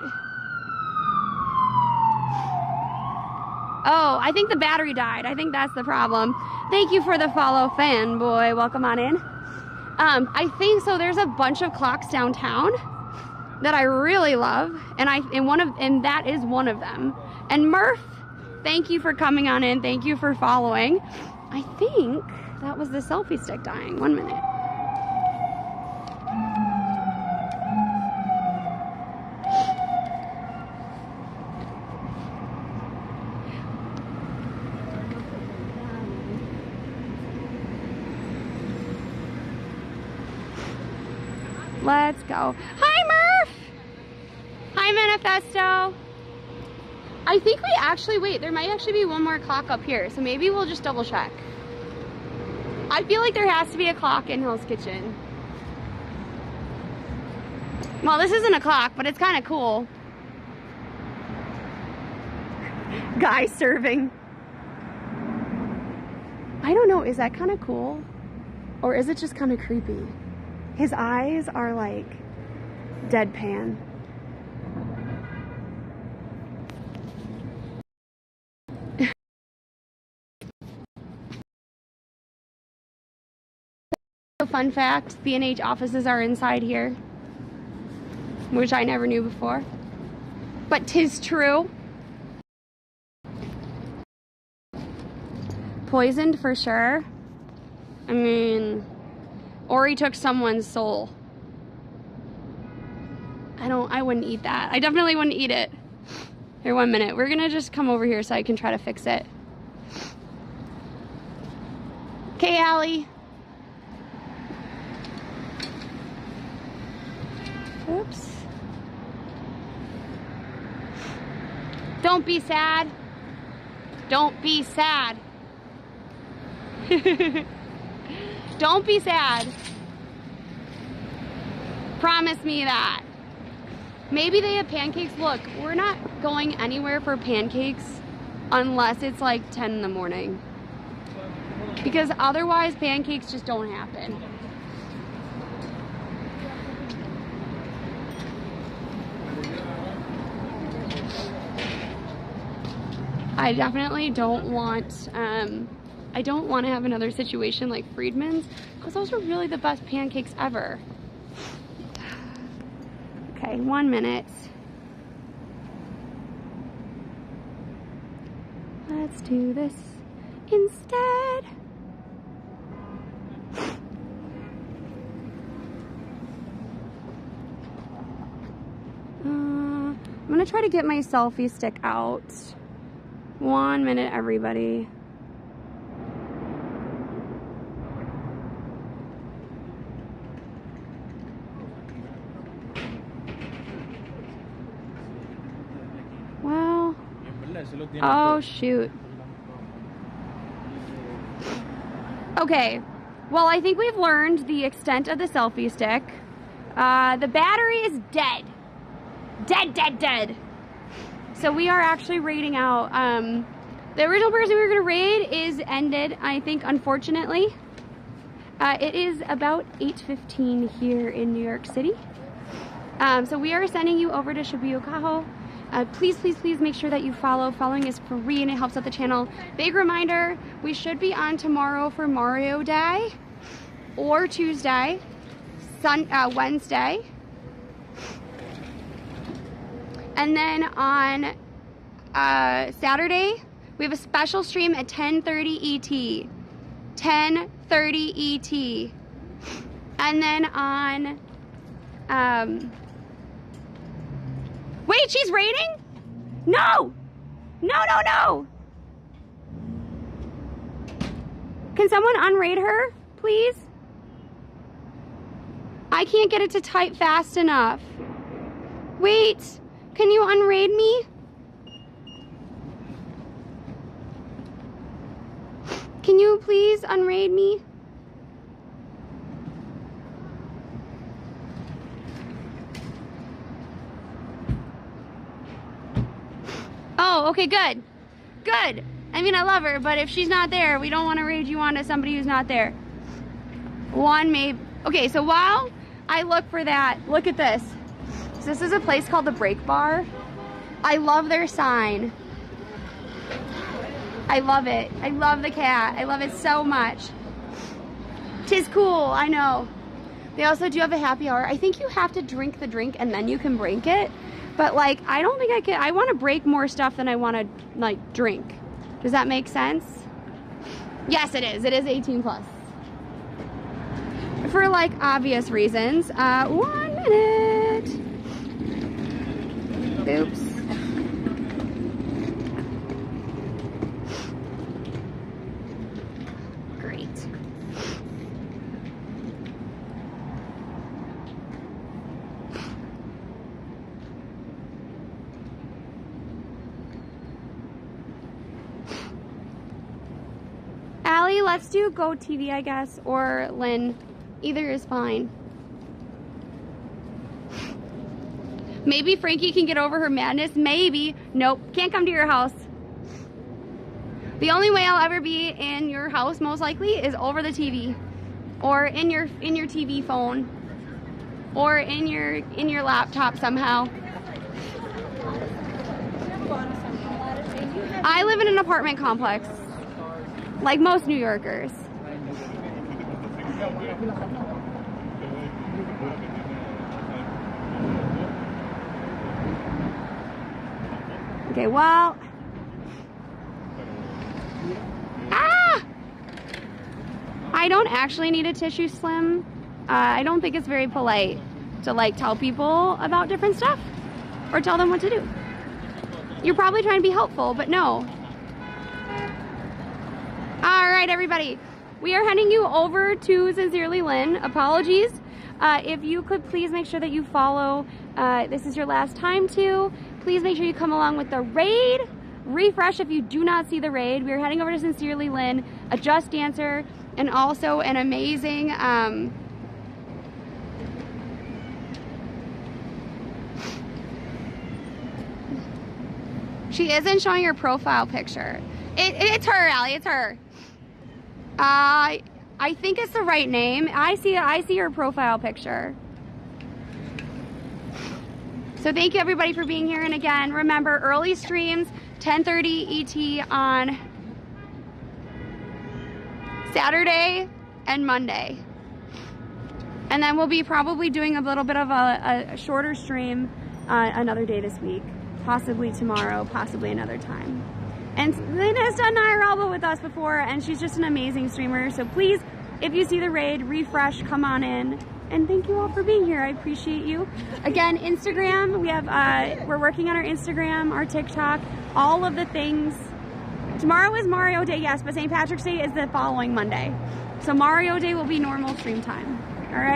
Oh, I think the battery died. I think that's the problem. Thank you for the follow, fanboy. Welcome on in. I think so. There's a bunch of clocks downtown that I really love, and that is one of them. And Murph, thank you for coming on in. Thank you for following. I think that was the selfie stick dying. 1 minute. Let's go. Hi, Murph! Hi, Manifesto. I think we actually, wait, there might actually be one more clock up here, so maybe we'll just double check. I feel like there has to be a clock in Hell's Kitchen. Well, this isn't a clock, but it's kind of cool. Guy serving. I don't know, is that kind of cool? Or is it just kind of creepy? His eyes are like deadpan. Fun fact, B&H offices are inside here, which I never knew before. But 'tis true. Poisoned for sure. I mean, Ori took someone's soul. I wouldn't eat that. I definitely wouldn't eat it. Here, 1 minute. We're gonna just come over here so I can try to fix it. Okay, Allie. Oops. Don't be sad. Don't be sad. Don't be sad. Promise me that. Maybe they have pancakes. Look, we're not going anywhere for pancakes unless it's like 10 in the morning. Because otherwise pancakes just don't happen. I definitely don't want to have another situation like Friedman's, because those are really the best pancakes ever. Okay, 1 minute. Let's do this instead. I'm gonna try to get my selfie stick out. 1 minute, everybody. Oh, shoot. Okay. Well, I think we've learned the extent of the selfie stick. The battery is dead. Dead. So we are actually raiding out. The original person we were going to raid is ended, I think, unfortunately. It is about 8:15 here in New York City. So we are sending you over to Shibuya Kaho. Please make sure that you follow. Following is free and it helps out the channel. Big reminder, we should be on tomorrow for Mario Day, or Tuesday, Wednesday. And then on Saturday, we have a special stream at 10:30 ET. 10:30 ET. And then on, wait, she's raiding? No! Can someone unraid her, please? I can't get it to type fast enough. Wait, can you unraid me? Can you please unraid me? Oh, okay, good. I mean, I love her, but if she's not there, we don't want to raid you on to somebody who's not there. One, maybe. Okay, so while I look for that, look at this. So this is a place called the Break Bar. I love their sign. I love it. I love the cat. I love it so much. 'Tis cool, I know. They also do have a happy hour. I think you have to drink the drink and then you can break it. But like, I don't think I can. I want to break more stuff than I want to like drink. Does that make sense? Yes, it is. It is 18 plus. For like obvious reasons. 1 minute. Oops. Great. Allie, let's do Go TV, I guess, or Lynn. Either is fine. Maybe Frankie can get over her madness. Maybe. Nope. Can't come to your house. The only way I'll ever be in your house, most likely, is over the TV, or in your TV phone, or in your laptop somehow. I live in an apartment complex, like most New Yorkers. Okay, well. I don't actually need a tissue slim. I don't think it's very polite to like tell people about different stuff or tell them what to do. You're probably trying to be helpful, but no. All right, everybody. We are heading you over to Sincerely Lynn. Apologies. If you could please make sure that you follow. This is your last time to. Please make sure you come along with the raid. Refresh if you do not see the raid. We are heading over to Sincerely Lynn, a Just Dancer, and also an amazing she isn't showing her profile picture. It's her, Allie, it's her. I think it's the right name. I see her profile picture. So thank you everybody for being here, and again, remember early streams 10:30 ET on Saturday and Monday. And then we'll be probably doing a little bit of a shorter stream another day this week. Possibly tomorrow, possibly another time. And Lynn has done IRL with us before, and she's just an amazing streamer. So please, if you see the raid, refresh, come on in. And thank you all for being here. I appreciate you. Again, Instagram, we have, we're working on our Instagram, our TikTok, all of the things. Tomorrow is Mario Day, yes, but St. Patrick's Day is the following Monday. So Mario Day will be normal stream time. All right?